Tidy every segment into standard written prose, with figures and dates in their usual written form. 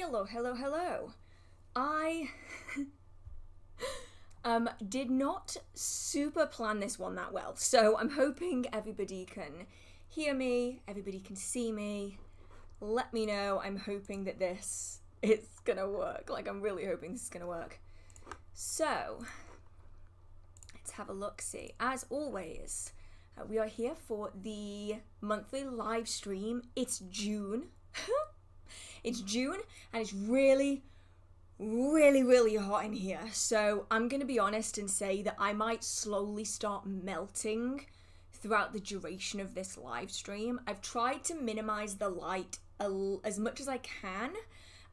Hello. I did not super plan this one that well, so I'm hoping everybody can hear me, everybody can see me. Let me know. I'm hoping that this is gonna work. Like, I'm really hoping this is gonna work. So, let's have a look-see. As always, we are here for the monthly live stream. It's June. It's June, and it's really hot in here. So I'm going to be honest and say that I might slowly start melting throughout the duration of this live stream. I've tried to minimize the light as much as I can.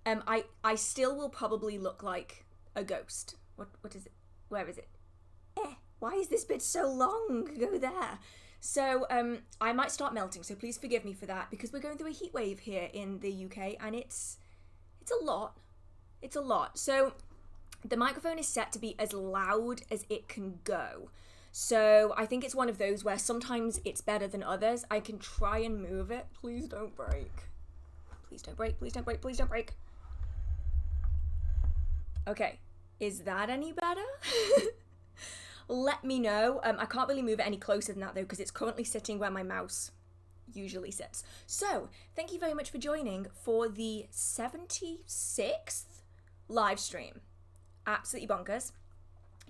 I still will probably look like a ghost. What is it? Where is it? Why is this bit so long? Go there. So I might start melting, so please forgive me for that, because we're going through a heat wave here in the UK, and it's a lot. It's a lot. So the microphone is set to be as loud as it can go. So I think it's one of those where sometimes it's better than others. I can try and move it. Please don't break. Please don't break. Please don't break. Please don't break. Okay. Is that any better? Let me know. I can't really move it any closer than that though, because it's currently sitting where my mouse usually sits. So, thank you very much for joining for the 76th live stream. Absolutely bonkers.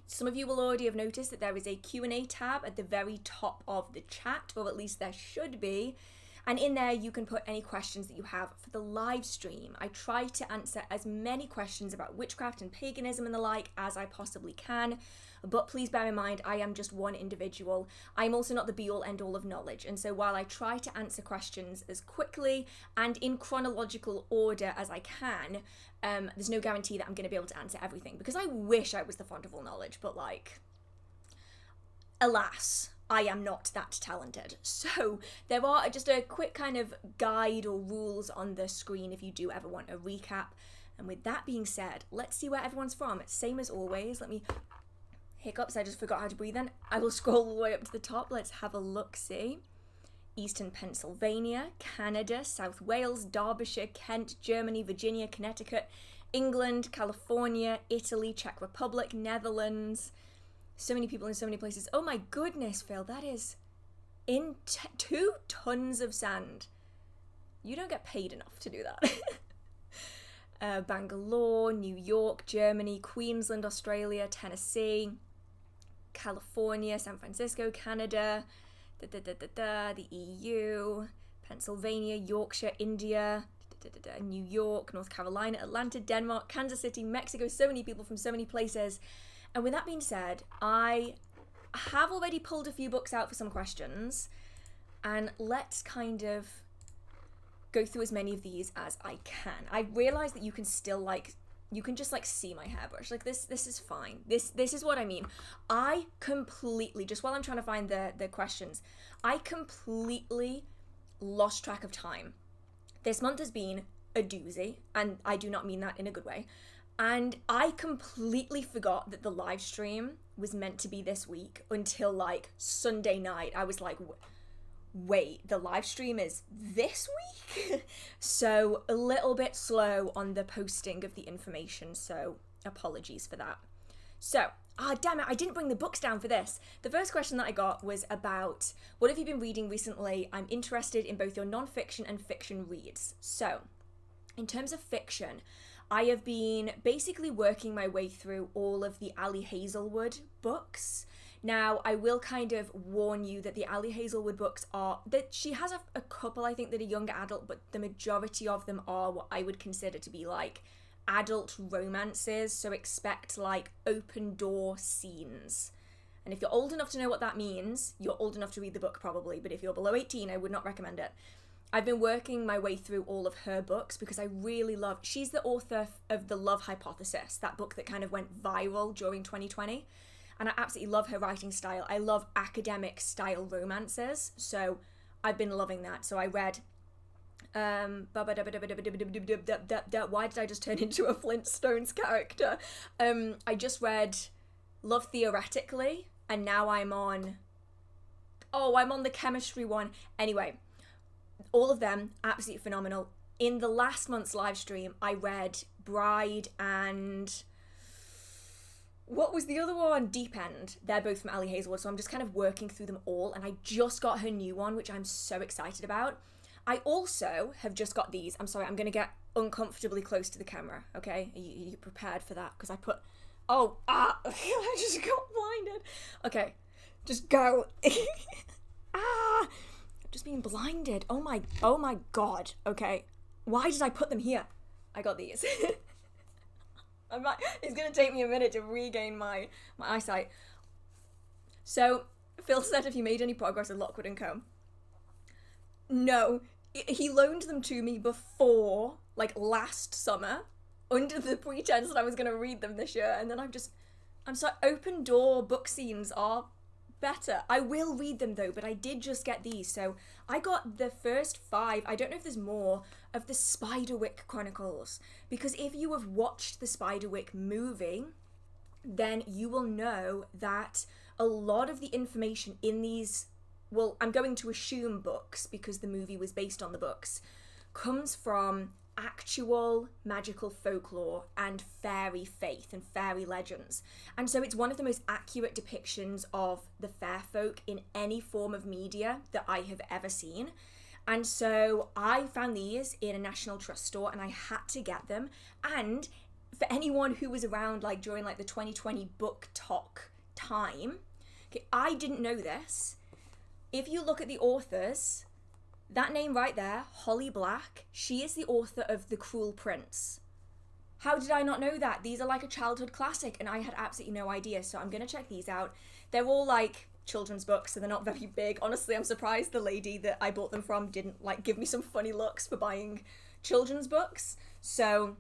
Some of you will already have noticed that there is a Q&A tab at the very top of the chat, or at least there should be. And in there, you can put any questions that you have for the live stream. I try to answer as many questions about witchcraft and paganism and the like as I possibly can. But please bear in mind, I am just one individual. I'm also not the be-all, end-all of knowledge. And so while I try to answer questions as quickly and in chronological order as I can, there's no guarantee that I'm going to be able to answer everything. Because I wish I was the font of all knowledge, but like, alas, I am not that talented. So there are just a quick kind of guide or rules on the screen if you do ever want a recap. And with that being said, let's see where everyone's from. Same as always. Let me... Hiccups, I just forgot how to breathe then. I will scroll all the way up to the top. Let's have a look-see. Eastern Pennsylvania, Canada, South Wales, Derbyshire, Kent, Germany, Virginia, Connecticut, England, California, Italy, Czech Republic, Netherlands. So many people in so many places. Oh my goodness, Phil, that is in 2 tons of sand. You don't get paid enough to do that. Bangalore, New York, Germany, Queensland, Australia, Tennessee, California, San Francisco, Canada, the EU, Pennsylvania, Yorkshire, India, New York, North Carolina, Atlanta, Denmark, Kansas City, Mexico. So many people from so many places. And with that being said, I have already pulled a few books out for some questions, and let's kind of go through as many of these as I can. I realize that you can still you can just see my hairbrush. Like this is fine. This is what I mean. I completely, just while I'm trying to find the questions, I completely lost track of time. This month has been a doozy, and I do not mean that in a good way. And I completely forgot that the live stream was meant to be this week until Sunday night. I was like, wait, the live stream is this week? So a little bit slow on the posting of the information, so apologies for that. So, damn it, I didn't bring the books down for this. The first question that I got was about, what have you been reading recently? I'm interested in both your non-fiction and fiction reads. So, in terms of fiction, I have been basically working my way through all of the Ali Hazelwood books. Now, I will kind of warn you that the Ali Hazelwood books are, that she has a couple, I think, that are young adult, but the majority of them are what I would consider to be adult romances, so expect open door scenes. And if you're old enough to know what that means, you're old enough to read the book probably, but if you're below 18, I would not recommend it. I've been working my way through all of her books because I really love, she's the author of The Love Hypothesis, that book that kind of went viral during 2020. And I absolutely love her writing style. I love academic style romances, so I've been loving that. So I read, why did I just turn into a Flintstones character? I just read Love Theoretically, and now I'm on the chemistry one. Anyway, all of them, absolutely phenomenal. in the last month's live stream, I read Bride and... what was the other one? Deep End. They're both from Ali Hazelwood, so I'm just kind of working through them all, and I just got her new one, which I'm so excited about. I also have just got these. I'm sorry, I'm going to get uncomfortably close to the camera, okay? Are you prepared for that? Because I put... I just got blinded. Okay, just go. I'm just being blinded. Oh my god. Okay, why did I put them here? I got these. It's gonna take me a minute to regain my eyesight. So, Phil said, have you made any progress with Lockwood and Co? No, he loaned them to me before, like, last summer, under the pretense that I was gonna read them this year, and then I'm sorry, open door book scenes are better. I will read them though, but I did just get these, so I got the first 5, I don't know if there's more, of the Spiderwick Chronicles, because if you have watched the Spiderwick movie, then you will know that a lot of the information in these, well, I'm going to assume books, because the movie was based on the books, comes from actual magical folklore and fairy faith and fairy legends. And so it's one of the most accurate depictions of the fair folk in any form of media that I have ever seen. And so I found these in a National Trust store and I had to get them. And for anyone who was around like during like the 2020 book talk time, okay, I didn't know this. If you look at the authors, that name right there, Holly Black, she is the author of The Cruel Prince. How did I not know that? These are like a childhood classic and I had absolutely no idea, so I'm going to check these out. They're all like children's books, so they're not very big. Honestly, I'm surprised the lady that I bought them from didn't like give me some funny looks for buying children's books. So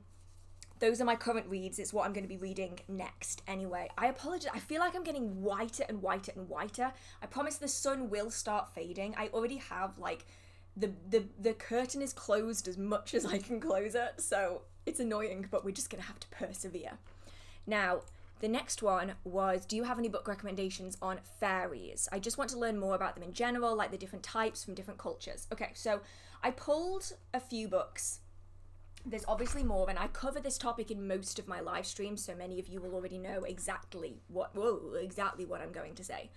those are my current reads. It's what I'm going to be reading next anyway. I apologize. I feel like I'm getting whiter and whiter and whiter. I promise the sun will start fading. I already have like the curtain is closed as much as I can close it, so it's annoying, but we're just gonna have to persevere. Now, the next one was, do you have any book recommendations on fairies? I just want to learn more about them in general, like the different types from different cultures. Okay, so I pulled a few books. There's obviously more, and I cover this topic in most of my live streams, so many of you will already know exactly what I'm going to say.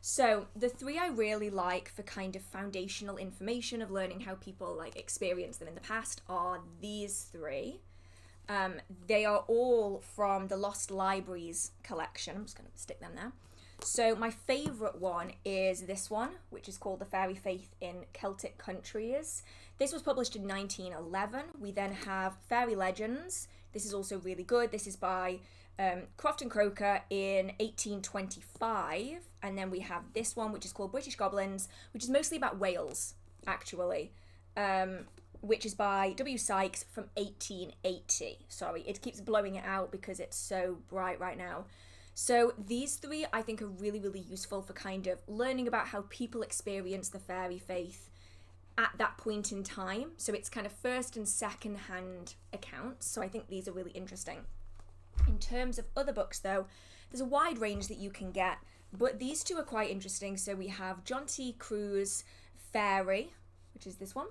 So the 3 I really like for kind of foundational information of learning how people like experience them in the past are these 3. They are all from the Lost Libraries collection. I'm just going to stick them there. So my favourite one is this one, which is called The Fairy Faith in Celtic Countries. This was published in 1911. We then have Fairy Legends. This is also really good. This is by Croft and Croker in 1825, and then we have this one which is called British Goblins, which is mostly about Wales actually, which is by W. Sykes from 1880. Sorry, it keeps blowing it out because it's so bright right now. So these 3 I think are really, really useful for kind of learning about how people experience the fairy faith at that point in time. So it's kind of first and second hand accounts, so I think these are really interesting. In terms of other books though, there's a wide range that you can get, but these 2 are quite interesting. So we have John T. Crews' Fairy, which is this one,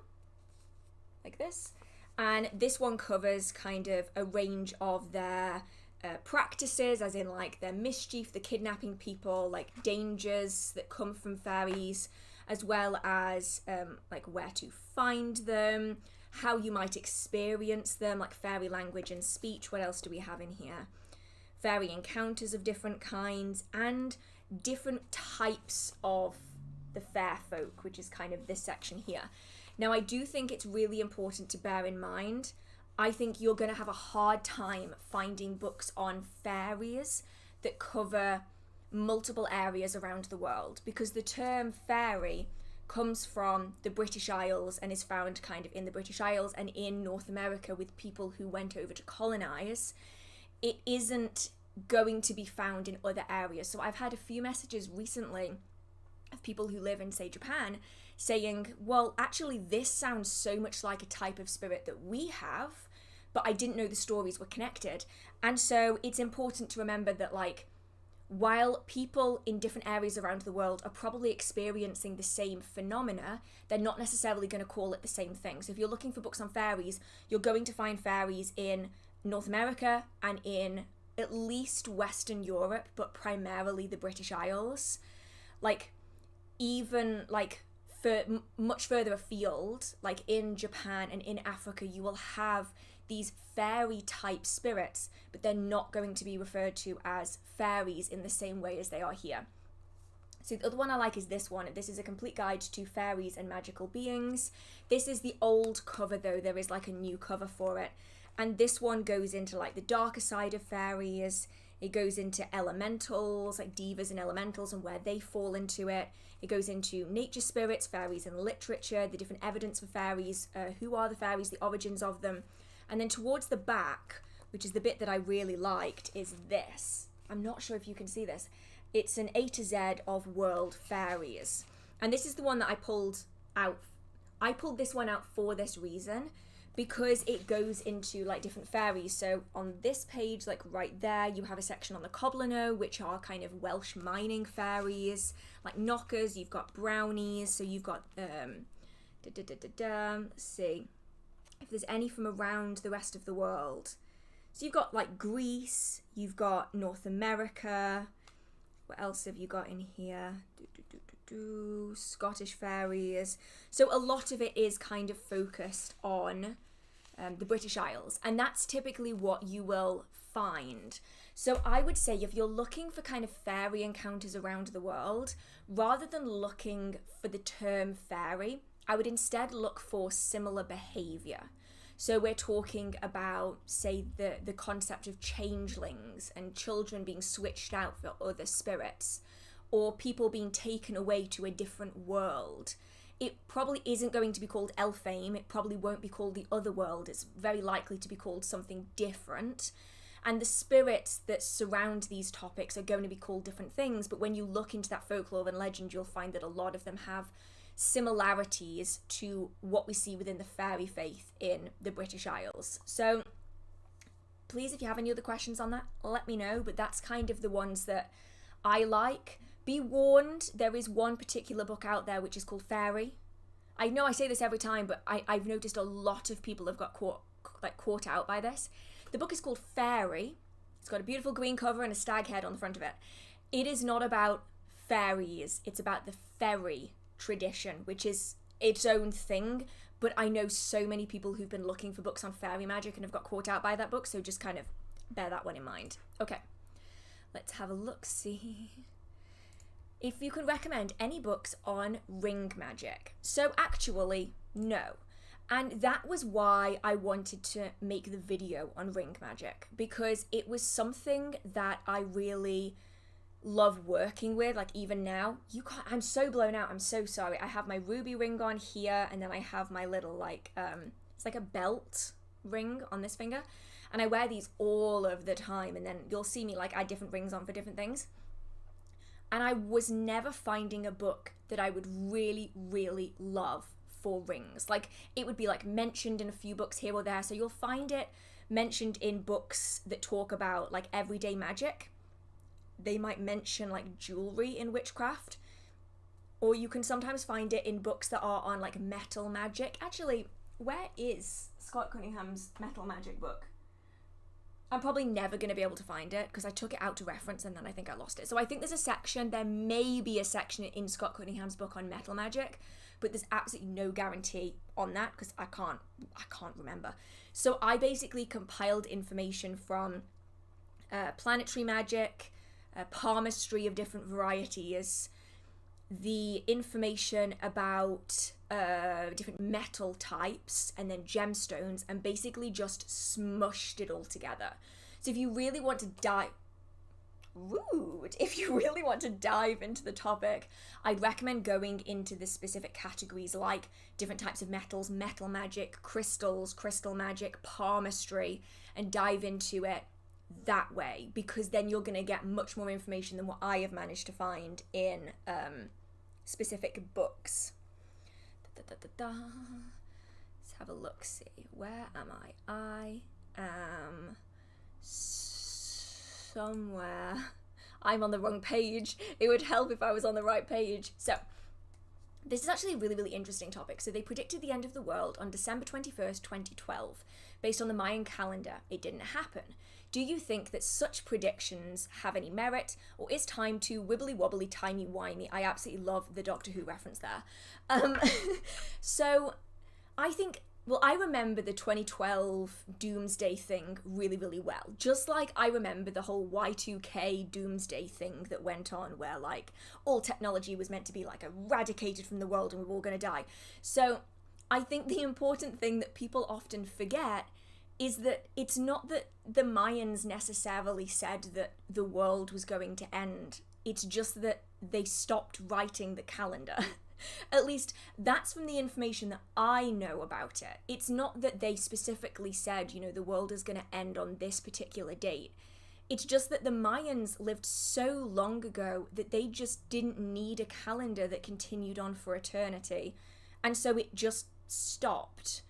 like this, and this one covers kind of a range of their practices, as in like their mischief, the kidnapping people, like dangers that come from fairies, as well as like where to find them, how you might experience them, like fairy language and speech. What else do we have in here? Fairy encounters of different kinds and different types of the fair folk, which is kind of this section here. Now, I do think it's really important to bear in mind, I think you're going to have a hard time finding books on fairies that cover multiple areas around the world, because the term fairy comes from the British Isles and is found kind of in the British Isles and in North America with people who went over to colonize. It isn't going to be found in other areas. So I've had a few messages recently of people who live in, say, Japan, saying, well, actually this sounds so much like a type of spirit that we have, but I didn't know the stories were connected. And so it's important to remember that, like, while people in different areas around the world are probably experiencing the same phenomena, they're not necessarily going to call it the same thing. So if you're looking for books on fairies, you're going to find fairies in North America and in at least Western Europe, but primarily the British Isles. Like, even like for much further afield, like in Japan and in Africa, you will have these fairy type spirits, but they're not going to be referred to as fairies in the same way as they are here. So the other one I like is this one. This is a complete guide to fairies and magical beings. This is the old cover though. There is like a new cover for it. And this one goes into like the darker side of fairies. It goes into elementals, like divas and elementals and where they fall into it. It goes into nature spirits, fairies in literature, the different evidence for fairies, who are the fairies, the origins of them. And then towards the back, which is the bit that I really liked, is this. I'm not sure if you can see this. It's an A to Z of world fairies. And this is the one that I pulled out. I pulled this one out for this reason, because it goes into like different fairies. So on this page, like right there, you have a section on the Coblino, which are kind of Welsh mining fairies, like knockers. You've got brownies. So you've got, let's see if there's any from around the rest of the world. So you've got like Greece, you've got North America. What else have you got in here? Scottish fairies. So a lot of it is kind of focused on the British Isles, and that's typically what you will find. So I would say if you're looking for kind of fairy encounters around the world, rather than looking for the term fairy, I would instead look for similar behavior. So we're talking about, say, the concept of changelings and children being switched out for other spirits, or people being taken away to a different world. It probably isn't going to be called Elfame. It probably won't be called the other world. It's very likely to be called something different. And the spirits that surround these topics are going to be called different things. But when you look into that folklore and legend, you'll find that a lot of them have similarities to what we see within the fairy faith in the British Isles. So please, if you have any other questions on that, let me know. But that's kind of the ones that I like. Be warned, there is one particular book out there which is called Fairy. I know I say this every time, but I've noticed a lot of people have got caught out by this. The book is called Fairy. It's got a beautiful green cover and a stag head on the front of it. It is not about fairies. It's about the fairy tradition, which is its own thing. But I know so many people who've been looking for books on fairy magic and have got caught out by that book, so just kind of bear that one in mind. Okay, let's have a look-see. If you can recommend any books on ring magic. So actually, no. And that was why I wanted to make the video on ring magic, because it was something that I really love working with. Like even now, I'm so blown out. I'm so sorry. I have my ruby ring on here, and then I have my little like, it's like a belt ring on this finger. And I wear these all of the time, and then you'll see me like add different rings on for different things. And I was never finding a book that I would really, really love for rings. Like it would be like mentioned in a few books here or there. So you'll find it mentioned in books that talk about like everyday magic. They might mention like jewelry in witchcraft. Or you can sometimes find it in books that are on like metal magic. Actually, where is Scott Cunningham's metal magic book? I'm probably never going to be able to find it because I took it out to reference and then I think I lost it. So I think there may be a section in Scott Cunningham's book on metal magic, but there's absolutely no guarantee on that because I can't remember. So I basically compiled information from planetary magic, palmistry of different varieties, the information about different metal types, and then gemstones, and basically just smushed it all together. So if you really want to dive into the topic, I'd recommend going into the specific categories like different types of metals, metal magic, crystals, crystal magic, palmistry, and dive into it that way, because then you're going to get much more information than what I have managed to find in specific books. Let's have a look, see. Where am I? I am somewhere. I'm on the wrong page. It would help if I was on the right page. So, this is actually a really, really interesting topic. So they predicted the end of the world on December 21st, 2012. Based on the Mayan calendar, it didn't happen. Do you think that such predictions have any merit, or is time too wibbly-wobbly, timey-wimey? I absolutely love the Doctor Who reference there. So I think, well, I remember the 2012 doomsday thing really, really well. Just like I remember the whole Y2K doomsday thing that went on where, like, all technology was meant to be, like, eradicated from the world and we were all going to die. So I think the important thing that people often forget is that it's not that the Mayans necessarily said that the world was going to end. It's just that they stopped writing the calendar. At least that's from the information that I know about it. It's not that they specifically said, you know, the world is going to end on this particular date. It's just that the Mayans lived so long ago that they just didn't need a calendar that continued on for eternity. And so it just stopped.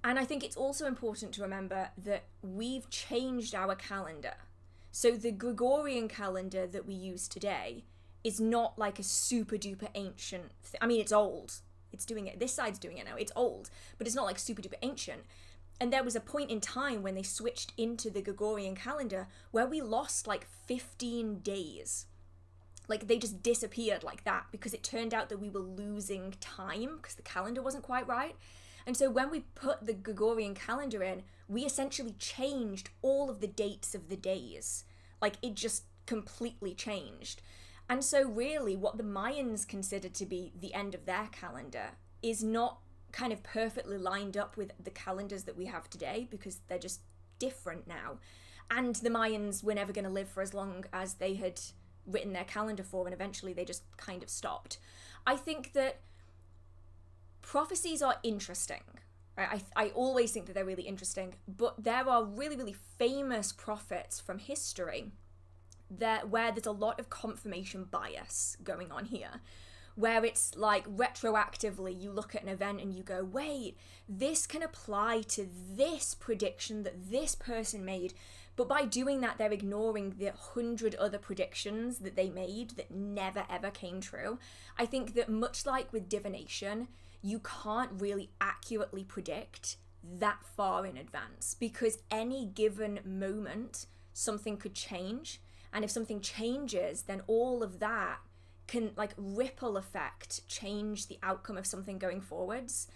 And I think it's also important to remember that we've changed our calendar. So the Gregorian calendar that we use today is not like a super duper ancient I mean, it's old. It's doing it. This side's doing it now. It's old, but it's not like super duper ancient. And there was a point in time when they switched into the Gregorian calendar where we lost like 15 days. Like they just disappeared like that because it turned out that we were losing time because the calendar wasn't quite right. And so when we put the Gregorian calendar in, we essentially changed all of the dates of the days. Like it just completely changed. And so really what the Mayans considered to be the end of their calendar is not kind of perfectly lined up with the calendars that we have today because they're just different now. And the Mayans were never going to live for as long as they had written their calendar for, and eventually they just kind of stopped. I think that prophecies are interesting. Right? I always think that they're really interesting, but there are really, really famous prophets from history where there's a lot of confirmation bias going on here, where it's like retroactively you look at an event and you go, wait, this can apply to this prediction that this person made, but by doing that they're ignoring the 100 other predictions that they made that never ever came true. I think that much like with divination, you can't really accurately predict that far in advance because any given moment something could change. And if something changes, then all of that can, like, ripple effect change the outcome of something going forwards.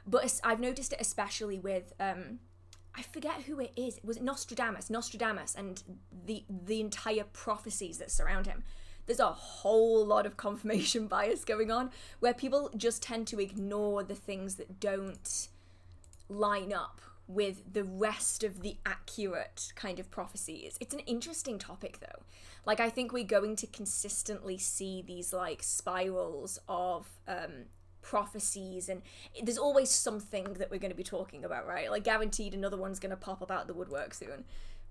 But I've noticed it especially with, I forget who it is. Was it Nostradamus? Nostradamus and the entire prophecies that surround him. There's a whole lot of confirmation bias going on where people just tend to ignore the things that don't line up with the rest of the accurate kind of prophecies. It's an interesting topic though. Like I think we're going to consistently see these like spirals of prophecies, and there's always something that we're going to be talking about, right? Like guaranteed another one's going to pop up out of the woodwork soon.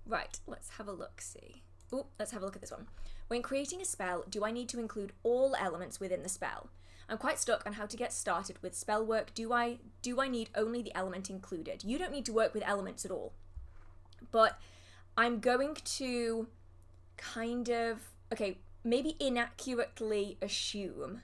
Right, let's have a look, see. Oh, let's have a look at this one. When creating a spell, do I need to include all elements within the spell? I'm quite stuck on how to get started with Spellwork. Do I need only the element included? You don't need to work with elements at all. But I'm going to kind of, okay, maybe inaccurately assume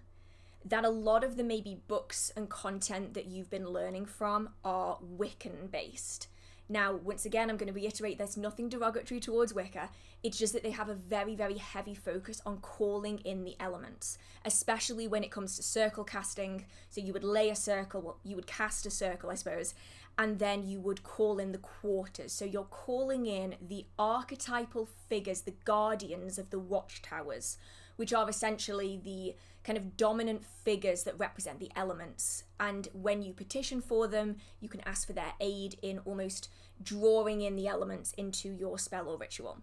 that a lot of the maybe books and content that you've been learning from are Wiccan based. Now, once again, I'm going to reiterate there's nothing derogatory towards Wicca. It's just that they have a very, very heavy focus on calling in the elements, especially when it comes to circle casting. So you would lay a circle, well, you would cast a circle, I suppose, and then you would call in the quarters. So you're calling in the archetypal figures, the guardians of the watchtowers, which are essentially the kind of dominant figures that represent the elements. And when you petition for them, you can ask for their aid in almost drawing in the elements into your spell or ritual.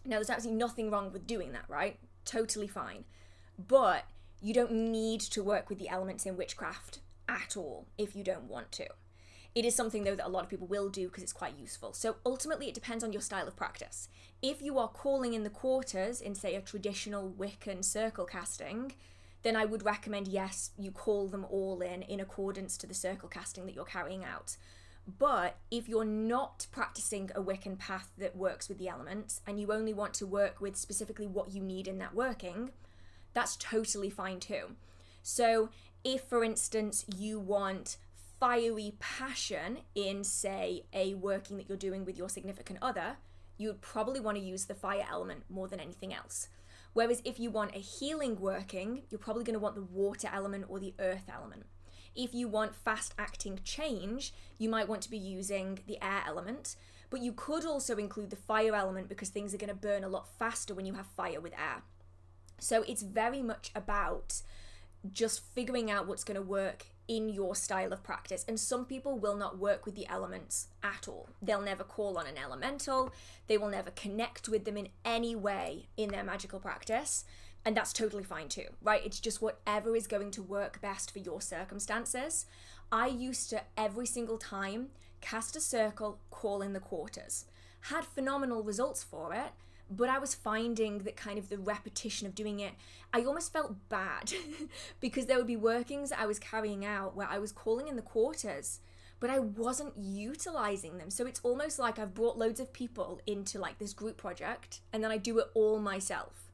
Now, there's absolutely nothing wrong with doing that, right? Totally fine. But you don't need to work with the elements in witchcraft at all if you don't want to. It is something, though, that a lot of people will do because it's quite useful. So ultimately, it depends on your style of practice. If you are calling in the quarters in, say, a traditional Wiccan circle casting, then I would recommend, yes, you call them all in accordance to the circle casting that you're carrying out. But if you're not practicing a Wiccan path that works with the elements, and you only want to work with specifically what you need in that working, that's totally fine too. So if, for instance, you want fiery passion in, say, a working that you're doing with your significant other, you would probably want to use the fire element more than anything else. Whereas if you want a healing working, you're probably going to want the water element or the earth element. If you want fast acting change, you might want to be using the air element, but you could also include the fire element because things are going to burn a lot faster when you have fire with air. So it's very much about just figuring out what's going to work in your style of practice. And some people will not work with the elements at all. They'll never call on an elemental. They will never connect with them in any way in their magical practice. And that's totally fine too, right? It's just whatever is going to work best for your circumstances. I used to, every single time, cast a circle, call in the quarters. Had phenomenal results for it, but I was finding that kind of the repetition of doing it, I almost felt bad because there would be workings I was carrying out where I was calling in the quarters, but I wasn't utilizing them. So it's almost like I've brought loads of people into like this group project and then I do it all myself.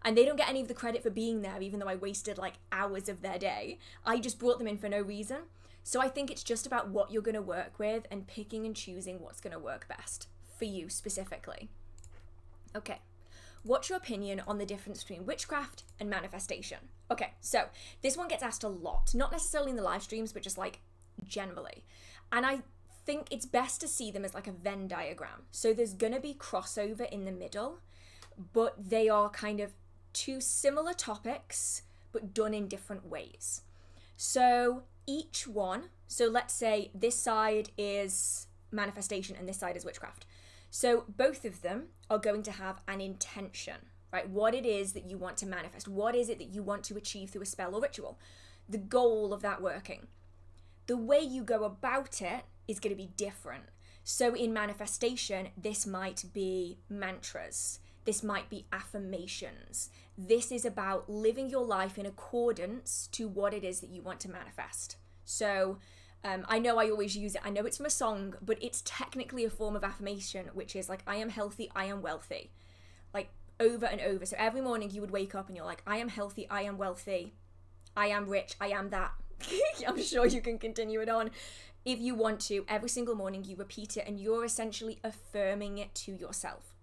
And they don't get any of the credit for being there, even though I wasted like hours of their day. I just brought them in for no reason. So I think it's just about what you're going to work with and picking and choosing what's going to work best for you specifically. Okay, what's your opinion on the difference between witchcraft and manifestation? Okay, so this one gets asked a lot, not necessarily in the live streams, but just like generally. And I think it's best to see them as like a Venn diagram. So there's gonna be crossover in the middle, but they are kind of two similar topics, but done in different ways. So each one, so let's say this side is manifestation and this side is witchcraft. So both of them are going to have an intention, right? What it is that you want to manifest. What is it that you want to achieve through a spell or ritual? The goal of that working. The way you go about it is going to be different. So in manifestation, this might be mantras. This might be affirmations. This is about living your life in accordance to what it is that you want to manifest. So I know I always use it. I know it's from a song, but it's technically a form of affirmation, which is like, I am healthy, I am wealthy. Like over and over. So every morning you would wake up and you're like, I am healthy, I am wealthy, I am rich, I am that. I'm sure you can continue it on. If you want to, every single morning you repeat it and you're essentially affirming it to yourself.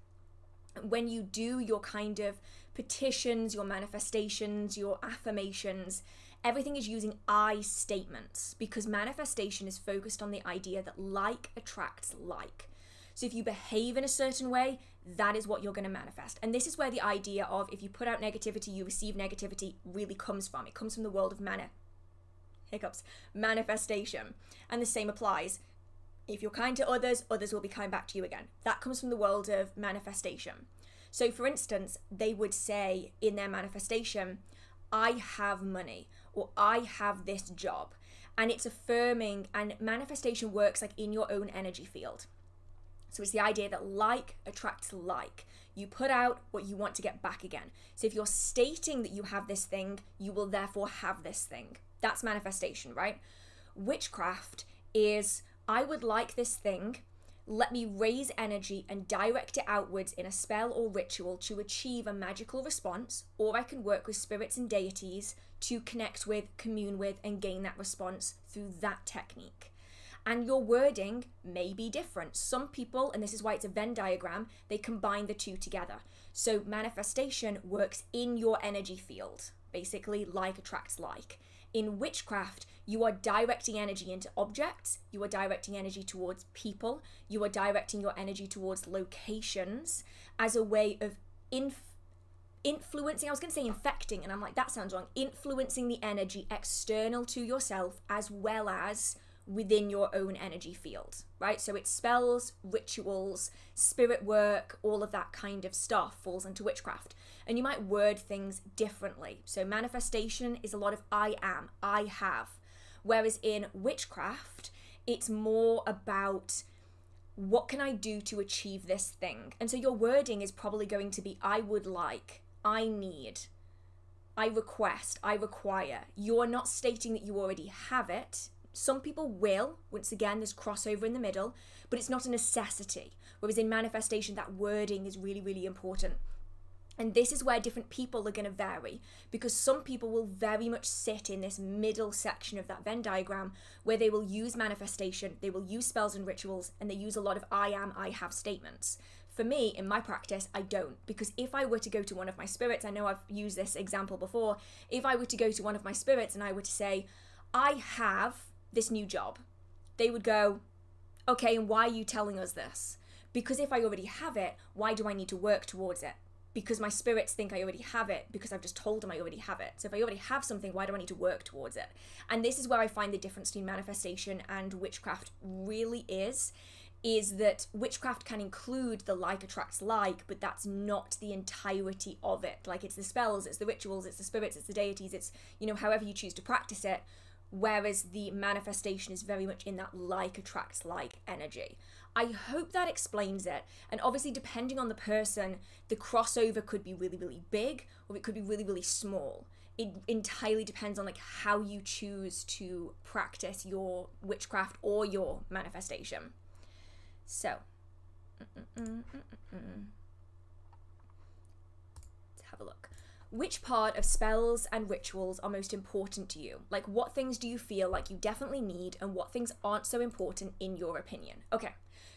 When you do your kind of petitions, your manifestations, your affirmations, everything is using I statements because manifestation is focused on the idea that like attracts like. So if you behave in a certain way, that is what you're going to manifest. And this is where the idea of if you put out negativity, you receive negativity really comes from. It comes from the world of manifestation. And the same applies. If you're kind to others, others will be kind back to you again. That comes from the world of manifestation. So for instance, they would say in their manifestation, I have money, or I have this job. And it's affirming, and manifestation works like in your own energy field. So it's the idea that like attracts like. You put out what you want to get back again. So if you're stating that you have this thing, you will therefore have this thing. That's manifestation, right? Witchcraft is, I would like this thing, let me raise energy and direct it outwards in a spell or ritual to achieve a magical response, or I can work with spirits and deities to connect with, commune with, and gain that response through that technique. And your wording may be different. Some people, and this is why it's a Venn diagram, they combine the two together. So manifestation works in your energy field, basically like attracts like. In witchcraft, you are directing energy into objects, you are directing energy towards people, you are directing your energy towards locations as a way of influencing, I was going to say infecting, and I'm like, that sounds wrong, influencing the energy external to yourself as well as within your own energy field, right? So it's spells, rituals, spirit work, all of that kind of stuff falls into witchcraft. And you might word things differently. So manifestation is a lot of I am, I have. Whereas in witchcraft, it's more about what can I do to achieve this thing? And so your wording is probably going to be I would like, I need, I request, I require. You're not stating that you already have it Some people will, once again, there's crossover in the middle, but it's not a necessity. Whereas in manifestation, that wording is really, really important. And this is where different people are going to vary, because some people will very much sit in this middle section of that Venn diagram where they will use manifestation, they will use spells and rituals, and they use a lot of I am, I have statements. For me, in my practice, I don't, because if I were to go to one of my spirits, I know I've used this example before, if I were to go to one of my spirits and I were to say, I have this new job, they would go, okay, and why are you telling us this? Because if I already have it, why do I need to work towards it? Because my spirits think I already have it, because I've just told them I already have it. So if I already have something, why do I need to work towards it? And this is where I find the difference between manifestation and witchcraft really is that witchcraft can include the like attracts like, but that's not the entirety of it. Like, it's the spells, it's the rituals, it's the spirits, it's the deities, it's, you know, however you choose to practice it. Whereas the manifestation is very much in that like attracts like energy. I hope that explains it. And obviously, depending on the person, the crossover could be really, really big, or it could be really, really small. It entirely depends on like how you choose to practice your witchcraft or your manifestation. So, let's have a look. Which part of spells and rituals are most important to you? Like, what things do you feel like you definitely need, and what things aren't so important in your opinion? Okay,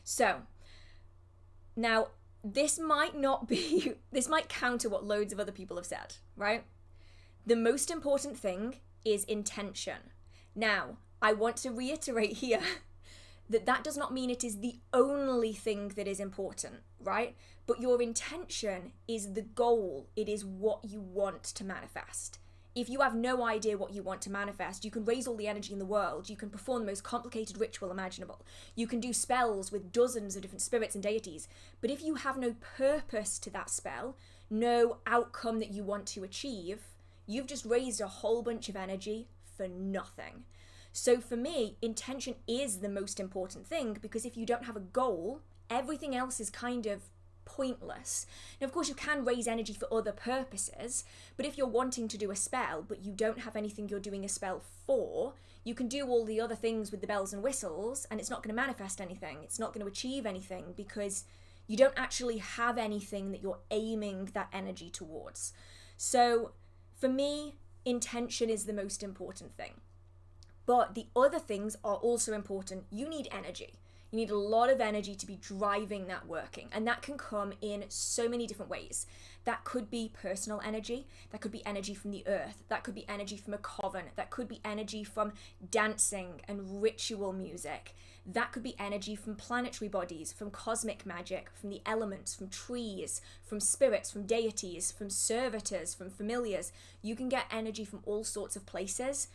so now this might counter what loads of other people have said, right? The most important thing is intention. Now, I want to reiterate here that does not mean it is the only thing that is important, right? But your intention is the goal. It is what you want to manifest. If you have no idea what you want to manifest, you can raise all the energy in the world. You can perform the most complicated ritual imaginable. You can do spells with dozens of different spirits and deities. But if you have no purpose to that spell, no outcome that you want to achieve, you've just raised a whole bunch of energy for nothing. So for me, intention is the most important thing, because if you don't have a goal, everything else is kind of pointless. Now, of course, you can raise energy for other purposes, but if you're wanting to do a spell, but you don't have anything you're doing a spell for, you can do all the other things with the bells and whistles, and it's not going to manifest anything. It's not going to achieve anything, because you don't actually have anything that you're aiming that energy towards. So for me, intention is the most important thing. But the other things are also important. You need energy. You need a lot of energy to be driving that working. And that can come in so many different ways. That could be personal energy. That could be energy from the earth. That could be energy from a coven. That could be energy from dancing and ritual music. That could be energy from planetary bodies, from cosmic magic, from the elements, from trees, from spirits, from deities, from servitors, from familiars. You can get energy from all sorts of places,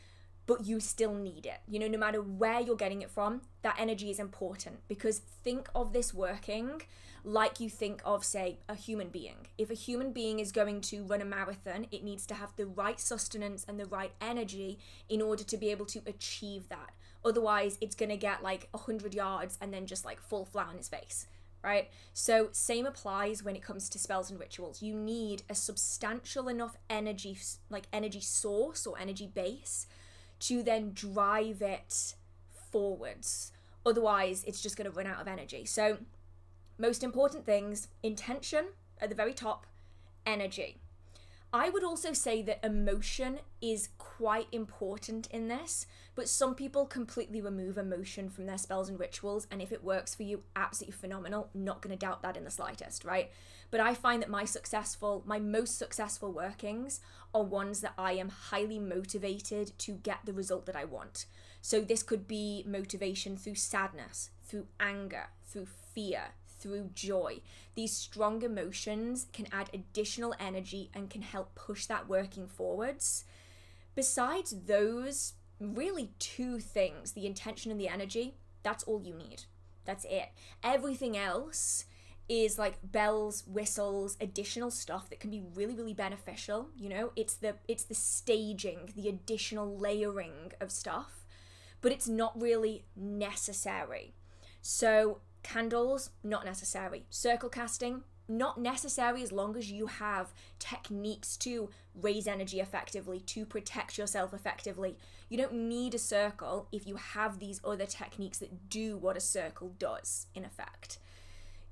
but you still need it. You know, no matter where you're getting it from, that energy is important, because think of this working like you think of, say, a human being. If a human being is going to run a marathon, it needs to have the right sustenance and the right energy in order to be able to achieve that. Otherwise, it's going to get like 100 yards and then just like fall flat on its face, right? So same applies when it comes to spells and rituals. You need a substantial enough energy, like energy source or energy base, to then drive it forwards. Otherwise, it's just going to run out of energy. So most important things, intention at the very top, energy. I would also say that emotion is quite important in this, but some people completely remove emotion from their spells and rituals, and if it works for you, absolutely phenomenal. Not going to doubt that in the slightest, right? But I find that my most successful workings are ones that I am highly motivated to get the result that I want. So this could be motivation through sadness, through anger, through fear, through joy. These strong emotions can add additional energy and can help push that working forwards. Besides those really two things, the intention and the energy, that's all you need. That's it. Everything else is like bells, whistles, additional stuff that can be really, really beneficial. You know, it's the staging, the additional layering of stuff, but it's not really necessary. So candles, not necessary. Circle casting, not necessary as long as you have techniques to raise energy effectively, to protect yourself effectively. You don't need a circle if you have these other techniques that do what a circle does, in effect.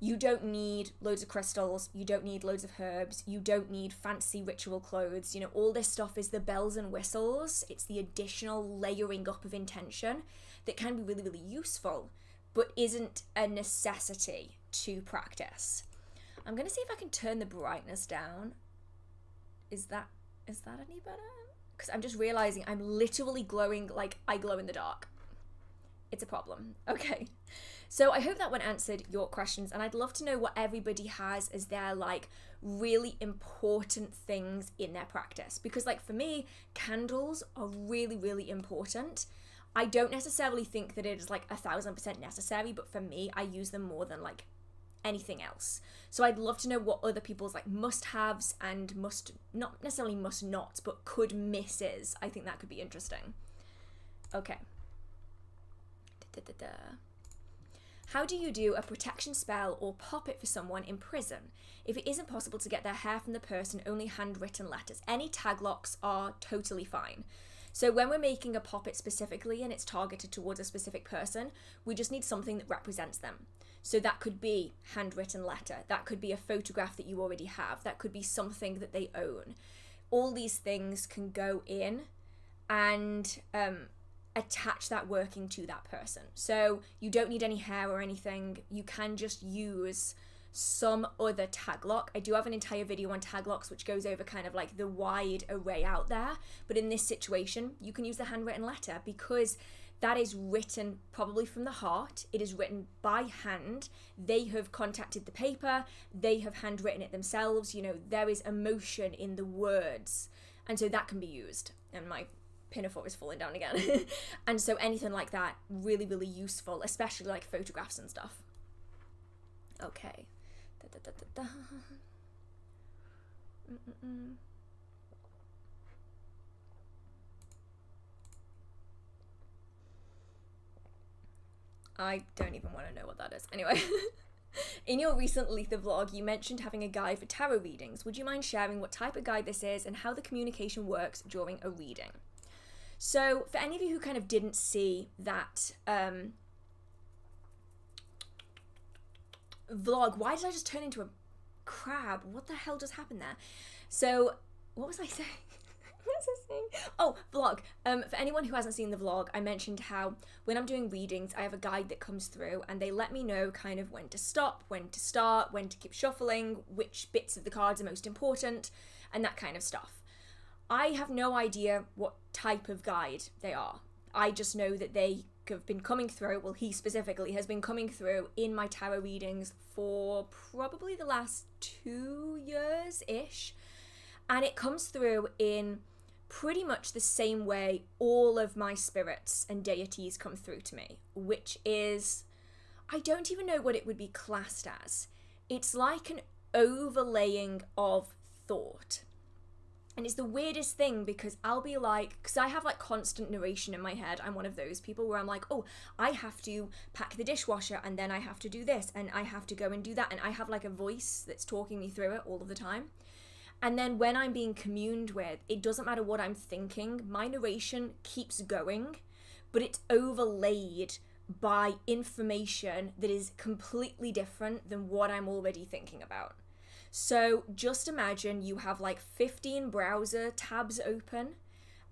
You don't need loads of crystals, you don't need loads of herbs, you don't need fancy ritual clothes. You know, all this stuff is the bells and whistles. It's the additional layering up of intention that can be really, really useful, but isn't a necessity to practice. I'm going to see if I can turn the brightness down. Is that any better? Because I'm just realizing I'm literally glowing like I glow in the dark. It's a problem. Okay. So I hope that one answered your questions, and I'd love to know what everybody has as their like really important things in their practice. Because like for me, candles are really, really important. I don't necessarily think that it is like 1000% necessary, but for me, I use them more than like anything else. So I'd love to know what other people's like must-haves and not necessarily must-nots, but could misses. I think that could be interesting. Okay. How do you do a protection spell or pop it for someone in prison? If it isn't possible to get their hair from the person, only handwritten letters. Any taglocks are totally fine. So when we're making a pop it specifically and it's targeted towards a specific person, we just need something that represents them. So that could be handwritten letter, that could be a photograph that you already have, that could be something that they own. All these things can go in and attach that working to that person. So you don't need any hair or anything. You can just use some other taglock. I do have an entire video on taglocks which goes over kind of like the wide array out there, but in this situation you can use the handwritten letter because that is written probably from the heart. It is written by hand. They have contacted the paper, they have handwritten it themselves. You know, there is emotion in the words, and so that can be used. And my pinafore is falling down again. And so anything like that, really, really useful, especially like photographs and stuff. Okay. I don't even want to know what that is. Anyway. In your recent Litha vlog, you mentioned having a guide for tarot readings. Would you mind sharing what type of guide this is and how the communication works during a reading? So for any of you who kind of didn't see that vlog, why did I just turn into a crab? What the hell just happened there? So what was I saying? What was I saying? Oh, vlog. For anyone who hasn't seen the vlog, I mentioned how when I'm doing readings, I have a guide that comes through and they let me know kind of when to stop, when to start, when to keep shuffling, which bits of the cards are most important, and that kind of stuff. I have no idea what type of guide they are. I just know that they have been coming through, well, he specifically has been coming through in my tarot readings for probably the last 2 years-ish. And it comes through in pretty much the same way all of my spirits and deities come through to me, which is, I don't even know what it would be classed as. It's like an overlaying of thought. And it's the weirdest thing because I'll be like, because I have like constant narration in my head. I'm one of those people where I'm like, oh, I have to pack the dishwasher and then I have to do this and I have to go and do that. And I have like a voice that's talking me through it all of the time. And then when I'm being communed with, it doesn't matter what I'm thinking, my narration keeps going, but it's overlaid by information that is completely different than what I'm already thinking about. So just imagine you have like 15 browser tabs open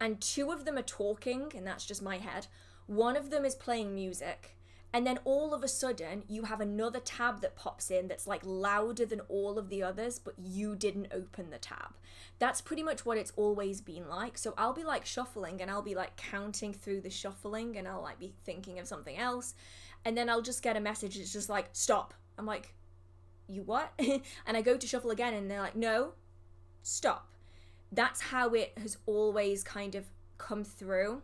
and 2 of them are talking, and that's just my head. 1 of them is playing music, and then all of a sudden you have another tab that pops in that's like louder than all of the others, but you didn't open the tab. That's pretty much what it's always been like. So I'll be like shuffling and I'll be like counting through the shuffling and I'll like be thinking of something else, and then I'll just get a message that's just like, stop. I'm like, you what? And I go to shuffle again and they're like, no, stop. That's how it has always kind of come through.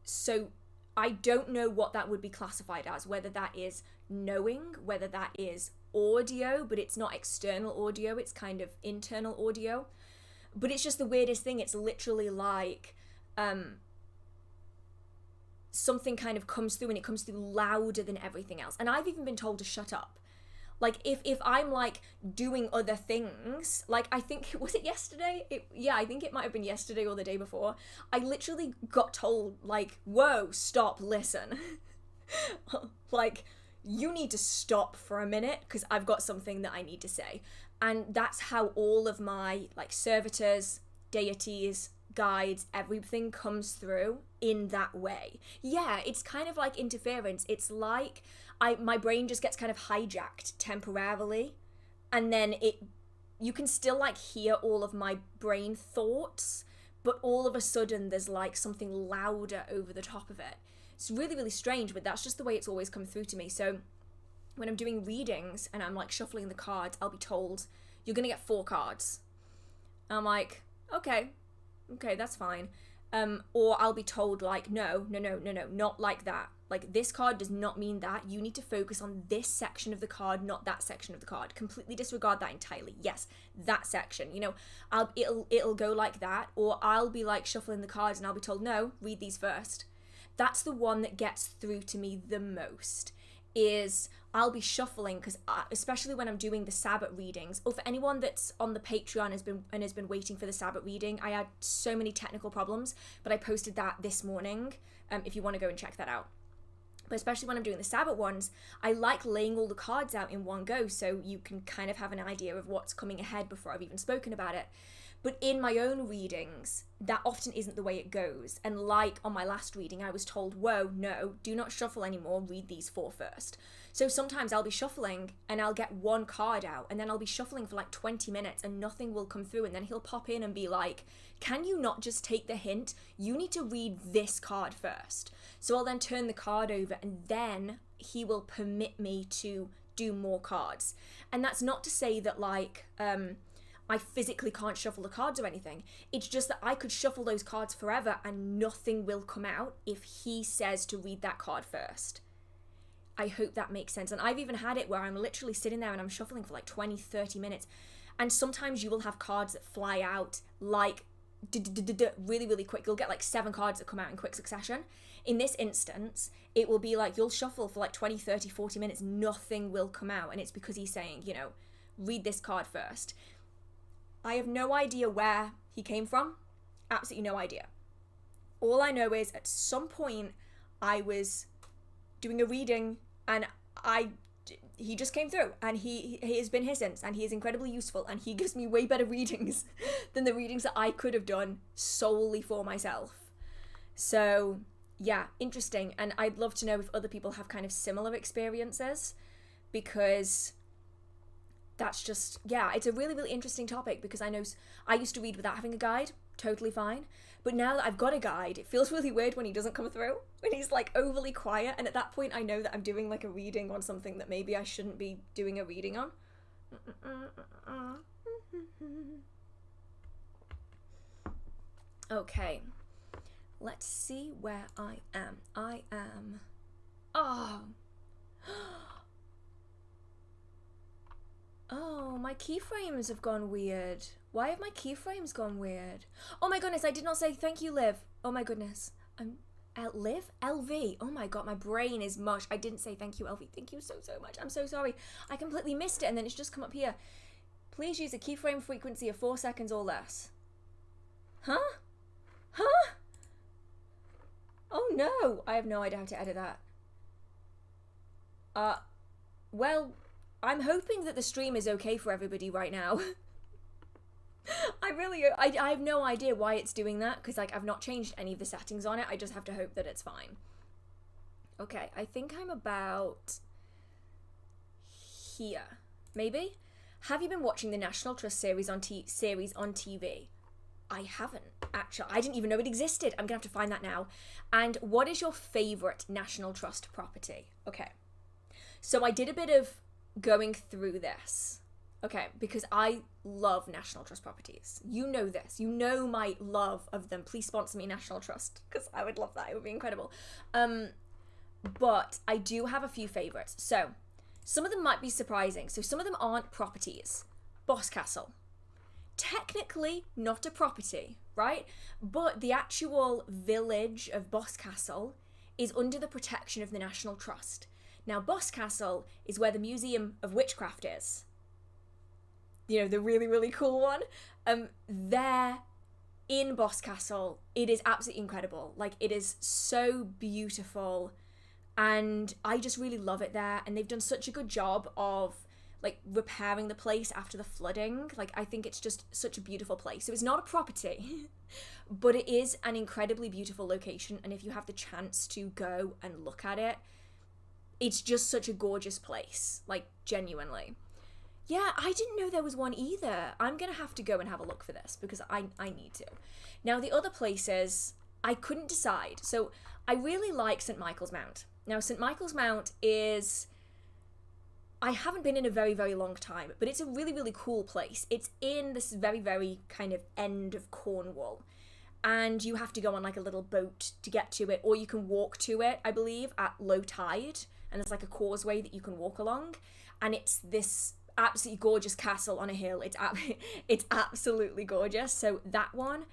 So I don't know what that would be classified as, whether that is knowing, whether that is audio, but it's not external audio, it's kind of internal audio. But it's just the weirdest thing. It's literally like something kind of comes through and it comes through louder than everything else. And I've even been told to shut up. Like, if I'm, like, doing other things, like, I think, was it yesterday? I think it might have been yesterday or the day before. I literally got told, like, whoa, stop, listen. Like, you need to stop for a minute, because I've got something that I need to say. And that's how all of my, like, servitors, deities, guides, everything comes through in that way. Yeah, it's kind of like interference. It's like my brain just gets kind of hijacked temporarily, and then you can still, like, hear all of my brain thoughts, but all of a sudden there's, like, something louder over the top of it. It's really, really strange, but that's just the way it's always come through to me. So when I'm doing readings and I'm, like, shuffling the cards, I'll be told, you're gonna get 4 cards. I'm like, okay, that's fine. Or I'll be told, like, no, not like that. Like, this card does not mean that. You need to focus on this section of the card, not that section of the card. Completely disregard that entirely. Yes, that section. You know, it'll go like that. Or I'll be, like, shuffling the cards and I'll be told, no, read these first. That's the one that gets through to me the most. Is I'll be shuffling, because especially when I'm doing the Sabbath readings, or for anyone that's on the Patreon has been waiting for the Sabbath reading, I had so many technical problems, but I posted that this morning, if you want to go and check that out. But especially when I'm doing the Sabbath ones, I like laying all the cards out in one go, so you can kind of have an idea of what's coming ahead before I've even spoken about it. But in my own readings, that often isn't the way it goes. And like on my last reading, I was told, whoa, no, do not shuffle anymore, read these 4 first. So sometimes I'll be shuffling and I'll get 1 card out, and then I'll be shuffling for like 20 minutes and nothing will come through, and then he'll pop in and be like, can you not just take the hint? You need to read this card first. So I'll then turn the card over, and then he will permit me to do more cards. And that's not to say that, like, I physically can't shuffle the cards or anything. It's just that I could shuffle those cards forever and nothing will come out if he says to read that card first. I hope that makes sense. And I've even had it where I'm literally sitting there and I'm shuffling for like 20, 30 minutes. And sometimes you will have cards that fly out like really, really quick. You'll get like 7 cards that come out in quick succession. In this instance, it will be like you'll shuffle for like 20, 30, 40 minutes. Nothing will come out. And it's because he's saying, you know, read this card first. I have no idea where he came from. Absolutely no idea. All I know is at some point I was doing a reading and he just came through, and he has been here since, and he is incredibly useful, and he gives me way better readings than the readings that I could have done solely for myself. So yeah, interesting. And I'd love to know if other people have kind of similar experiences, because that's just, yeah, it's a really, really interesting topic, because I know I used to read without having a guide, totally fine. But now that I've got a guide, it feels really weird when he doesn't come through, when he's like overly quiet. And at that point, I know that I'm doing like a reading on something that maybe I shouldn't be doing a reading on. Okay, let's see where I am. Oh, my keyframes have gone weird. Why have my keyframes gone weird? Oh my goodness, I did not say thank you, Liv. Oh my goodness. Liv? LV. Oh my god, my brain is mush. I didn't say thank you, LV. Thank you so, so much. I'm so sorry. I completely missed it, and then it's just come up here. Please use a keyframe frequency of 4 seconds or less. Huh? Oh no. I have no idea how to edit that. Well, I'm hoping that the stream is okay for everybody right now. I have no idea why it's doing that, because like I've not changed any of the settings on it. I just have to hope that it's fine. Okay, I think I'm about here. Maybe? Have you been watching the National Trust series on TV? I haven't, actually. I didn't even know it existed. I'm gonna have to find that now. And what is your favorite National Trust property? Okay. So I did a bit of going through this, okay, because I love National Trust properties. You know this. You know my love of them. Please sponsor me, National Trust, because I would love that. It would be incredible. But I do have a few favorites. So some of them might be surprising. So some of them aren't properties. Boscastle. Technically not a property, right? But the actual village of Boscastle is under the protection of the National Trust. Now, Boscastle is where the Museum of Witchcraft is. You know, the really, really cool one. There in Boscastle, it is absolutely incredible. Like, it is so beautiful, and I just really love it there. And they've done such a good job of like repairing the place after the flooding. Like, I think it's just such a beautiful place. So it's not a property, but it is an incredibly beautiful location. And if you have the chance to go and look at it, it's just such a gorgeous place, like, genuinely. Yeah, I didn't know there was one either. I'm going to have to go and have a look for this because I need to. Now, the other places, I couldn't decide. So I really like St. Michael's Mount. Now, St. Michael's Mount is... I haven't been in a very, very long time, but it's a really, really cool place. It's in this very, very kind of end of Cornwall. And you have to go on like a little boat to get to it, or you can walk to it, I believe, at low tide. And there's like a causeway that you can walk along. And it's this absolutely gorgeous castle on a hill. It's absolutely gorgeous. So that one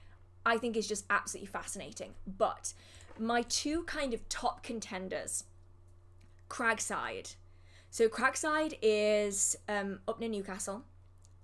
I think is just absolutely fascinating. But my two kind of top contenders, Cragside. So Cragside is up near Newcastle.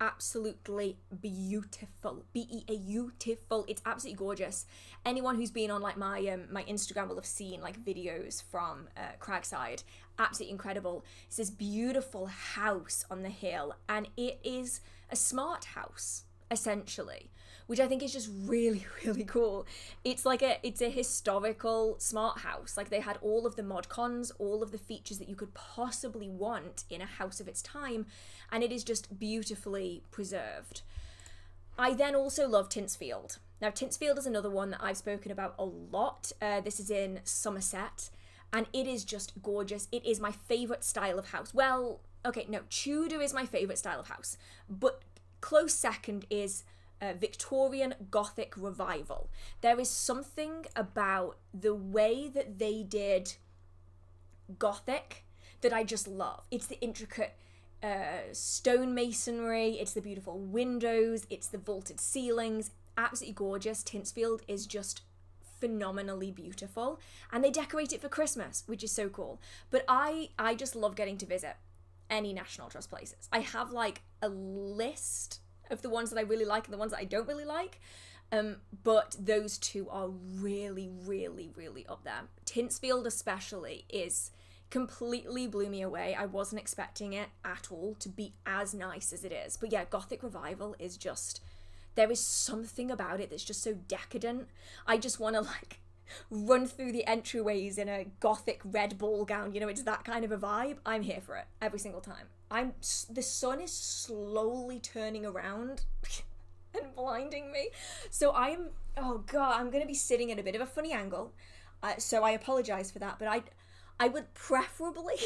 Absolutely beautiful. Beautiful. It's absolutely gorgeous. Anyone who's been on like my Instagram will have seen like videos from Cragside. Absolutely incredible. It's this beautiful house on the hill, and it is a smart house essentially, which I think is just really, really cool. It's a historical smart house. Like, they had all of the mod cons, all of the features that you could possibly want in a house of its time, and it is just beautifully preserved. I then also love Tinsfield. Now, Tinsfield is another one that I've spoken about a lot. This is in Somerset, and it is just gorgeous. It is my favourite style of house. Well, okay, no, Tudor is my favourite style of house, but close second is Victorian Gothic Revival. There is something about the way that they did Gothic that I just love. It's the intricate stone masonry, it's the beautiful windows, it's the vaulted ceilings. Absolutely gorgeous. Tinsfield is just phenomenally beautiful, and they decorate it for Christmas, which is so cool. But I just love getting to visit any National Trust places. I have like a list of the ones that I really like and the ones that I don't really like, but those two are really, really, really up there. Tinsfield especially is completely blew me away. I wasn't expecting it at all to be as nice as it is. But yeah, Gothic Revival is just, there is something about it that's just so decadent. I just want to like run through the entryways in a Gothic red ball gown. You know, it's that kind of a vibe. I'm here for it every single time. The sun is slowly turning around and blinding me. So oh God, I'm going to be sitting at a bit of a funny angle. So I apologize for that, but I would preferably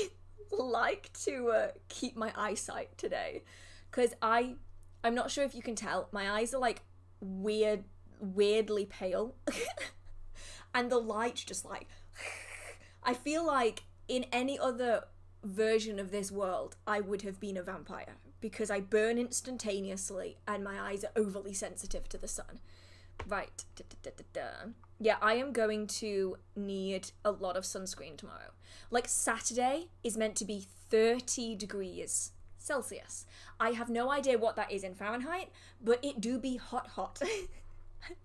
like to keep my eyesight today, because I'm not sure if you can tell, my eyes are like weirdly pale. And the light just like, I feel like in any other version of this world, I would have been a vampire, because I burn instantaneously and my eyes are overly sensitive to the sun. Right. Yeah, I am going to need a lot of sunscreen tomorrow. Like, Saturday is meant to be 30 degrees Celsius. I have no idea what that is in Fahrenheit, but it do be hot.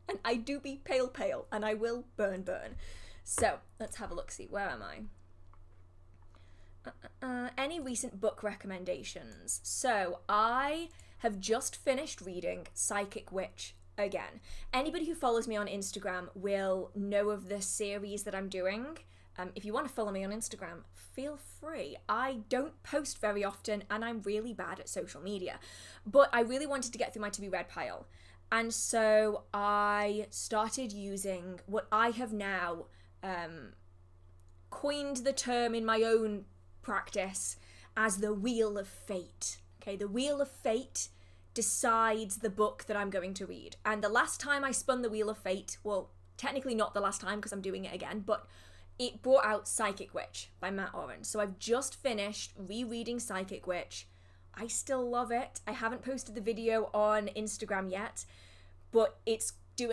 And I do be pale, and I will burn. So, let's have a look-see. Where am I? Any recent book recommendations? So, I have just finished reading Psychic Witch again. Anybody who follows me on Instagram will know of the series that I'm doing. If you want to follow me on Instagram, feel free. I don't post very often, and I'm really bad at social media. But I really wanted to get through my to-be read pile. And so I started using what I have now coined the term in my own practice as the Wheel of Fate. Okay, the Wheel of Fate decides the book that I'm going to read. And the last time I spun the Wheel of Fate, well, technically not the last time because I'm doing it again, but it brought out Psychic Witch by Matt Oren. So I've just finished rereading Psychic Witch. I still love it. I haven't posted the video on Instagram yet, but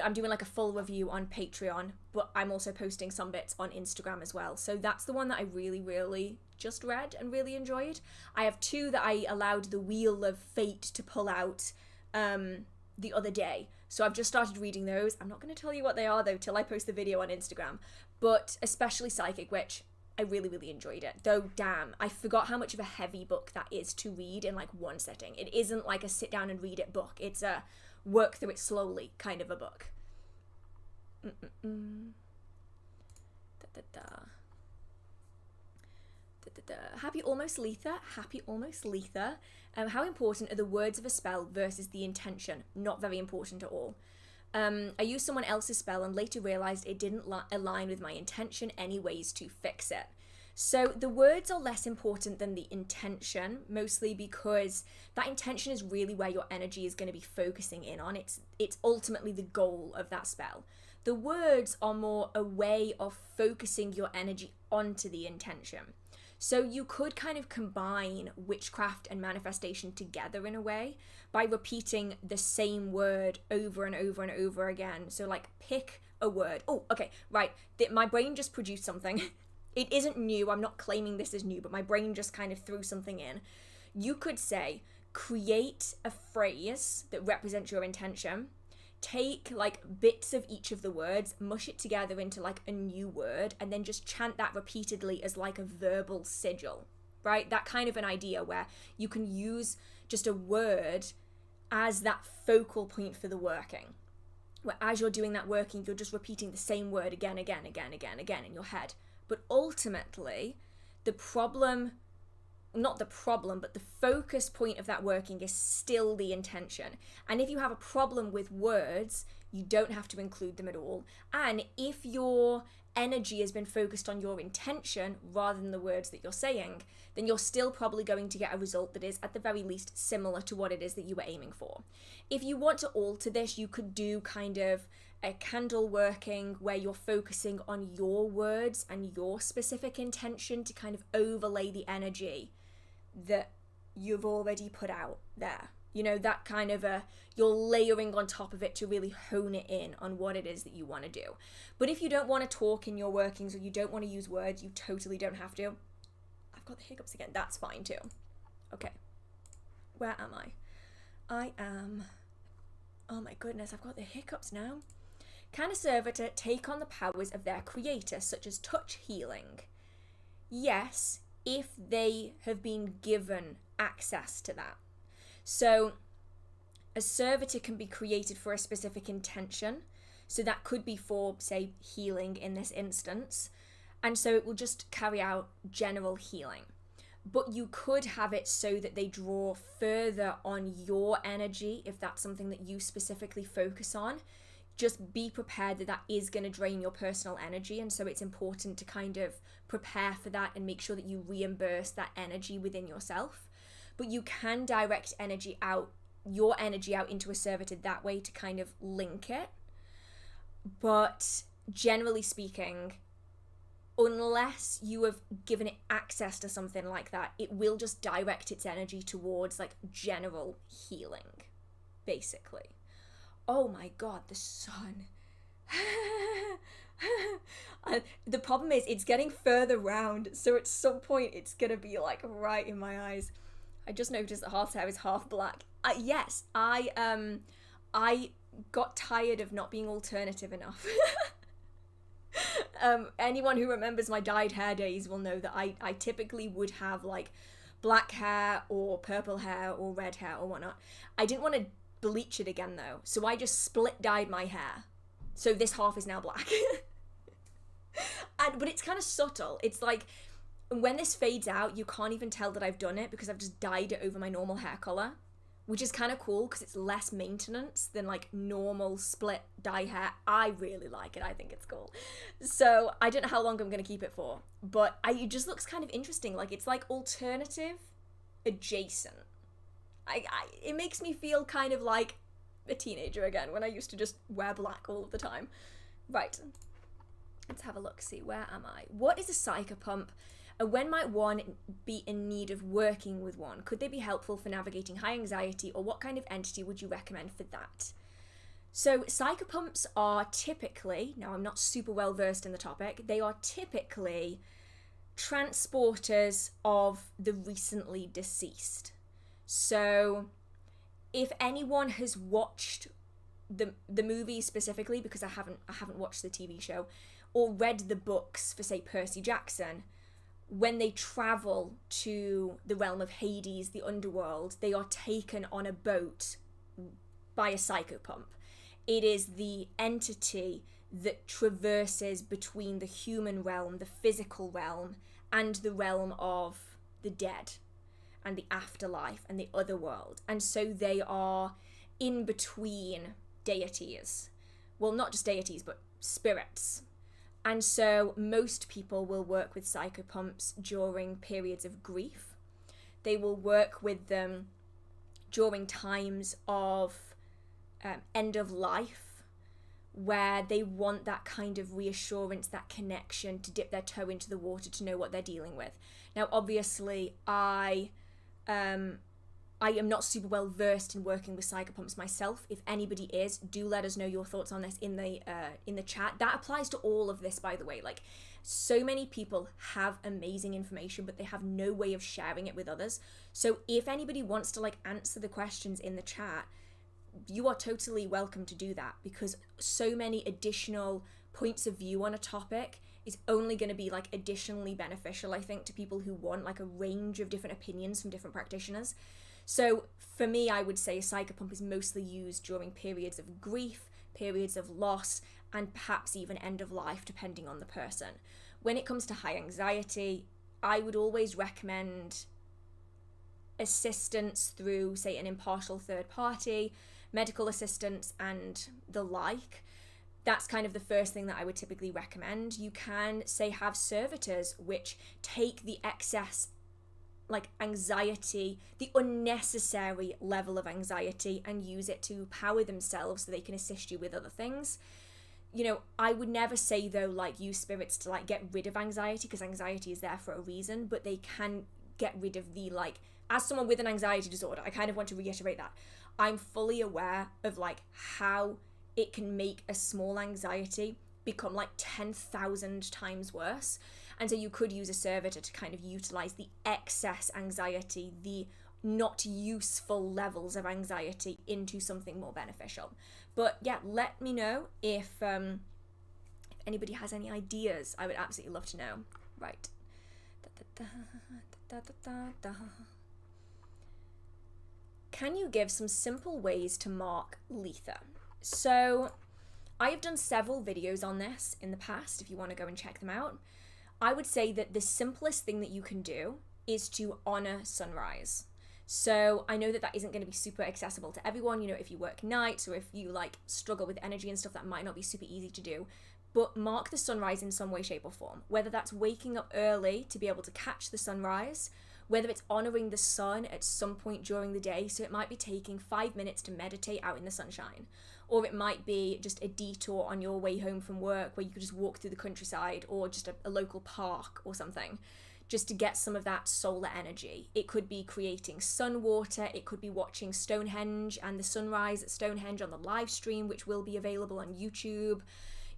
I'm doing like a full review on Patreon, but I'm also posting some bits on Instagram as well. So that's the one that I really, really just read and really enjoyed. I have 2 that I allowed the Wheel of Fate to pull out the other day. So I've just started reading those. I'm not going to tell you what they are though till I post the video on Instagram. But especially Psychic Witch, I really, really enjoyed it. Though, damn, I forgot how much of a heavy book that is to read in like one sitting. It isn't like a sit down and read it book. It's a work through it slowly kind of a book. Happy almost Litha. Happy almost Litha. How important are the words of a spell versus the intention? Not very important at all. I used someone else's spell and later realised it didn't align with my intention anyways to fix it. So the words are less important than the intention, mostly because that intention is really where your energy is going to be focusing in on. It's ultimately the goal of that spell. The words are more a way of focusing your energy onto the intention. So you could kind of combine witchcraft and manifestation together in a way by repeating the same word over and over and over again. So like pick a word. Oh, okay, right. My brain just produced something. It isn't new. I'm not claiming this is new, but my brain just kind of threw something in. You could say, create a phrase that represents your intention. Take like bits of each of the words, mush it together into like a new word, and then just chant that repeatedly as like a verbal sigil, right? That kind of an idea where you can use just a word as that focal point for the working. Where as you're doing that working, you're just repeating the same word again in your head. But ultimately, the focus point of that working is still the intention. And if you have a problem with words, you don't have to include them at all. And if your energy has been focused on your intention rather than the words that you're saying, then you're still probably going to get a result that is at the very least similar to what it is that you were aiming for. If you want to alter this, you could do kind of a candle working where you're focusing on your words and your specific intention to kind of overlay the energy that you've already put out there. You know, that kind of you're layering on top of it to really hone it in on what it is that you want to do. But if you don't want to talk in your workings or you don't want to use words, you totally don't have to. I've got the hiccups again. That's fine too. Okay. Where am I am... Oh my goodness, I've got the hiccups now. Can a servitor take on the powers of their creator, such as touch healing? Yes, if they have been given access to that. So a servitor can be created for a specific intention. So that could be for, say, healing in this instance. And so it will just carry out general healing. But you could have it so that they draw further on your energy if that's something that you specifically focus on. Just be prepared that that is going to drain your personal energy, and so it's important to kind of prepare for that and make sure that you reimburse that energy within yourself. But you can direct your energy out into a servitor that way to kind of link it. But generally speaking, unless you have given it access to something like that, it will just direct its energy towards like general healing, basically. Oh my god, the sun. The problem is it's getting further round, so at some point it's gonna be like right in my eyes. I just noticed that Hearth's hair is half black. Yes, I got tired of not being alternative enough. Anyone who remembers my dyed hair days will know that I typically would have like black hair or purple hair or red hair or whatnot. I didn't want to bleach it again though, so I just split dyed my hair. So this half is now black. But it's kind of subtle. It's like when this fades out, you can't even tell that I've done it because I've just dyed it over my normal hair color, which is kind of cool because it's less maintenance than like normal split dye hair. I really like it. I think it's cool. So I don't know how long I'm going to keep it for, but it just looks kind of interesting. Like it's like alternative adjacent. It makes me feel kind of like a teenager again when I used to just wear black all of the time. Right. Let's have a look. See, where am I? What is a psychopomp? When might one be in need of working with one? Could they be helpful for navigating high anxiety, or what kind of entity would you recommend for that? So psychopomps are typically, now I'm not super well versed in the topic, they are typically transporters of the recently deceased. So if anyone has watched the movie specifically, because I haven't watched the TV show, or read the books for, say, Percy Jackson, when they travel to the realm of Hades, the underworld, they are taken on a boat by a psychopomp. It is the entity that traverses between the human realm, the physical realm, and the realm of the dead and the afterlife and the other world. And so they are in between deities. Well, not just deities, but spirits. And so most people will work with psychopomps during periods of grief. They will work with them during times of end of life, where they want that kind of reassurance, that connection, to dip their toe into the water, to know what they're dealing with. Now, obviously, I am not super well versed in working with psychopomps myself. If anybody is, do let us know your thoughts on this in the chat. That applies to all of this, by the way. Like, so many people have amazing information, but they have no way of sharing it with others. So if anybody wants to like answer the questions in the chat, you are totally welcome to do that, because so many additional points of view on a topic is only going to be like additionally beneficial, I think, to people who want like a range of different opinions from different practitioners. So for me, I would say a psychopomp is mostly used during periods of grief, periods of loss, and perhaps even end of life, depending on the person. When it comes to high anxiety, I would always recommend assistance through, say, an impartial third party, medical assistance, and the like. That's kind of the first thing that I would typically recommend. You can, say, have servitors, which take the excess like anxiety, the unnecessary level of anxiety, and use it to power themselves so they can assist you with other things. You know, I would never say though, like, use spirits to like get rid of anxiety, because anxiety is there for a reason, but they can get rid of the, like, as someone with an anxiety disorder, I kind of want to reiterate that I'm fully aware of like how it can make a small anxiety become like 10,000 times worse. And so you could use a servitor to kind of utilize the excess anxiety, the not useful levels of anxiety, into something more beneficial. But yeah, let me know if anybody has any ideas. I would absolutely love to know. Right. Can you give some simple ways to mark Litha? So I have done several videos on this in the past, if you want to go and check them out. I would say that the simplest thing that you can do is to honor sunrise. So I know that that isn't going to be super accessible to everyone. You know, if you work nights or if you like struggle with energy and stuff, that might not be super easy to do. But mark the sunrise in some way, shape or form. Whether that's waking up early to be able to catch the sunrise, whether it's honoring the sun at some point during the day. So it might be taking 5 minutes to meditate out in the sunshine. Or it might be just a detour on your way home from work where you could just walk through the countryside, or just a local park or something, just to get some of that solar energy. It could be creating sun water. It could be watching Stonehenge and the sunrise at Stonehenge on the live stream, which will be available on YouTube.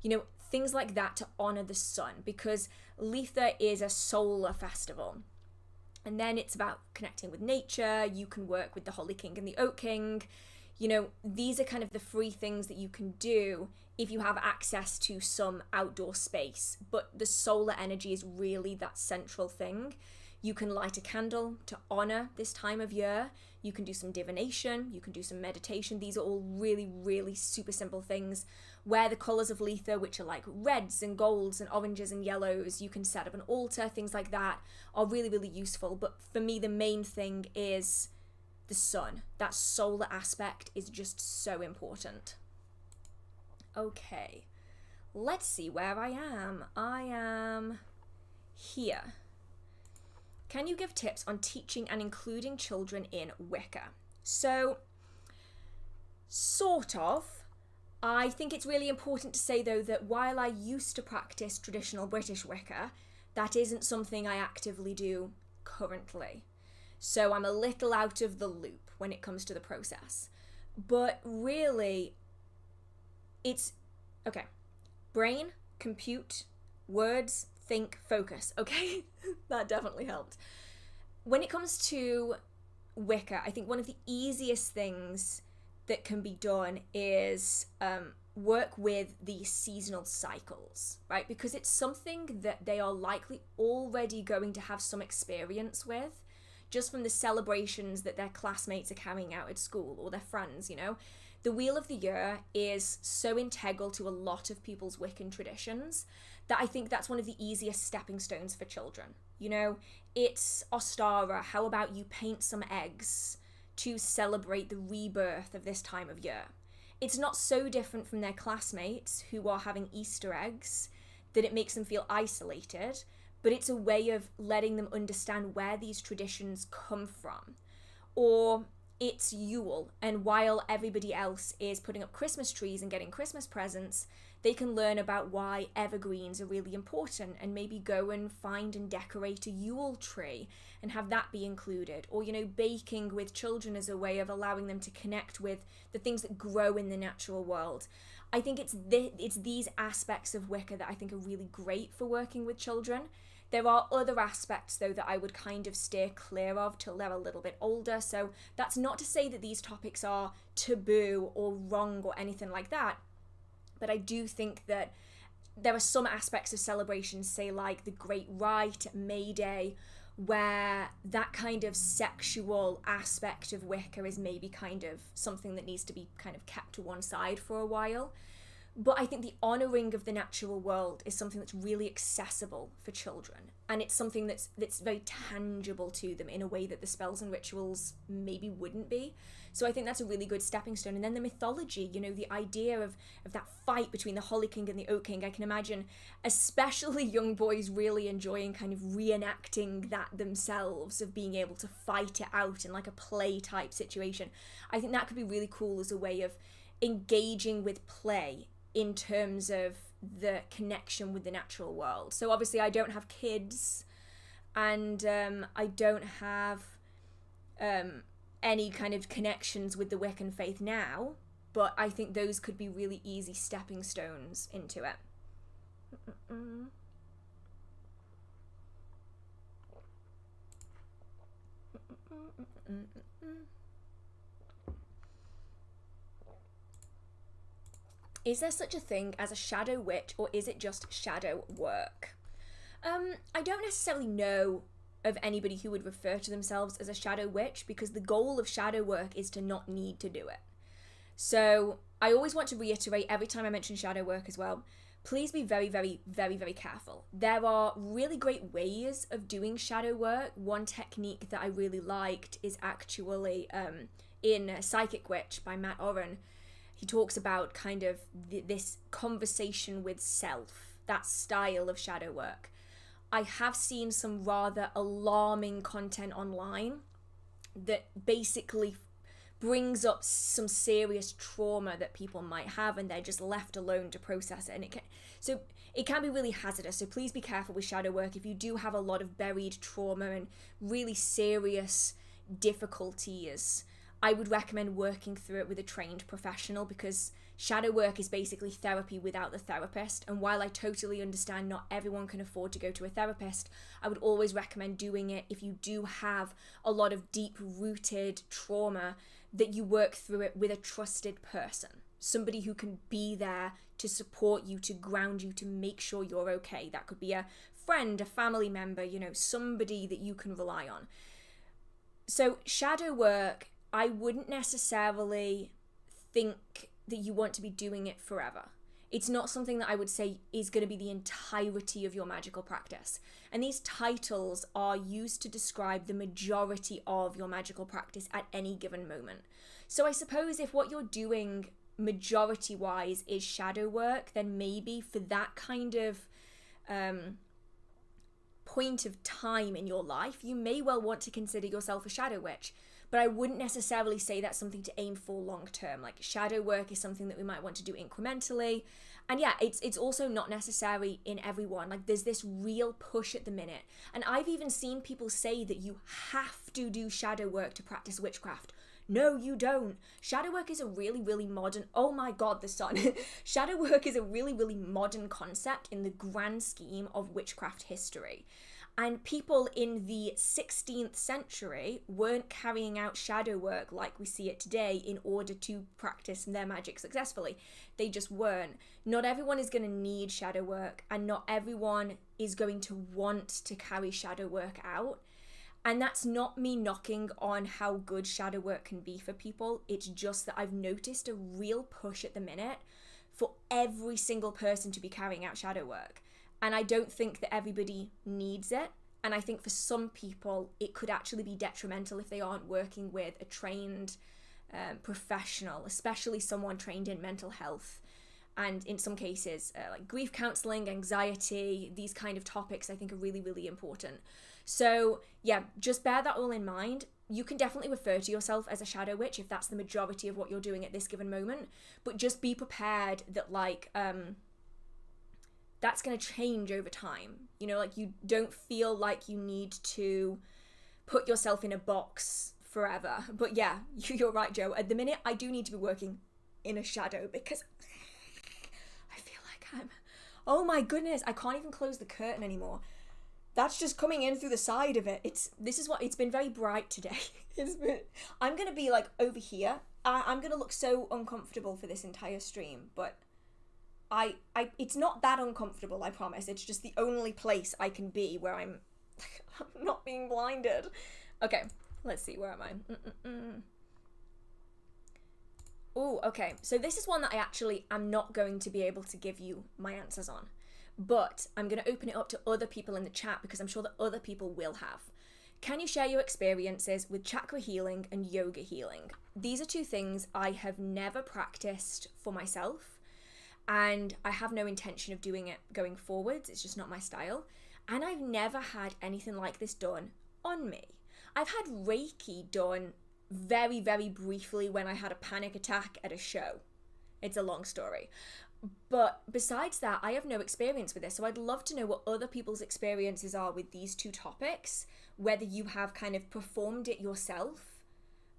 You know, things like that to honor the sun, because Litha is a solar festival. And then it's about connecting with nature. You can work with the Holly King and the Oak King. You know, these are kind of the free things that you can do if you have access to some outdoor space. But the solar energy is really that central thing. You can light a candle to honor this time of year. You can do some divination. You can do some meditation. These are all really, really super simple things. Wear the colors of Litha, which are like reds and golds and oranges and yellows. You can set up an altar. Things like that are really, really useful. But for me, the main thing is the sun. That solar aspect is just so important. Okay, let's see where I am. I am here. Can you give tips on teaching and including children in Wicca? So, sort of. I think it's really important to say, though, that while I used to practice traditional British Wicca, that isn't something I actively do currently. So I'm a little out of the loop when it comes to the process. But really, it's, okay, brain, compute, words, think, focus, okay? That definitely helped. When it comes to Wicca, I think one of the easiest things that can be done is work with the seasonal cycles, right? Because it's something that they are likely already going to have some experience with, just from the celebrations that their classmates are carrying out at school or their friends, you know? The Wheel of the Year is so integral to a lot of people's Wiccan traditions that I think that's one of the easiest stepping stones for children. You know, it's Ostara, how about you paint some eggs to celebrate the rebirth of this time of year? It's not so different from their classmates who are having Easter eggs that it makes them feel isolated, but it's a way of letting them understand where these traditions come from. Or it's Yule, and while everybody else is putting up Christmas trees and getting Christmas presents, they can learn about why evergreens are really important and maybe go and find and decorate a Yule tree and have that be included. Or, you know, baking with children as a way of allowing them to connect with the things that grow in the natural world. I think it's these aspects of Wicca that I think are really great for working with children. There are other aspects, though, that I would kind of steer clear of till they're a little bit older. So that's not to say that these topics are taboo or wrong or anything like that. But I do think that there are some aspects of celebrations, say like the Great Rite, May Day, where that kind of sexual aspect of Wicca is maybe kind of something that needs to be kind of kept to one side for a while. But I think the honouring of the natural world is something that's really accessible for children. And it's something that's very tangible to them in a way that the spells and rituals maybe wouldn't be. So I think that's a really good stepping stone. And then the mythology, you know, the idea of that fight between the Holly King and the Oak King, I can imagine especially young boys really enjoying kind of reenacting that themselves, of being able to fight it out in like a play type situation. I think that could be really cool as a way of engaging with play in terms of the connection with the natural world. So obviously I don't have kids, and I don't have any kind of connections with the Wiccan faith now, but I think those could be really easy stepping stones into it. Is there such a thing as a shadow witch, or is it just shadow work? I don't necessarily know of anybody who would refer to themselves as a shadow witch, because the goal of shadow work is to not need to do it. So I always want to reiterate every time I mention shadow work as well, please be very, very, very, very careful. There are really great ways of doing shadow work. One technique that I really liked is actually in Psychic Witch by Matt Oren. He talks about kind of this conversation with self, that style of shadow work. I have seen some rather alarming content online that basically brings up some serious trauma that people might have, and they're just left alone to process it. And it can be really hazardous. So please be careful with shadow work. If you do have a lot of buried trauma and really serious difficulties, I would recommend working through it with a trained professional, because shadow work is basically therapy without the therapist. And while I totally understand not everyone can afford to go to a therapist, I would always recommend doing it if you do have a lot of deep-rooted trauma, that you work through it with a trusted person, somebody who can be there to support you, to ground you, to make sure you're okay. That could be a friend, a family member, you know, somebody that you can rely on. So shadow work, I wouldn't necessarily think that you want to be doing it forever. It's not something that I would say is going to be the entirety of your magical practice. And these titles are used to describe the majority of your magical practice at any given moment. So I suppose if what you're doing majority-wise is shadow work, then maybe for that kind of point of time in your life, you may well want to consider yourself a shadow witch. But I wouldn't necessarily say that's something to aim for long term. Like, shadow work is something that we might want to do incrementally. And yeah, it's also not necessary in everyone. Like, there's this real push at the minute. And I've even seen people say that you have to do shadow work to practice witchcraft. No, you don't. Shadow work is a really, really modern, oh my god, the sun. Shadow work is a really, really modern concept in the grand scheme of witchcraft history. And people in the 16th century weren't carrying out shadow work like we see it today in order to practice their magic successfully. They just weren't. Not everyone is going to need shadow work, and not everyone is going to want to carry shadow work out. And that's not me knocking on how good shadow work can be for people. It's just that I've noticed a real push at the minute for every single person to be carrying out shadow work. And I don't think that everybody needs it. And I think for some people, it could actually be detrimental if they aren't working with a trained professional, especially someone trained in mental health. And in some cases, like grief counseling, anxiety, these kind of topics, I think are really, really important. So yeah, just bear that all in mind. You can definitely refer to yourself as a shadow witch if that's the majority of what you're doing at this given moment. But just be prepared that like, that's going to change over time. You know, like you don't feel like you need to put yourself in a box forever. But yeah, you're right, Joe. At the minute, I do need to be working in a shadow because I feel like I'm, oh my goodness, I can't even close the curtain anymore. That's just coming in through the side of it. It's been very bright today. I'm going to be like over here. I'm going to look so uncomfortable for this entire stream, but it's not that uncomfortable, I promise. It's just the only place I can be where I'm not being blinded. Okay, let's see, where am I? Oh, okay. So this is one that I actually am not going to be able to give you my answers on. But I'm going to open it up to other people in the chat because I'm sure that other people will have. Can you share your experiences with chakra healing and yoga healing? These are two things I have never practiced for myself. And I have no intention of doing it going forwards. It's just not my style. And I've never had anything like this done on me. I've had Reiki done very, very briefly when I had a panic attack at a show. It's a long story. But besides that, I have no experience with this. So I'd love to know what other people's experiences are with these two topics, whether you have kind of performed it yourself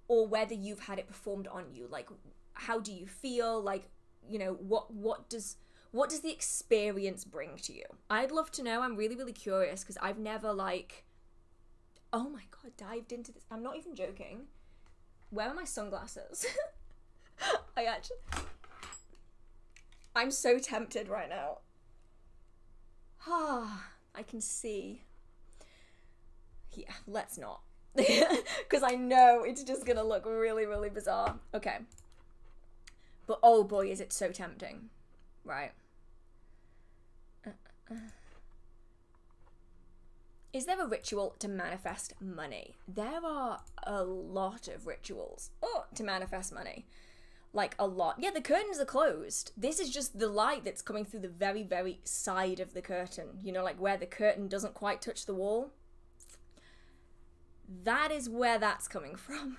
or whether you've had it performed on you. Like, how do you feel? Like, you know, what does the experience bring to you? I'd love to know. I'm really, really curious because I've never like, oh my god, dived into this. I'm not even joking. Where are my sunglasses? I'm so tempted right now. I can see. Yeah, let's not. Because I know it's just gonna look really, really bizarre. Okay. But oh boy, is it so tempting. Right. Is there a ritual to manifest money? There are a lot of rituals to manifest money. Like a lot. Yeah, the curtains are closed. This is just the light that's coming through the very, very side of the curtain. You know, like where the curtain doesn't quite touch the wall. That is where that's coming from.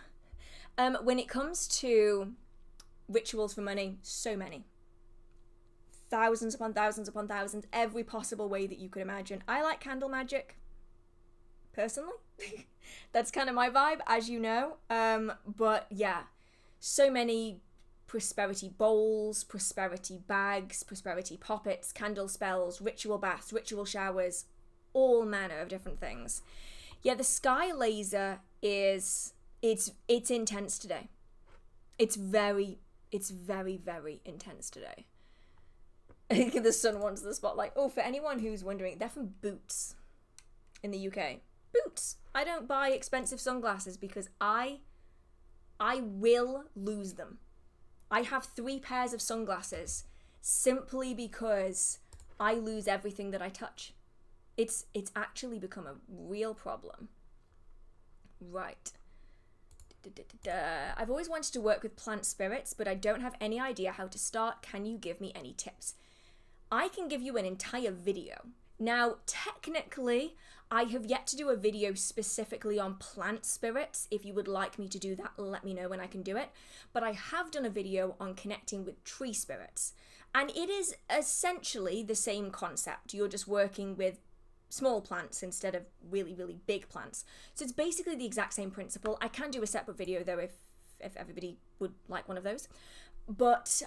When it comes to rituals for money, so many. Thousands upon thousands upon thousands, every possible way that you could imagine. I like candle magic, personally. That's kind of my vibe, as you know. But yeah, so many prosperity bowls, prosperity bags, prosperity poppets, candle spells, ritual baths, ritual showers, all manner of different things. Yeah, the sky laser it's intense today. It's very, very intense today. The sun wants the spotlight. Oh, for anyone who's wondering, they're from Boots in the UK. Boots. I don't buy expensive sunglasses because I will lose them. I have 3 pairs of sunglasses simply because I lose everything that I touch. It's actually become a real problem. Right. I've always wanted to work with plant spirits, but I don't have any idea how to start. Can you give me any tips? I can give you an entire video. Now, technically, I have yet to do a video specifically on plant spirits. If you would like me to do that, let me know when I can do it. But I have done a video on connecting with tree spirits. And it is essentially the same concept. You're just working with small plants instead of really, really big plants. So it's basically the exact same principle. I can do a separate video though if if everybody would like one of those. But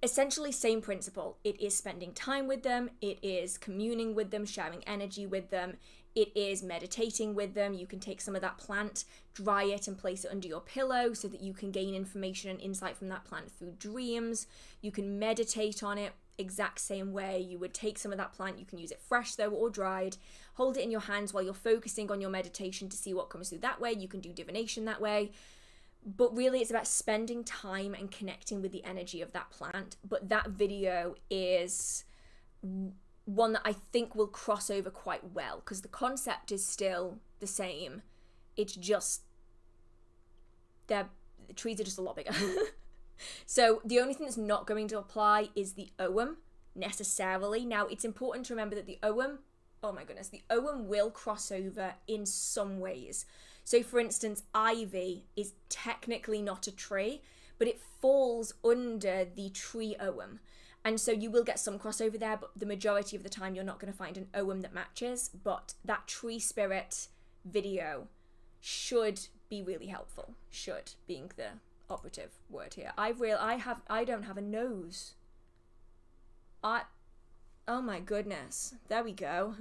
essentially same principle. It is spending time with them, it is communing with them, sharing energy with them, it is meditating with them. You can take some of that plant, dry it and place it under your pillow so that you can gain information and insight from that plant through dreams. You can meditate on it exact same way. You would take some of that plant, you can use it fresh though or dried, hold it in your hands while you're focusing on your meditation to see what comes through that way. You can do divination that way. But really it's about spending time and connecting with the energy of that plant. But that video is one that I think will cross over quite well because the concept is still the same. It's just the trees are just a lot bigger. So the only thing that's not going to apply is the Ogham necessarily. Now it's important to remember that the Ogham, oh my goodness, the Ogham will cross over in some ways. So for instance, ivy is technically not a tree, but it falls under the tree Ogham. And so you will get some crossover there, but the majority of the time you're not going to find an Ogham that matches. But that tree spirit video should be really helpful. Should being the operative word here. I don't have a nose. Oh my goodness. There we go.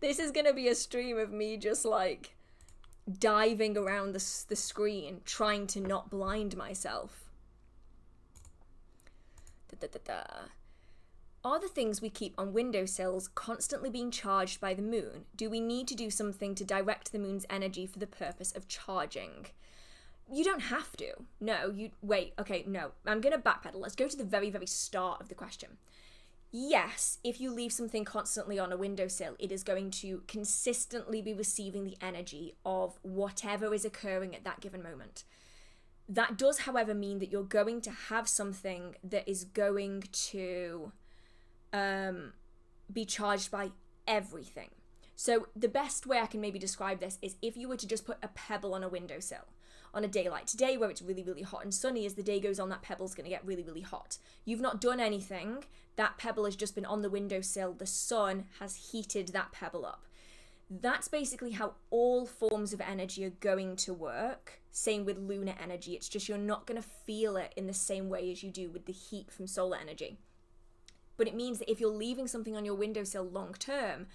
This is gonna be a stream of me just like diving around the screen trying to not blind myself. Are the things we keep on windowsills constantly being charged by the moon? Do we need to do something to direct the moon's energy for the purpose of charging? You don't have to. No, no. I'm gonna backpedal. Let's go to the very, very start of the question. Yes, if you leave something constantly on a windowsill, it is going to consistently be receiving the energy of whatever is occurring at that given moment. That does, however, mean that you're going to have something that is going to be charged by everything. So the best way I can maybe describe this is if you were to just put a pebble on a windowsill on a day like today where it's really, really hot and sunny. As the day goes on, that pebble's going to get really, really hot. You've not done anything. That pebble has just been on the windowsill. The sun has heated that pebble up. That's basically how all forms of energy are going to work. Same with lunar energy. It's just you're not going to feel it in the same way as you do with the heat from solar energy. But it means that if you're leaving something on your windowsill long term,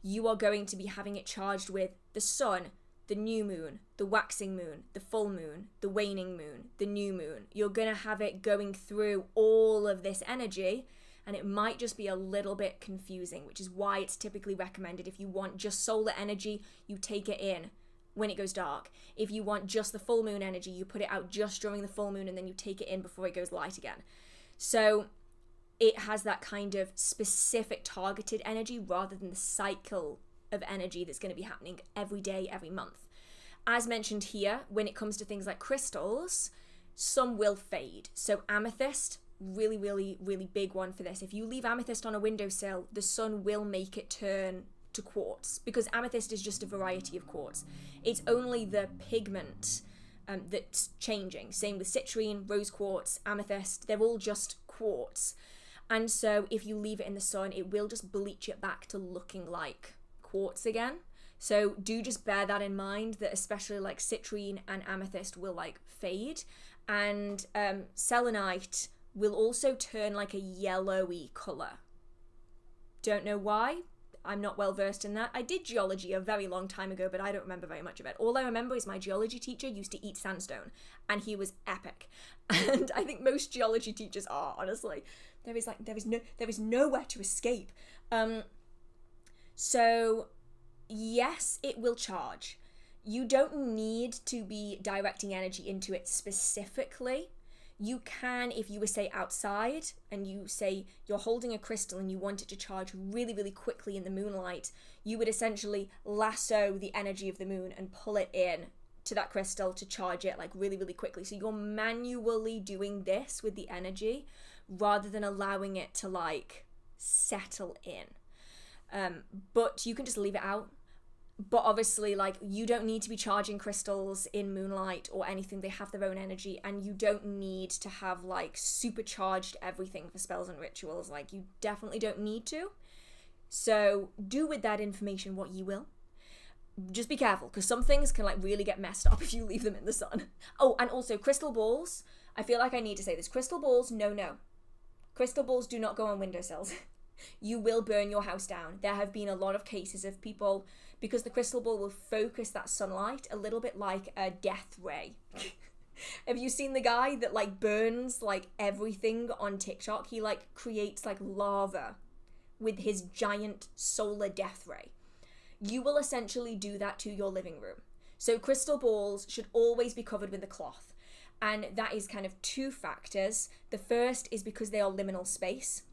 you are going to be having it charged with the sun, the new moon, the waxing moon, the full moon, the waning moon, the new moon. You're going to have it going through all of this energy, and it might just be a little bit confusing, which is why it's typically recommended if you want just solar energy, you take it in when it goes dark. If you want just the full moon energy, you put it out just during the full moon and then you take it in before it goes light again. So it has that kind of specific targeted energy rather than the cycle of energy that's going to be happening every day, every month. As mentioned here, when it comes to things like crystals, some will fade. So amethyst, really, really, really big one for this. If you leave amethyst on a windowsill, the sun will make it turn to quartz because amethyst is just a variety of quartz. It's only the pigment that's changing. Same with citrine, rose quartz, amethyst, they're all just quartz. And so if you leave it in the sun, it will just bleach it back to looking like quartz again. So do just bear that in mind, that especially like citrine and amethyst will like fade, and selenite will also turn like a yellowy colour. Don't know why. I'm not well versed in that. I did geology a very long time ago, but I don't remember very much of it. All I remember is my geology teacher used to eat sandstone, and he was epic. And I think most geology teachers are, honestly. There is nowhere to escape. So yes, it will charge. You don't need to be directing energy into it specifically. You can, if you were, say, outside and you say you're holding a crystal and you want it to charge really, really quickly in the moonlight, you would essentially lasso the energy of the moon and pull it in to that crystal to charge it like really, really quickly. So you're manually doing this with the energy rather than allowing it to like settle in. But you can just leave it out. But obviously, like, you don't need to be charging crystals in moonlight or anything. They have their own energy, and you don't need to have like supercharged everything for spells and rituals. Like, you definitely don't need to. So do with that information what you will. just be careful, because some things can like really get messed up if you leave them in the sun. Oh, and also crystal balls. I feel like I need to say this. Crystal balls, no. Crystal balls do not go on windowsills. You will burn your house down. There have been a lot of cases of people, because the crystal ball will focus that sunlight a little bit like a death ray. Have you seen the guy that like burns like everything on TikTok? He like creates like lava with his giant solar death ray. You will essentially do that to your living room. So crystal balls should always be covered with a cloth. And that is kind of two factors. The first is because they are liminal space.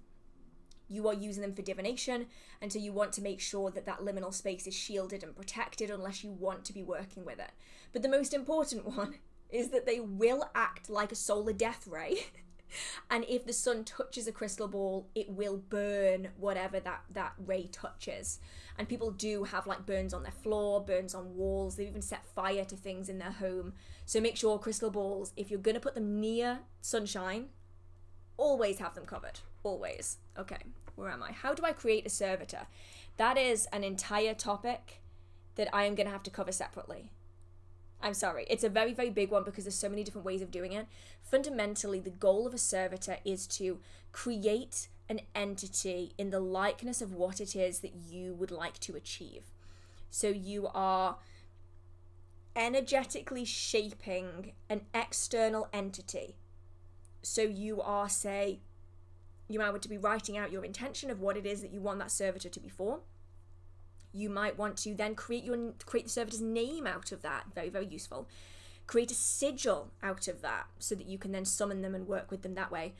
You are using them for divination, and so you want to make sure that that liminal space is shielded and protected unless you want to be working with it. But the most important one is that they will act like a solar death ray. And if the sun touches a crystal ball, it will burn whatever that ray touches. And people do have like burns on their floor, burns on walls. They've even set fire to things in their home. So make sure crystal balls, if you're going to put them near sunshine, always have them covered. Always. Okay, where am I? How do I create a servitor? That is an entire topic that I am going to have to cover separately. I'm sorry. It's a very, very big one because there's so many different ways of doing it. Fundamentally, the goal of a servitor is to create an entity in the likeness of what it is that you would like to achieve. So you are energetically shaping an external entity. So you are, say, you might want to be writing out your intention of what it is that you want that servitor to be for. You might want to then create the servitor's name out of that. Very, very useful. Create a sigil out of that so that you can then summon them and work with them that way.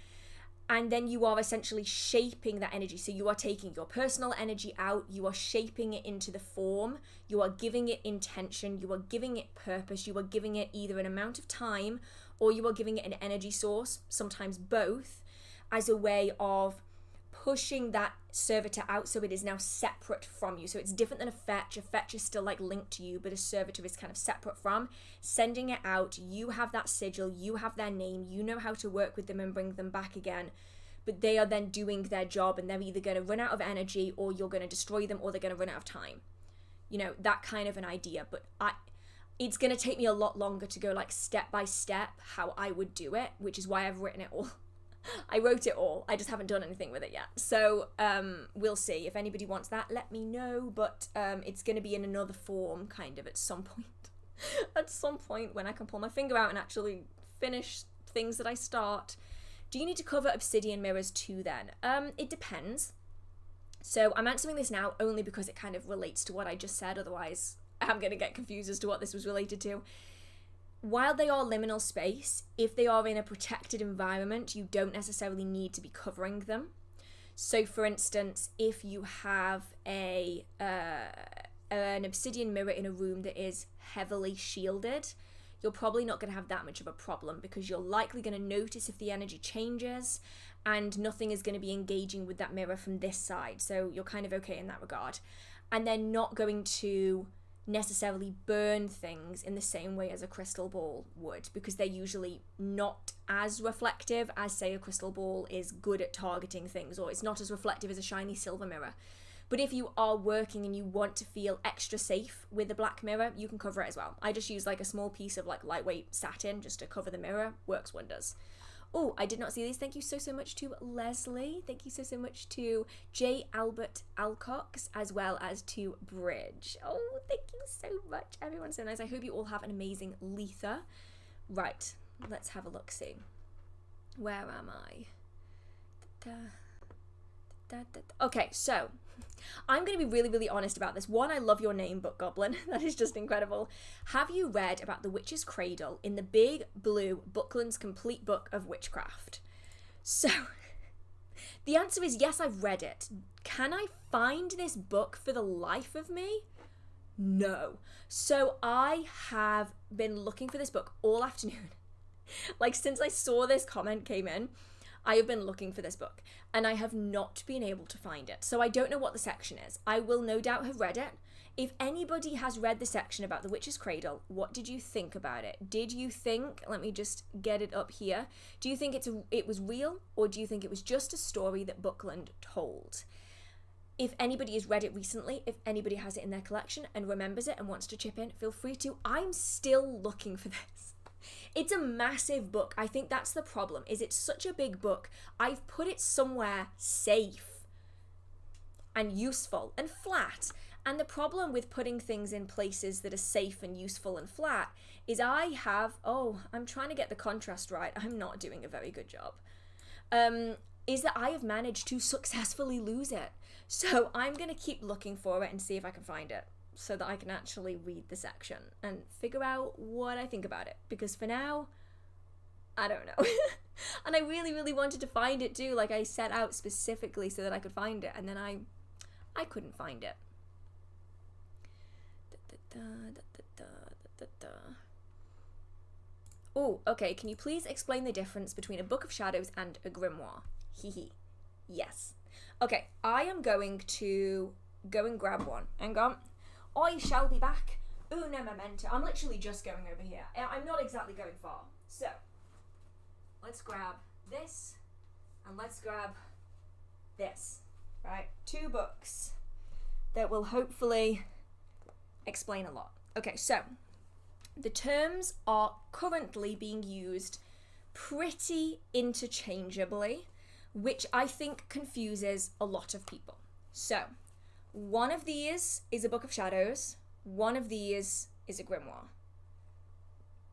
And then you are essentially shaping that energy. So you are taking your personal energy out, you are shaping it into the form, you are giving it intention, you are giving it purpose, you are giving it either an amount of time or you are giving it an energy source, sometimes both, as a way of pushing that servitor out so it is now separate from you. So it's different than a fetch. A fetch is still like linked to you, but a servitor is kind of separate from. Sending it out, you have that sigil, you have their name, you know how to work with them and bring them back again. But they are then doing their job and they're either going to run out of energy or you're going to destroy them or they're going to run out of time. You know, that kind of an idea. But it's going to take me a lot longer to go like step by step how I would do it, which is why I've written it all. I wrote it all. I just haven't done anything with it yet. So we'll see. If anybody wants that, let me know. But it's going to be in another form kind of at some point. At some point when I can pull my finger out and actually finish things that I start. Do you need to cover obsidian mirrors too then? It depends. So I'm answering this now only because it kind of relates to what I just said. Otherwise, I'm going to get confused as to what this was related to. While they are liminal space, if they are in a protected environment, you don't necessarily need to be covering them. So for instance, if you have an obsidian mirror in a room that is heavily shielded, you're probably not going to have that much of a problem because you're likely going to notice if the energy changes and nothing is going to be engaging with that mirror from this side. So you're kind of okay in that regard. And they're not going to necessarily burn things in the same way as a crystal ball would because they're usually not as reflective as, say, a crystal ball is good at targeting things, or it's not as reflective as a shiny silver mirror. But if you are working and you want to feel extra safe with the black mirror, you can cover it as well. I just use like a small piece of like lightweight satin just to cover the mirror. Works wonders. Oh, I did not see these. Thank you so much to Leslie. Thank you so much to J. Albert Alcox, as well as to Bridge. Oh, thank you so much. Everyone's so nice. I hope you all have an amazing Litha. Right, let's have a look-see. Where am I? Okay, so I'm going to be really, really honest about this. One, I love your name, Book Goblin. That is just incredible. Have you read about the Witch's Cradle in the big blue Bookland's Complete Book of Witchcraft? So, the answer is yes, I've read it. Can I find this book for the life of me? No. So I have been looking for this book all afternoon. Like, since I saw this comment came in, I have been looking for this book and I have not been able to find it. So I don't know what the section is. I will no doubt have read it. If anybody has read the section about the Witch's Cradle, what did you think about it? Did you think, let me just get it up here. Do you think it was real, or do you think it was just a story that Bookland told? if anybody has read it recently, if anybody has it in their collection and remembers it and wants to chip in, feel free to. I'm still looking for this. It's a massive book. I think that's the problem, is it's such a big book. I've put it somewhere safe and useful and flat. And the problem with putting things in places that are safe and useful and flat is I'm trying to get the contrast right. I'm not doing a very good job. Is that I have managed to successfully lose it. So I'm going to keep looking for it and see if I can find it so that I can actually read the section and figure out what I think about it. Because for now, I don't know. And I really, really wanted to find it too. Like, I set out specifically so that I could find it, and then I couldn't find it. Oh, okay. Can you please explain the difference between a Book of Shadows and a Grimoire? Hee. Yes. Okay, I am going to go and grab one. Hang on. I shall be back. Una momento. I'm literally just going over here. I'm not exactly going far. So, let's grab this and let's grab this. Right? 2 books that will hopefully explain a lot. Okay, so the terms are currently being used pretty interchangeably, which I think confuses a lot of people. So, one of these is a Book of Shadows, one of these is a Grimoire.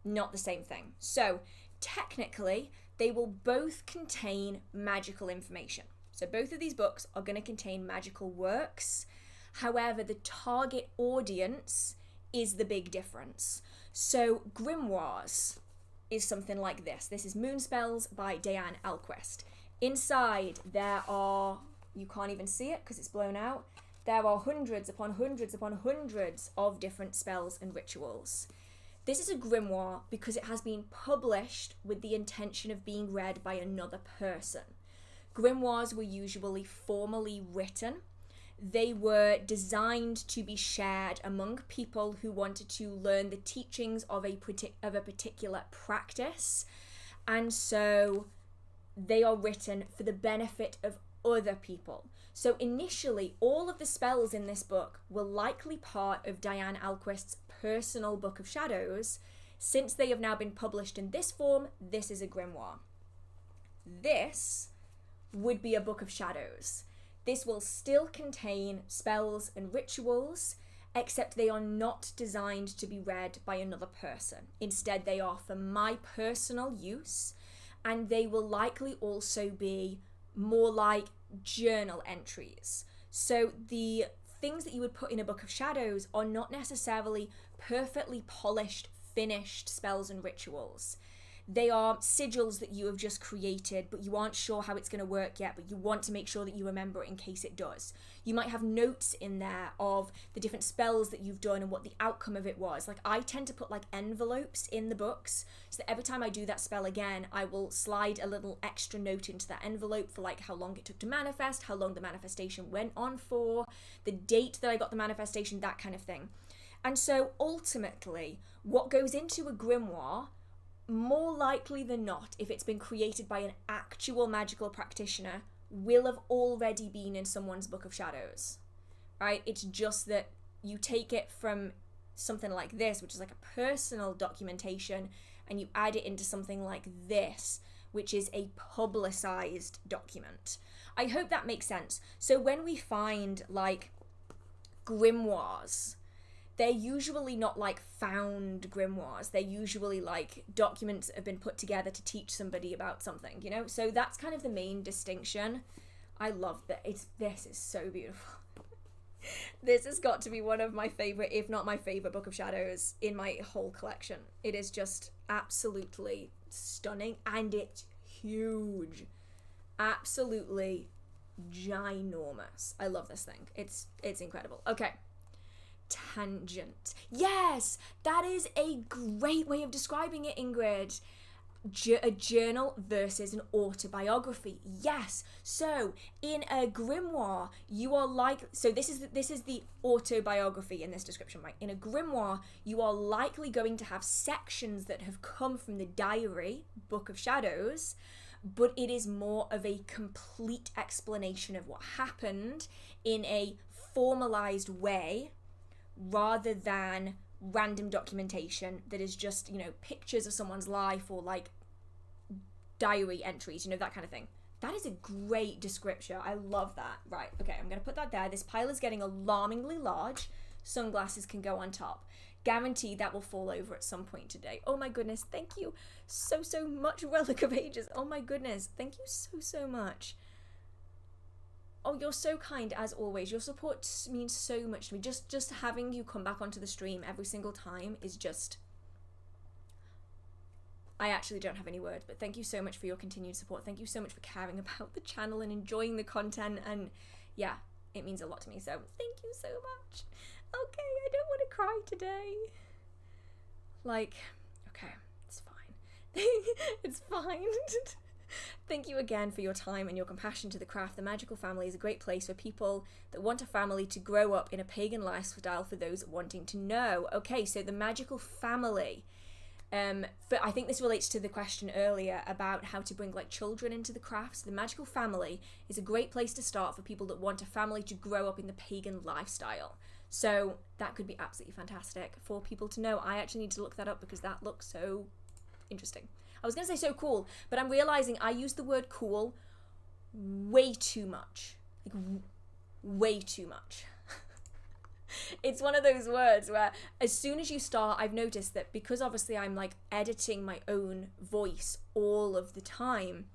Not the same thing. So, technically, they will both contain magical information. So both of these books are going to contain magical works. However, the target audience is the big difference. So Grimoires is something like this. This is Moon Spells by Diane Alquist. Inside there are, you can't even see it because it's blown out, there are hundreds upon hundreds upon hundreds of different spells and rituals. This is a grimoire because it has been published with the intention of being read by another person. Grimoires were usually formally written. They were designed to be shared among people who wanted to learn the teachings of a particular practice. And so they are written for the benefit of other people. So initially, all of the spells in this book were likely part of Diane Alquist's personal Book of Shadows. Since they have now been published in this form, this is a grimoire. This would be a Book of Shadows. This will still contain spells and rituals, except they are not designed to be read by another person. Instead, they are for my personal use, and they will likely also be more like journal entries. So the things that you would put in a Book of Shadows are not necessarily perfectly polished, finished spells and rituals. They are sigils that you have just created, but you aren't sure how it's going to work yet, but you want to make sure that you remember it in case it does. You might have notes in there of the different spells that you've done and what the outcome of it was. Like, I tend to put like envelopes in the books so that every time I do that spell again, I will slide a little extra note into that envelope for like how long it took to manifest, how long the manifestation went on for, the date that I got the manifestation, that kind of thing. And so ultimately, what goes into a grimoire, more likely than not, if it's been created by an actual magical practitioner, will have already been in someone's Book of Shadows, right? It's just that you take it from something like this, which is like a personal documentation, and you add it into something like this, which is a publicized document. I hope that makes sense. So when we find like grimoires, they're usually not like found grimoires. They're usually like documents that have been put together to teach somebody about something, you know? So that's kind of the main distinction. I love that. This is so beautiful. This has got to be one of my favorite, if not my favorite Book of Shadows in my whole collection. It is just absolutely stunning, and it's huge. Absolutely ginormous. I love this thing. It's incredible. Okay. Tangent. Yes, that is a great way of describing it, Ingrid. A journal versus an autobiography. Yes. So in a grimoire, you are like, so this is the autobiography in this description, right? In a grimoire, you are likely going to have sections that have come from the diary, Book of Shadows, but it is more of a complete explanation of what happened in a formalized way rather than random documentation that is just, you know, pictures of someone's life or like diary entries, you know, that kind of thing. That is a great description. I love that. Right, okay, I'm going to put that there. This pile is getting alarmingly large. Sunglasses can go on top. Guaranteed that will fall over at some point today. Oh my goodness, thank you so much, Relic of Ages. Oh my goodness, thank you so much. Oh, you're so kind as always. Your support means so much to me. Just having you come back onto the stream every single time is just... I actually don't have any words, but thank you so much for your continued support. Thank you so much for caring about the channel and enjoying the content, and yeah, it means a lot to me, so thank you so much. Okay, I don't want to cry today. Like, okay, it's fine. It's fine. Thank you again for your time and your compassion to the craft. The Magical Family is a great place for people that want a family to grow up in a pagan lifestyle for those wanting to know. Okay, so the Magical Family. I think this relates to the question earlier about how to bring like children into the crafts. The Magical Family is a great place to start for people that want a family to grow up in the pagan lifestyle. So that could be absolutely fantastic for people to know. I actually need to look that up because that looks so interesting. I was going to say so cool, but I'm realizing I use the word cool way too much. Like, way too much. It's one of those words where as soon as you start, I've noticed that because obviously I'm like editing my own voice all of the time,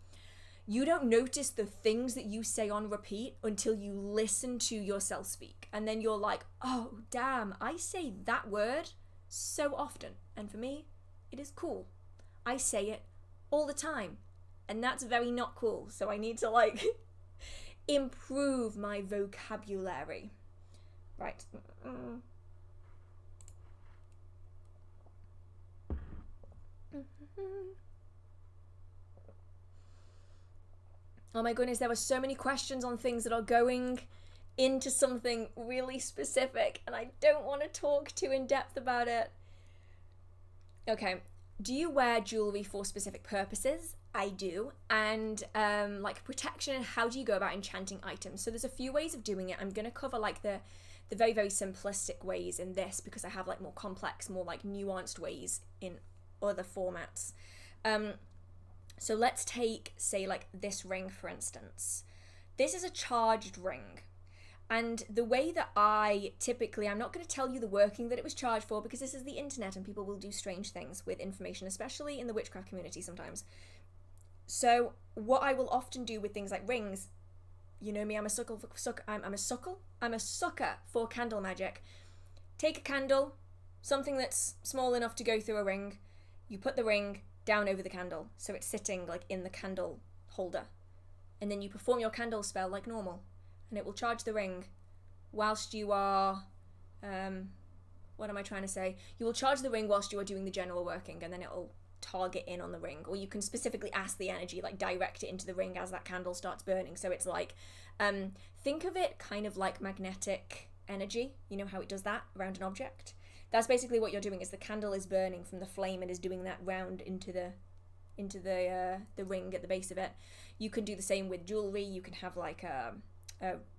you don't notice the things that you say on repeat until you listen to yourself speak. And then you're like, oh, damn, I say that word so often. And for me, it is cool. I say it all the time. And that's very not cool. So I need to like improve my vocabulary. Right. Oh my goodness, there were so many questions on things that are going into something really specific, and I don't want to talk too in depth about it. Okay, do you wear jewelry for specific purposes? I do. And like protection, and how do you go about enchanting items? So there's a few ways of doing it. I'm going to cover like the very simplistic ways in this because I have like more complex, more like nuanced ways in other formats. So let's take, say, like this ring, for instance. This is a charged ring. And the way that I'm not going to tell you the working that it was charged for because this is the internet and people will do strange things with information, especially in the witchcraft community sometimes. So what I will often do with things like rings, you know me, I'm a sucker for candle magic. Take a candle, something that's small enough to go through a ring. You put the ring down over the candle, so it's sitting like in the candle holder. And then you perform your candle spell like normal. And it will charge the ring whilst you are, what am I trying to say? You will charge the ring whilst you are doing the general working, and then it will target in on the ring. Or you can specifically ask the energy, like direct it into the ring as that candle starts burning. So it's like, think of it kind of like magnetic energy. You know how it does that around an object? That's basically what you're doing, is the candle is burning from the flame and is doing that round into the ring at the base of it. You can do the same with jewelry. You can have like a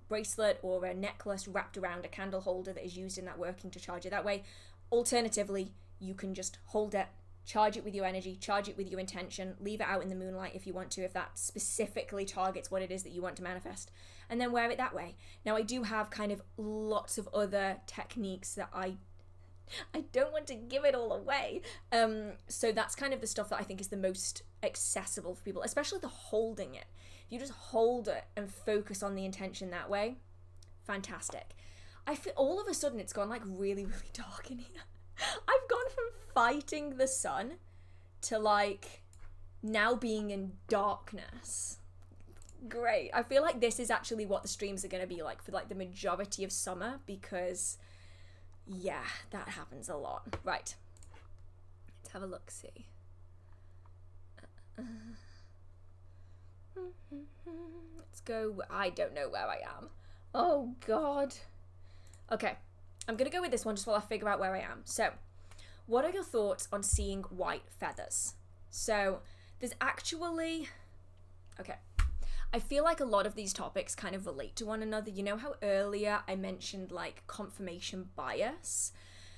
bracelet or a necklace wrapped around a candle holder that is used in that working to charge it that way. Alternatively, you can just hold it, charge it with your energy, charge it with your intention, leave it out in the moonlight if you want to, if that specifically targets what it is that you want to manifest, and then wear it that way. Now, I do have kind of lots of other techniques that I don't want to give it all away. So that's kind of the stuff that I think is the most accessible for people, especially the holding it. If you just hold it and focus on the intention that way, fantastic. I feel all of a sudden it's gone like really, really dark in here. I've gone from fighting the sun to like now being in darkness. Great. I feel like this is actually what the streams are going to be like for like the majority of summer because yeah, that happens a lot. Right. Let's have a look-see. Let's go. I don't know where I am. Oh, God. Okay. I'm going to go with this one just while I figure out where I am. So, what are your thoughts on seeing white feathers? So, there's actually Okay. I feel like a lot of these topics kind of relate to one another. You know how earlier I mentioned like confirmation bias?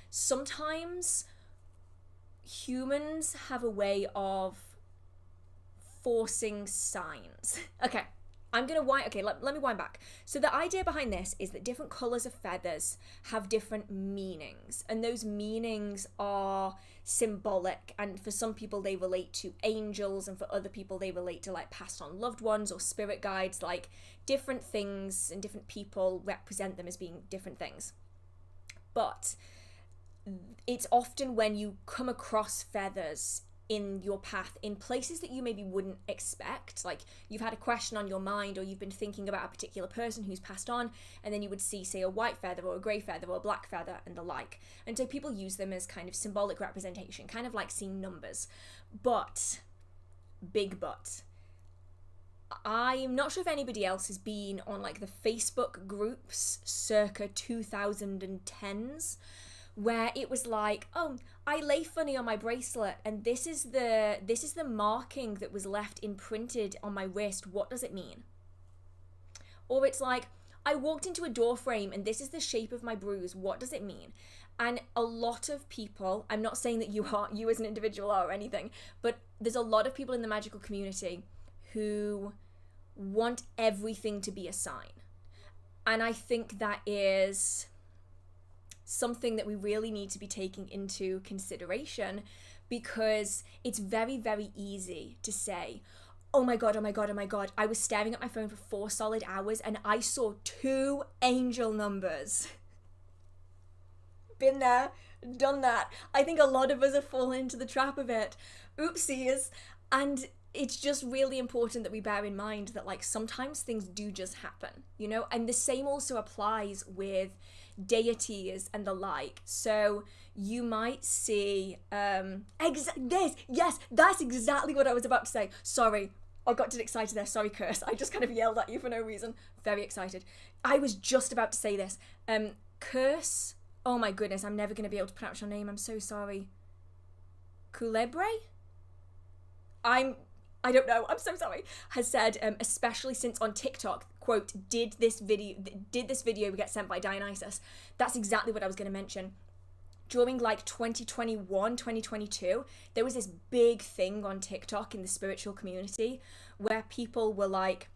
Sometimes humans have a way of forcing signs. Okay, let me wind back. So the idea behind this is that different colours of feathers have different meanings, and those meanings are symbolic, and for some people they relate to angels, and for other people they relate to like passed on loved ones or spirit guides. Like different things and different people represent them as being different things. But it's often when you come across feathers in your path in places that you maybe wouldn't expect, like you've had a question on your mind, or you've been thinking about a particular person who's passed on, and then you would see, say, a white feather or a grey feather or a black feather and the like. And so people use them as kind of symbolic representation, kind of like seeing numbers. But, big but, I'm not sure if anybody else has been on like the Facebook groups circa 2010s, where it was like, oh, I lay funny on my bracelet, and this is the marking that was left imprinted on my wrist. What does it mean? Or it's like, I walked into a door frame and this is the shape of my bruise. What does it mean? And a lot of people, I'm not saying that you as an individual are or anything, but there's a lot of people in the magical community who want everything to be a sign. And I think that is something that we really need to be taking into consideration, because it's very, very easy to say, oh my god, I was staring at my phone for 4 solid hours and I saw 2 angel numbers. Been there, done that. I think a lot of us have fallen into the trap of it. Oopsies. And it's just really important that we bear in mind that like sometimes things do just happen, you know? And the same also applies with deities and the like. So you might see that's exactly what I was about to say. Sorry, I got excited there. Sorry, Curse. I just kind of yelled at you for no reason. Very excited. I was just about to say this. Curse. Oh my goodness, I'm never going to be able to pronounce your name. I'm so sorry. Culebre? I don't know, I'm so sorry, has said, especially since on TikTok, quote, did this video get sent by Dionysus? That's exactly what I was going to mention. During like 2021, 2022, there was this big thing on TikTok in the spiritual community where people were like,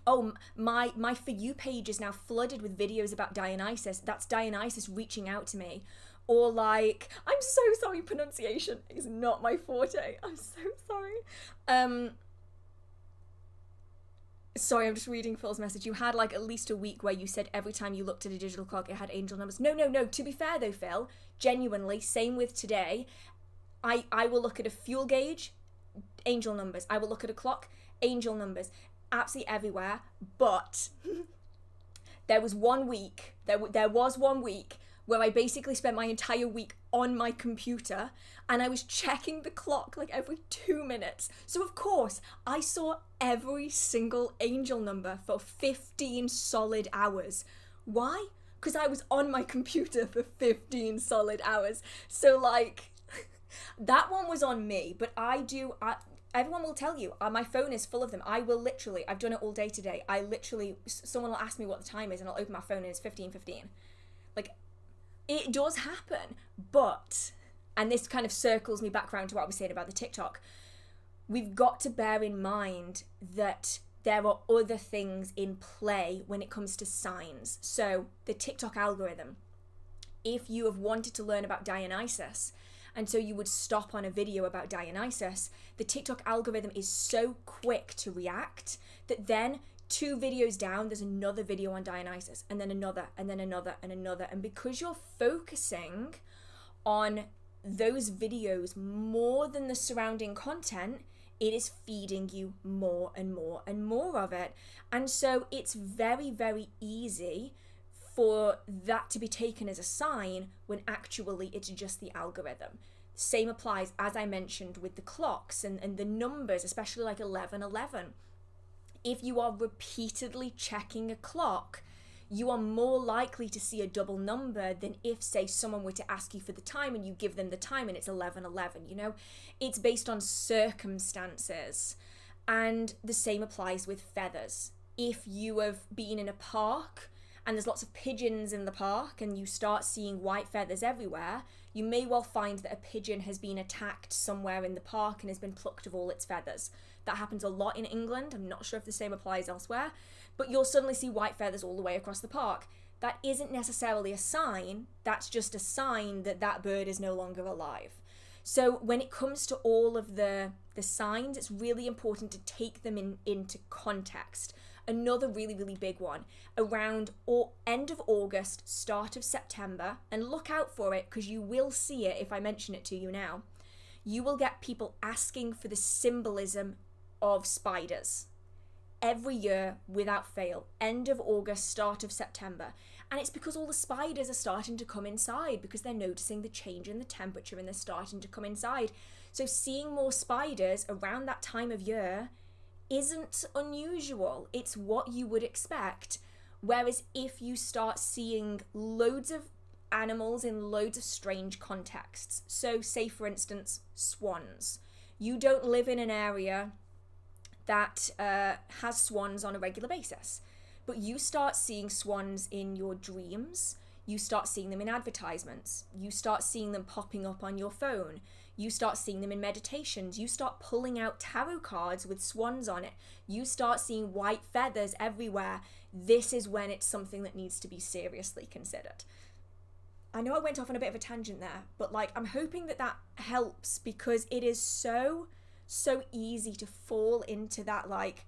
oh, my For You page is now flooded with videos about Dionysus. That's Dionysus reaching out to me. Or like, I'm so sorry, pronunciation is not my forte. I'm so sorry. Sorry, I'm just reading Phil's message. You had like at least a week where you said every time you looked at a digital clock, it had angel numbers. No. To be fair though, Phil, genuinely, same with today. I will look at a fuel gauge, angel numbers. I will look at a clock, angel numbers. Absolutely everywhere. But there was one week where I basically spent my entire week on my computer and I was checking the clock like every 2 minutes. So of course, I saw every single angel number for 15 solid hours. Why? Because I was on my computer for 15 solid hours. So like, that one was on me, but everyone will tell you, my phone is full of them. I've done it all day today. Someone will ask me what the time is and I'll open my phone and it's 15:15. Like, it does happen, but, and this kind of circles me back around to what I was saying about the TikTok, we've got to bear in mind that there are other things in play when it comes to signs. So the TikTok algorithm, if you have wanted to learn about Dionysus, and so you would stop on a video about Dionysus, the TikTok algorithm is so quick to react that then 2 videos down, there's another video on Dionysus, and then another, and then another, and another. And because you're focusing on those videos more than the surrounding content, it is feeding you more and more and more of it. And so it's very, very easy for that to be taken as a sign when actually it's just the algorithm. Same applies, as I mentioned, with the clocks and the numbers, especially like 1111. If you are repeatedly checking a clock, you are more likely to see a double number than if, say, someone were to ask you for the time and you give them the time and it's 11:11, you know? It's based on circumstances. And the same applies with feathers. If you have been in a park and there's lots of pigeons in the park and you start seeing white feathers everywhere, you may well find that a pigeon has been attacked somewhere in the park and has been plucked of all its feathers. That happens a lot in England. I'm not sure if the same applies elsewhere, but you'll suddenly see white feathers all the way across the park. That isn't necessarily a sign, that's just a sign that that bird is no longer alive. So when it comes to all of the signs, it's really important to take them into context. Another really, really big one, around end of August, start of September, and look out for it because you will see it if I mention it to you now. You will get people asking for the symbolism of spiders every year without fail, end of August, start of September. And it's because all the spiders are starting to come inside because they're noticing the change in the temperature and they're starting to come inside. So seeing more spiders around that time of year isn't unusual. It's what you would expect. Whereas if you start seeing loads of animals in loads of strange contexts, so say for instance, swans. You don't live in an area that has swans on a regular basis, but you start seeing swans in your dreams, you start seeing them in advertisements, you start seeing them popping up on your phone, you start seeing them in meditations, you start pulling out tarot cards with swans on it, you start seeing white feathers everywhere. This is when it's something that needs to be seriously considered. I know I went off on a bit of a tangent there, but like I'm hoping that helps because it is so easy to fall into that like,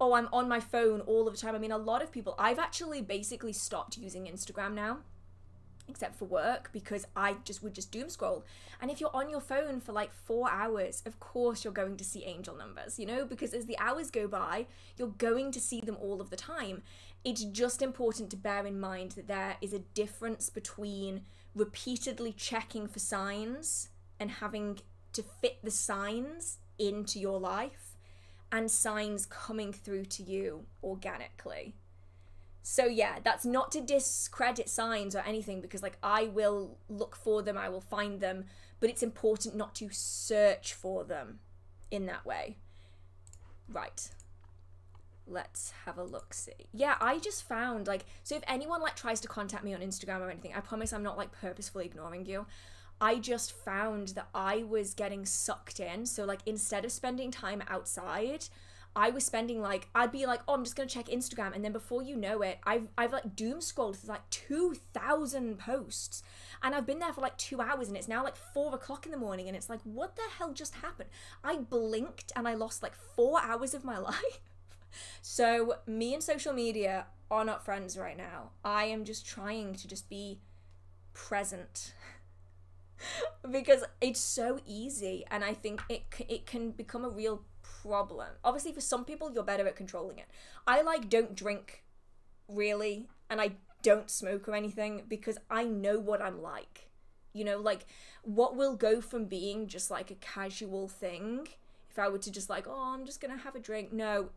oh, I'm on my phone all of the time. I mean, a lot of people, I've actually basically stopped using Instagram now, except for work, because I would just doom scroll. And if you're on your phone for like 4 hours, of course you're going to see angel numbers, you know, because as the hours go by, you're going to see them all of the time. It's just important to bear in mind that there is a difference between repeatedly checking for signs and having to fit the signs into your life and signs coming through to you organically. So yeah, that's not to discredit signs or anything, because like I will look for them, I will find them, but it's important not to search for them in that way. Right. Let's have a look see. Yeah, I just found like, so if anyone like tries to contact me on Instagram or anything, I promise I'm not like purposefully ignoring you. I just found that I was getting sucked in. So like instead of spending time outside, I was spending like, I'd be like, oh, I'm just going to check Instagram. And then before you know it, I've like doom scrolled through like 2,000 posts. And I've been there for like 2 hours and it's now like 4 o'clock in the morning. And it's like, what the hell just happened? I blinked and I lost like 4 hours of my life. So me and social media are not friends right now. I am just trying to just be present. Because it's so easy, and I think it can become a real problem. Obviously, for some people, you're better at controlling it. I like don't drink, really, and I don't smoke or anything because I know what I'm like. You know, like what will go from being just like a casual thing, if I were to just like, oh, I'm just gonna have a drink. No,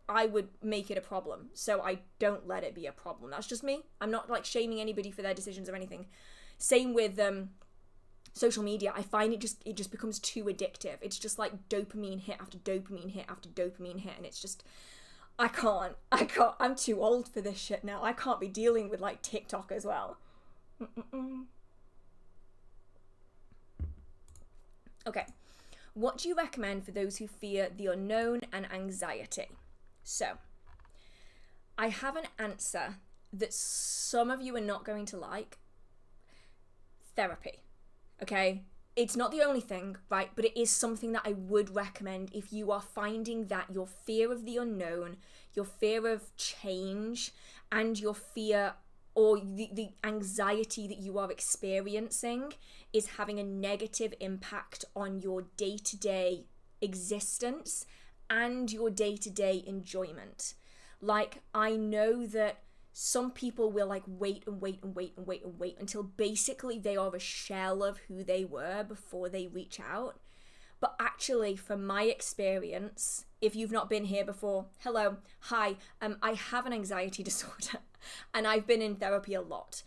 I would make it a problem. So I don't let it be a problem. That's just me. I'm not like shaming anybody for their decisions or anything. Same with social media. I find it just becomes too addictive. It's just like dopamine hit after dopamine hit after dopamine hit, and it's just I can't. I'm too old for this shit now. I can't be dealing with like TikTok as well. Okay, what do you recommend for those who fear the unknown and anxiety? So I have an answer that some of you are not going to like. Therapy. Okay, it's not the only thing, right? But it is something that I would recommend if you are finding that your fear of the unknown, your fear of change, and your fear or the anxiety that you are experiencing is having a negative impact on your day-to-day existence and your day-to-day enjoyment. Like, I know that some people will like wait until basically they are a shell of who they were before they reach out. But actually, from my experience, if you've not been here before, hello, hi, I have an anxiety disorder and I've been in therapy a lot.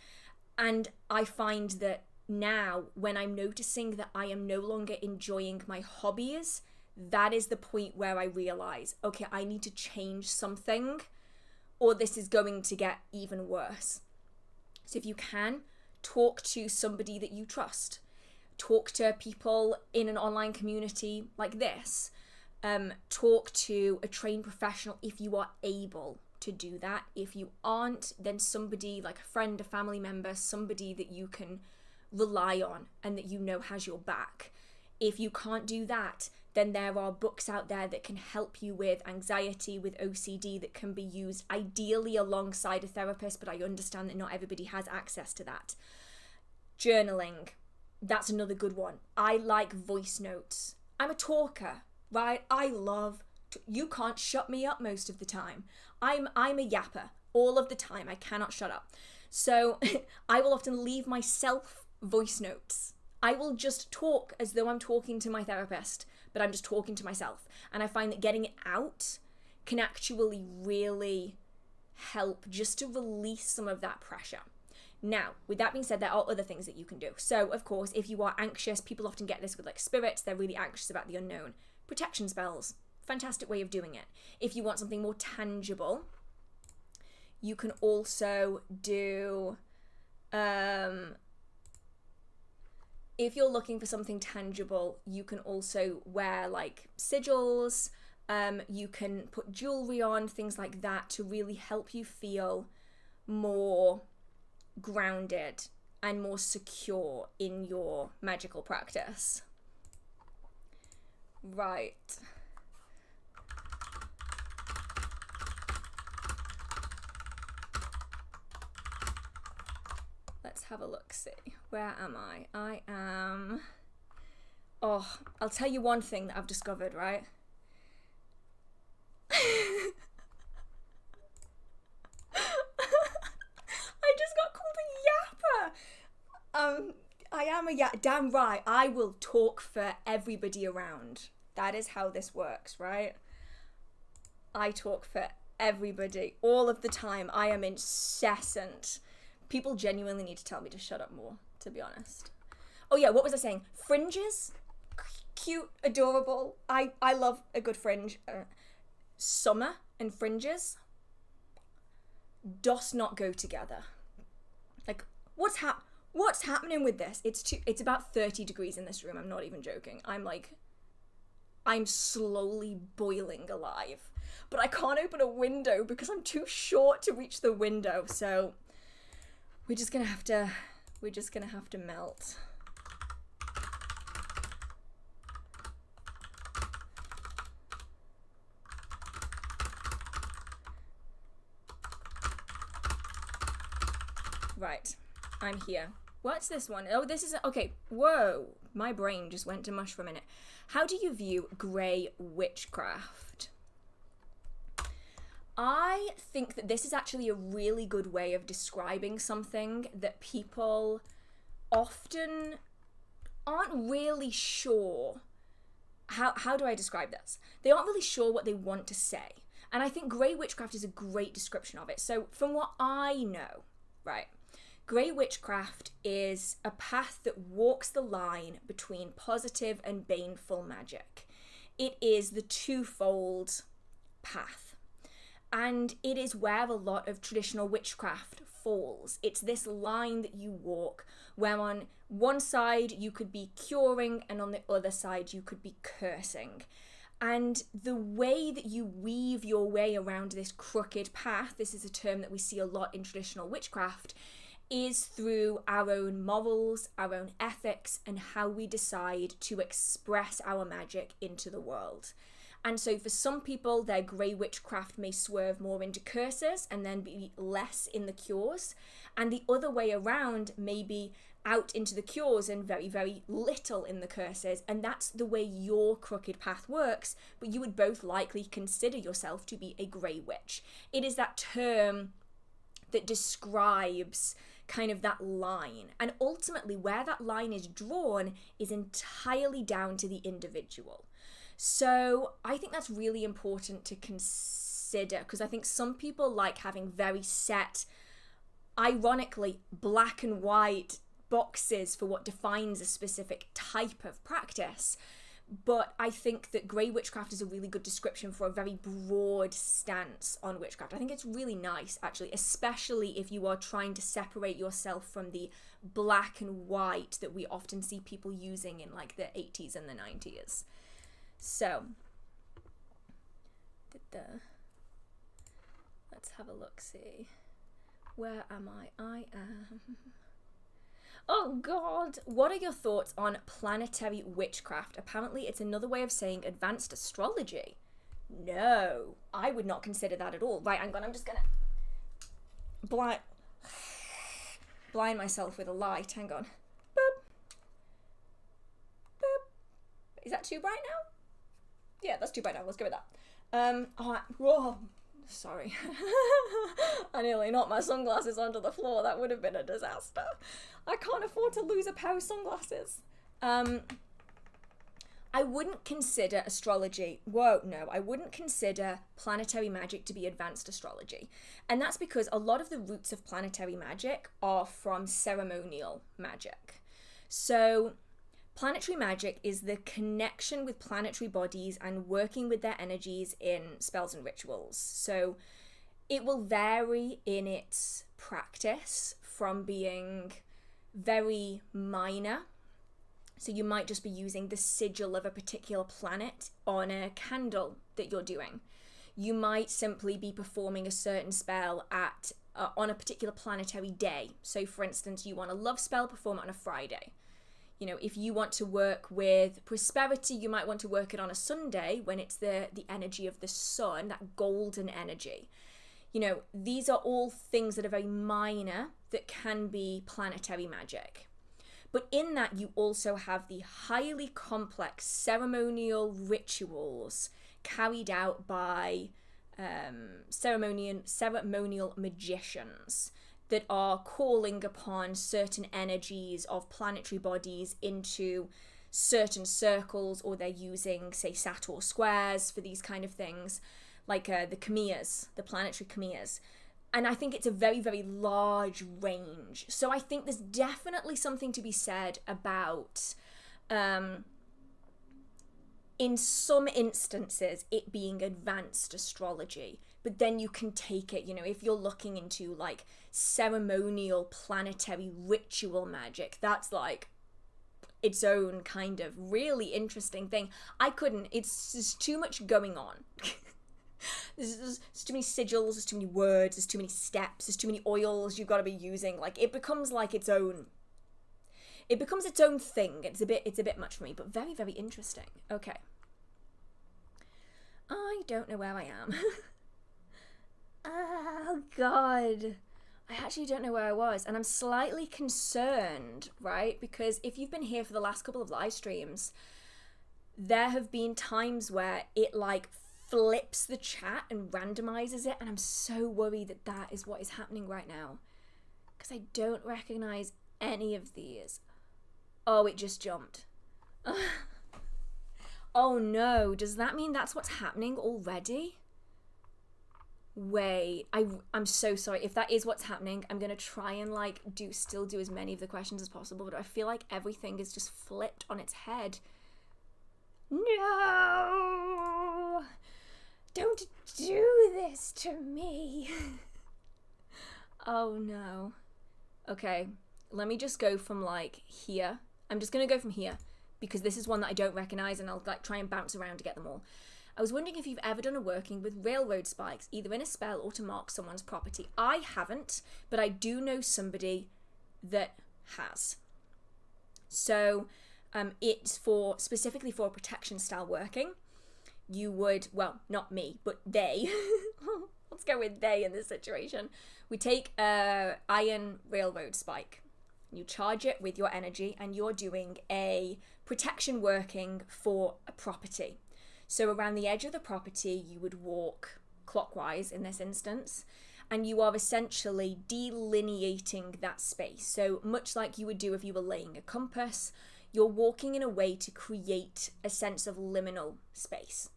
And I find that now when I'm noticing that I am no longer enjoying my hobbies, that is the point where I realize, okay, I need to change something or this is going to get even worse. So if you can, talk to somebody that you trust. Talk to people in an online community like this. Talk to a trained professional if you are able to do that. If you aren't, then somebody like a friend, a family member, somebody that you can rely on and that you know has your back. If you can't do that, then there are books out there that can help you with anxiety, with OCD, that can be used ideally alongside a therapist, but I understand that not everybody has access to that. Journaling, that's another good one. I like voice notes. I'm a talker, right? I love, you can't shut me up most of the time. I'm a yapper all of the time. I cannot shut up. So I will often leave myself voice notes. I will just talk as though I'm talking to my therapist, but I'm just talking to myself. And I find that getting it out can actually really help just to release some of that pressure. Now, with that being said, there are other things that you can do. So, of course, if you are anxious, people often get this with like spirits, they're really anxious about the unknown. Protection spells, fantastic way of doing it. If you want something more tangible, you can also do, if you're looking for something tangible, you can also wear like sigils, you can put jewelry on, things like that to really help you feel more grounded and more secure in your magical practice. Right. Let's have a look, see. Where am I? I am... Oh, I'll tell you one thing that I've discovered, right? I just got called a yapper. I am a yapper. Damn right. I will talk for everybody around. That is how this works, right? I talk for everybody all of the time. I am incessant. People genuinely need to tell me to shut up more, to be honest. Oh yeah, what was I saying? Fringes? Cute, adorable. I love a good fringe. Summer and fringes does not go together. Like, what's happening with this? It's about 30 degrees in this room. I'm not even joking. I'm slowly boiling alive. But I can't open a window because I'm too short to reach the window. So we're just gonna have to melt. Right, I'm here. What's this one? Oh, this is, okay, whoa. My brain just went to mush for a minute. How do you view grey witchcraft? I think that this is actually a really good way of describing something that people often aren't really sure. How do I describe this? They aren't really sure what they want to say. And I think grey witchcraft is a great description of it. So from what I know, right, grey witchcraft is a path that walks the line between positive and baneful magic. It is the twofold path. And it is where a lot of traditional witchcraft falls. It's this line that you walk where on one side you could be curing and on the other side you could be cursing. And the way that you weave your way around this crooked path, this is a term that we see a lot in traditional witchcraft, is through our own morals, our own ethics, and how we decide to express our magic into the world. And so for some people, their grey witchcraft may swerve more into curses and then be less in the cures. And the other way around may be out into the cures and very, very little in the curses. And that's the way your crooked path works, but you would both likely consider yourself to be a grey witch. It is that term that describes kind of that line. And ultimately where that line is drawn is entirely down to the individual. So I think that's really important to consider, because I think some people like having very set, ironically, black and white boxes for what defines a specific type of practice. But I think that grey witchcraft is a really good description for a very broad stance on witchcraft. I think it's really nice, actually, especially if you are trying to separate yourself from the black and white that we often see people using in like the 80s and the 90s. So, let's have a look-see. Where am I? I am... Oh god! What are your thoughts on planetary witchcraft? Apparently it's another way of saying advanced astrology. No, I would not consider that at all. Right, hang on, I'm just gonna blind myself with a light. Hang on. Boop. Boop. Is that too bright now? Yeah, that's too bright now. Let's go with that. Whoa. Sorry. I nearly knocked my sunglasses onto the floor. That would have been a disaster. I can't afford to lose a pair of sunglasses. I wouldn't consider astrology... I wouldn't consider planetary magic to be advanced astrology. And that's because a lot of the roots of planetary magic are from ceremonial magic. So... planetary magic is the connection with planetary bodies and working with their energies in spells and rituals. So it will vary in its practice from being very minor. So you might just be using the sigil of a particular planet on a candle that you're doing. You might simply be performing a certain spell at on a particular planetary day. So for instance, you want a love spell, perform it on a Friday. You know, if you want to work with prosperity, you might want to work it on a Sunday when it's the energy of the sun, that golden energy. You know, these are all things that are very minor that can be planetary magic. But in that, you also have the highly complex ceremonial rituals carried out by ceremonial magicians that are calling upon certain energies of planetary bodies into certain circles, or they're using, say, Sator squares for these kind of things, like the Khmers, the planetary Khmers. And I think it's a very, very large range. So I think there's definitely something to be said about, in some instances, it being advanced astrology. But then you can take it, you know, if you're looking into like ceremonial planetary ritual magic, that's like its own kind of really interesting thing. It's just too much going on. There's too many sigils, there's too many words, there's too many steps, there's too many oils you've got to be using. Like it becomes its own thing. It's a bit much for me, but very, very interesting. Okay. I don't know where I am. Oh god, I actually don't know where I was, and I'm slightly concerned, right? Because if you've been here for the last couple of live streams, there have been times where it like flips the chat and randomizes it, and I'm so worried that that is what is happening right now, because I don't recognize any of these. Oh, it just jumped. Oh no, does that mean that's what's happening already? Wait, I'm so sorry. If that is what's happening, I'm gonna try and like still do as many of the questions as possible, but I feel like everything is just flipped on its head. No! Don't do this to me. Oh no. Okay, let me just go from like here. I'm just gonna go from here because this is one that I don't recognize, and I'll like try and bounce around to get them all. I was wondering if you've ever done a working with railroad spikes, either in a spell or to mark someone's property. I haven't, but I do know somebody that has. So it's specifically for protection style working. You would, well, not me, but they. Let's go with they in this situation. We take a iron railroad spike. You charge it with your energy, and you're doing a protection working for a property. So around the edge of the property, you would walk clockwise in this instance, and you are essentially delineating that space. So much like you would do if you were laying a compass, you're walking in a way to create a sense of liminal space.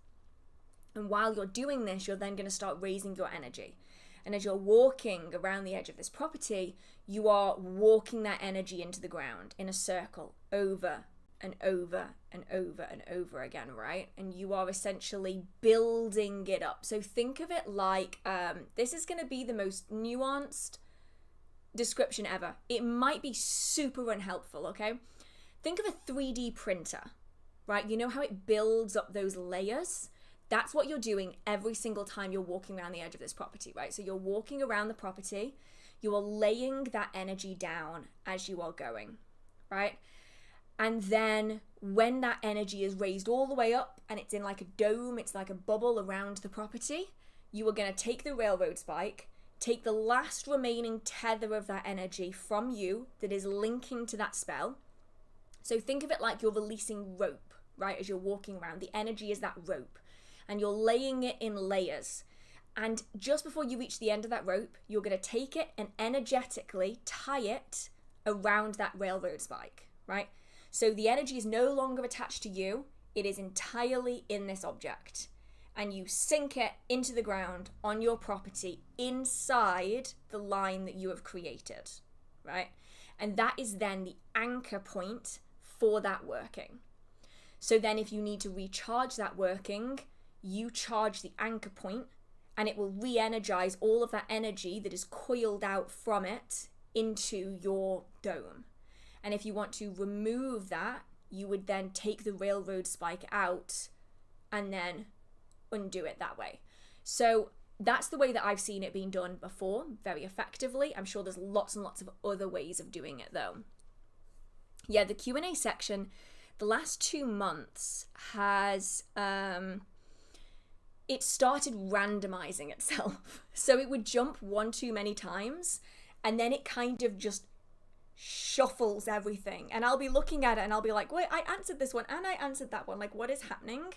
And while you're doing this, you're then going to start raising your energy. And as you're walking around the edge of this property, you are walking that energy into the ground in a circle over and over and over and over again, right? And you are essentially building it up. So think of it like, this is going to be the most nuanced description ever. It might be super unhelpful, okay? Think of a 3D printer, right? You know how it builds up those layers? That's what you're doing every single time you're walking around the edge of this property, right? So you're walking around the property, you are laying that energy down as you are going, right? And then when that energy is raised all the way up and it's in like a dome, it's like a bubble around the property, you are going to take the railroad spike, take the last remaining tether of that energy from you that is linking to that spell. So think of it like you're releasing rope, right? As you're walking around, the energy is that rope and you're laying it in layers. And just before you reach the end of that rope, you're going to take it and energetically tie it around that railroad spike, right? So the energy is no longer attached to you. It is entirely in this object. And you sink it into the ground on your property inside the line that you have created, right? And that is then the anchor point for that working. So then if you need to recharge that working, you charge the anchor point and it will re-energize all of that energy that is coiled out from it into your dome. And if you want to remove that, you would then take the railroad spike out and then undo it that way. So that's the way that I've seen it being done before, very effectively. I'm sure there's lots and lots of other ways of doing it though. Yeah, the Q&A section, the last 2 months has, it started randomizing itself. So it would jump one too many times and then it kind of just shuffles everything. And I'll be looking at it and I'll be like, wait, I answered this one and I answered that one. Like, what is happening?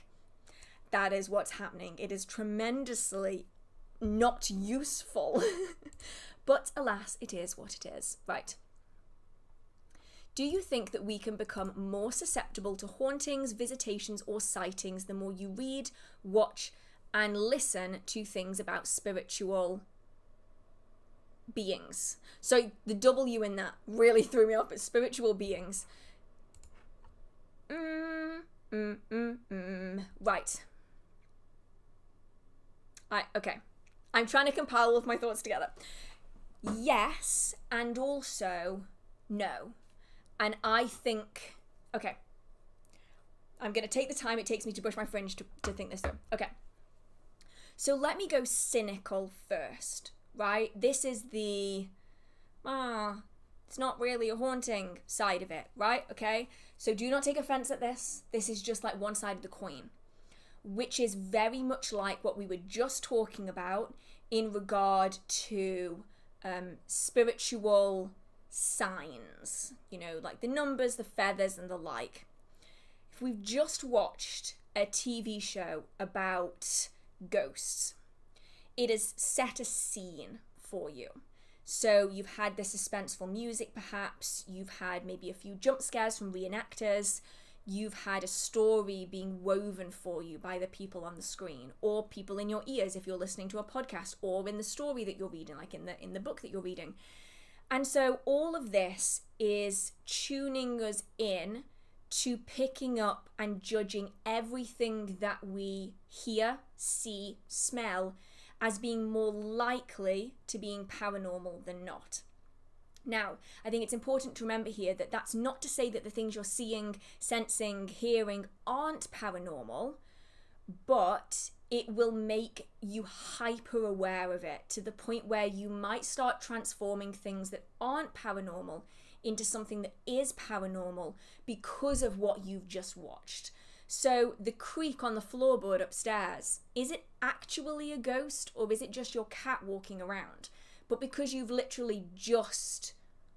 That is what's happening. It is tremendously not useful. But alas, it is what it is. Right. Do you think that we can become more susceptible to hauntings, visitations, or sightings the more you read, watch, and listen to things about spiritual beings? So the W in that really threw me off. It's spiritual beings. Right. Okay. I'm trying to compile all of my thoughts together. Yes, and also no. And I think, okay, I'm going to take the time it takes me to brush my fringe to think this through. Okay. So let me go cynical first, right? This is the, it's not really a haunting side of it, right? Okay. So do not take offense at this. This is just like one side of the coin, which is very much like what we were just talking about in regard to spiritual signs, you know, like the numbers, the feathers, and the like. If we've just watched a TV show about ghosts, it has set a scene for you. So you've had the suspenseful music, perhaps, you've had maybe a few jump scares from reenactors, you've had a story being woven for you by the people on the screen, or people in your ears if you're listening to a podcast, or in the story that you're reading, like in the book that you're reading. And so all of this is tuning us in to picking up and judging everything that we hear, see, smell as being more likely to being paranormal than not. Now, I think it's important to remember here that that's not to say that the things you're seeing, sensing, hearing aren't paranormal, but it will make you hyper aware of it to the point where you might start transforming things that aren't paranormal into something that is paranormal because of what you've just watched. So the creak on the floorboard upstairs, is it actually a ghost or is it just your cat walking around? But because you've literally just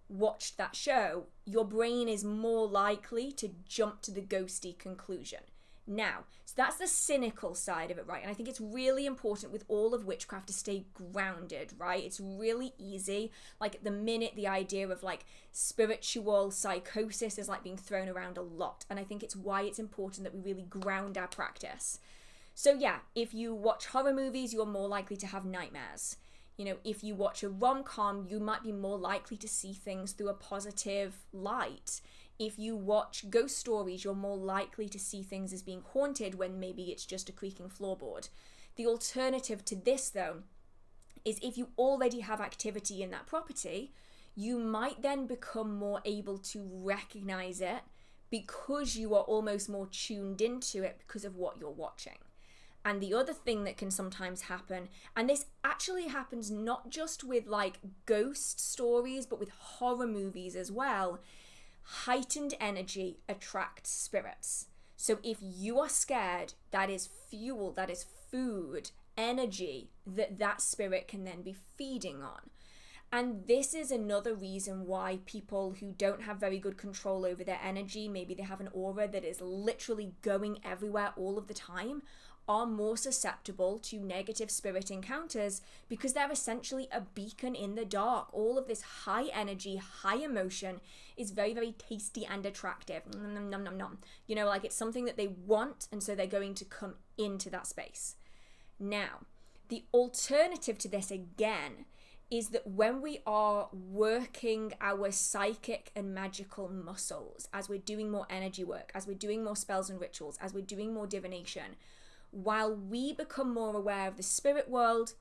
watched that show, your brain is more likely to jump to the ghosty conclusion. Now, so that's the cynical side of it, right? And I think it's really important with all of witchcraft to stay grounded, right? It's really easy. Like at the minute, the idea of like spiritual psychosis is like being thrown around a lot. And I think it's why it's important that we really ground our practice. So yeah, if you watch horror movies, you're more likely to have nightmares. You know, if you watch a rom-com, you might be more likely to see things through a positive light. If you watch ghost stories, you're more likely to see things as being haunted when maybe it's just a creaking floorboard. The alternative to this, though, is if you already have activity in that property, you might then become more able to recognize it because you are almost more tuned into it because of what you're watching. And the other thing that can sometimes happen, and this actually happens not just with like ghost stories, but with horror movies as well, heightened energy attracts spirits. So if you are scared, that is fuel, that is food, energy that spirit can then be feeding on. And this is another reason why people who don't have very good control over their energy, maybe they have an aura that is literally going everywhere all of the time, are more susceptible to negative spirit encounters because they're essentially a beacon in the dark. All of this high energy, high emotion is very, very tasty and attractive. Nom, nom, nom, nom. You know, like it's something that they want, and so they're going to come into that space. Now, the alternative to this again is that when we are working our psychic and magical muscles, as we're doing more energy work, as we're doing more spells and rituals, as we're doing more divination, while we become more aware of the spirit world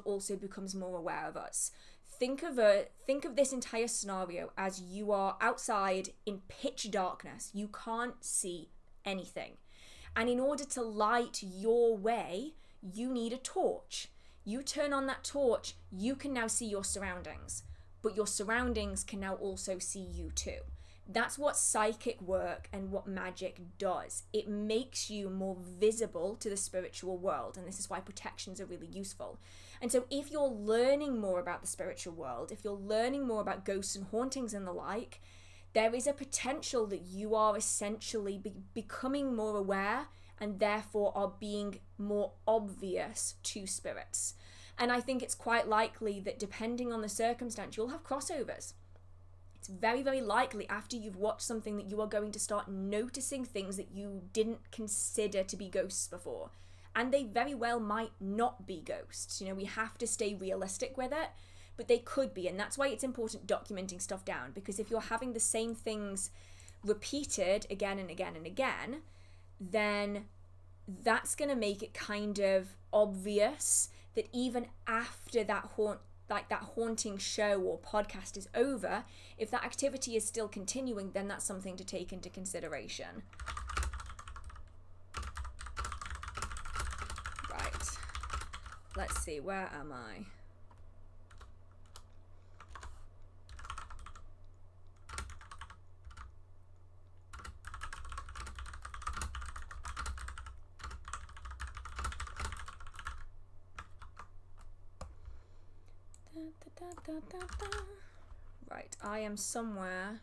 also becomes more aware of us. Think of this entire scenario as you are outside in pitch darkness. You can't see anything. And in order to light your way, you need a torch. You turn on that torch, you can now see your surroundings, but your surroundings can now also see you too. That's what psychic work and what magic does. It makes you more visible to the spiritual world, and this is why protections are really useful. And so if you're learning more about the spiritual world, if you're learning more about ghosts and hauntings and the like, there is a potential that you are essentially becoming more aware and therefore are being more obvious to spirits. And I think it's quite likely that depending on the circumstance, you'll have crossovers. It's very, very likely after you've watched something that you are going to start noticing things that you didn't consider to be ghosts before. And they very well might not be ghosts. You know, we have to stay realistic with it, but they could be. And that's why it's important documenting stuff down, because if you're having the same things repeated again and again and again, then that's going to make it kind of obvious that even after that haunting show or podcast is over, if that activity is still continuing, then that's something to take into consideration. Right. Let's see, where am I? Right, I am somewhere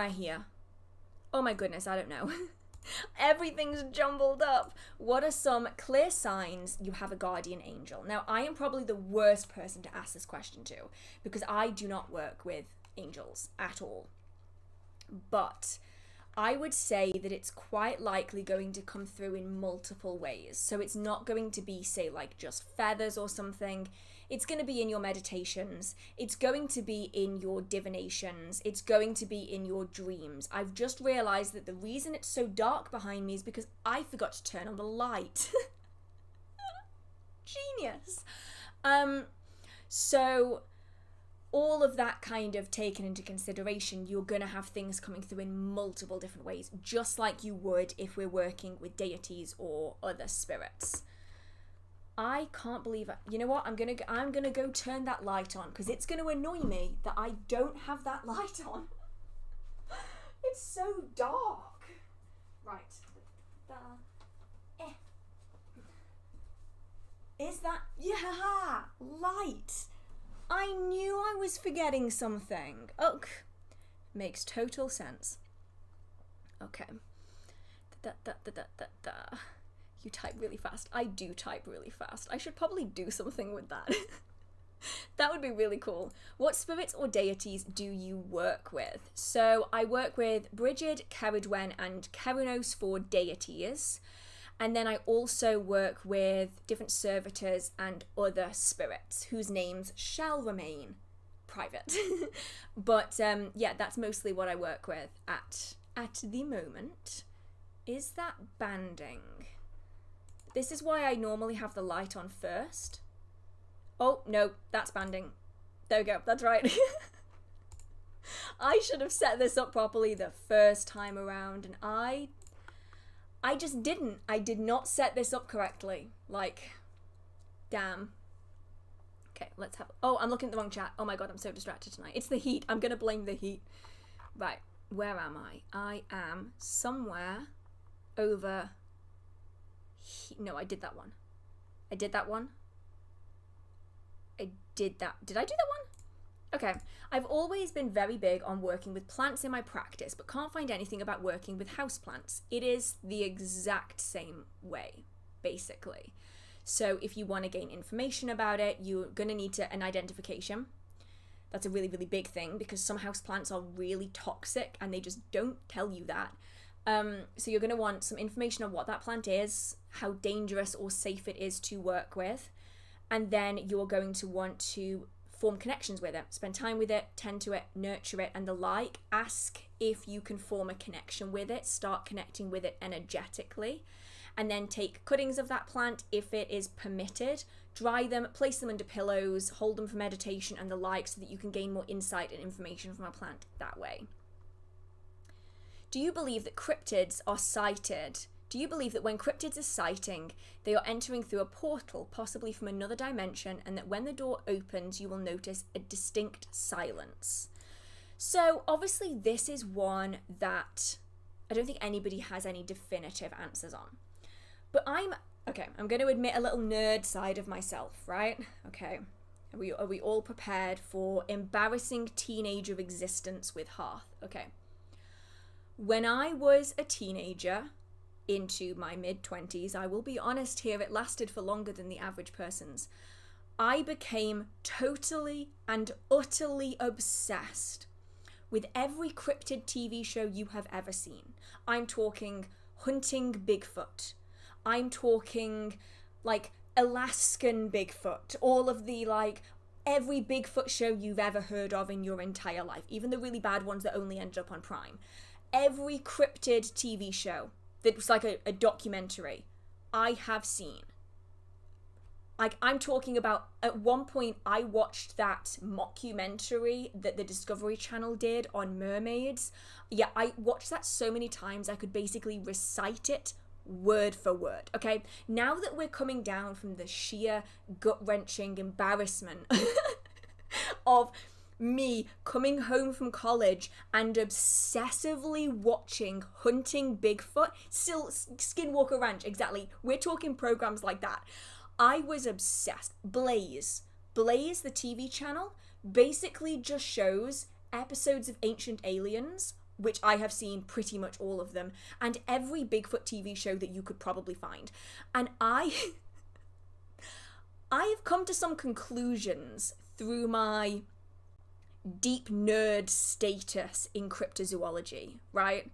here. Oh my goodness, I don't know. Everything's jumbled up. What are some clear signs you have a guardian angel? Now, I am probably the worst person to ask this question to, because I do not work with angels at all. But I would say that it's quite likely going to come through in multiple ways. So it's not going to be, say, like just feathers or something. It's going to be in your meditations. It's going to be in your divinations. It's going to be in your dreams. I've just realized that the reason it's so dark behind me is because I forgot to turn on the light. Genius. So all of that kind of taken into consideration, you're going to have things coming through in multiple different ways, just like you would if we're working with deities or other spirits. I can't believe it. You know what? I'm gonna go turn that light on, because it's going to annoy me that I don't have that light on. It's so dark. Right. Is that... Yeah! Light! I knew I was forgetting something. Oh, makes total sense. Okay. You type really fast. I do type really fast. I should probably do something with that. That would be really cool. What spirits or deities do you work with? So I work with Brigid, Ceridwen, and Keranos for deities. And then I also work with different servitors and other spirits whose names shall remain private. But yeah, that's mostly what I work with at the moment. Is that banding? This is why I normally have the light on first. Oh, no, that's banding. There we go, that's right. I should have set this up properly the first time around, and I just didn't. I did not set this up correctly. Like, damn. Okay, let's have... Oh, I'm looking at the wrong chat. Oh my god, I'm so distracted tonight. It's the heat. I'm gonna blame the heat. Right, where am I? I am somewhere over... No, I did that one. I did that one. I did that. Did I do that one? Okay. I've always been very big on working with plants in my practice, but can't find anything about working with houseplants. It is the exact same way, basically. So if you want to gain information about it, you're going to need an identification. That's a really, really big thing because some houseplants are really toxic and they just don't tell you that. So you're going to want some information on what that plant is, how dangerous or safe it is to work with, and then you're going to want to form connections with it, spend time with it, tend to it, nurture it, and the like. Ask if you can form a connection with it, start connecting with it energetically, and then take cuttings of that plant if it is permitted, dry them, place them under pillows, hold them for meditation and the like so that you can gain more insight and information from a plant that way. Do you believe that cryptids are sighted? Do you believe that when cryptids are sighting, they are entering through a portal, possibly from another dimension, and that when the door opens, you will notice a distinct silence? So obviously this is one that I don't think anybody has any definitive answers on. But I'm going to admit a little nerd side of myself, right? Okay. Are we all prepared for embarrassing teenager existence with Hearth? Okay. When I was a teenager, into my mid-20s, I will be honest here, it lasted for longer than the average person's, I became totally and utterly obsessed with every cryptid TV show you have ever seen. I'm talking Hunting Bigfoot. I'm talking, like, Alaskan Bigfoot. All of the, like, every Bigfoot show you've ever heard of in your entire life. Even the really bad ones that only ended up on Prime. Every cryptid TV show that was like a documentary I have seen. Like, I'm talking about, at one point I watched that mockumentary that the Discovery Channel did on mermaids. Yeah, I watched that so many times I could basically recite it word for word. Okay, now that we're coming down from the sheer gut-wrenching embarrassment of me coming home from college and obsessively watching Hunting Bigfoot, still Skinwalker Ranch, exactly, we're talking programs like that. I was obsessed. Blaze, the TV channel, basically just shows episodes of Ancient Aliens, which I have seen pretty much all of them, and every Bigfoot TV show that you could probably find. And I have come to some conclusions through my deep nerd status in cryptozoology, right?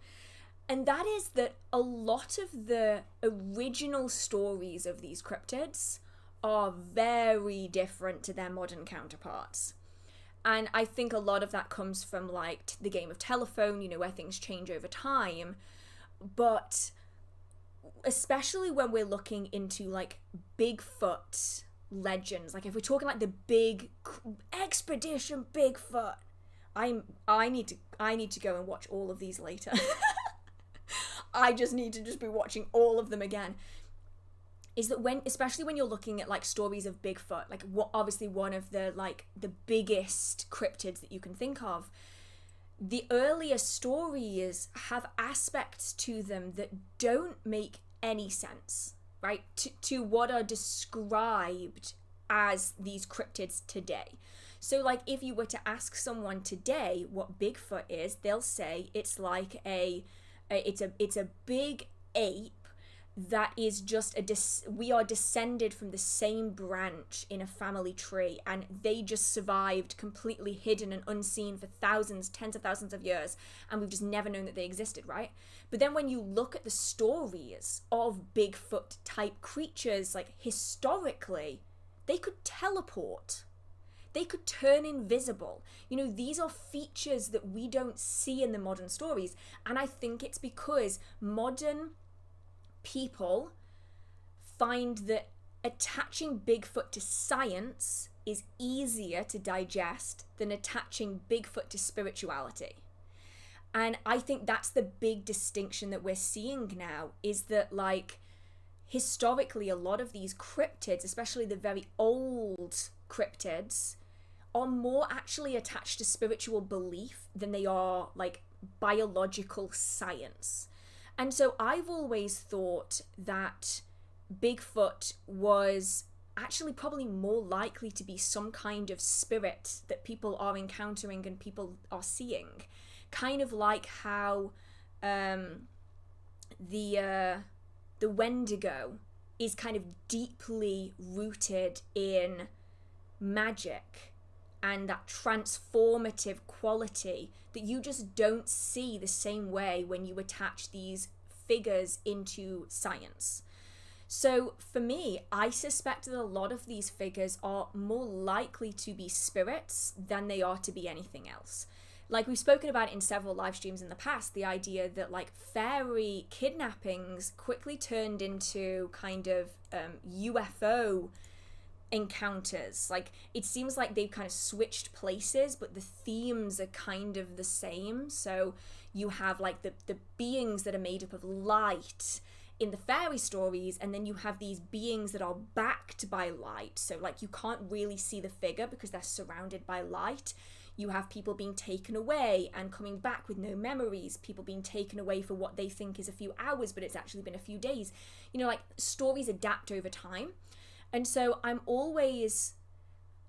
And that is that a lot of the original stories of these cryptids are very different to their modern counterparts. And I think a lot of that comes from, like, the game of telephone, you know, where things change over time. But especially when we're looking into, like, Bigfoot legends, like if we're talking like the big expedition Bigfoot, I need to go and watch all of these later. I just need to be watching all of them again. Is that especially when you're looking at like stories of Bigfoot, like what obviously one of the like the biggest cryptids that you can think of, the earlier stories have aspects to them that don't make any sense, right, to what are described as these cryptids today. So, like, if you were to ask someone today what Bigfoot is, they'll say it's like it's a big ape that is just we are descended from the same branch in a family tree, and they just survived completely hidden and unseen for thousands, tens of thousands of years, and we've just never known that they existed, right? But then when you look at the stories of Bigfoot type creatures, like historically, they could teleport. They could turn invisible. You know, these are features that we don't see in the modern stories. And I think it's because modern people find that attaching Bigfoot to science is easier to digest than attaching Bigfoot to spirituality. And I think that's the big distinction that we're seeing now, is that, like, historically, a lot of these cryptids, especially the very old cryptids, are more actually attached to spiritual belief than they are, like, biological science. And so I've always thought that Bigfoot was actually probably more likely to be some kind of spirit that people are encountering and people are seeing. Kind of like how the Wendigo is kind of deeply rooted in magic and that transformative quality that you just don't see the same way when you attach these figures into science. So for me, I suspect that a lot of these figures are more likely to be spirits than they are to be anything else. Like we've spoken about in several live streams in the past, the idea that like fairy kidnappings quickly turned into kind of UFO encounters. Like it seems like they've kind of switched places, but the themes are kind of the same. So you have like the beings that are made up of light in the fairy stories, and then you have these beings that are backed by light. So like you can't really see the figure because they're surrounded by light. You have people being taken away and coming back with no memories, people being taken away for what they think is a few hours, but it's actually been a few days. You know, like stories adapt over time. And so I'm always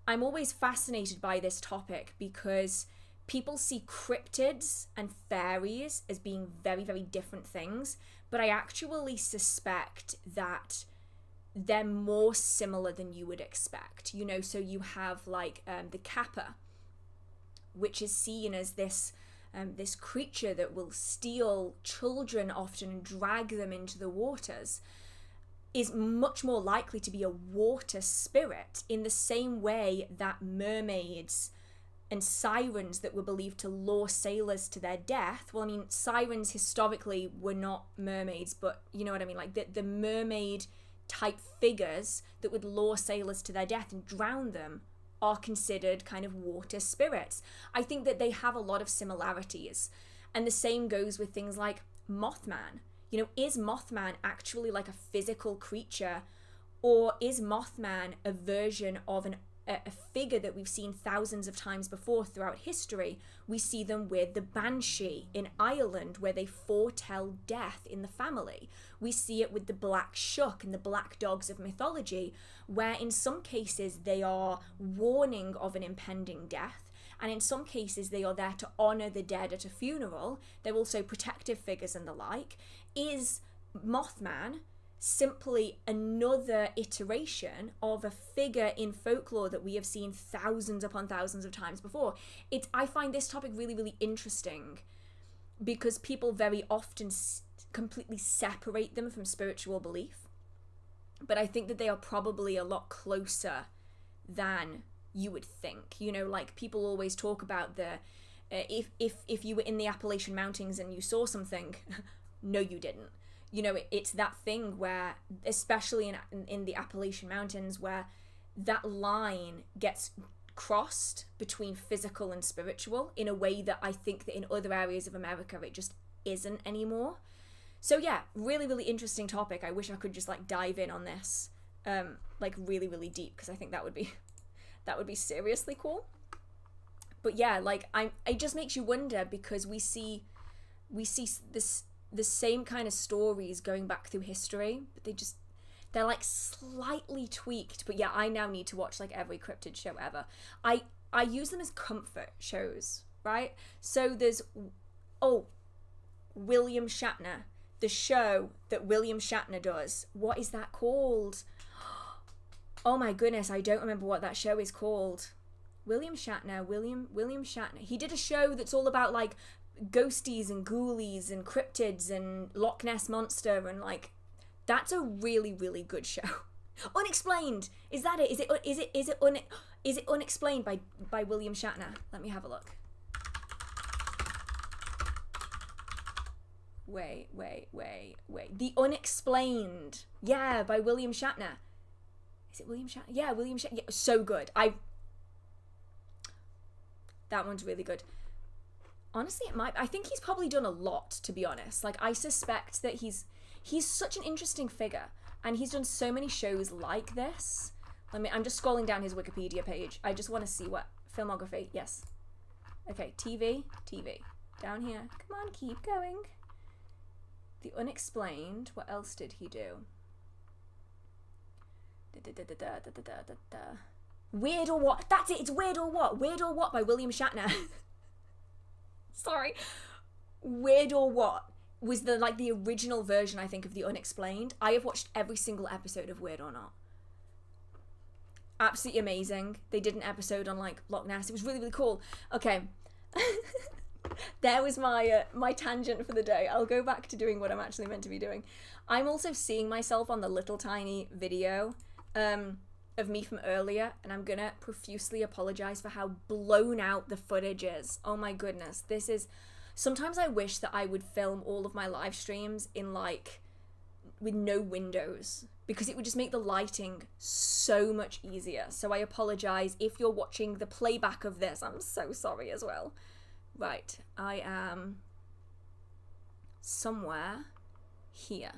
fascinated by this topic because people see cryptids and fairies as being very, very different things, but I actually suspect that they're more similar than you would expect. You know, so you have like the Kappa, which is seen as this creature that will steal children often and drag them into the waters, is much more likely to be a water spirit in the same way that mermaids and sirens that were believed to lure sailors to their death. Well, I mean, sirens historically were not mermaids, but you know what I mean? Like the mermaid type figures that would lure sailors to their death and drown them are considered kind of water spirits. I think that they have a lot of similarities. And the same goes with things like Mothman. You know, is Mothman actually like a physical creature, or is Mothman a version of a figure that we've seen thousands of times before throughout history? We see them with the Banshee in Ireland, where they foretell death in the family. We see it with the Black Shuck and the Black Dogs of mythology, where in some cases they are warning of an impending death, and in some cases they are there to honour the dead at a funeral. They're also protective figures and the like. Is Mothman simply another iteration of a figure in folklore that we have seen thousands upon thousands of times before? I find this topic really, really interesting because people very often completely separate them from spiritual belief. But I think that they are probably a lot closer than you would think. You know, like people always talk about the if you were in the Appalachian Mountains and you saw something, no, you didn't. You know, it's that thing where, especially in the Appalachian Mountains, where that line gets crossed between physical and spiritual in a way that I think that in other areas of America it just isn't anymore. So yeah, really, really interesting topic. I wish I could just like dive in on this like really, really deep, because I think that would be seriously cool. But yeah, like it just makes you wonder, because we see the same kind of stories going back through history, but they're like slightly tweaked. But yeah, I now need to watch like every cryptid show ever. I use them as comfort shows, right? So there's William Shatner, the show that William Shatner does. What is that called? Oh my goodness, I don't remember what that show is called. William Shatner. He did a show that's all about like ghosties and ghoulies and cryptids and Loch Ness Monster, and like that's a really, really good show. Unexplained. Is that it? Is it Unexplained by William Shatner? Let me have a look. Wait. The Unexplained. Yeah, by William Shatner. Is it William Shatner? Yeah, William Shatner. Yeah, so good. That one's really good. Honestly, I think he's probably done a lot, to be honest. Like, I suspect that he's such an interesting figure, and he's done so many shows like this. I'm just scrolling down his Wikipedia page. I just want to see what filmography. Yes. Okay, TV. Down here. Come on, keep going. The Unexplained. What else did he do? Weird or What? That's it. It's Weird or What. Weird or What by William Shatner. Sorry. Weird or What was the original version, I think, of The Unexplained. I have watched every single episode of Weird or Not. Absolutely amazing. They did an episode on Loch Ness. It was really, really cool. Okay. There was my tangent for the day. I'll go back to doing what I'm actually meant to be doing. I'm also seeing myself on the little tiny video of me from earlier, and I'm gonna profusely apologize for how blown out the footage is. Oh my goodness. Sometimes I wish that I would film all of my live streams in with no windows, because it would just make the lighting so much easier. So I apologize if you're watching the playback of this. I'm so sorry as well. Right, I am somewhere here.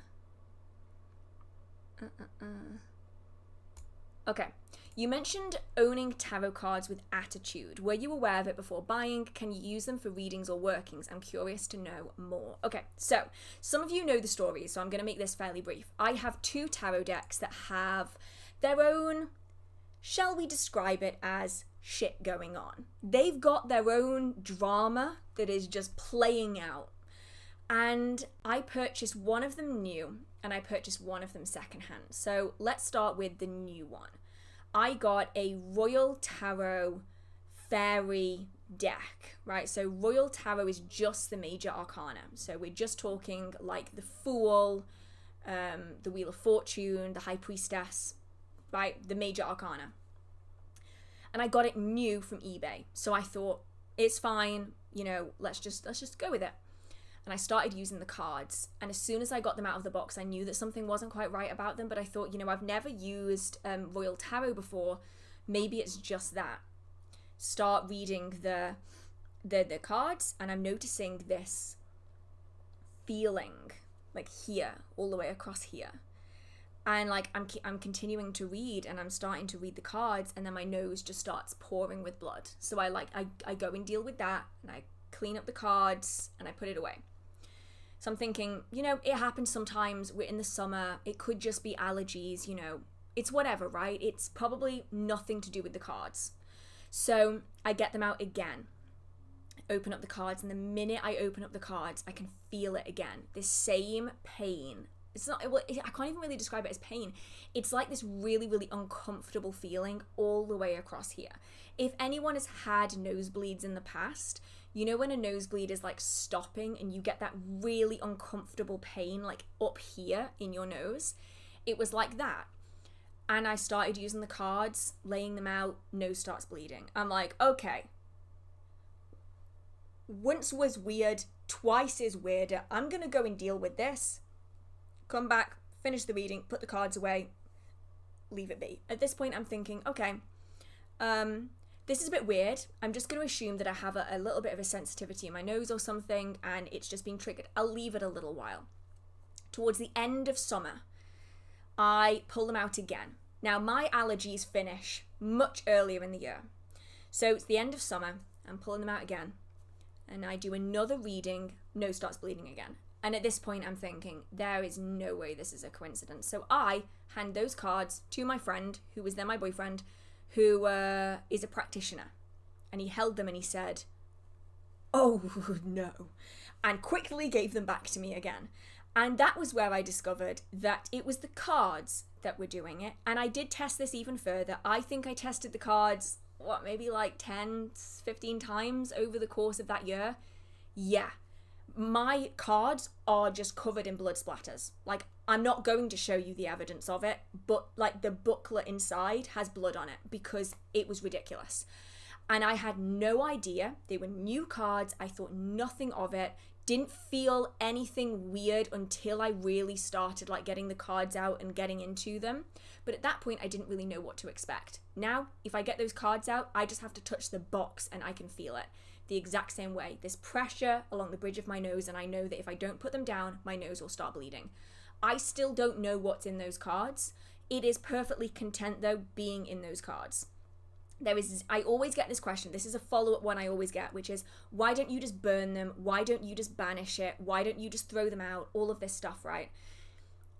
Okay, you mentioned owning tarot cards with attitude. Were you aware of it before buying? Can you use them for readings or workings? I'm curious to know more. Okay, so some of you know the story, so I'm going to make this fairly brief. I have 2 tarot decks that have their own, shall we describe it as, shit going on. They've got their own drama that is just playing out. And I purchased one of them new, and I purchased one of them secondhand. So let's start with the new one. I got a Royal Tarot Fairy deck, right? So Royal Tarot is just the major arcana. So we're just talking the Fool, the Wheel of Fortune, the High Priestess, right? The major arcana. And I got it new from eBay. So I thought, it's fine, let's just go with it. And I started using the cards. And as soon as I got them out of the box, I knew that something wasn't quite right about them. But I thought, I've never used Royal Tarot before. Maybe it's just that. Start reading the cards, and I'm noticing this feeling, here, all the way across here. And I'm continuing to read, and I'm starting to read the cards, and then my nose just starts pouring with blood. So I go and deal with that, and I clean up the cards, and I put it away. So I'm thinking, it happens sometimes. We're in the summer. It could just be allergies, it's whatever, right? It's probably nothing to do with the cards. So I get them out again, open up the cards, and the minute I open up the cards, I can feel it again. This same pain. It's not, I can't even really describe it as pain. It's like this really, really uncomfortable feeling all the way across here. If anyone has had nosebleeds in the past, when a nosebleed is stopping and you get that really uncomfortable pain up here in your nose, it was like that. And I started using the cards, laying them out, nose starts bleeding. I'm like, okay. Once was weird, twice is weirder. I'm gonna go and deal with this. Come back, finish the reading, put the cards away, leave it be. At this point, I'm thinking, okay, this is a bit weird. I'm just going to assume that I have a little bit of a sensitivity in my nose or something, and it's just being triggered. I'll leave it a little while. Towards the end of summer, I pull them out again. Now, my allergies finish much earlier in the year. So it's the end of summer, I'm pulling them out again, and I do another reading, nose starts bleeding again. And at this point, I'm thinking, there is no way this is a coincidence. So I hand those cards to my friend, who was then my boyfriend, who is a practitioner. And he held them and he said, oh, no. And quickly gave them back to me again. And that was where I discovered that it was the cards that were doing it. And I did test this even further. I think I tested the cards, maybe 10, 15 times over the course of that year. Yeah. My cards are just covered in blood splatters. Like, I'm not going to show you the evidence of it, but like the booklet inside has blood on it because it was ridiculous. And I had no idea. They were new cards. I thought nothing of it. Didn't feel anything weird until I really started like getting the cards out and getting into them. But at that point, I didn't really know what to expect. Now, if I get those cards out, I just have to touch the box and I can feel it. The exact same way. There's pressure along the bridge of my nose, and I know that if I don't put them down, my nose will start bleeding. I still don't know what's in those cards. It is perfectly content, though, being in those cards. I always get this question. This is a follow-up one I always get, which is, why don't you just burn them? Why don't you just banish it? Why don't you just throw them out? All of this stuff, right?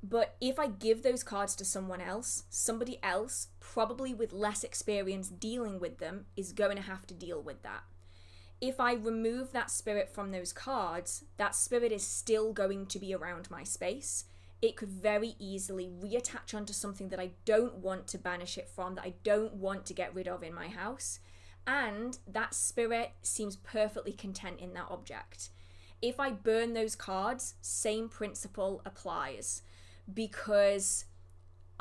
But if I give those cards to someone else, somebody else, probably with less experience dealing with them, is going to have to deal with that. If I remove that spirit from those cards, that spirit is still going to be around my space. It could very easily reattach onto something that I don't want to banish it from, that I don't want to get rid of in my house. And that spirit seems perfectly content in that object. If I burn those cards, same principle applies. Because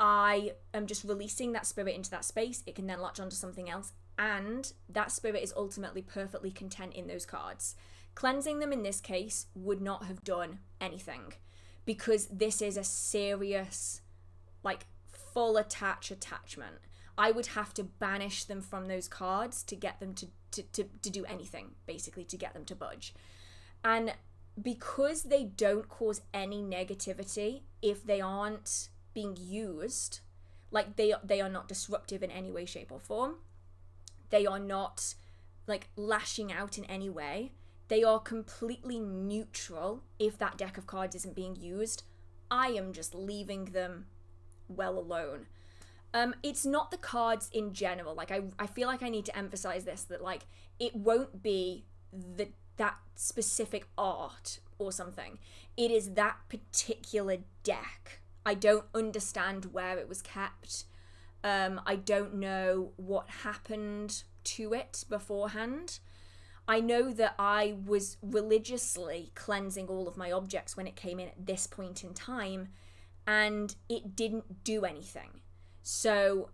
I am just releasing that spirit into that space, it can then latch onto something else. And that spirit is ultimately perfectly content in those cards. Cleansing them in this case would not have done anything, because this is a serious, like, full attachment. I would have to banish them from those cards to get them to do anything, basically, to get them to budge. And because they don't cause any negativity if they aren't being used, like they are not disruptive in any way, shape, or form. They are not like lashing out in any way. They are completely neutral if that deck of cards isn't being used. I am just leaving them well alone. It's not the cards in general. Like I feel like I need to emphasize this, that like it won't be that specific art or something. It is that particular deck. I don't understand where it was kept. I don't know what happened to it beforehand. I know that I was religiously cleansing all of my objects when it came in at this point in time, and it didn't do anything. So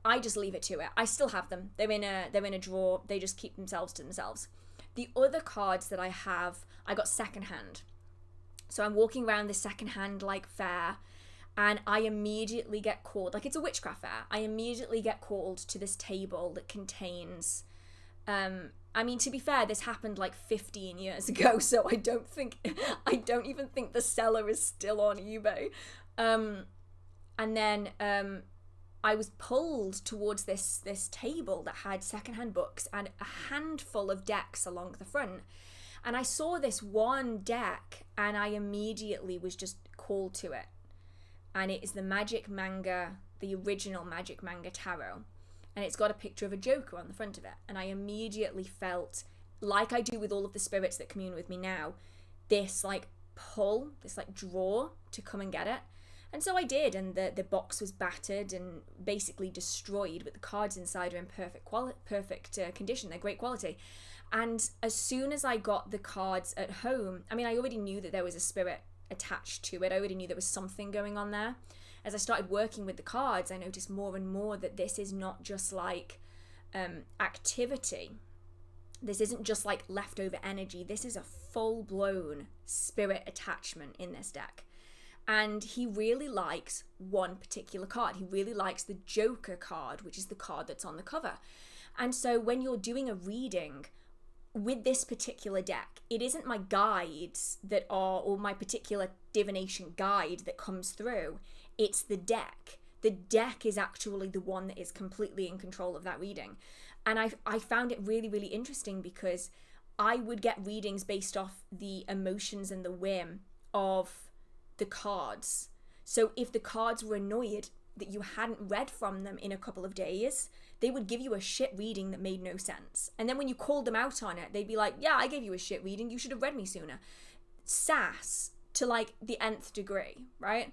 I just leave it to it. I still have them. They're in a drawer. They just keep themselves to themselves. The other cards that I have, I got secondhand. So I'm walking around this secondhand like fair, and I immediately get called, like it's a witchcraft fair, I immediately get called to this table that contains, I mean, to be fair, this happened like 15 years ago, so I don't even think the seller is still on eBay. And then I was pulled towards this table that had secondhand books and a handful of decks along the front. And I saw this one deck and I immediately was just called to it. And it is the Magic Manga, the original Magic Manga Tarot. And it's got a picture of a Joker on the front of it. And I immediately felt, like I do with all of the spirits that commune with me now, this like pull, this like draw to come and get it. And so I did, and the box was battered and basically destroyed, but the cards inside are in perfect condition. They're great quality. And as soon as I got the cards at home, I mean, I already knew that there was a spirit attached to it. I already knew there was something going on there. As I started working with the cards, I noticed more and more that this is not just like activity. This isn't just like leftover energy. This is a full-blown spirit attachment in this deck. And he really likes one particular card. He really likes the Joker card, which is the card that's on the cover. And so when you're doing a reading with this particular deck, it isn't my guides that are, or my particular divination guide that comes through. It's the deck. The deck is actually the one that is completely in control of that reading. And I found it really, really interesting because I would get readings based off the emotions and the whim of the cards. So if the cards were annoyed that you hadn't read from them in a couple of days, they would give you a shit reading that made no sense. And then when you called them out on it, they'd be like, yeah, I gave you a shit reading. You should have read me sooner. Sass to like the nth degree, right?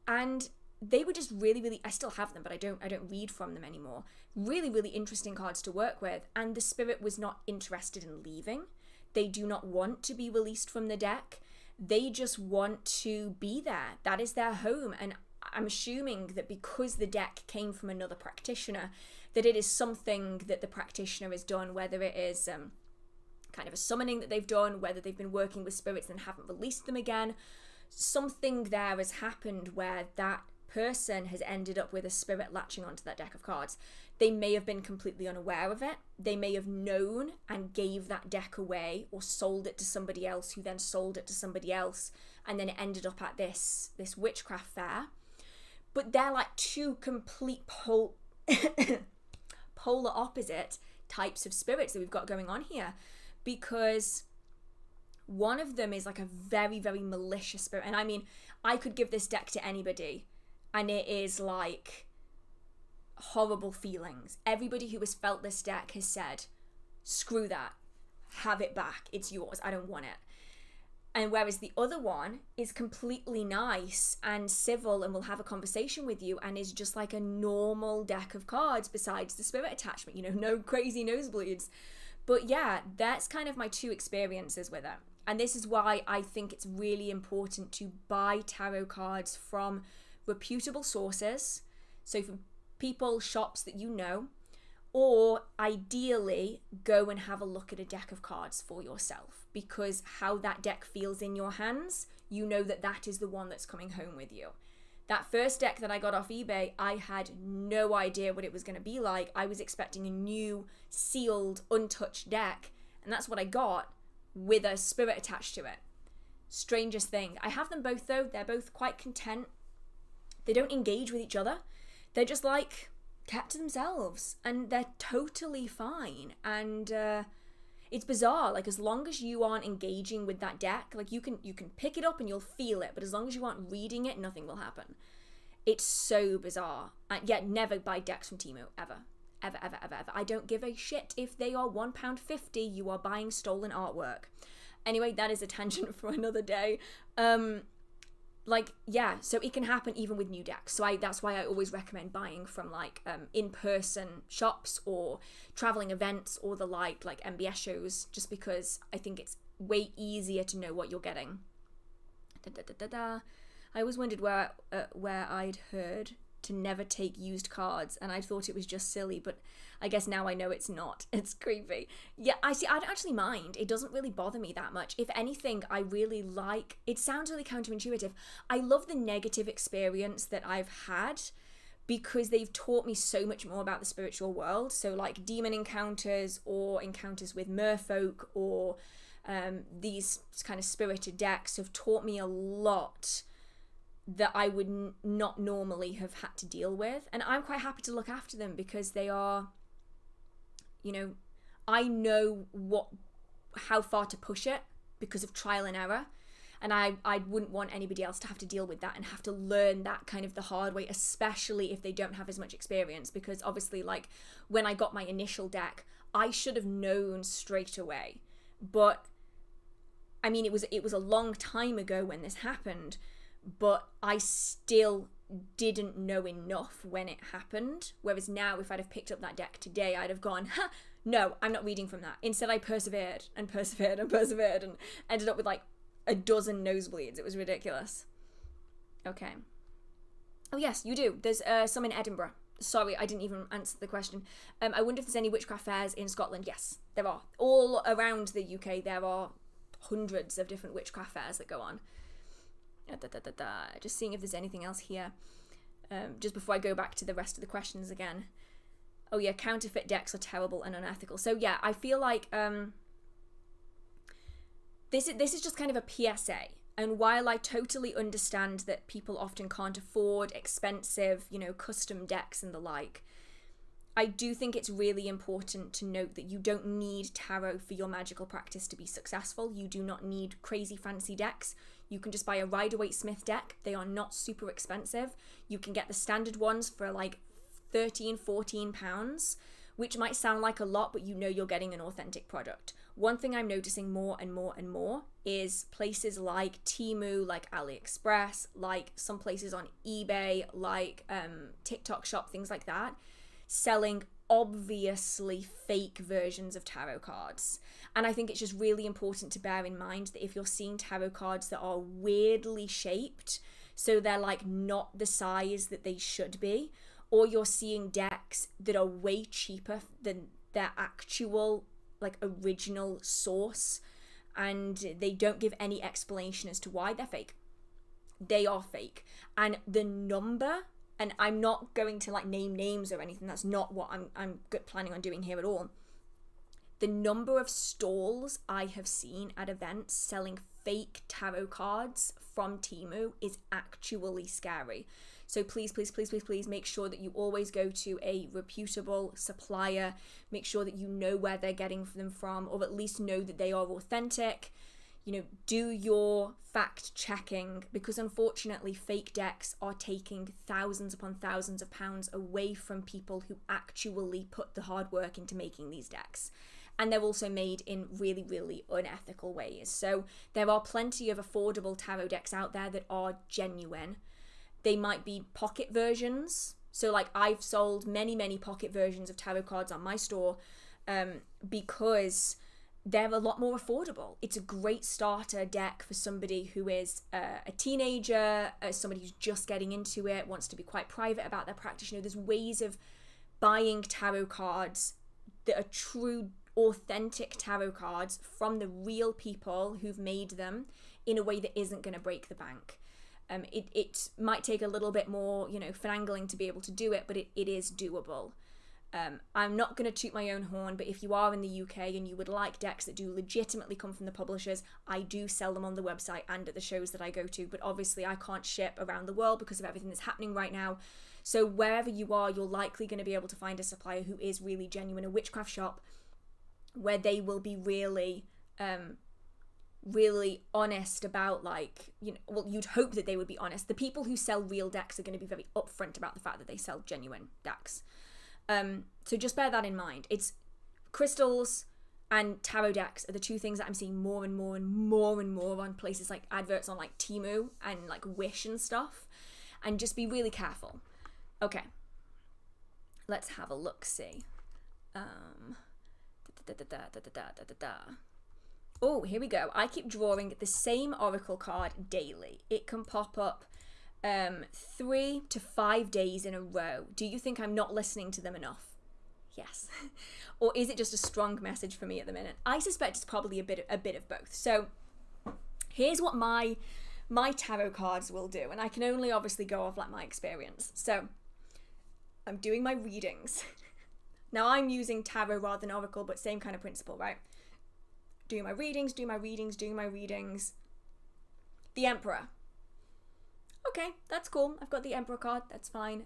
And they were just really, really, I still have them, but I don't read from them anymore. Really, really interesting cards to work with. And the spirit was not interested in leaving. They do not want to be released from the deck. They just want to be there. That is their home. And I'm assuming that because the deck came from another practitioner, that it is something that the practitioner has done, whether it is kind of a summoning that they've done, whether they've been working with spirits and haven't released them again. Something there has happened where that person has ended up with a spirit latching onto that deck of cards. They may have been completely unaware of it. They may have known and gave that deck away or sold it to somebody else who then sold it to somebody else, and then it ended up at this witchcraft fair. But they're like two complete polar opposite types of spirits that we've got going on here, because one of them is like a very, very malicious spirit. And I mean, I could give this deck to anybody and it is like horrible feelings. Everybody who has felt this deck has said, screw that, have it back, it's yours, I don't want it. And whereas the other one is completely nice and civil and will have a conversation with you and is just like a normal deck of cards besides the spirit attachment, you know, no crazy nosebleeds. But yeah, that's kind of my two experiences with it. And this is why I think it's really important to buy tarot cards from reputable sources. So from people, shops that you know, or ideally go and have a look at a deck of cards for yourself, because how that deck feels in your hands, you know that that is the one that's coming home with you. That first deck that I got off eBay, I had no idea what it was going to be like. I was expecting a new, sealed, untouched deck, and that's what I got, with a spirit attached to it. Strangest thing. I have them both though. They're both quite content. They don't engage with each other. They're just like kept to themselves, and they're totally fine. And it's bizarre, like as long as you aren't engaging with that deck, like you can pick it up and you'll feel it, but as long as you aren't reading it, nothing will happen. It's so bizarre. And yet never buy decks from Temu, ever. Ever. I don't give a shit if they are £1.50, you are buying stolen artwork. Anyway, that is a tangent for another day. Like, yeah, so it can happen even with new decks. So that's why I always recommend buying from like in-person shops or traveling events or the like MBS shows, just because I think it's way easier to know what you're getting. I always wondered where I'd heard to never take used cards, and I thought it was just silly, but I guess now I know it's not. It's creepy. Yeah, I don't actually mind. It doesn't really bother me that much. If anything, I really like, it sounds really counterintuitive, I love the negative experience that I've had, because they've taught me so much more about the spiritual world. So like demon encounters or encounters with merfolk or these kind of spirited decks have taught me a lot that I would not normally have had to deal with. And I'm quite happy to look after them, because they are, you know, I know how far to push it because of trial and error. And I wouldn't want anybody else to have to deal with that and have to learn that kind of the hard way, especially if they don't have as much experience. Because obviously, like, when I got my initial deck, I should have known straight away. But, I mean, it was a long time ago when this happened, but I still didn't know enough when it happened. Whereas now, if I'd have picked up that deck today, I'd have gone, no, I'm not reading from that. Instead, I persevered and ended up with like a dozen nosebleeds. It was ridiculous. Okay. Oh yes, you do. There's some in Edinburgh. Sorry, I didn't even answer the question. I wonder if there's any witchcraft fairs in Scotland. Yes, there are. All around the UK, there are hundreds of different witchcraft fairs that go on. Just seeing if there's anything else here. Just before I go back to the rest of the questions again. Oh yeah, counterfeit decks are terrible and unethical. So yeah, I feel like this is just kind of a PSA. And while I totally understand that people often can't afford expensive, you know, custom decks and the like, I do think it's really important to note that you don't need tarot for your magical practice to be successful. You do not need crazy fancy decks. You can just buy a Rider-Waite-Smith deck. They are not super expensive. You can get the standard ones for like £13-14, which might sound like a lot, but you know you're getting an authentic product. One thing I'm noticing more and more is places like Temu, like AliExpress, like some places on eBay, like TikTok shop, things like that, selling obviously fake versions of tarot cards. And I think it's just really important to bear in mind that if you're seeing tarot cards that are weirdly shaped, so they're like not the size that they should be, or you're seeing decks that are way cheaper than their actual like original source, and they don't give any explanation as to why they're fake. They are fake. And the number, and I'm not going to like name names or anything, that's not what I'm planning on doing here at all. The number of stalls I have seen at events selling fake tarot cards from Temu is actually scary. So please, please, please, please, please make sure that you always go to a reputable supplier. Make sure that you know where they're getting them from, or at least know that they are authentic. You know, do your fact checking, because unfortunately fake decks are taking thousands upon thousands of pounds away from people who actually put the hard work into making these decks. And they're also made in really, really unethical ways. So there are plenty of affordable tarot decks out there that are genuine. They might be pocket versions. So like I've sold many, many pocket versions of tarot cards on my store because they're a lot more affordable. It's a great starter deck for somebody who is a teenager, somebody who's just getting into it, wants to be quite private about their practice. You know, there's ways of buying tarot cards that are true, authentic tarot cards from the real people who've made them in a way that isn't going to break the bank. It might take a little bit more, you know, finagling to be able to do it, but it is doable. I'm not going to toot my own horn, but if you are in the UK and you would like decks that do legitimately come from the publishers, I do sell them on the website and at the shows that I go to, but obviously I can't ship around the world because of everything that's happening right now. So wherever you are, you're likely going to be able to find a supplier who is really genuine, a witchcraft shop, where they will be really really honest about, like, you know, well, you'd hope that they would be honest. The people who sell real decks are going to be very upfront about the fact that they sell genuine decks. So just bear that in mind. It's crystals and tarot decks are the two things that I'm seeing more and more and more and more on places like adverts on like Temu and like Wish and stuff. And just be really careful. Okay. Let's have a look-see. Oh, here we go. I keep drawing the same oracle card daily. It can pop up 3 to 5 days in a row. Do you think I'm not listening to them enough? Yes. Or is it just a strong message for me at the minute? I suspect it's probably a bit of both. So here's what my tarot cards will do, and I can only obviously go off like my experience. So I'm doing my readings. Now I'm using tarot rather than oracle, but same kind of principle, right? Doing my readings, doing my readings. The Emperor. Okay, that's cool. I've got the Emperor card. That's fine.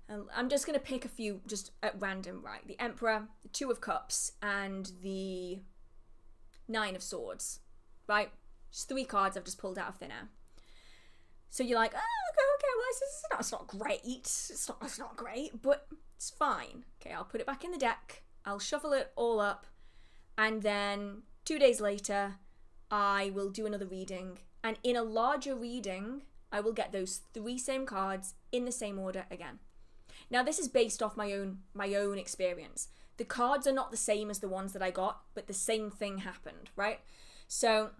I'm just going to pick a few just at random, right? The Emperor, the Two of Cups, and the Nine of Swords, right? Just 3 cards I've just pulled out of thin air. So you're like, oh, okay, well, it's not great. It's not great, but it's fine. Okay, I'll put it back in the deck. I'll shuffle it all up. And then 2 days later, I will do another reading. And in a larger reading, I will get those 3 same cards in the same order again. Now, this is based off my own experience. The cards are not the same as the ones that I got, but the same thing happened, right? So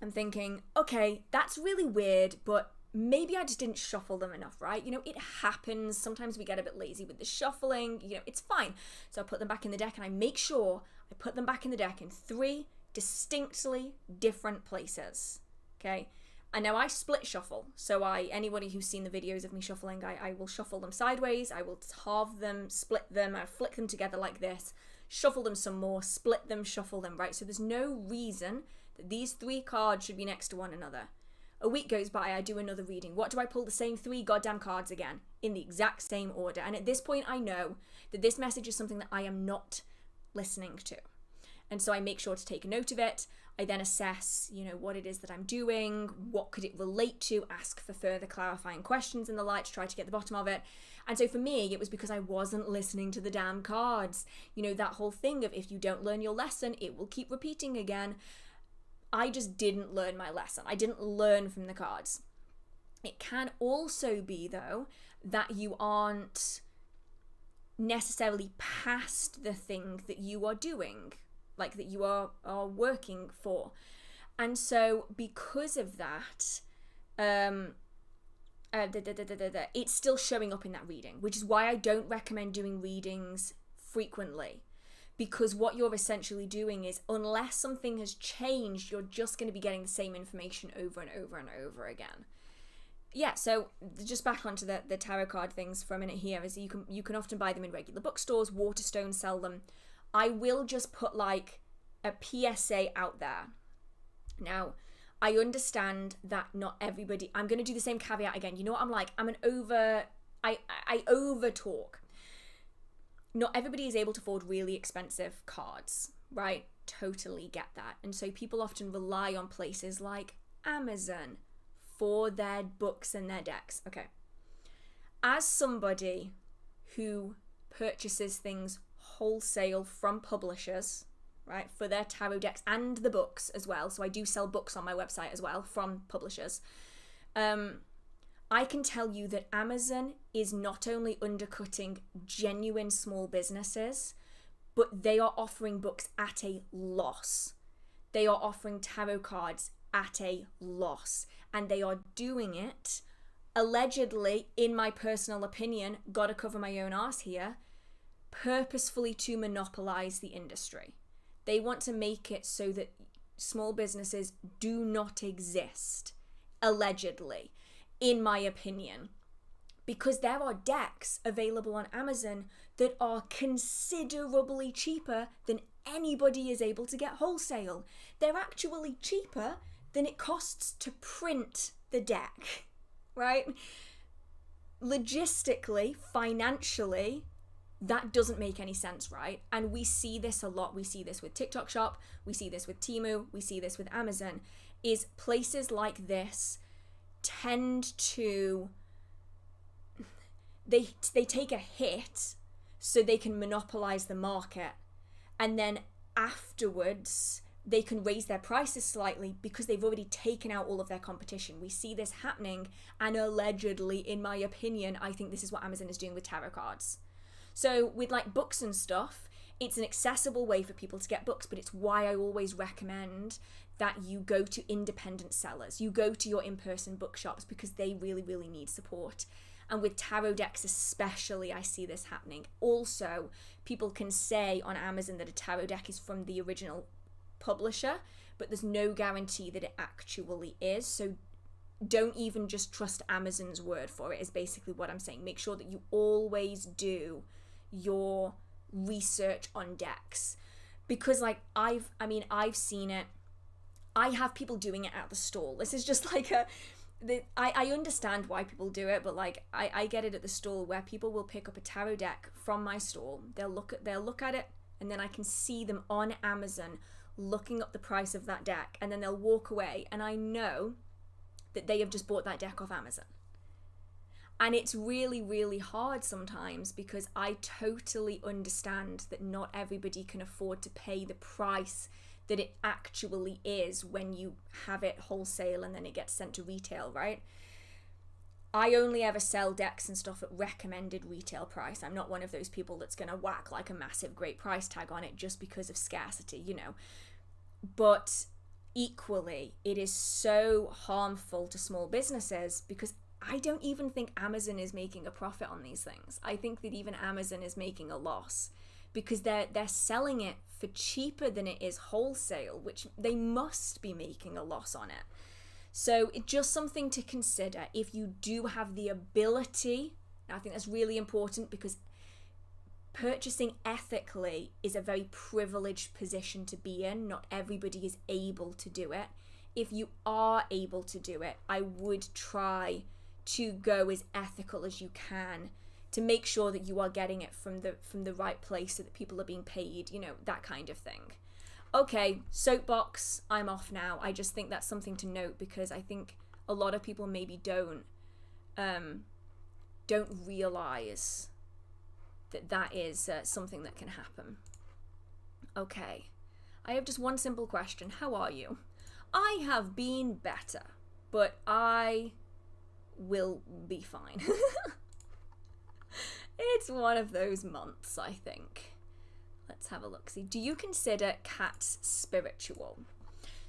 I'm thinking, okay, that's really weird, but maybe I just didn't shuffle them enough, right? You know, it happens. Sometimes we get a bit lazy with the shuffling. You know, it's fine. So I put them back in the deck, and I make sure I put them back in the deck in 3 distinctly different places, okay? And now I split shuffle. So anybody who's seen the videos of me shuffling, I will shuffle them sideways. I will halve them, split them, I flick them together like this, shuffle them some more, split them, shuffle them, right? So there's no reason that these 3 cards should be next to one another. A week goes by, I do another reading. What do I pull? The same 3 goddamn cards again, in the exact same order. And at this point, I know that this message is something that I am not listening to. And so I make sure to take a note of it. I then assess, you know, what it is that I'm doing, what could it relate to, ask for further clarifying questions and the like to try to get the bottom of it. And so for me, it was because I wasn't listening to the damn cards. You know, that whole thing of if you don't learn your lesson, it will keep repeating again. I just didn't learn my lesson. I didn't learn from the cards. It can also be, though, that you aren't necessarily past the thing that you are doing, like that you are working for. And so because of that, it's still showing up in that reading, which is why I don't recommend doing readings frequently, because what you're essentially doing is, unless something has changed, you're just going to be getting the same information over and over and over again. Yeah, so just back onto the tarot card things for a minute here, is you can often buy them in regular bookstores. Waterstone sell them. I will just put like a PSA out there. Now, I understand that not everybody, I'm going to do the same caveat again. You know what I'm like? I over talk. Not everybody is able to afford really expensive cards, right? Totally get that. And so people often rely on places like Amazon for their books and their decks. Okay. As somebody who purchases things wholesale from publishers, right, for their tarot decks and the books as well, so I do sell books on my website as well from publishers, I can tell you that Amazon is not only undercutting genuine small businesses, but they are offering books at a loss. They are offering tarot cards at a loss, and they are doing it, allegedly, in my personal opinion, gotta cover my own arse here, purposefully to monopolize the industry. They want to make it so that small businesses do not exist, allegedly, in my opinion, because there are decks available on Amazon that are considerably cheaper than anybody is able to get wholesale. They're actually cheaper than it costs to print the deck, right? Logistically, financially, that doesn't make any sense, right? And we see this a lot. We see this with TikTok Shop, we see this with Temu, we see this with Amazon, is places like this tend to, they take a hit so they can monopolize the market, and then afterwards they can raise their prices slightly because they've already taken out all of their competition. We see this happening, and allegedly, in my opinion, I think this is what Amazon is doing with tarot cards. So with like books and stuff, it's an accessible way for people to get books, but it's why I always recommend that you go to independent sellers. You go to your in-person bookshops because they really, really need support. And with tarot decks especially, I see this happening. Also, people can say on Amazon that a tarot deck is from the original publisher, but there's no guarantee that it actually is. So don't even just trust Amazon's word for it, is basically what I'm saying. Make sure that you always do your research on decks, because like I've seen it. I have people doing it at the stall. This is just like I understand why people do it, but like I get it at the stall where people will pick up a tarot deck from my stall. They'll look at it, and then I can see them on Amazon looking up the price of that deck, and then they'll walk away, and I know that they have just bought that deck off Amazon. And it's really, really hard sometimes, because I totally understand that not everybody can afford to pay the price that it actually is when you have it wholesale and then it gets sent to retail, right? I only ever sell decks and stuff at recommended retail price. I'm not one of those people that's going to whack like a massive great price tag on it just because of scarcity, you know. But equally, it is so harmful to small businesses, because I don't even think Amazon is making a profit on these things. I think that even Amazon is making a loss, because they're selling it for cheaper than it is wholesale, which they must be making a loss on it. So it's just something to consider if you do have the ability. And I think that's really important, because purchasing ethically is a very privileged position to be in. Not everybody is able to do it. If you are able to do it, I would try to go as ethical as you can, to make sure that you are getting it from the right place, so that people are being paid, you know, that kind of thing. Okay, soapbox, I'm off now. I just think that's something to note, because I think a lot of people maybe don't realize that is something that can happen. Okay, I have just one simple question. How are you? I have been better, but I will be fine. It's one of those months, I think. Let's have a look. See, do you consider cats spiritual?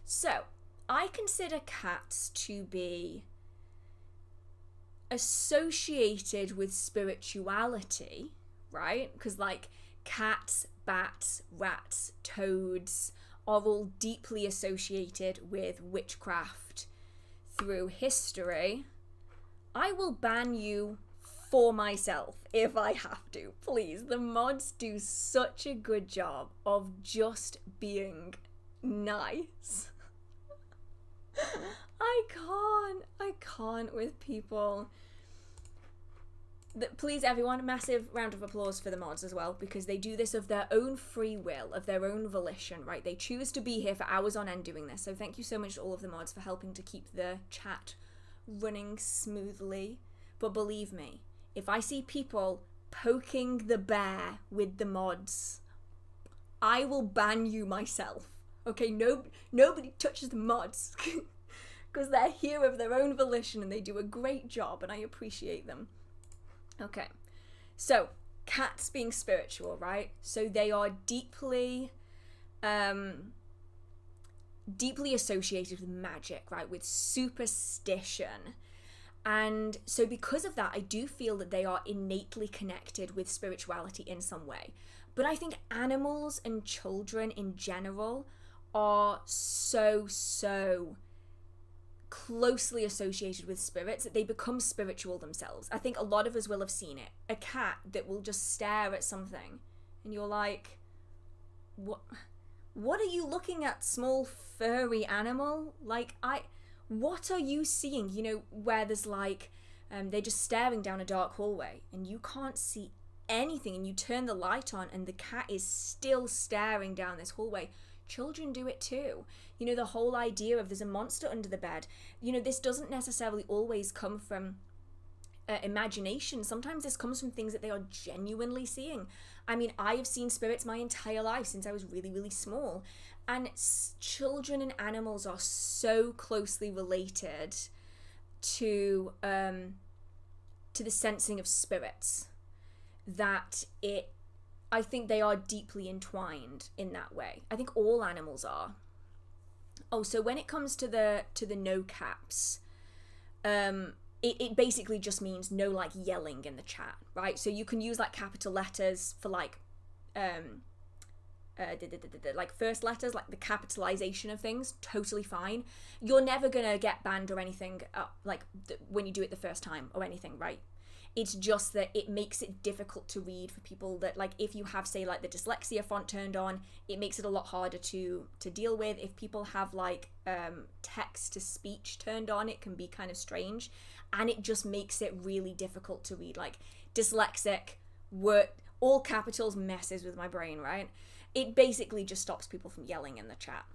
So, I consider cats to be associated with spirituality, right? Because like cats, bats, rats, toads are all deeply associated with witchcraft through history. I will ban you for myself if I have to. Please, the mods do such a good job of just being nice. I can't with people. Please, everyone, massive round of applause for the mods as well, because they do this of their own free will, of their own volition, right? They choose to be here for hours on end doing this. So thank you so much to all of the mods for helping to keep the chat running smoothly. But believe me, if I see people poking the bear with the mods, I will ban you myself. Okay, nobody touches the mods because they're here of their own volition and they do a great job and I appreciate them. Okay, so cats being spiritual, right? So they are deeply associated with magic, right? With superstition. And so because of that, I do feel that they are innately connected with spirituality in some way. But I think animals and children in general are so closely associated with spirits that they become spiritual themselves. I think a lot of us will have seen it. A cat that will just stare at something and you're like, what are you looking at, small furry animal? Like, what are you seeing? You know, where there's like, they're just staring down a dark hallway and you can't see anything and you turn the light on and the cat is still staring down this hallway. Children do it too. You know, the whole idea of there's a monster under the bed. You know, this doesn't necessarily always come from imagination. Sometimes this comes from things that they are genuinely seeing. I mean, I have seen spirits my entire life since I was really small. And children and animals are so closely related to the sensing of spirits that I think they are deeply entwined in that way. I think all animals are. Oh, so when it comes to the no caps, it basically just means no like yelling in the chat, right? So you can use like capital letters for like like first letters, like the capitalization of things, totally fine. You're never gonna get banned or anything when you do it the first time or anything, right? It's just that it makes it difficult to read for people that, like, if you have, say, like the dyslexia font turned on, it makes it a lot harder to deal with. If people have like text to speech turned on, it can be kind of strange, and it just makes it really difficult to read. Like dyslexic, word, all capitals messes with my brain, right? It basically just stops people from yelling in the chat.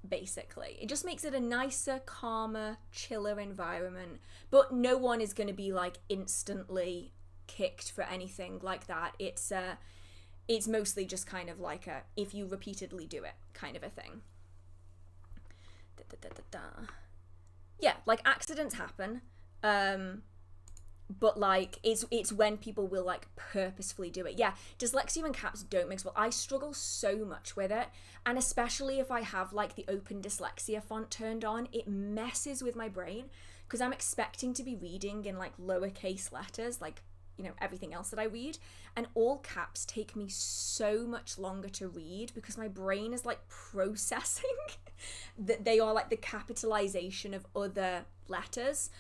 Basically, it just makes it a nicer, calmer, chiller environment, but no one is going to be like instantly kicked for anything like that. It's mostly just kind of like a if you repeatedly do it kind of a thing. Yeah, like accidents happen, but like it's when people will like purposefully do it. Yeah, dyslexia and caps don't mix well. I struggle so much with it, and especially if I have like the open dyslexia font turned on, it messes with my brain because I'm expecting to be reading in like lowercase letters, like, you know, everything else that I read, and all caps take me so much longer to read because my brain is like processing that they are like the capitalization of other letters.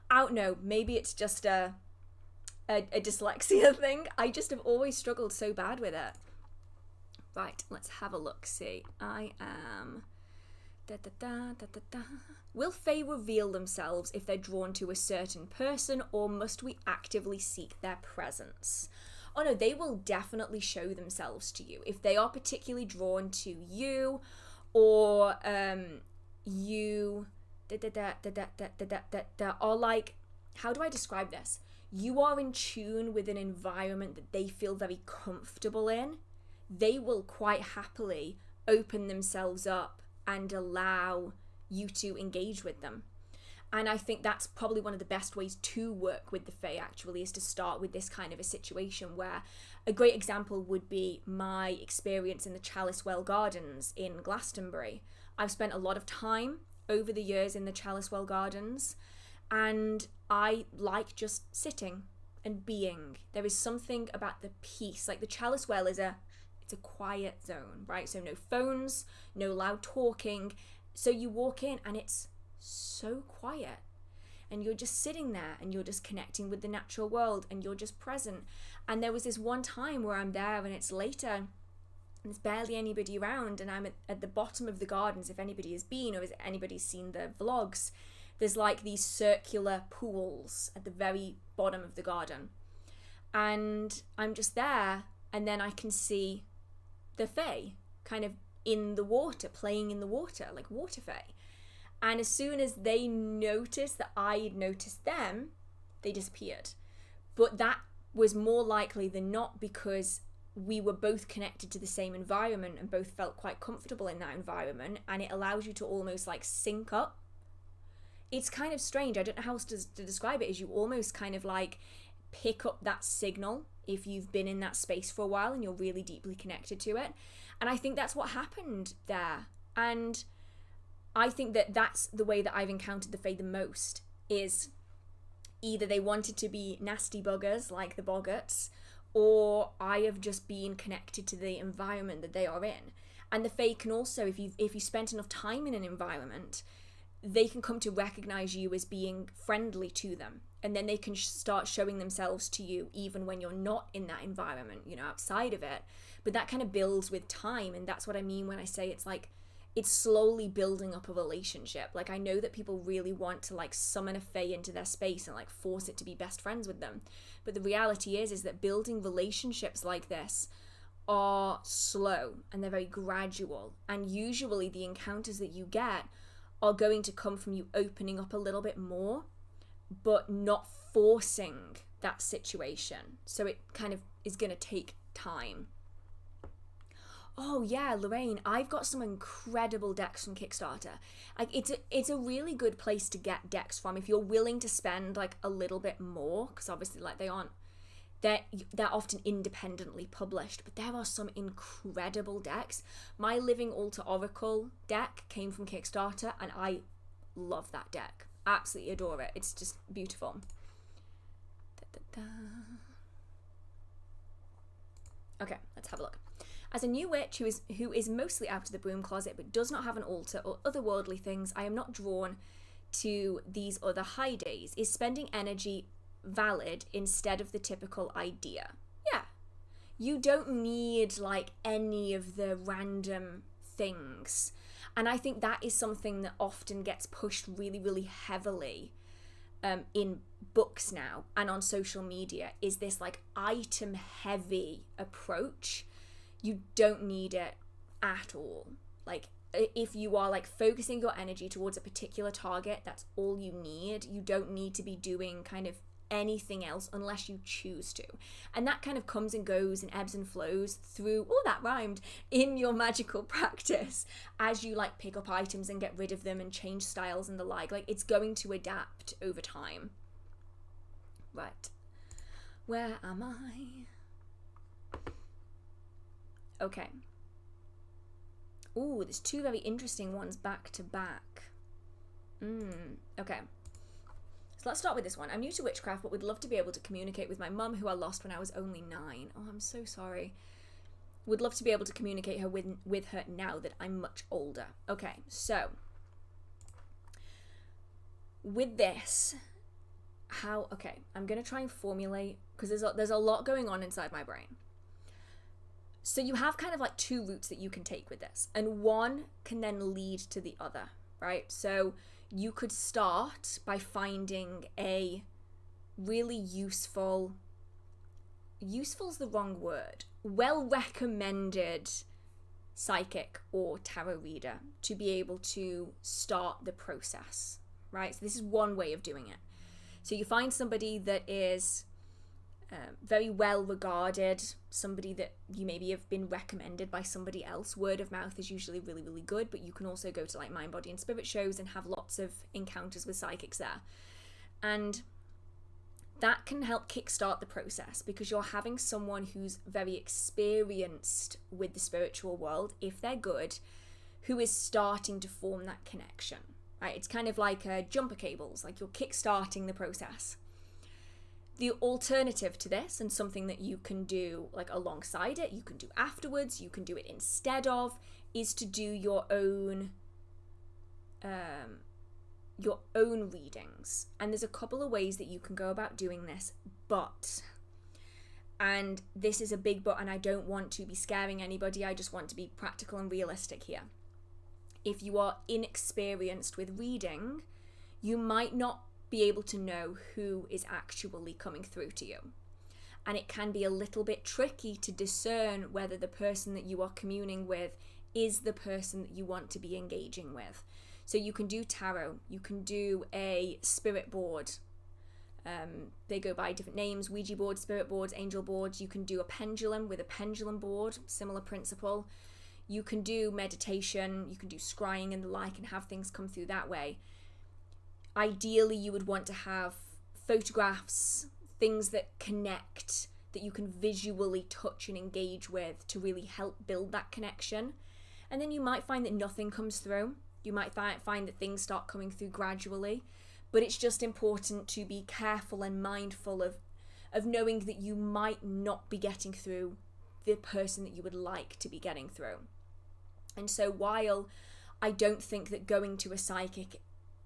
I don't know, maybe it's just a dyslexia thing. I just have always struggled so bad with it. Right, let's have a look. See, I am... Will Fae reveal themselves if they're drawn to a certain person, or must we actively seek their presence? Oh no, they will definitely show themselves to you. If they are particularly drawn to you, or you... are like, how do I describe this? You are in tune with an environment that they feel very comfortable in. They will quite happily open themselves up and allow you to engage with them. And I think that's probably one of the best ways to work with the Fae, actually, is to start with this kind of a situation where a great example would be my experience in the Chalice Well Gardens in Glastonbury. I've spent a lot of time over the years in the Chalice Well Gardens, and I like just sitting and being. There is something about the peace. Like, the Chalice Well it's a quiet zone, right? So no phones, no loud talking. So you walk in and it's so quiet, and you're just sitting there and you're just connecting with the natural world and you're just present. And there was this one time where I'm there and it's later and there's barely anybody around, and I'm at the bottom of the gardens. If anybody has been, or if anybody's seen the vlogs, there's like these circular pools at the very bottom of the garden, and I'm just there, and then I can see the Fae kind of in the water, playing in the water, like water Fae. And as soon as they noticed that I had noticed them, they disappeared. But that was more likely than not because we were both connected to the same environment and both felt quite comfortable in that environment, and it allows you to almost like sync up. It's kind of strange. I don't know how else to describe it. Is you almost kind of like pick up that signal if you've been in that space for a while and you're really deeply connected to it. And I think that's what happened there. And I think that that's the way that I've encountered the Fae the most, is either they wanted to be nasty buggers like the boggarts, or I have just been connected to the environment that they are in. And the Fae can also, if you spent enough time in an environment, they can come to recognize you as being friendly to them. And then they can start showing themselves to you even when you're not in that environment, outside of it. But that kind of builds with time. And that's what I mean when I say it's like, it's slowly building up a relationship. Like, I know that people really want to like summon a Fae into their space and like force it to be best friends with them. But the reality is that building relationships like this are slow and they're very gradual. And usually the encounters that you get are going to come from you opening up a little bit more, but not forcing that situation. So it kind of is going to take time. Oh yeah, Lorraine, I've got some incredible decks from Kickstarter. Like, it's a really good place to get decks from if you're willing to spend like a little bit more, because obviously like they're often independently published, but there are some incredible decks. My Living Altar Oracle deck came from Kickstarter, and I love that deck. Absolutely adore it. It's just beautiful. Okay, let's have a look. As a new witch who is mostly out of the broom closet but does not have an altar or otherworldly things, I am not drawn to these other high days. Is spending energy valid instead of the typical idea? Yeah. You don't need like any of the random things. And I think that is something that often gets pushed really, really heavily in books now and on social media, is this like item heavy approach. You don't need it at all. Like, if you are like focusing your energy towards a particular target, that's all you need. You don't need to be doing kind of anything else unless you choose to. And that kind of comes and goes and ebbs and flows through, oh, that rhymed, in your magical practice as you like pick up items and get rid of them and change styles and the like. Like, it's going to adapt over time. Right. Where am I? Okay. Ooh, there's two very interesting ones back to back. Okay. So let's start with this one. I'm new to witchcraft, but would love to be able to communicate with my mum, who I lost when I was only 9. Oh, I'm so sorry. Would love to be able to communicate with her now that I'm much older. Okay, so with this, okay, I'm going to try and formulate, because there's a lot going on inside my brain. So you have kind of like two routes that you can take with this, and one can then lead to the other, right? So you could start by finding a really useful's the wrong word, well recommended psychic or tarot reader to be able to start the process, right? So this is one way of doing it. So you find somebody that is very well regarded, somebody that you maybe have been recommended by somebody else. Word of mouth is usually really, really good, but you can also go to like mind, body and spirit shows and have lots of encounters with psychics there. And that can help kickstart the process, because you're having someone who's very experienced with the spiritual world, if they're good, who is starting to form that connection, right? It's kind of like jumper cables, like you're kickstarting the process. The alternative to this, and something that you can do like alongside it, you can do afterwards, you can do it instead of, is to do your own readings. And there's a couple of ways that you can go about doing this, but, and this is a big but, and I don't want to be scaring anybody, I just want to be practical and realistic here. If you are inexperienced with reading, you might not be able to know who is actually coming through to you. And it can be a little bit tricky to discern whether the person that you are communing with is the person that you want to be engaging with. So you can do tarot, you can do a spirit board. They go by different names: Ouija boards, spirit boards, angel boards. You can do a pendulum with a pendulum board, similar principle. You can do meditation, you can do scrying and the like, and have things come through that way. Ideally, you would want to have photographs, things that connect, that you can visually touch and engage with to really help build that connection. And then you might find that nothing comes through. You might find that things start coming through gradually. But it's just important to be careful and mindful of knowing that you might not be getting through the person that you would like to be getting through. And so while I don't think that going to a psychic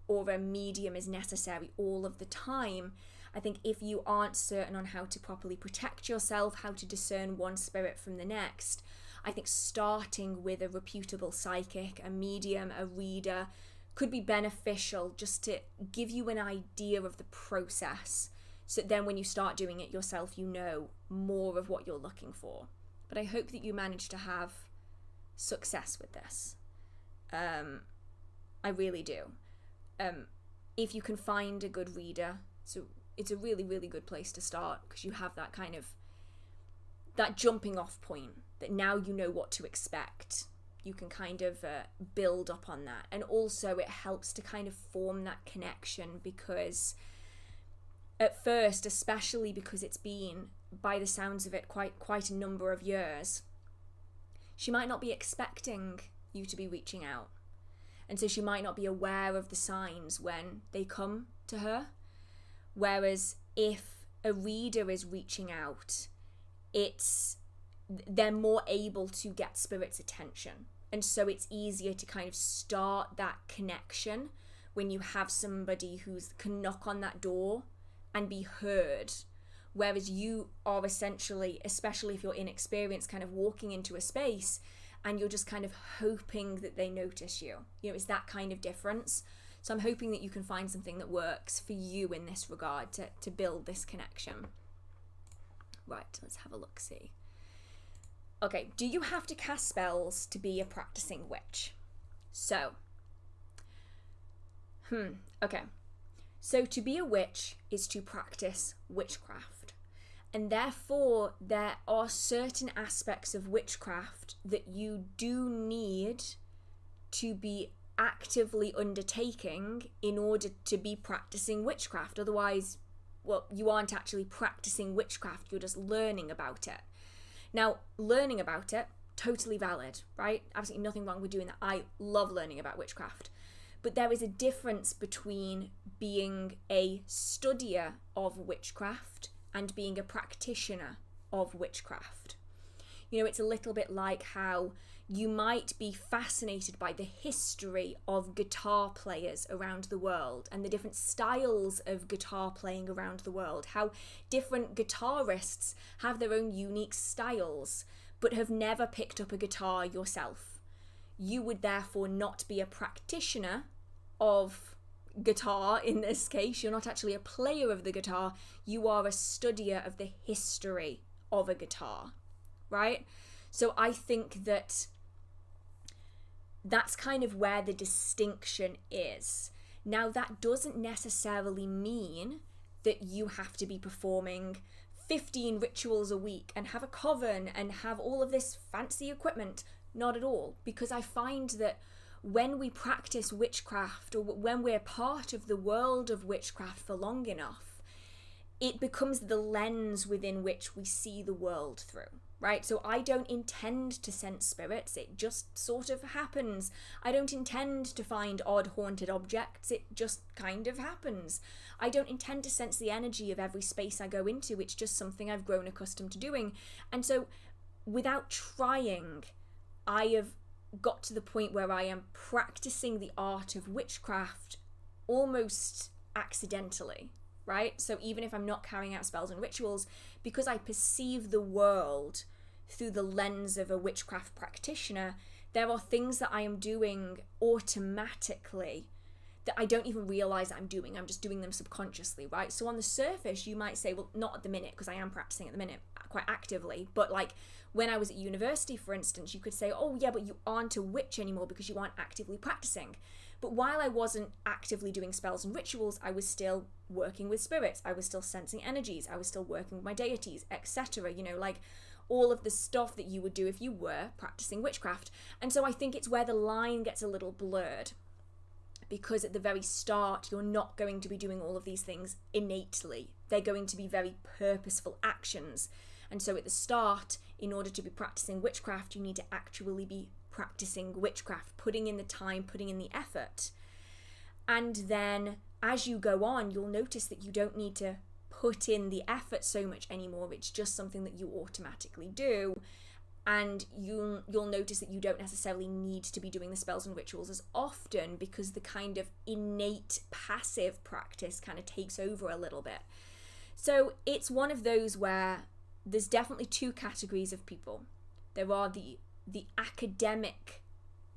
or a medium is necessary all of the time, I think if you aren't certain on how to properly protect yourself, how to discern one spirit from the next, I think starting with a reputable psychic, a medium, a reader, could be beneficial, just to give you an idea of the process, so that then when you start doing it yourself, you know more of what you're looking for. But I hope that you manage to have success with this. I really do. If you can find a good reader, so it's a really, really good place to start, because you have that kind of, that jumping off point, that now you know what to expect. You can kind of build up on that. And also it helps to kind of form that connection, because at first, especially because it's been, by the sounds of it, quite a number of years, she might not be expecting you to be reaching out. And so she might not be aware of the signs when they come to her. Whereas if a reader is reaching out, they're more able to get spirit's attention. And so it's easier to kind of start that connection when you have somebody who can knock on that door and be heard. Whereas you are essentially, especially if you're inexperienced, kind of walking into a space and you're just kind of hoping that they notice you. You know, it's that kind of difference. So I'm hoping that you can find something that works for you in this regard to build this connection. Right, let's have a look-see. Okay, do you have to cast spells to be a practicing witch? So, okay. So to be a witch is to practice witchcraft. And therefore, there are certain aspects of witchcraft that you do need to be actively undertaking in order to be practicing witchcraft. Otherwise, well, you aren't actually practicing witchcraft, you're just learning about it. Now, learning about it, totally valid, right? Absolutely nothing wrong with doing that. I love learning about witchcraft. But there is a difference between being a studier of witchcraft and being a practitioner of witchcraft. You know, it's a little bit like how you might be fascinated by the history of guitar players around the world and the different styles of guitar playing around the world, how different guitarists have their own unique styles, but have never picked up a guitar yourself. You would therefore not be a practitioner of guitar in this case. You're not actually a player of the guitar, you are a studier of the history of a guitar, right? So I think that that's kind of where the distinction is. Now, that doesn't necessarily mean that you have to be performing 15 rituals a week and have a coven and have all of this fancy equipment. Not at all, because I find that when we practice witchcraft, or when we're part of the world of witchcraft for long enough, it becomes the lens within which we see the world through, right? So I don't intend to sense spirits, it just sort of happens. I don't intend to find odd haunted objects, it just kind of happens. I don't intend to sense the energy of every space I go into, it's just something I've grown accustomed to doing. And so without trying, I have got to the point where I am practicing the art of witchcraft almost accidentally, right? So even if I'm not carrying out spells and rituals, because I perceive the world through the lens of a witchcraft practitioner, there are things that I am doing automatically that I don't even realize I'm doing. I'm just doing them subconsciously, right? So on the surface, you might say, well, not at the minute, because I am practicing at the minute quite actively, but like when I was at university, for instance, you could say, oh yeah, but you aren't a witch anymore because you aren't actively practicing. But while I wasn't actively doing spells and rituals, I was still working with spirits, I was still sensing energies, I was still working with my deities, etc. You know, like all of the stuff that you would do if you were practicing witchcraft. And so I think it's where the line gets a little blurred, because at the very start, you're not going to be doing all of these things innately. They're going to be very purposeful actions. And so at the start, in order to be practicing witchcraft, you need to actually be practicing witchcraft, putting in the time, putting in the effort. And then as you go on, you'll notice that you don't need to put in the effort so much anymore. It's just something that you automatically do. And you'll notice that you don't necessarily need to be doing the spells and rituals as often, because the kind of innate passive practice kind of takes over a little bit. So it's one of those where there's definitely two categories of people. There are the academic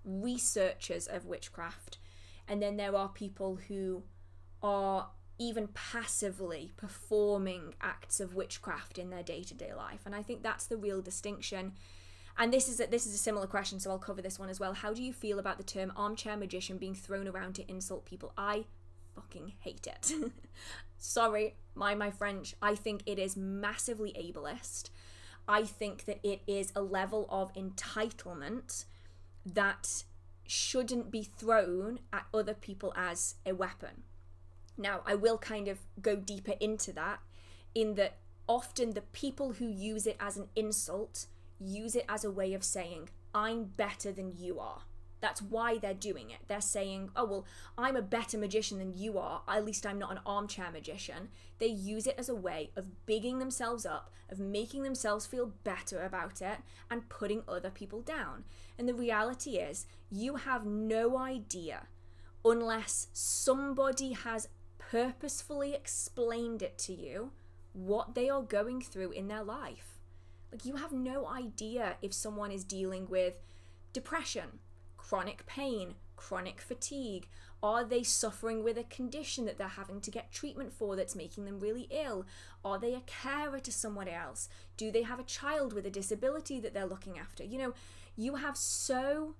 researchers of witchcraft, and then there are people who are even passively performing acts of witchcraft in their day-to-day life. And I think that's the real distinction. And this is a similar question, so I'll cover this one as well. How do you feel about the term armchair magician being thrown around to insult people? I fucking hate it. Sorry, my French. I think it is massively ableist. I think that it is a level of entitlement that shouldn't be thrown at other people as a weapon. Now, I will kind of go deeper into that, in that often the people who use it as an insult use it as a way of saying, I'm better than you are. That's why they're doing it. They're saying, oh, well, I'm a better magician than you are. At least I'm not an armchair magician. They use it as a way of bigging themselves up, of making themselves feel better about it, and putting other people down. And the reality is, you have no idea, unless somebody has purposefully explained it to you, what they are going through in their life. Like, you have no idea if someone is dealing with depression, chronic pain, chronic fatigue. Are they suffering with a condition that they're having to get treatment for that's making them really ill? Are they a carer to someone else? Do they have a child with a disability that they're looking after? You know, you have so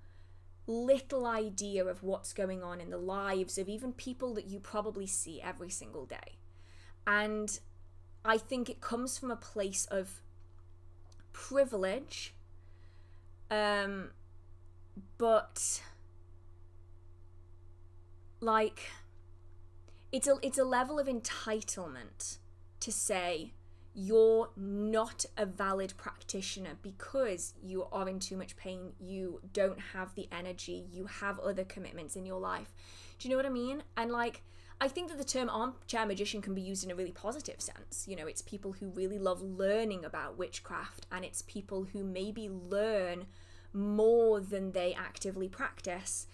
little idea of what's going on in the lives of even people that you probably see every single day. And I think it comes from a place of privilege, but like it's a level of entitlement to say you're not a valid practitioner because you are in too much pain, you don't have the energy, you have other commitments in your life. Do you know what I mean? And like, I think that the term armchair magician can be used in a really positive sense. You know, it's people who really love learning about witchcraft, and it's people who maybe learn more than they actively practice.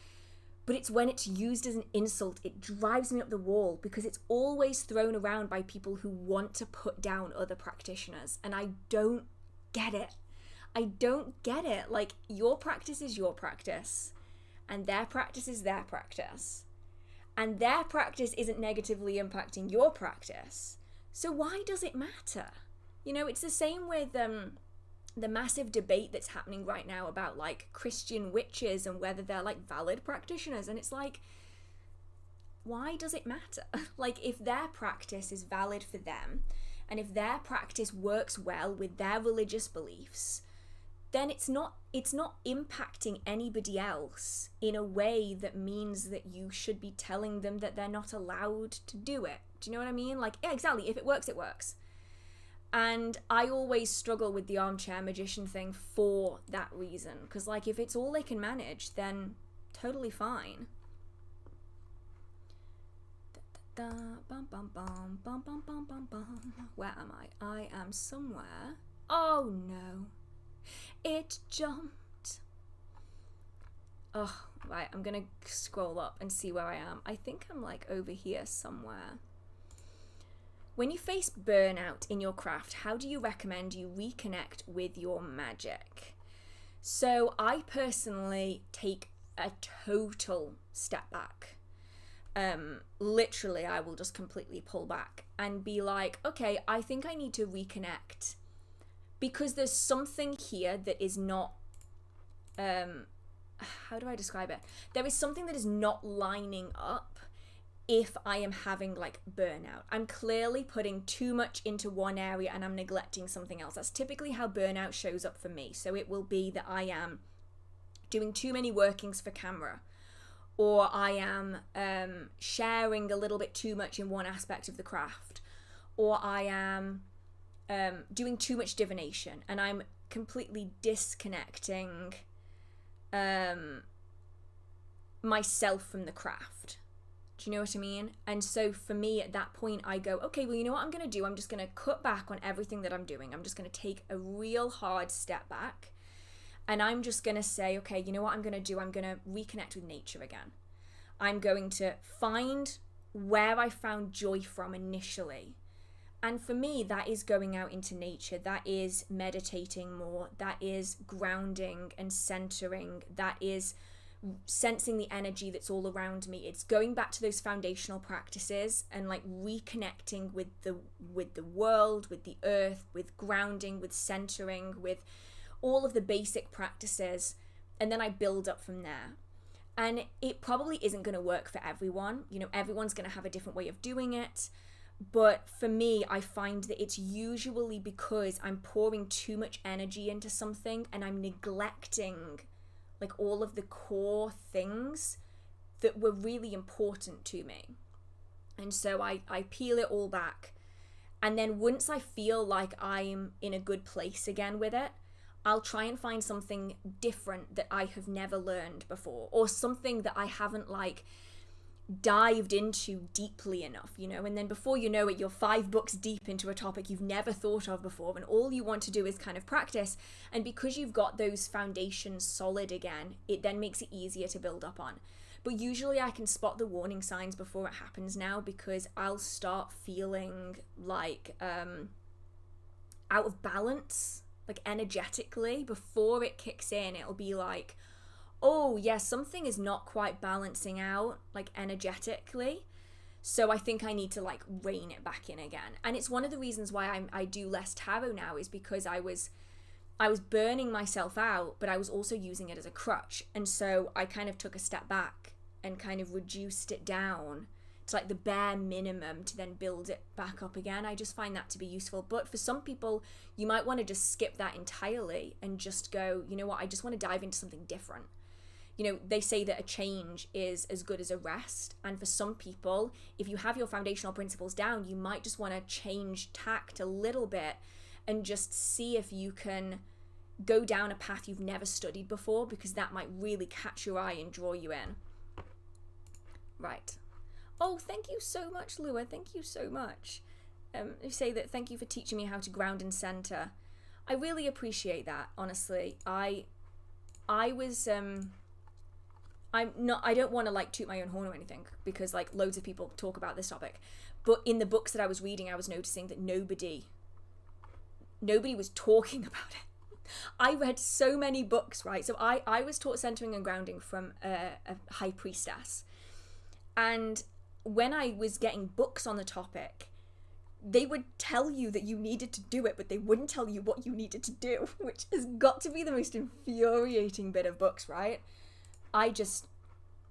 But it's when it's used as an insult, it drives me up the wall, because it's always thrown around by people who want to put down other practitioners. And I don't get it. I don't get it. Like, your practice is your practice, and their practice is their practice. And their practice isn't negatively impacting your practice. So why does it matter? You know, it's the same with the massive debate that's happening right now about like Christian witches and whether they're like valid practitioners. And it's like, why does it matter? Like, if their practice is valid for them and if their practice works well with their religious beliefs, then it's not impacting anybody else in a way that means that you should be telling them that they're not allowed to do it. Do you know what I mean? Like, yeah, exactly. If it works, it works. And I always struggle with the armchair magician thing for that reason. Because, like, if it's all they can manage, then totally fine. Where am I? I am somewhere. Oh, no. It jumped. Oh, right. I'm going to scroll up and see where I am. I think I'm, like, over here somewhere. When you face burnout in your craft, how do you recommend you reconnect with your magic? So I personally take a total step back. Literally, I will just completely pull back and be like, okay, I think I need to reconnect because there's something here that is not, how do I describe it? There is something that is not lining up if I am having like burnout. I'm clearly putting too much into one area and I'm neglecting something else. That's typically how burnout shows up for me. So it will be that I am doing too many workings for camera, or I am sharing a little bit too much in one aspect of the craft, or I am doing too much divination and I'm completely disconnecting myself from the craft. Do you know what I mean? And so for me at that point, I go, okay, well, you know what I'm going to do? I'm just going to cut back on everything that I'm doing. I'm just going to take a real hard step back. And I'm just going to say, okay, you know what I'm going to do? I'm going to reconnect with nature again. I'm going to find where I found joy from initially. And for me, that is going out into nature. That is meditating more. That is grounding and centering. That is sensing the energy that's all around me. It's going back to those foundational practices and like reconnecting with the world, with the earth, with grounding, with centering, with all of the basic practices, and then I build up from there. And it probably isn't going to work for everyone. You know, everyone's going to have a different way of doing it. But for me, I find that it's usually because I'm pouring too much energy into something and I'm neglecting like all of the core things that were really important to me. And so I peel it all back. And then once I feel like I'm in a good place again with it, I'll try and find something different that I have never learned before, or something that I haven't like dived into deeply enough, you know. And then before you know it, you're 5 books deep into a topic you've never thought of before, and all you want to do is kind of practice. And because you've got those foundations solid again, it then makes it easier to build up on. But usually I can spot the warning signs before it happens now, because I'll start feeling like out of balance, like energetically. Before it kicks in, it'll be like, oh yeah, something is not quite balancing out like energetically, so I think I need to like rein it back in again. And it's one of the reasons why I do less tarot now, is because I was burning myself out, but I was also using it as a crutch. And so I kind of took a step back and kind of reduced it down to like the bare minimum to then build it back up again. I just find that to be useful. But for some people, you might want to just skip that entirely and just go, you know what, I just want to dive into something different. You know, they say that a change is as good as a rest. And for some people, if you have your foundational principles down, you might just want to change tact a little bit and just see if you can go down a path you've never studied before, because that might really catch your eye and draw you in. Right. Oh, thank you so much, Lua. Thank you so much. You say that thank you for teaching me how to ground and center. I really appreciate that, honestly. I was I don't want to like toot my own horn or anything, because like loads of people talk about this topic, but in the books that I was reading, I was noticing that nobody was talking about it. I read so many books, right? So I was taught centering and grounding from a high priestess, and when I was getting books on the topic, they would tell you that you needed to do it, but they wouldn't tell you what you needed to do, which has got to be the most infuriating bit of books, right?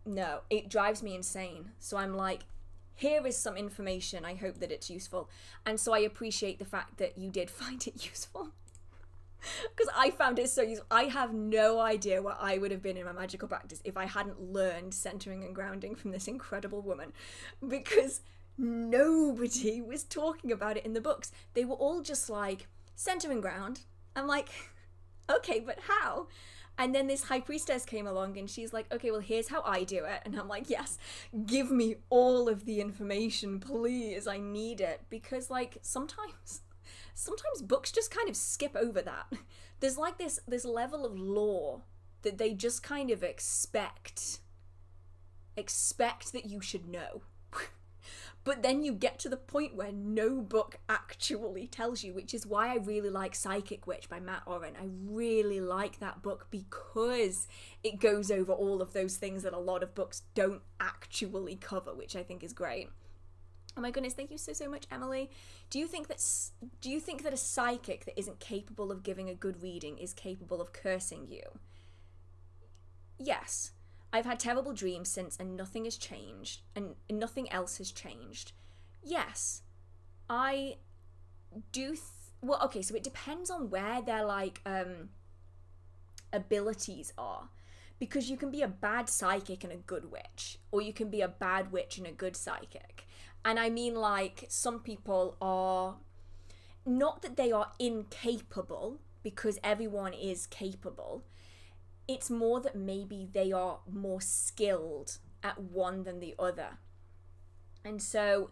No, it drives me insane. So I'm like, here is some information, I hope that it's useful. And so I appreciate the fact that you did find it useful. Because I found it so useful. I have no idea where I would have been in my magical practice if I hadn't learned centering and grounding from this incredible woman. Because nobody was talking about it in the books. They were all just like, center and ground. I'm like, okay, but how? And then this high priestess came along and she's like, okay, well, here's how I do it. And I'm like, yes, give me all of the information, please. I need it. Because like sometimes books just kind of skip over that. There's like this level of lore that they just kind of expect that you should know. But then you get to the point where no book actually tells you, which is why I really like Psychic Witch by Matt Oren. I really like that book because it goes over all of those things that a lot of books don't actually cover, which I think is great. Oh my goodness, thank you so much, Emily. Do you think that a psychic that isn't capable of giving a good reading is capable of cursing you? Yes. I've had terrible dreams since and nothing has changed and nothing else has changed. Yes. I do well, okay, so it depends on where their like abilities are. Because you can be a bad psychic and a good witch, or you can be a bad witch and a good psychic. And I mean, like, some people are, not that they are incapable, because everyone is capable. It's more that maybe they are more skilled at one than the other. And so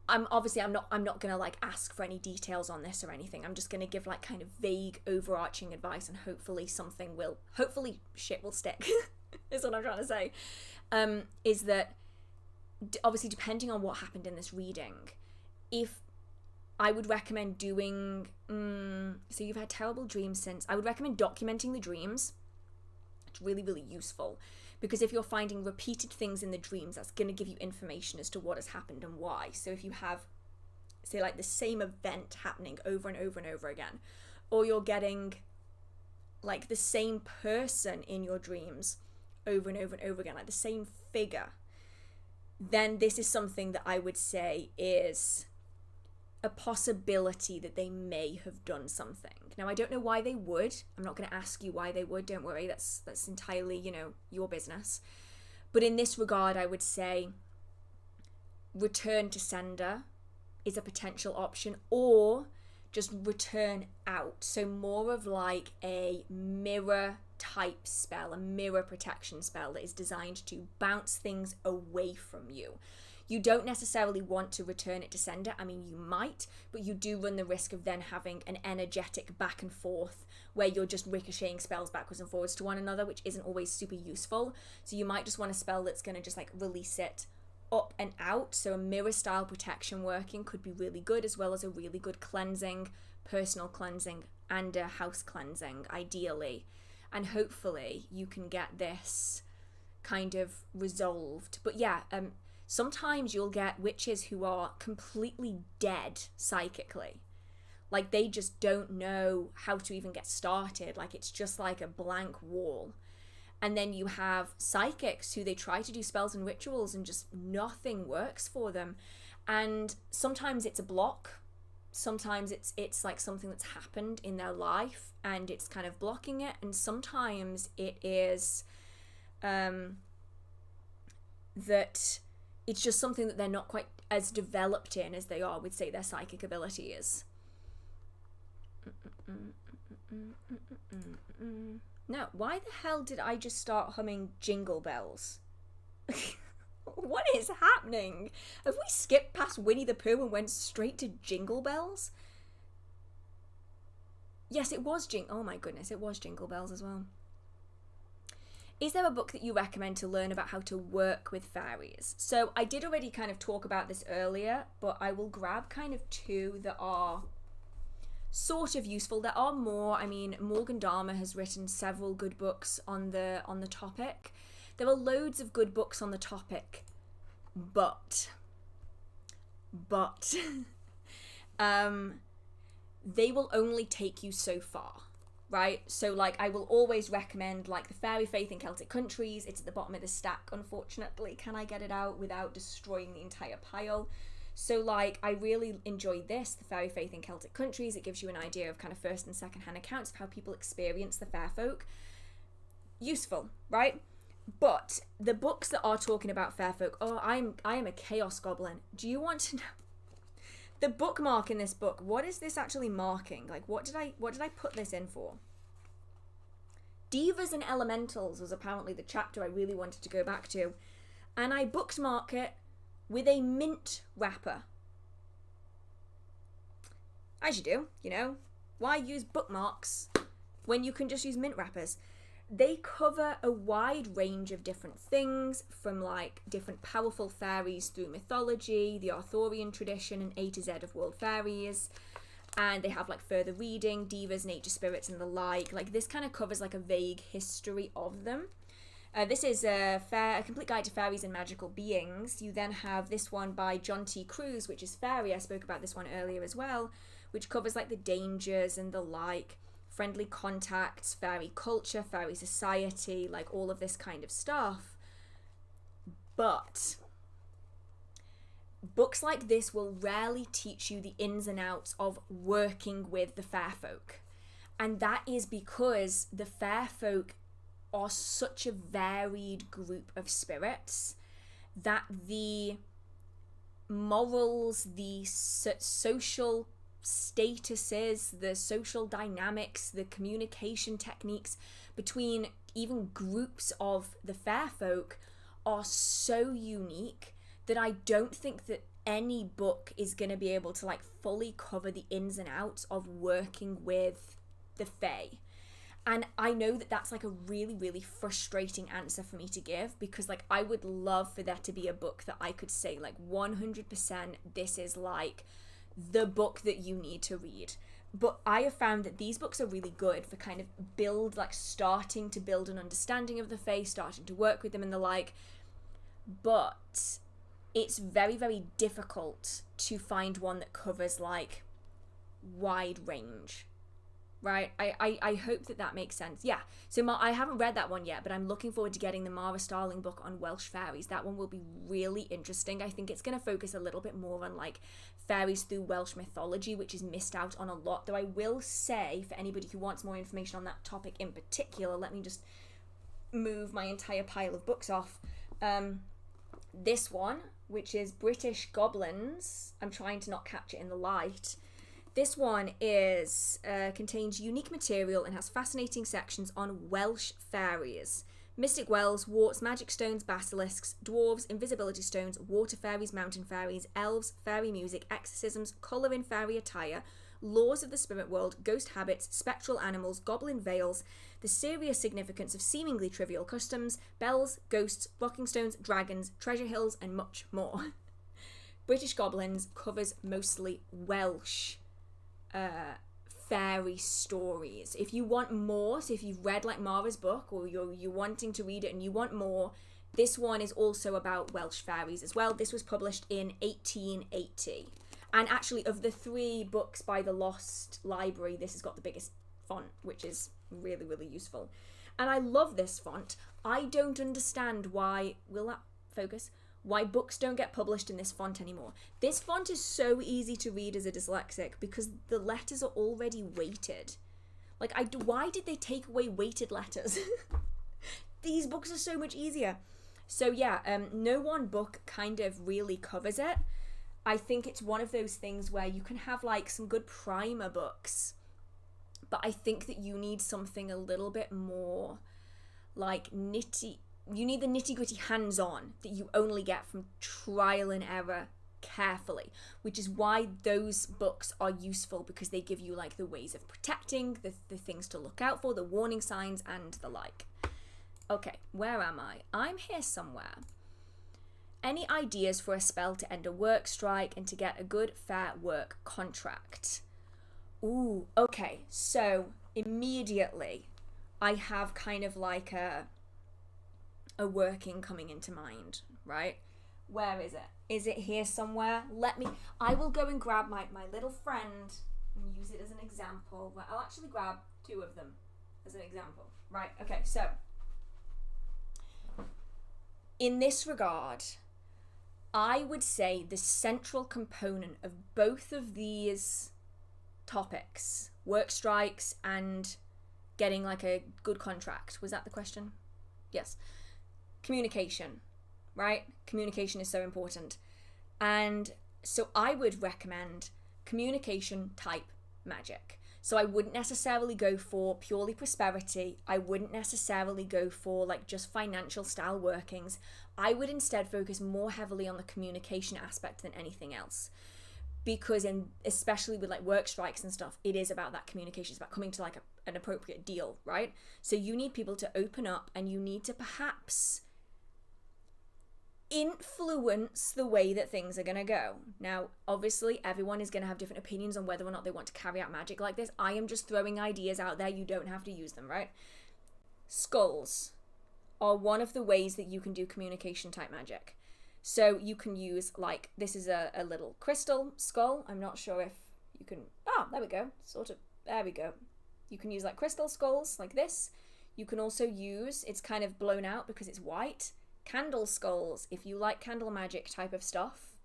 I'm not gonna like ask for any details on this or anything. I'm just gonna give like kind of vague overarching advice, and hopefully shit will stick is what I'm trying to say. Is that obviously depending on what happened in this reading, if I would recommend doing so you've had terrible dreams since, I would recommend documenting the dreams. It's really, really useful, because if you're finding repeated things in the dreams, that's going to give you information as to what has happened and why. So if you have, say, like the same event happening over and over and over again, or you're getting like the same person in your dreams over and over and over again, like the same figure, then this is something that I would say is a possibility that they may have done something. Now, I don't know why they would. I'm not going to ask you why they would. Don't worry. That's entirely, your business. But in this regard, I would say return to sender is a potential option, or just return out. So more of like a mirror type spell, a mirror protection spell that is designed to bounce things away from you. You don't necessarily want to return it to sender. I mean, you might, but you do run the risk of then having an energetic back and forth where you're just ricocheting spells backwards and forwards to one another, which isn't always super useful. So you might just want a spell that's going to just like release it up and out. So a mirror style protection working could be really good, as well as a really good cleansing, personal cleansing, and a house cleansing, ideally. And hopefully you can get this kind of resolved. But yeah, sometimes you'll get witches who are completely dead psychically. Like they just don't know how to even get started. Like it's just like a blank wall. And then you have psychics who they try to do spells and rituals and just nothing works for them. And sometimes it's a block. Sometimes it's like something that's happened in their life and it's kind of blocking it. And sometimes it is that it's just something that they're not quite as developed in as they are with, say, their psychic abilities. No, why the hell did I just start humming Jingle Bells? What is happening? Have we skipped past Winnie the Pooh and went straight to Jingle Bells? Yes, it was oh my goodness, it was Jingle Bells as well. Is there a book that you recommend to learn about how to work with fairies? So I did already kind of talk about this earlier, but I will grab kind of two that are sort of useful. There are more. I mean, Morgan Dharma has written several good books on the topic. There are loads of good books on the topic, but they will only take you so far. right? So like I will always recommend like the Fairy Faith in Celtic Countries. It's at the bottom of the stack, unfortunately. Can I get it out without destroying the entire pile? So like I really enjoy this, the Fairy Faith in Celtic Countries. It gives you an idea of kind of first and second hand accounts of how people experience the fair folk. Useful, right? But the books that are talking about fair folk, I am a chaos goblin. Do you want to know the bookmark in this book? What is this actually marking? Like what did I put this in for? Divas and Elementals was apparently the chapter I really wanted to go back to, and I bookmark it with a mint wrapper. As you do, you know. Why use bookmarks when you can just use mint wrappers? They cover a wide range of different things, from like different powerful fairies through mythology, the Arthurian tradition, and A to Z of world fairies. And they have like further reading, divas, nature spirits, and the like. Like this kind of covers like a vague history of them. This is a complete guide to fairies and magical beings. You then have this one by John T. Cruz, which is Fairy. I spoke about this one earlier as well, which covers like the dangers and the like, friendly contacts, fairy culture, fairy society, like all of this kind of stuff. But books like this will rarely teach you the ins and outs of working with the fair folk. And that is because the fair folk are such a varied group of spirits that the morals, the social statuses, the social dynamics, the communication techniques between even groups of the fair folk are so unique that I don't think that any book is going to be able to like fully cover the ins and outs of working with the fae. And I know that that's like a really, really frustrating answer for me to give, because like I would love for there to be a book that I could say like 100% this is like the book that you need to read. But I have found that these books are really good for kind of starting to build an understanding of the fae, starting to work with them and the like. But it's very, very difficult to find one that covers like wide range. Right? I hope that makes sense. Yeah. So I haven't read that one yet, but I'm looking forward to getting the Mara Starling book on Welsh fairies. That one will be really interesting. I think it's going to focus a little bit more on like fairies through Welsh mythology, which is missed out on a lot. Though I will say, for anybody who wants more information on that topic in particular, let me just move my entire pile of books off. This one, which is British Goblins. I'm trying to not catch it in the light. This one is contains unique material and has fascinating sections on Welsh fairies. Mystic wells, warts, magic stones, basilisks, dwarves, invisibility stones, water fairies, mountain fairies, elves, fairy music, exorcisms, colour in fairy attire, laws of the spirit world, ghost habits, spectral animals, goblin veils, the serious significance of seemingly trivial customs, bells, ghosts, rocking stones, dragons, treasure hills, and much more. British Goblins covers mostly Welsh fairy stories. If you want more, so if you've read like Mara's book or you're wanting to read it and you want more, this one is also about Welsh fairies as well. This was published in 1880. And actually, of the 3 books by the Lost Library, this has got the biggest font, which is really, really useful. And I love this font. I don't understand why, will that focus? Why books don't get published in this font anymore. This font is so easy to read as a dyslexic because the letters are already weighted. Like, why did they take away weighted letters? These books are so much easier. So yeah, no one book kind of really covers it. I think it's one of those things where you can have like some good primer books, but I think that you need something a little bit more like you need the nitty-gritty hands-on that you only get from trial and error carefully, which is why those books are useful, because they give you like the ways of protecting, the things to look out for, the warning signs, and the like. Okay, where am I? I'm here somewhere. Any ideas for a spell to end a work strike and to get a good, fair work contract? Ooh, okay, so immediately I have kind of like a working coming into mind, right? Where is it? Is it here somewhere? I will go and grab my little friend and use it as an example. I'll actually grab 2 of them as an example. Right, okay, so in this regard, I would say the central component of both of these topics, work strikes and getting like a good contract, was that the question? Yes. Communication, right? Communication is so important. And so I would recommend communication type magic. So I wouldn't necessarily go for purely prosperity. I wouldn't necessarily go for like just financial style workings. I would instead focus more heavily on the communication aspect than anything else. Because especially with like work strikes and stuff, it is about that communication. It's about coming to like an appropriate deal, right? So you need people to open up, and you need to perhaps influence the way that things are going to go. Now, obviously, everyone is going to have different opinions on whether or not they want to carry out magic like this. I am just throwing ideas out there. You don't have to use them, right? Skulls are one of the ways that you can do communication type magic. So you can use, like, this is a little crystal skull. I'm not sure if you can... Oh, there we go. Sort of. There we go. You can use, like, crystal skulls like this. You can also use... It's kind of blown out because it's white. Candle skulls, if you like candle magic type of stuff.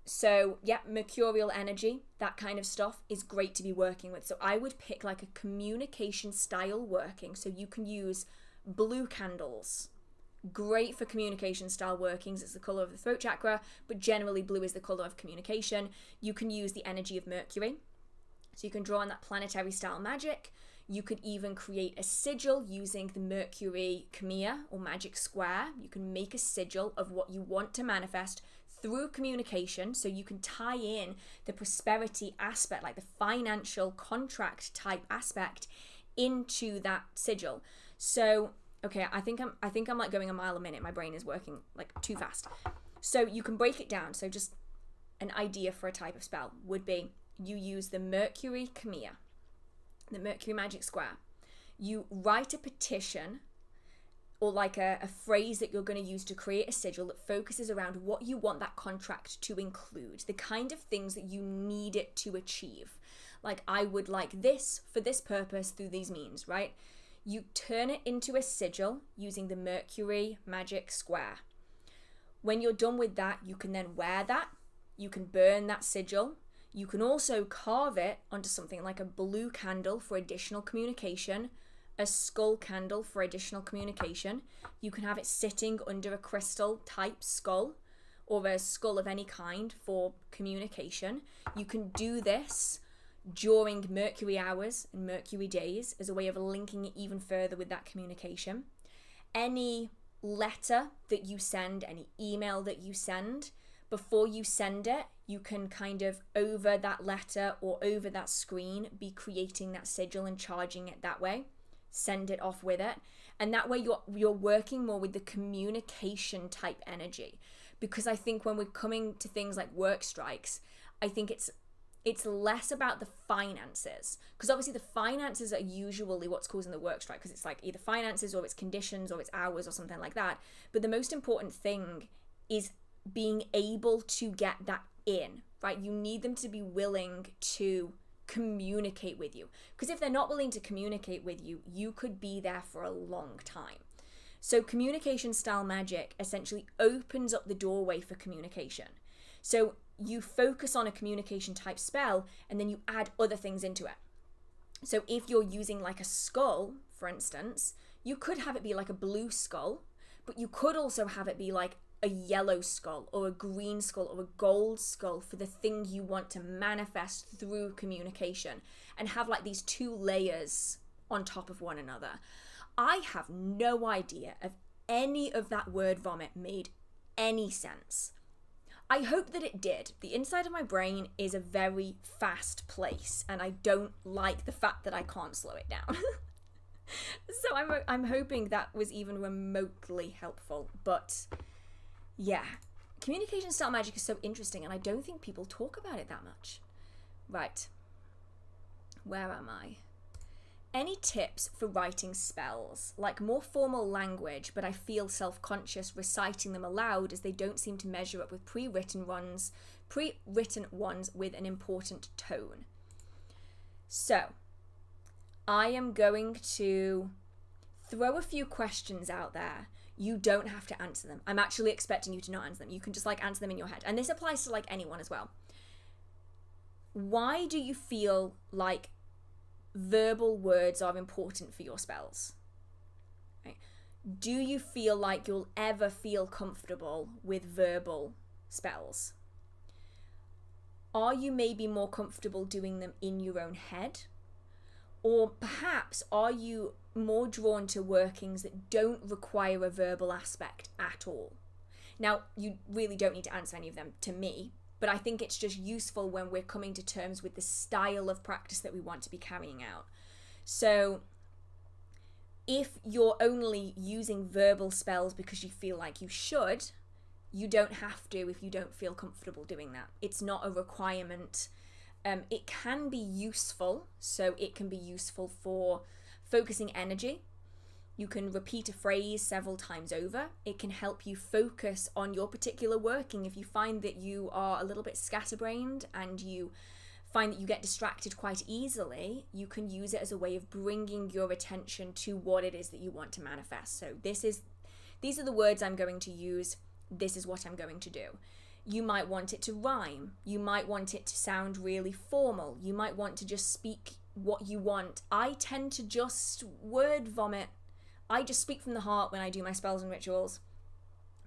So, yeah, mercurial energy, that kind of stuff is great to be working with. So I would pick, like, a communication style working. So you can use blue candles. Great for communication style workings. It's the color of the throat chakra, but generally blue is the color of communication. You can use the energy of Mercury, so you can draw on that planetary style magic. You could even create a sigil using the Mercury Khmer or magic square. You can make a sigil of what you want to manifest through communication, so you can tie in the prosperity aspect, like the financial contract type aspect, into that sigil. So okay, I think I'm like going a mile a minute. My brain is working like too fast. So you can break it down. So just an idea for a type of spell would be you use the Mercury Khmer, the Mercury Magic Square. You write a petition or like a phrase that you're going to use to create a sigil that focuses around what you want that contract to include, the kind of things that you need it to achieve. Like, I would like this for this purpose through these means, right? You turn it into a sigil using the Mercury Magic Square. When you're done with that, you can then wear that. You can burn that sigil. You can also carve it onto something like a blue candle for additional communication, a skull candle for additional communication. You can have it sitting under a crystal type skull or a skull of any kind for communication. You can do this during Mercury hours and Mercury days as a way of linking it even further with that communication. Any letter that you send, any email that you send, before you send it, you can kind of over that letter or over that screen be creating that sigil and charging it that way. Send it off with it. And that way you're working more with the communication type energy. Because I think when we're coming to things like work strikes, I think it's less about the finances, because obviously the finances are usually what's causing the work strike, because it's like either finances or it's conditions or it's hours or something like that. But the most important thing is being able to get that in, right? You need them to be willing to communicate with you, because if they're not willing to communicate with you, you could be there for a long time. So communication style magic essentially opens up the doorway for communication. So you focus on a communication type spell and then you add other things into it. So if you're using like a skull, for instance, you could have it be like a blue skull, but you could also have it be like a yellow skull or a green skull or a gold skull for the thing you want to manifest through communication, and have like these 2 layers on top of one another. I have no idea if any of that word vomit made any sense. I hope that it did. The inside of my brain is a very fast place, and I don't like the fact that I can't slow it down. So I'm hoping that was even remotely helpful. But yeah, communication style magic is so interesting, and I don't think people talk about it that much. Right. Where am I? Any tips for writing spells? Like more formal language, but I feel self-conscious reciting them aloud as they don't seem to measure up with pre-written ones with an important tone. So, I am going to throw a few questions out there. You don't have to answer them. I'm actually expecting you to not answer them. You can just like answer them in your head. And this applies to like anyone as well. Why do you feel like verbal words are important for your spells? Right. Do you feel like you'll ever feel comfortable with verbal spells? Are you maybe more comfortable doing them in your own head? Or perhaps are you more drawn to workings that don't require a verbal aspect at all? Now, you really don't need to answer any of them to me, but I think it's just useful when we're coming to terms with the style of practice that we want to be carrying out. So if you're only using verbal spells because you feel like you should, you don't have to if you don't feel comfortable doing that. It's not a requirement. It can be useful, so it can be useful for focusing energy. You can repeat a phrase several times over. It can help you focus on your particular working. If you find that you are a little bit scatterbrained and you find that you get distracted quite easily, you can use it as a way of bringing your attention to what it is that you want to manifest. So these are the words I'm going to use. This is what I'm going to do. You might want it to rhyme. You might want it to sound really formal. You might want to just speak what you want. I tend to just word vomit. I just speak from the heart when I do my spells and rituals.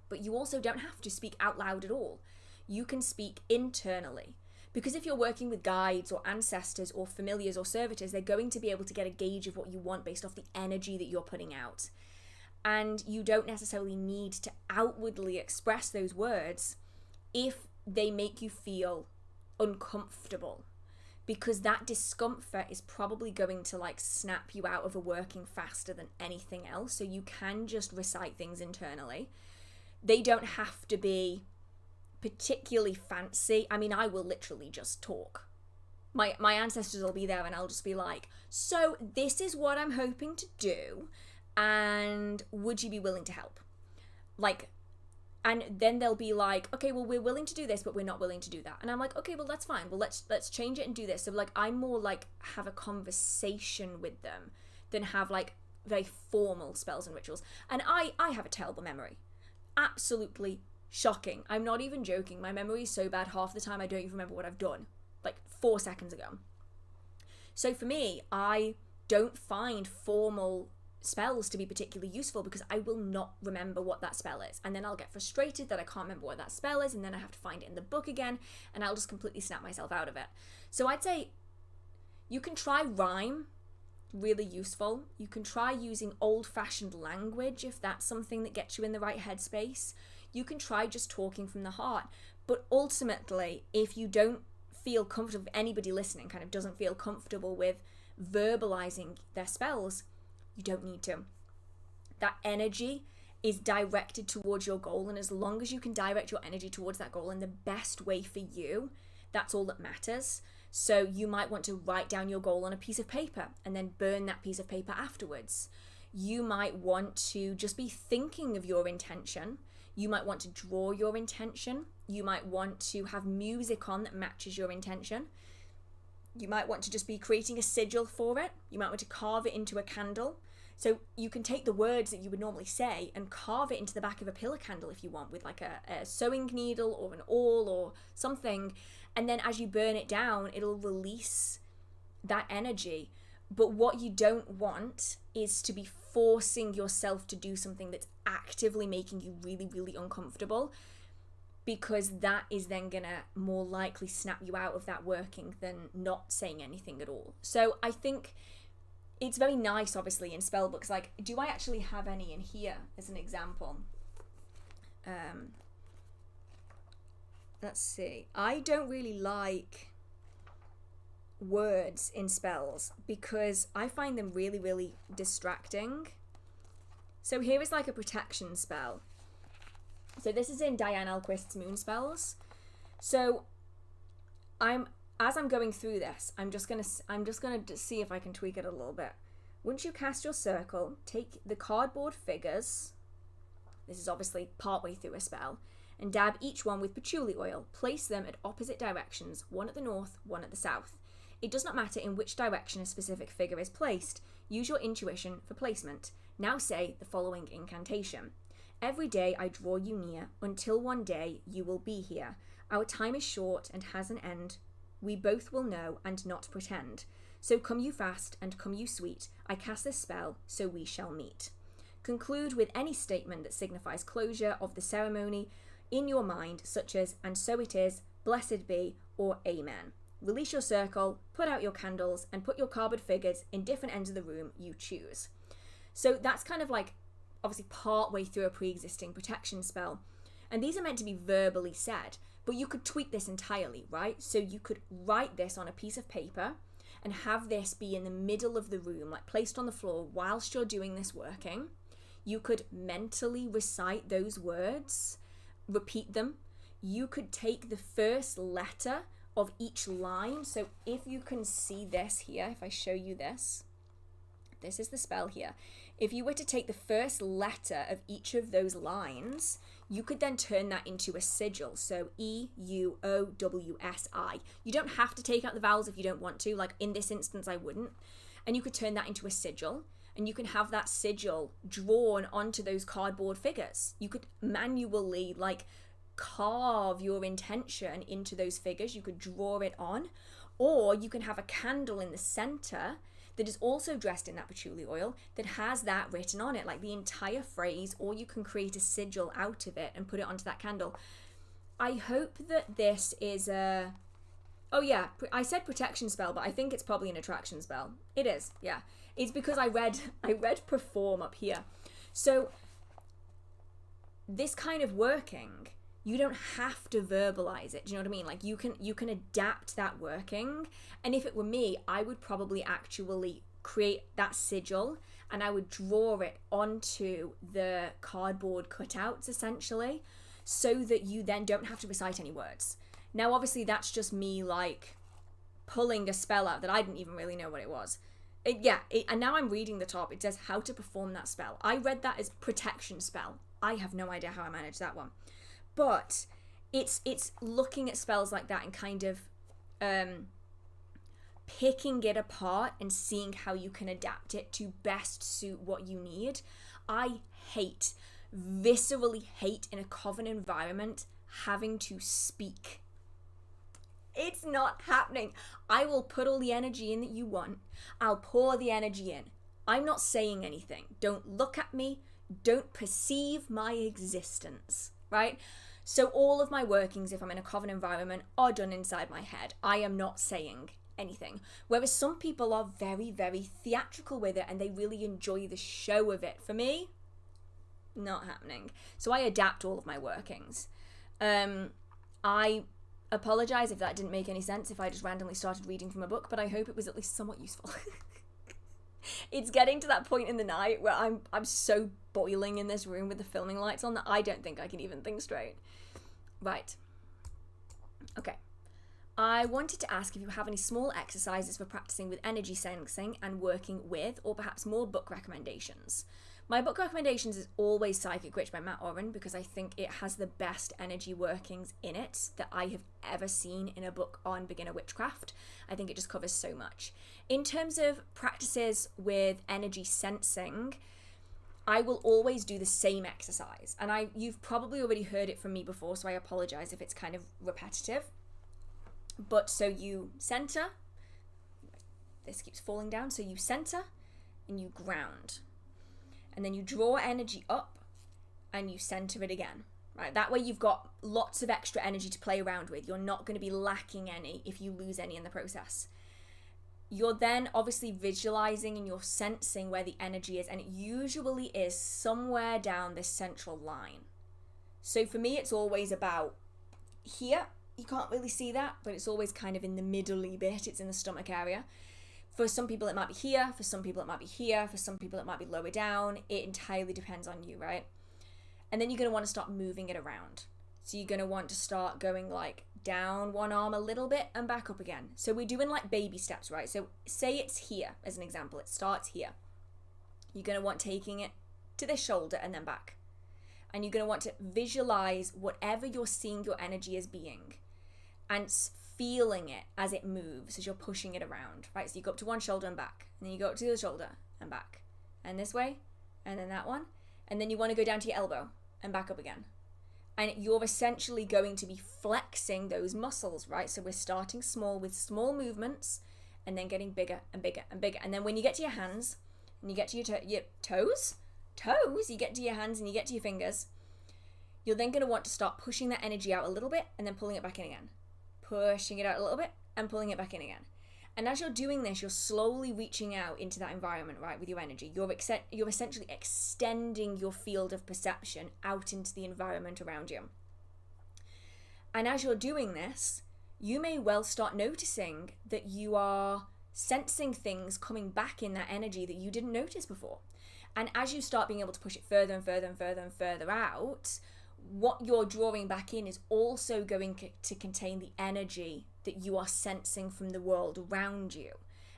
But you also don't have to speak out loud at all. You can speak internally. Because if you're working with guides or ancestors or familiars or servitors, they're going to be able to get a gauge of what you want based off the energy that you're putting out. And you don't necessarily need to outwardly express those words if they make you feel uncomfortable, because that discomfort is probably going to like snap you out of a working faster than anything else. So you can just recite things internally. They don't have to be particularly fancy. I mean, I will literally just talk. My ancestors will be there and I'll just be like, so this is what I'm hoping to do, and would you be willing to help? Like, and then they'll be like, okay, well, we're willing to do this, but we're not willing to do that. And I'm like, okay, well, that's fine. Well, let's change it and do this. So like, I'm more like have a conversation with them than have like very formal spells and rituals. And I have a terrible memory. Absolutely shocking. I'm not even joking. My memory is so bad half the time I don't even remember what I've done like 4 seconds ago. So for me, I don't find formal spells to be particularly useful because I will not remember what that spell is, and then I'll get frustrated that I can't remember what that spell is, and then I have to find it in the book again, and I'll just completely snap myself out of it. So I'd say you can try rhyme, really useful. You can try using old-fashioned language if that's something that gets you in the right headspace. You can try just talking from the heart, but ultimately, if you don't feel comfortable, if anybody listening kind of doesn't feel comfortable with verbalizing their spells, you don't need to. That energy is directed towards your goal, and as long as you can direct your energy towards that goal in the best way for you, that's all that matters. So you might want to write down your goal on a piece of paper and then burn that piece of paper afterwards. You might want to just be thinking of your intention. You might want to draw your intention. You might want to have music on that matches your intention. You might want to just be creating a sigil for it. You might want to carve it into a candle. So you can take the words that you would normally say and carve it into the back of a pillar candle if you want, with like a sewing needle or an awl or something. And then as you burn it down, it'll release that energy. But what you don't want is to be forcing yourself to do something that's actively making you really, really uncomfortable, because that is then gonna more likely snap you out of that working than not saying anything at all. So I think it's very nice, obviously, in spell books. Like, do I actually have any in here as an example? Let's see. I don't really like words in spells because I find them really, really distracting. So here is like a protection spell. So this is in Diane Alquist's Moon Spells. So as I'm going through this, I'm just gonna see if I can tweak it a little bit. Once you cast your circle, take the cardboard figures. This is obviously partway through a spell, and dab each one with patchouli oil. Place them at opposite directions, one at the north, one at the south. It does not matter in which direction a specific figure is placed. Use your intuition for placement. Now say the following incantation. Every day I draw you near, until one day you will be here. Our time is short and has an end. We both will know and not pretend. So come you fast and come you sweet. I cast this spell, so we shall meet. Conclude with any statement that signifies closure of the ceremony in your mind, such as, and so it is, blessed be, or amen. Release your circle, put out your candles, and put your cardboard figures in different ends of the room you choose. So that's kind of like, obviously part way through a pre-existing protection spell. And these are meant to be verbally said, but you could tweak this entirely, right? So you could write this on a piece of paper and have this be in the middle of the room, like placed on the floor whilst you're doing this working. You could mentally recite those words, repeat them. You could take the first letter of each line. So if you can see this here, if I show you this, this is the spell here. If you were to take the first letter of each of those lines, you could then turn that into a sigil. So E-U-O-W-S-I. You don't have to take out the vowels if you don't want to. Like in this instance, I wouldn't. And you could turn that into a sigil. And you can have that sigil drawn onto those cardboard figures. You could manually like carve your intention into those figures. You could draw it on. Or you can have a candle in the center that is also dressed in that patchouli oil that has that written on it, like the entire phrase, or you can create a sigil out of it and put it onto that candle. I hope that this is a... Oh yeah, I said protection spell, but I think it's probably an attraction spell. It is, yeah. It's because I read perform up here. So this kind of working, you don't have to verbalize it. Do you know what I mean? Like you can adapt that working. And if it were me, I would probably actually create that sigil and I would draw it onto the cardboard cutouts essentially, so that you then don't have to recite any words. Now, obviously that's just me like pulling a spell out that I didn't even really know what it was. And now I'm reading the top. It says how to perform that spell. I read that as protection spell. I have no idea how I managed that one. But it's looking at spells like that and kind of picking it apart and seeing how you can adapt it to best suit what you need. I viscerally hate in a coven environment having to speak. It's not happening. I will put all the energy in that you want. I'll pour the energy in. I'm not saying anything. Don't look at me. Don't perceive my existence, right? So all of my workings, if I'm in a coven environment, are done inside my head. I am not saying anything. Whereas some people are very, very theatrical with it and they really enjoy the show of it. For me, not happening. So I adapt all of my workings. I apologize if that didn't make any sense, if I just randomly started reading from a book, but I hope it was at least somewhat useful. It's getting to that point in the night where I'm so boiling in this room with the filming lights on that I don't think I can even think straight. Right. Okay. I wanted to ask if you have any small exercises for practicing with energy sensing and working with, or perhaps more book recommendations. My book recommendations is always Psychic Witch by Matt Oren, because I think it has the best energy workings in it that I have ever seen in a book on beginner witchcraft. I think it just covers so much. In terms of practices with energy sensing, I will always do the same exercise. And you've probably already heard it from me before, so I apologize if it's kind of repetitive. But so you center, this keeps falling down, so you center and you ground. And then you draw energy up and you center it again, right? That way you've got lots of extra energy to play around with. You're not going to be lacking any if you lose any in the process. You're then obviously visualizing and you're sensing where the energy is, and it usually is somewhere down this central line. So for me, it's always about here. You can't really see that, but it's always kind of in the middle-y bit. It's in the stomach area. For some people, it might be here. For some people, it might be here. For some people, it might be lower down. It entirely depends on you, right? And then you're going to want to start moving it around. So you're going to want to start going like down one arm a little bit and back up again. So we're doing like baby steps, right? So say it's here as an example. It starts here. You're going to want taking it to this shoulder and then back. And you're going to want to visualize whatever you're seeing your energy as being. And feeling it as it moves, as you're pushing it around, right? So you go up to one shoulder and back, and then you go up to the other shoulder and back, and this way, and then that one, and then you want to go down to your elbow and back up again. And you're essentially going to be flexing those muscles, right? So we're starting small with small movements and then getting bigger and bigger and bigger. And then when you get to your hands and you get to your toes, you get to your hands and you get to your fingers, you're then going to want to start pushing that energy out a little bit and then pulling it back in again. Pushing it out a little bit and pulling it back in again. And as you're doing this, you're slowly reaching out into that environment, right, with your energy. You're essentially extending your field of perception out into the environment around you. And as you're doing this, you may well start noticing that you are sensing things coming back in that energy that you didn't notice before. And as you start being able to push it further and further and further and further out, what you're drawing back in is also going to contain the energy that you are sensing from the world around you.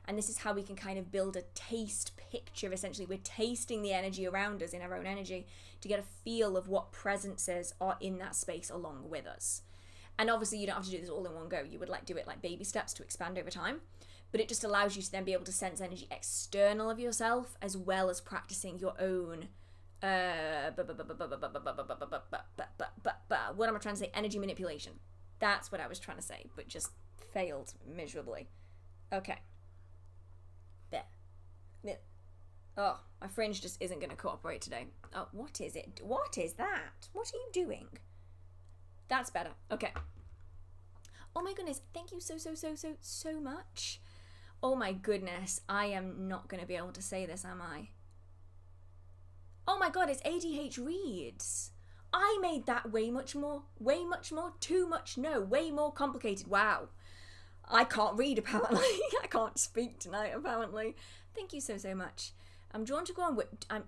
And this is how we can kind of build a taste picture. Essentially, we're tasting the energy around us in our own energy to get a feel of what presences are in that space along with us. And obviously, you don't have to do this all in one go. You would do it like baby steps to expand over time. But it just allows you to then be able to sense energy external of yourself, as well as practicing your own what am I trying to say? Energy manipulation. That's what I was trying to say, but just failed miserably. Okay. There. Oh, my fringe just isn't going to cooperate today. Oh, what is it? What is that? What are you doing? That's better. Okay. Oh my goodness. Thank you so much. Oh my goodness. I am not going to be able to say this, am I? Oh my god, it's ADH reads. I made that way much more, too much, no, way more complicated. Wow. I can't read, apparently. I can't speak tonight, apparently. Thank you so much. I'm drawn to go on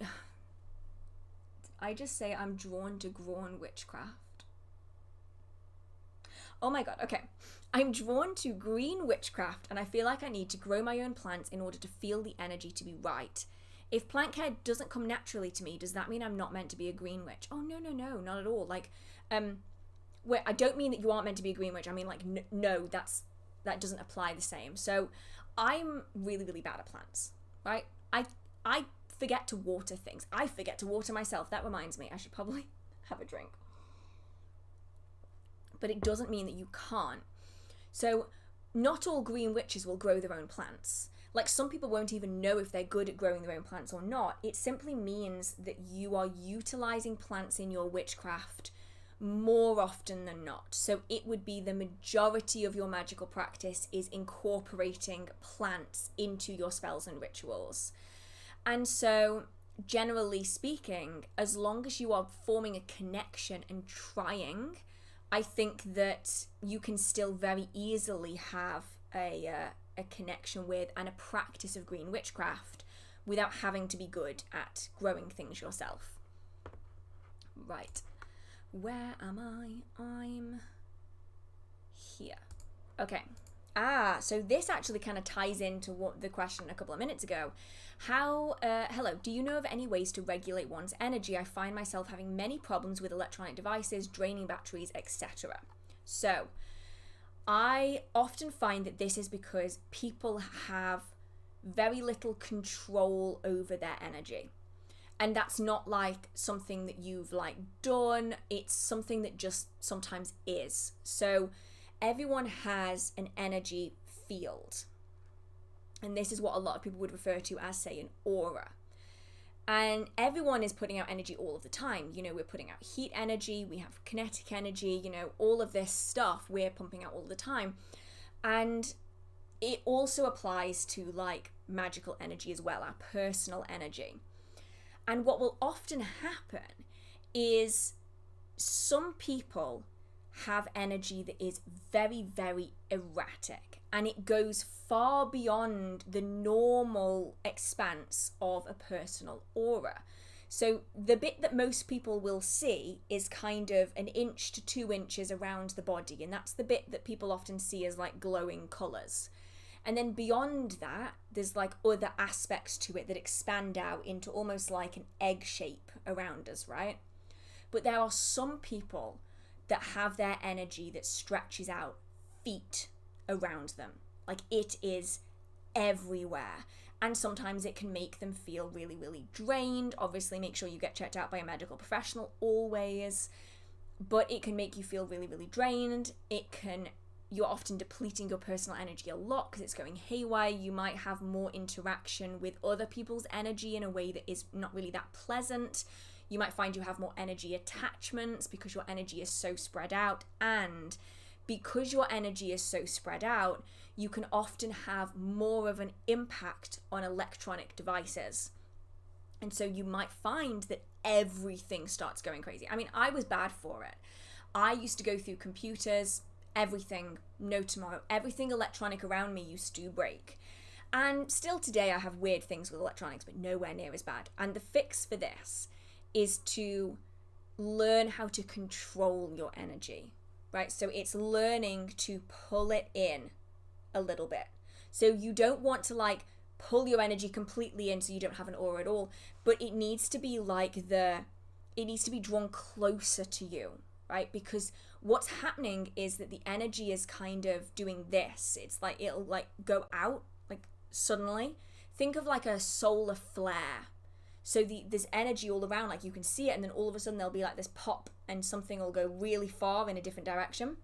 I just say I'm drawn to grow on witchcraft. Oh my god, okay. I'm drawn to green witchcraft, and I feel like I need to grow my own plants in order to feel the energy to be right. If plant care doesn't come naturally to me, does that mean I'm not meant to be a green witch? Oh, no, not at all. Like, I don't mean that you aren't meant to be a green witch. I mean, like, no, that doesn't apply the same. So I'm really, really bad at plants, right? I forget to water things. I forget to water myself. That reminds me, I should probably have a drink. But it doesn't mean that you can't. So not all green witches will grow their own plants. Like, some people won't even know if they're good at growing their own plants or not. It simply means that you are utilizing plants in your witchcraft more often than not. So it would be the majority of your magical practice is incorporating plants into your spells and rituals. And so, generally speaking, as long as you are forming a connection and trying, I think that you can still very easily have a connection with and a practice of green witchcraft without having to be good at growing things yourself. Right. Where am I? I'm here. Okay. So this actually kind of ties into what the question a couple of minutes ago. Hello, do you know of any ways to regulate one's energy? I find myself having many problems with electronic devices, draining batteries, etc. So, I often find that this is because people have very little control over their energy. And that's not like something that you've like done, it's something that just sometimes is. So everyone has an energy field. And this is what a lot of people would refer to as, say, an aura. And everyone is putting out energy all of the time. You know, we're putting out heat energy, we have kinetic energy, you know, all of this stuff we're pumping out all the time. And it also applies to like magical energy as well, our personal energy. And what will often happen is some people have energy that is very, very erratic, and it goes far beyond the normal expanse of a personal aura. So the bit that most people will see is kind of 1 inch to 2 inches around the body, and that's the bit that people often see as like glowing colours. And then beyond that, there's like other aspects to it that expand out into almost like an egg shape around us, right? But there are some people that have their energy that stretches out feet around them. Like, it is everywhere. And sometimes it can make them feel really, really drained. Obviously, make sure you get checked out by a medical professional always. But it can make you feel really, really drained. You're often depleting your personal energy a lot because it's going haywire. You might have more interaction with other people's energy in a way that is not really that pleasant. You might find you have more energy attachments because your energy is so spread out. And because your energy is so spread out, you can often have more of an impact on electronic devices. And so you might find that everything starts going crazy. I mean, I was bad for it. I used to go through computers, everything, no tomorrow. Everything electronic around me used to break. And still today I have weird things with electronics, but nowhere near as bad. And the fix for this is to learn how to control your energy, right? So it's learning to pull it in a little bit. So you don't want to like pull your energy completely in so you don't have an aura at all, but it needs to be it needs to be drawn closer to you, right? Because what's happening is that the energy is kind of doing this. It's like it'll like go out like suddenly. Think of like a solar flare. So there's energy all around, like you can see it, and then all of a sudden there'll be like this pop and something will go really far in a different direction.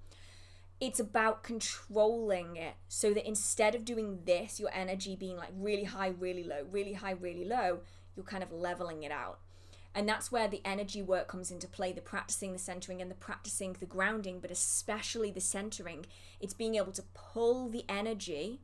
It's about controlling it so that instead of doing this, your energy being like really high, really low, really high, really low, you're kind of leveling it out. And that's where the energy work comes into play, the practicing, the centering, and the practicing the grounding, but especially the centering. It's being able to pull the energy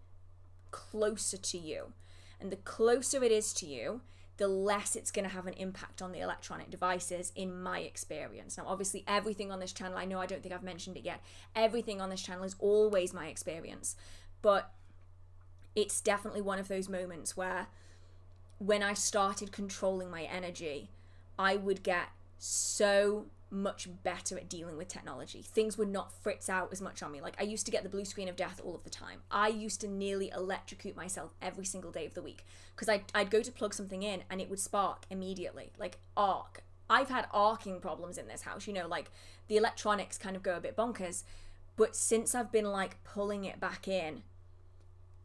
closer to you. And the closer it is to you, the less it's going to have an impact on the electronic devices, in my experience. Now, obviously, everything on this channel, I know I don't think I've mentioned it yet, everything on this channel is always my experience. But it's definitely one of those moments where when I started controlling my energy, I would get so much better at dealing with technology. Things would not fritz out as much on me. Like, I used to get the blue screen of death all of the time. I used to nearly electrocute myself every single day of the week because I'd go to plug something in and it would spark immediately, like arc. I've had arcing problems in this house, you know, like the electronics kind of go a bit bonkers, but since I've been like pulling it back in,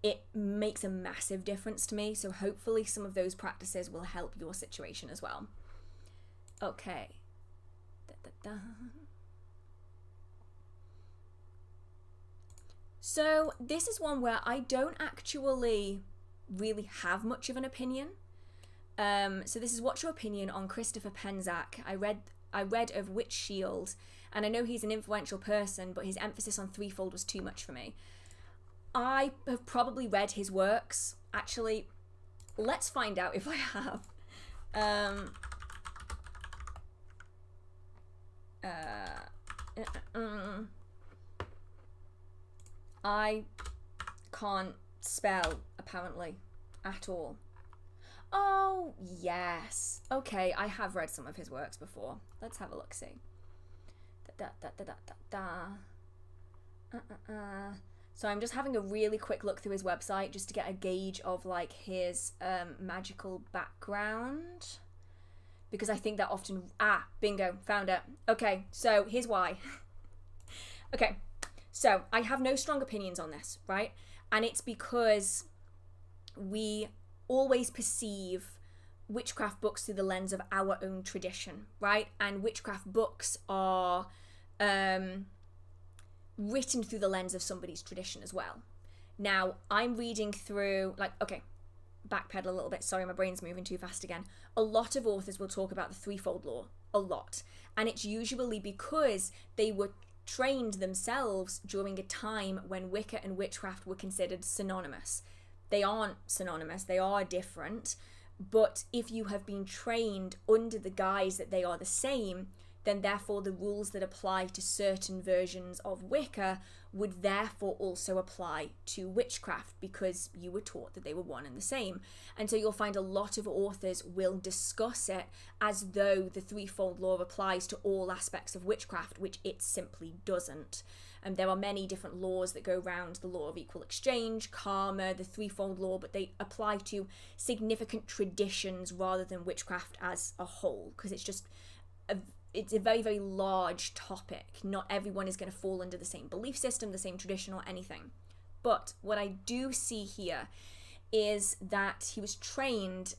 it makes a massive difference to me. So hopefully some of those practices will help your situation as well. Okay. So this is one where I don't actually really have much of an opinion. So this is what's your opinion on Christopher Penzac? I read of Witch Shield, and I know he's an influential person, but his emphasis on threefold was too much for me. I have probably read his works. Actually, let's find out if I have. I can't spell, apparently, at all. Oh, yes. Okay, I have read some of his works before. Let's have a look-see. So I'm just having a really quick look through his website just to get a gauge of, like, his magical background. Because I think that often... bingo, found it. Okay, so here's why. Okay, so I have no strong opinions on this, right? And it's because we always perceive witchcraft books through the lens of our own tradition, right? And witchcraft books are written through the lens of somebody's tradition as well. Now, I'm reading through, like, okay, backpedal a little bit. Sorry, my brain's moving too fast again. A lot of authors will talk about the threefold law, a lot. And it's usually because they were trained themselves during a time when Wicca and witchcraft were considered synonymous. They aren't synonymous, they are different. But if you have been trained under the guise that they are the same, then therefore the rules that apply to certain versions of Wicca would therefore also apply to witchcraft because you were taught that they were one and the same. And so you'll find a lot of authors will discuss it as though the threefold law applies to all aspects of witchcraft, which it simply doesn't. And there are many different laws that go around the law of equal exchange, karma, the threefold law, but they apply to significant traditions rather than witchcraft as a whole, because it's just it's a very, very large topic. Not everyone is going to fall under the same belief system, the same tradition or anything. But what I do see here is that he was trained,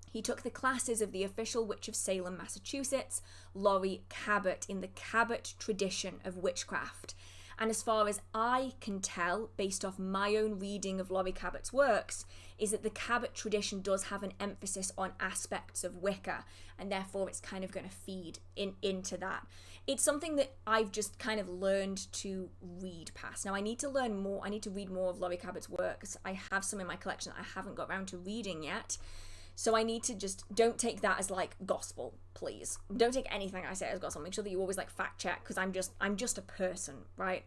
he took the classes of the official Witch of Salem, Massachusetts, Laurie Cabot, in the Cabot tradition of witchcraft. And as far as I can tell, based off my own reading of Laurie Cabot's works, is that the Cabot tradition does have an emphasis on aspects of Wicca, and therefore it's kind of going to feed into that. It's something that I've just kind of learned to read past. Now I need to learn more, I need to read more of Laurie Cabot's works. I have some in my collection that I haven't got around to reading yet. So I need to just, don't take that as like gospel, please. Don't take anything I say as gospel. Make sure that you always like fact check, because I'm just a person, right?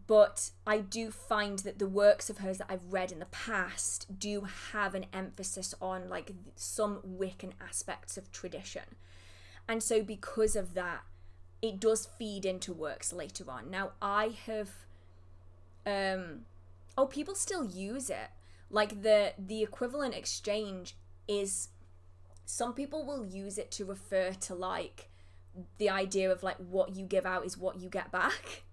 But I do find that the works of hers that I've read in the past do have an emphasis on like some Wiccan aspects of tradition. And so because of that, it does feed into works later on. Now I have, people still use it. Like the equivalent exchange is, some people will use it to refer to like the idea of like what you give out is what you get back.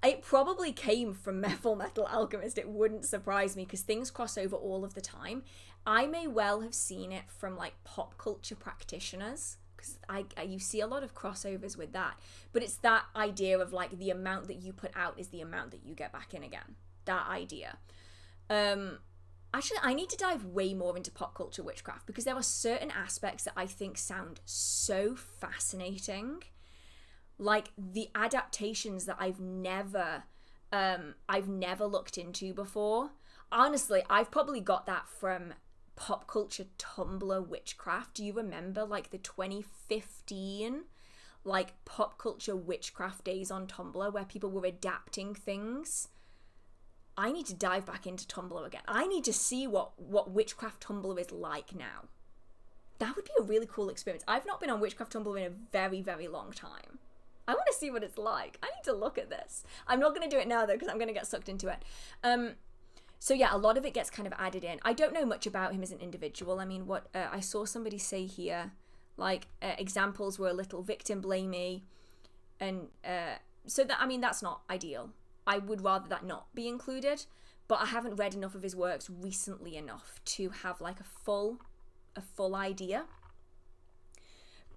It probably came from Full Metal Alchemist. It wouldn't surprise me, because things cross over all of the time. I may well have seen it from like pop culture practitioners, because you see a lot of crossovers with that. But it's that idea of like the amount that you put out is the amount that you get back in again. That idea. Actually, I need to dive way more into pop culture witchcraft, because there are certain aspects that I think sound so fascinating. Like the adaptations that I've never looked into before. Honestly, I've probably got that from pop culture Tumblr witchcraft. Do you remember like the 2015 like pop culture witchcraft days on Tumblr where people were adapting things? I need to dive back into Tumblr again. I need to see what witchcraft Tumblr is like now. That would be a really cool experience. I've not been on witchcraft Tumblr in a very, very long time. I want to see what it's like. I need to look at this. I'm not going to do it now though, because I'm going to get sucked into it. So yeah, a lot of it gets kind of added in. I don't know much about him as an individual. I mean, what I saw somebody say here, like examples were a little victim blamey, and so that, I mean, that's not ideal. I would rather that not be included, but I haven't read enough of his works recently enough to have like a full idea.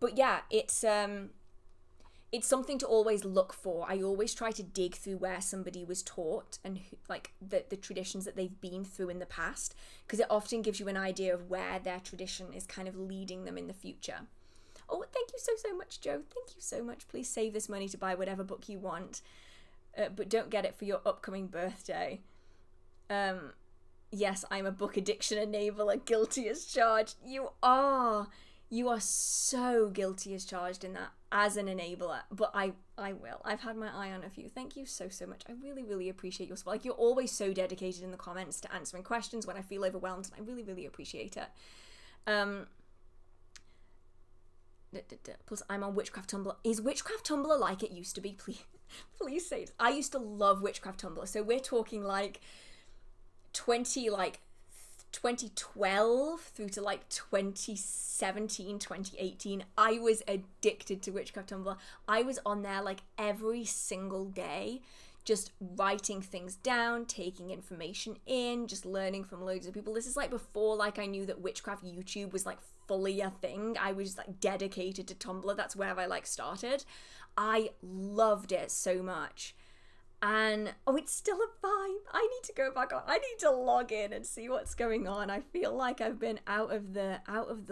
But yeah, it's something to always look for. I always try to dig through where somebody was taught and like the traditions that they've been through in the past, because it often gives you an idea of where their tradition is kind of leading them in the future. Oh, thank you so much, Joe. Thank you so much. Please save this money to buy whatever book you want. But don't get it for your upcoming birthday. Yes, I'm a book addiction enabler, guilty as charged. You are so guilty as charged in that as an enabler, but I will. I've had my eye on a few. Thank you so much. I really, really appreciate your support. Like, you're always so dedicated in the comments to answering questions when I feel overwhelmed, and I really, really appreciate it. Plus, I'm on Witchcraft Tumblr. Is Witchcraft Tumblr like it used to be? Please say it. I used to love Witchcraft Tumblr. So we're talking like 2012 through to like 2017, 2018. I was addicted to Witchcraft Tumblr. I was on there like every single day, just writing things down, taking information in, just learning from loads of people. This is like before like I knew that Witchcraft YouTube was like fully a thing. I was like dedicated to Tumblr. That's where I like started. I loved it so much. And it's still a vibe. I need to go back on. I need to log in and see what's going on. I feel like I've been out of the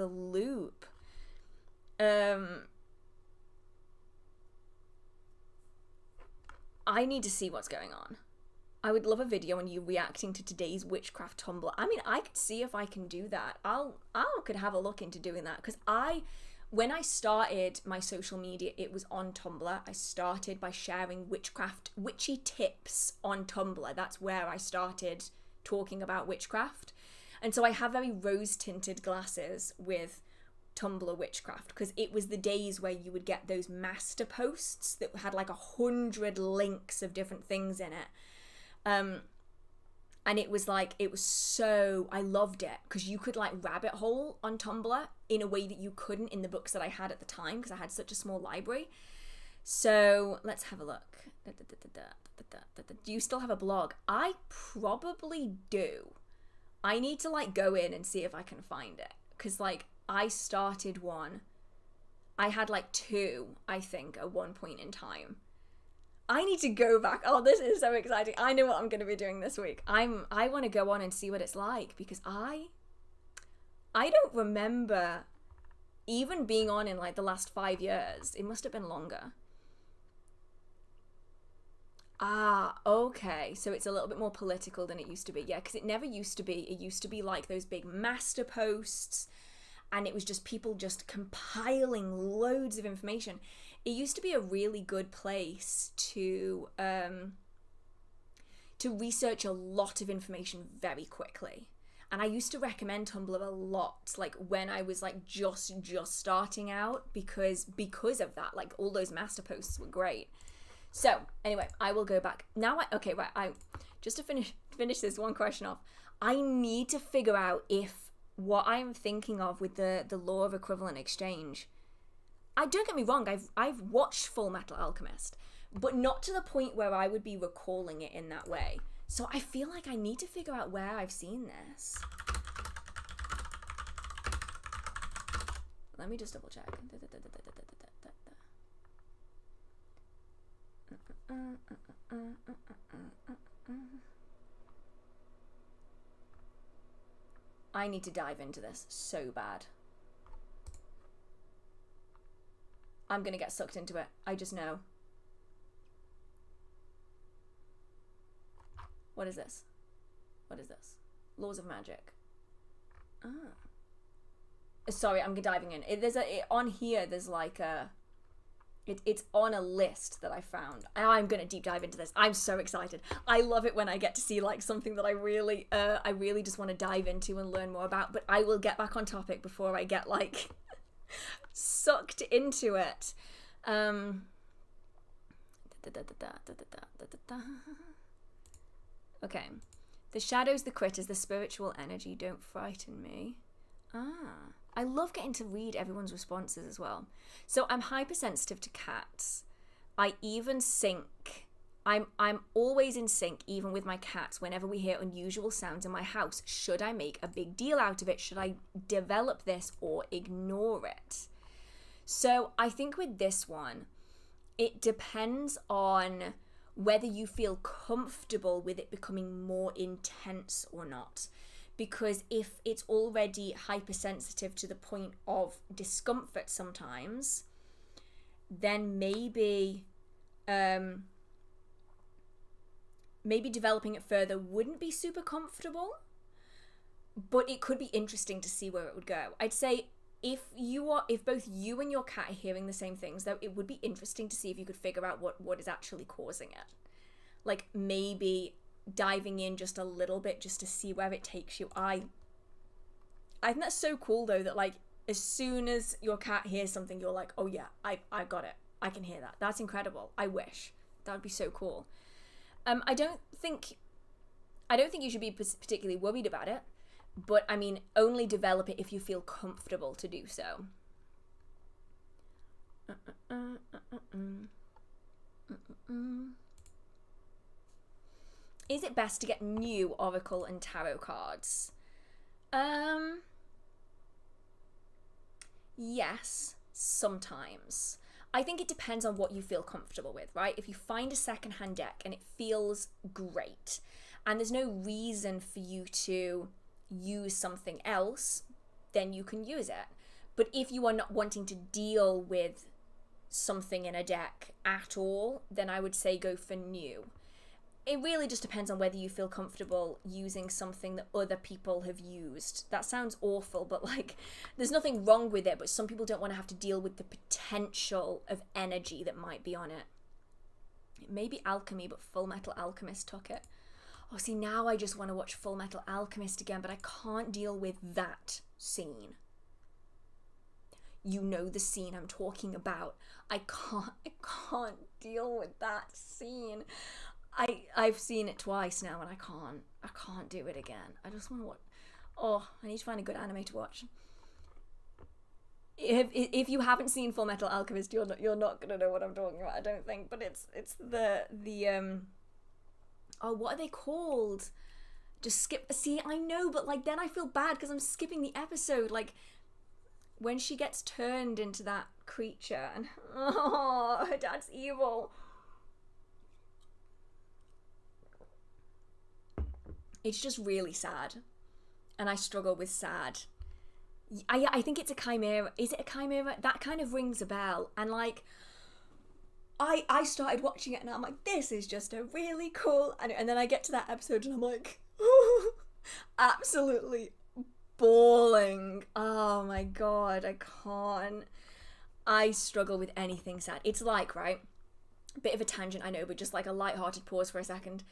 loop. I need to see what's going on. I would love a video on you reacting to today's Witchcraft Tumblr. I mean, I could see if I can do that. I could have a look into doing that, because when I started my social media, it was on Tumblr. I started by sharing witchy tips on Tumblr. That's where I started talking about witchcraft. And so I have very rose-tinted glasses with Tumblr witchcraft, because it was the days where you would get those master posts that had like 100 links of different things in it. And it was so, I loved it, because you could like rabbit hole on Tumblr in a way that you couldn't in the books that I had at the time, because I had such a small library. So let's have a look. Do you still have a blog? I probably do. I need to like go in and see if I can find it, because like I started one. I had like 2, I think, at one point in time. I need to go back. Oh, this is so exciting. I know what I'm going to be doing this week. I want to go on and see what it's like, because I don't remember even being on in like the last 5 years. It must have been longer. Ah, okay. So it's a little bit more political than it used to be. Yeah, because it never used to be. It used to be like those big master posts, and it was just people just compiling loads of information. It used to be a really good place to research a lot of information very quickly. And I used to recommend Tumblr a lot, like when I was like just starting out, because of that. Like all those master posts were great. So anyway, I will go back now. I just to finish this one question off. I need to figure out if what I'm thinking of with the law of equivalent exchange. I don't get me wrong. I've watched Full Metal Alchemist, but not to the point where I would be recalling it in that way. So I feel like I need to figure out where I've seen this. Let me just double check. I need to dive into this so bad. I'm gonna get sucked into it. I just know. What is this? What is this? Laws of Magic. Ah. Sorry, I'm diving in. On here, there's like a... It's on a list that I found. I'm gonna deep dive into this. I'm so excited. I love it when I get to see like something that I really just want to dive into and learn more about. But I will get back on topic before I get like sucked into it. Okay. The shadows, the critters, the spiritual energy don't frighten me. Ah. I love getting to read everyone's responses as well. So I'm hypersensitive to cats. I even sync. I'm always in sync, even with my cats, whenever we hear unusual sounds in my house. Should I make a big deal out of it? Should I develop this or ignore it? So I think with this one, it depends on whether you feel comfortable with it becoming more intense or not. Because if it's already hypersensitive to the point of discomfort sometimes, then maybe developing it further wouldn't be super comfortable, but it could be interesting to see where it would go. I'd say if both you and your cat are hearing the same things, though, it would be interesting to see if you could figure out what is actually causing it. Like maybe diving in just a little bit just to see where it takes you. I think that's so cool though, that like as soon as your cat hears something, you're like, oh yeah, I got it. I can hear that. That's incredible. I wish. That would be so cool. I don't think you should be particularly worried about it, but I mean, only develop it if you feel comfortable to do so. Is it best to get new Oracle and Tarot cards? Yes, sometimes. I think it depends on what you feel comfortable with, right? If you find a secondhand deck and it feels great, and there's no reason for you to use something else, then you can use it. But if you are not wanting to deal with something in a deck at all, then I would say go for new. It really just depends on whether you feel comfortable using something that other people have used. That sounds awful, but like, there's nothing wrong with it, but some people don't want to have to deal with the potential of energy that might be on it. It may be alchemy, but Full Metal Alchemist took it. Oh, see, now I just want to watch Full Metal Alchemist again, but I can't deal with that scene. You know the scene I'm talking about. I can't deal with that scene. I've seen it twice now and I can't do it again. I just want to watch. Oh, I need to find a good anime to watch. If you haven't seen Full Metal Alchemist, you're not gonna know what I'm talking about, I don't think. But it's the oh, what are they called? Just skip. See, I know, but like then I feel bad because I'm skipping the episode. Like when she gets turned into that creature and oh, her dad's evil. It's just really sad. And I struggle with sad. I think it's a chimera. Is it a chimera? That kind of rings a bell. And like, I started watching it and I'm like, this is just a really cool. And then I get to that episode and I'm like, absolutely bawling. Oh my god, I can't. I struggle with anything sad. It's like, right, bit of a tangent, I know, but just like a light-hearted pause for a second.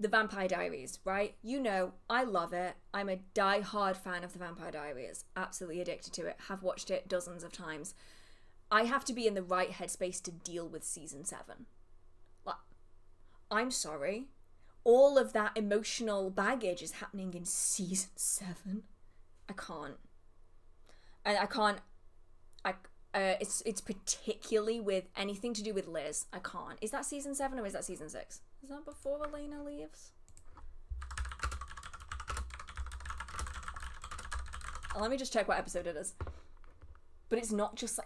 The Vampire Diaries, right? You know, I love it. I'm a die-hard fan of The Vampire Diaries. Absolutely addicted to it. Have watched it dozens of times. I have to be in the right headspace to deal with season 7. Like, I'm sorry. All of that emotional baggage is happening in season 7. I can't. I can't. It's particularly with anything to do with Liz. I can't. Is that season 7 or is that season 6? Is that before Elena leaves? Let me just check what episode it is. But it's not just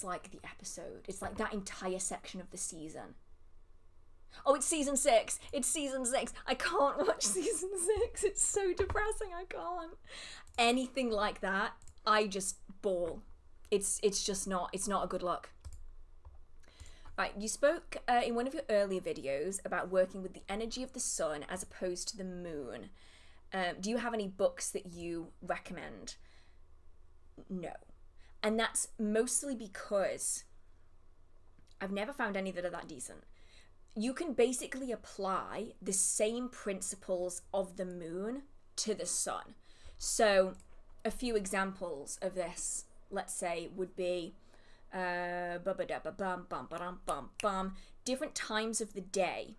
like the episode. It's like that entire section of the season. Oh, it's season 6. It's season 6. I can't watch season 6. It's so depressing. I can't. Anything like that, I just bawl. It's just not. It's not a good look. Right, you spoke in one of your earlier videos about working with the energy of the sun as opposed to the moon. Do you have any books that you recommend? No. And that's mostly because I've never found any that are that decent. You can basically apply the same principles of the moon to the sun. So a few examples of this, let's say, would be different times of the day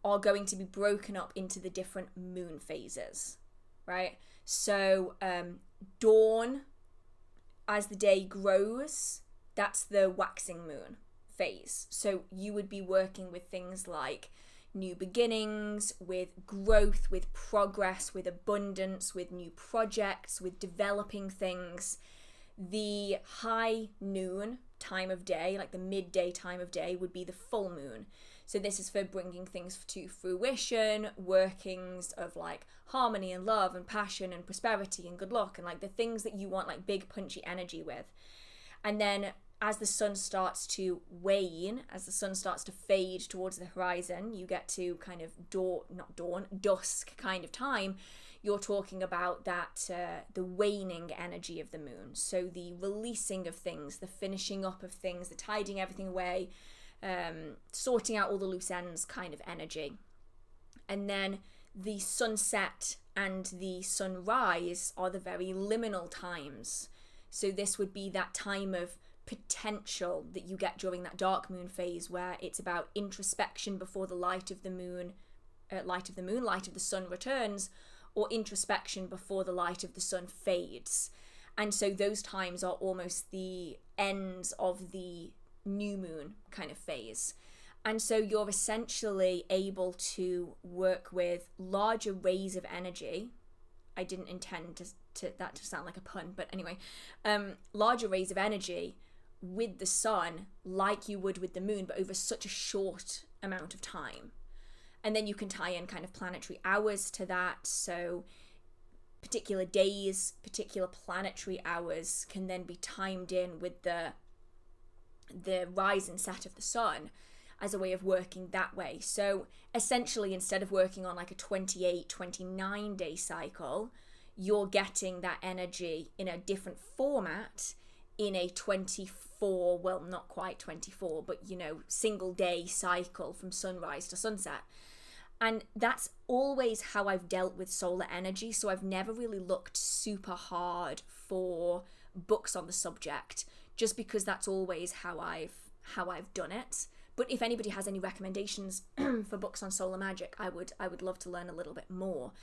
are going to be broken up into the different moon phases, right? So dawn, as the day grows, that's the waxing moon phase. So you would be working with things like new beginnings, with growth, with progress, with abundance, with new projects, with developing things. The high noon time of day, like the midday time of day, would be the full moon. So this is for bringing things to fruition, workings of like harmony and love and passion and prosperity and good luck and like the things that you want like big punchy energy with. And then as the sun starts to wane, as the sun starts to fade towards the horizon, you get to kind of dusk kind of time. You're talking about that, the waning energy of the moon. So the releasing of things, the finishing up of things, the tidying everything away, sorting out all the loose ends kind of energy. And then the sunset and the sunrise are the very liminal times. So this would be that time of potential that you get during that dark moon phase, where it's about introspection before the light of the sun returns, or introspection before the light of the sun fades. And so those times are almost the ends of the new moon kind of phase. And so you're essentially able to work with large arrays of energy. I didn't intend that to sound like a pun, but anyway, large arrays of energy with the sun like you would with the moon, but over such a short amount of time. And then you can tie in kind of planetary hours to that. So particular days, particular planetary hours can then be timed in with the rise and set of the sun as a way of working that way. So essentially, instead of working on like a 28, 29 day cycle, you're getting that energy in a different format in a 24, well, not quite 24, but single day cycle from sunrise to sunset. And that's always how I've dealt with solar energy. So I've never really looked super hard for books on the subject, just because that's always how I've done it. But if anybody has any recommendations for books on solar magic, I would love to learn a little bit more.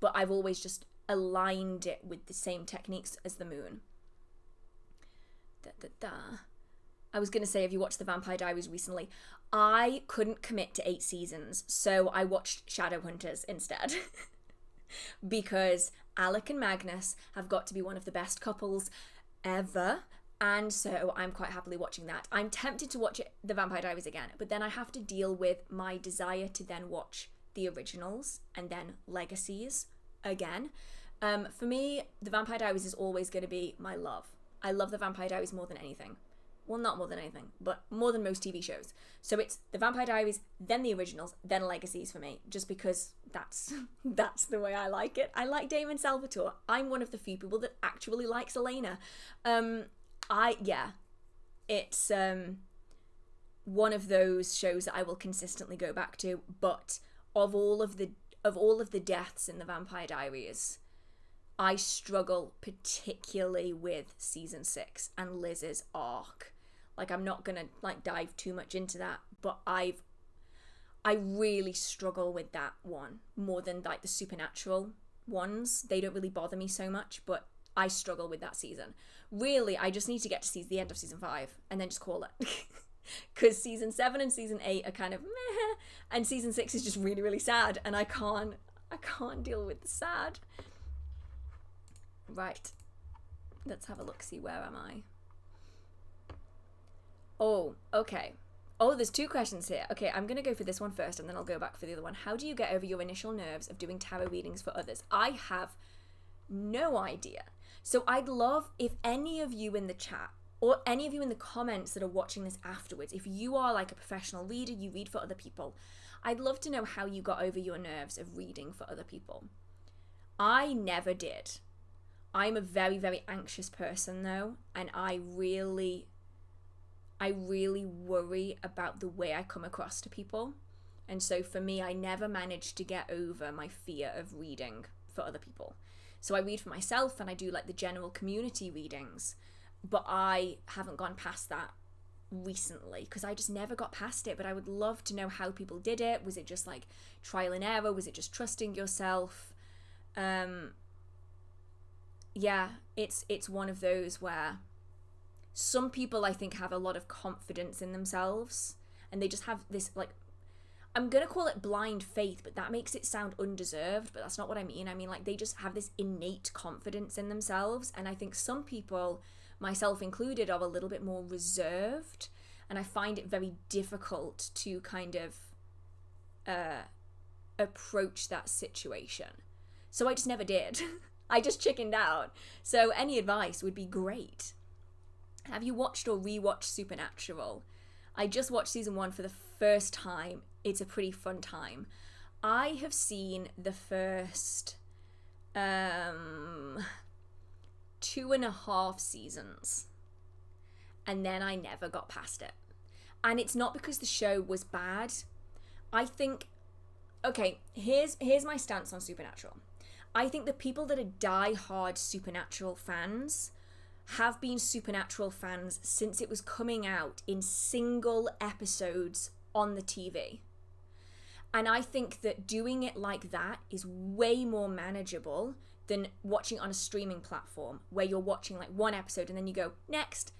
But I've always just aligned it with the same techniques as the moon. I was going to say, have you watched The Vampire Diaries recently? I couldn't commit to 8 seasons, so I watched Shadowhunters instead. Because Alec and Magnus have got to be one of the best couples ever, and so I'm quite happily watching that. I'm tempted to watch The Vampire Diaries again, but then I have to deal with my desire to then watch the originals and then Legacies again. For me, The Vampire Diaries is always going to be my love. I love The Vampire Diaries more than anything. Well, not more than anything, but more than most TV shows. So it's The Vampire Diaries, then the originals, then Legacies for me, just because that's the way I like it. I like Damon Salvatore. I'm one of the few people that actually likes Elena. It's one of those shows that I will consistently go back to, but of all of the deaths in The Vampire Diaries, I struggle particularly with season 6 and Liz's arc. Like, I'm not gonna dive too much into that, but I really struggle with that one more than the supernatural ones. They don't really bother me so much, but I struggle with that season. Really, I just need to get to the end of season 5 and then just call it. Because season 7 and season 8 are kind of meh, and season 6 is just really, really sad, and I can't deal with the sad. Right, let's have a look, see, where am I? Oh, okay. Oh, there's 2 questions here. Okay, I'm going to go for this one first, and then I'll go back for the other one. How do you get over your initial nerves of doing tarot readings for others? I have no idea. So I'd love if any of you in the chat, or any of you in the comments that are watching this afterwards, if you are a professional reader, you read for other people, I'd love to know how you got over your nerves of reading for other people. I never did. I'm a very, very anxious person though, and I really worry about the way I come across to people. And so for me, I never managed to get over my fear of reading for other people. So I read for myself and I do the general community readings, but I haven't gone past that recently because I just never got past it. But I would love to know how people did it. Was it just trial and error? Was it just trusting yourself? Yeah, it's one of those where some people I think have a lot of confidence in themselves and they just have this I'm gonna call it blind faith, but that makes it sound undeserved, but that's not what I mean. I mean they just have this innate confidence in themselves, and I think some people, myself included, are a little bit more reserved, and I find it very difficult to kind of approach that situation. So I just never did. I just chickened out. So any advice would be great. Have you watched or rewatched Supernatural? I just watched season 1 for the first time. It's a pretty fun time. I have seen the first 2.5 seasons, and then I never got past it. And it's not because the show was bad. I think, okay, here's my stance on Supernatural. I think the people that are die-hard Supernatural fans have been Supernatural fans since it was coming out in single episodes on the TV. And I think that doing it like that is way more manageable than watching on a streaming platform where you're watching one episode and then you go, next,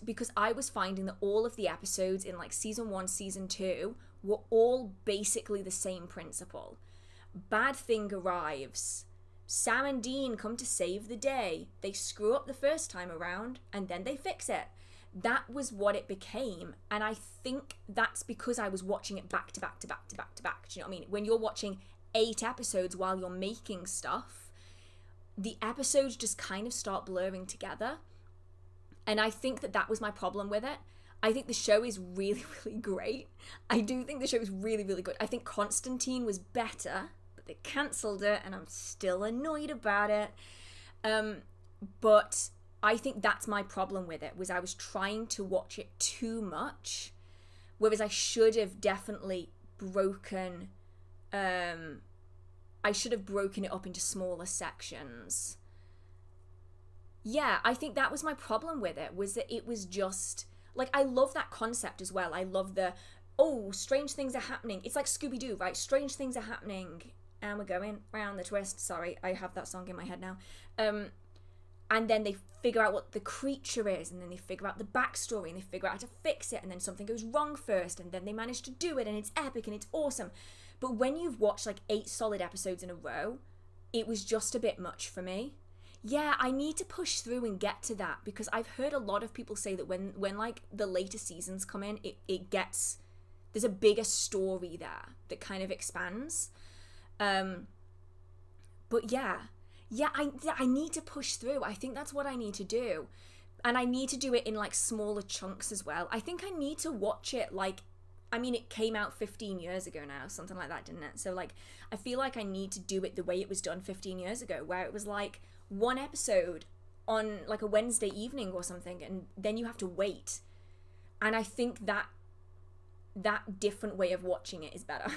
because I was finding that all of the episodes in season 1, season 2 were all basically the same principle. Bad thing arrives. Sam and Dean come to save the day. They screw up the first time around and then they fix it. That was what it became, and I think that's because I was watching it back to back to back to back to back. Do you know what I mean? When you're watching 8 episodes while you're making stuff, the episodes just kind of start blurring together, and I think that was my problem with it. I think the show is really, really great. I do think the show is really, really good. I think Constantine was better, but they cancelled it, and I'm still annoyed about it. But I think that's my problem with it, was I was trying to watch it too much, whereas I should have definitely broken it up into smaller sections. Yeah, I think that was my problem with it, was that it was just, I love that concept as well. I love strange things are happening. It's like Scooby-Doo, right? Strange things are happening, and we're going round the twist. Sorry, I have that song in my head now. and then they figure out what the creature is, and then they figure out the backstory, and they figure out how to fix it, and then something goes wrong first, and then they manage to do it, and it's epic, and it's awesome. But when you've watched like 8 solid episodes in a row, it was just a bit much for me. Yeah, I need to push through and get to that, because I've heard a lot of people say that when like the later seasons come in, it gets, there's a bigger story there that kind of expands. But yeah, I need to push through. I think that's what I need to do. And I need to do it in like smaller chunks as well. I think I need to watch it like, I mean, it came out 15 years ago now, something like that, didn't it? So like, I feel like I need to do it the way it was done 15 years ago, where it was like one episode on like a Wednesday evening or something, and then you have to wait. And I think that different way of watching it is better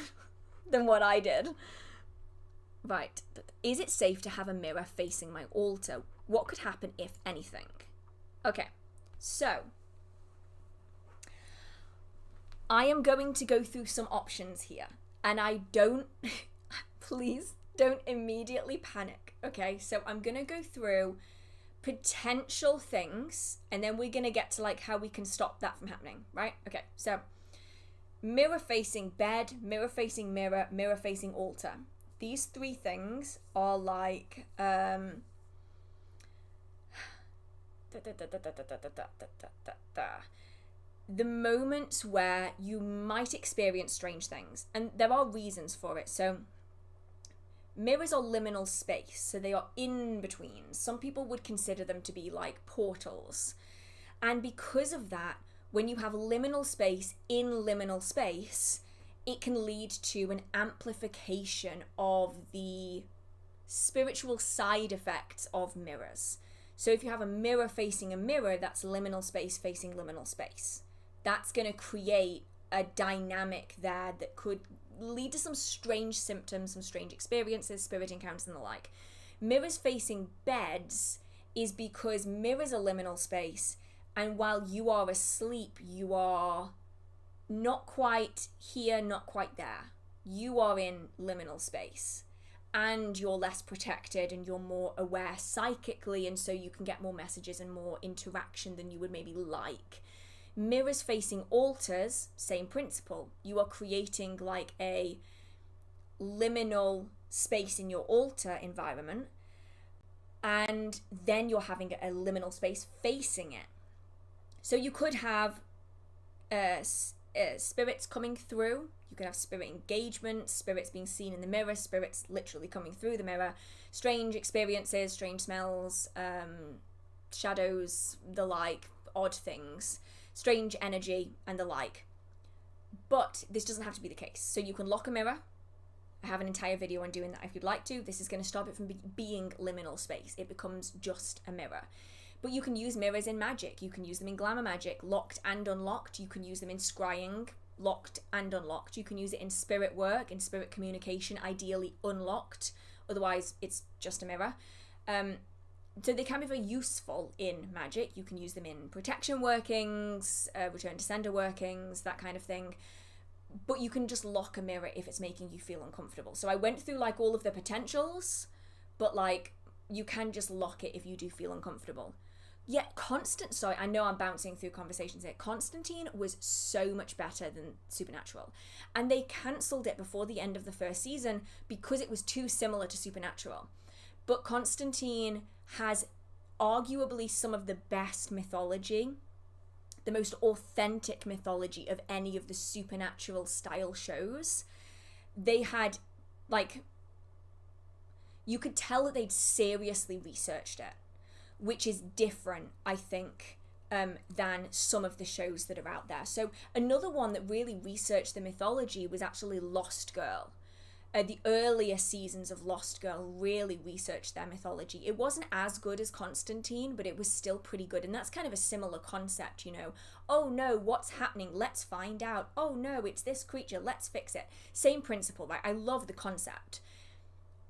than what I did. Right. Is it safe to have a mirror facing my altar? What could happen if anything? Okay, so I am going to go through some options here, and I don't, please don't immediately panic, okay? So I'm going to go through potential things, and then we're going to get to like how we can stop that from happening, right? Okay, so mirror facing bed, mirror facing mirror, mirror facing altar. These 3 things are like, the moments where you might experience strange things, and there are reasons for it. So mirrors are liminal space, so they are in between. Some people would consider them to be like portals, and because of that, when you have liminal space in liminal space, it can lead to an amplification of the spiritual side effects of mirrors. So if you have a mirror facing a mirror, that's liminal space facing liminal space. That's going to create a dynamic there that could lead to some strange symptoms, some strange experiences, spirit encounters and the like. Mirrors facing beds is because mirrors are liminal space, and while you are asleep, you are not quite here, not quite there. You are in liminal space, and you're less protected, and you're more aware psychically, and so you can get more messages and more interaction than you would maybe like. Mirrors facing altars, same principle. You are creating like a liminal space in your altar environment, and then you're having a liminal space facing it. So you could have spirits coming through. You could have spirit engagement, spirits being seen in the mirror, spirits literally coming through the mirror, strange experiences, strange smells, shadows, the like, odd things, strange energy and the like. But this doesn't have to be the case. So you can lock a mirror. I have an entire video on doing that if you'd like to. This is going to stop it from being liminal space. It becomes just a mirror. But you can use mirrors in magic. You can use them in glamour magic, locked and unlocked. You can use them in scrying, locked and unlocked. You can use it in spirit work, in spirit communication, ideally unlocked. Otherwise, it's just a mirror. So they can be very useful in magic. You can use them in protection workings, return to sender workings, that kind of thing. But you can just lock a mirror if it's making you feel uncomfortable. So I went through like all of the potentials, but like you can just lock it if you do feel uncomfortable. Yeah, I know I'm bouncing through conversations here. Constantine was so much better than Supernatural. And they cancelled it before the end of the first season because it was too similar to Supernatural. But Constantine has arguably some of the best mythology, the most authentic mythology of any of the Supernatural style shows. They had, like, you could tell that they'd seriously researched it, which is different, I think, than some of the shows that are out there. So another one that really researched the mythology was actually Lost Girl. The earlier seasons of Lost Girl really researched their mythology. It wasn't as good as Constantine, but it was still pretty good. And that's kind of a similar concept, you know. Oh no, what's happening? Let's find out. Oh no, it's this creature. Let's fix it. Same principle, right? I love the concept.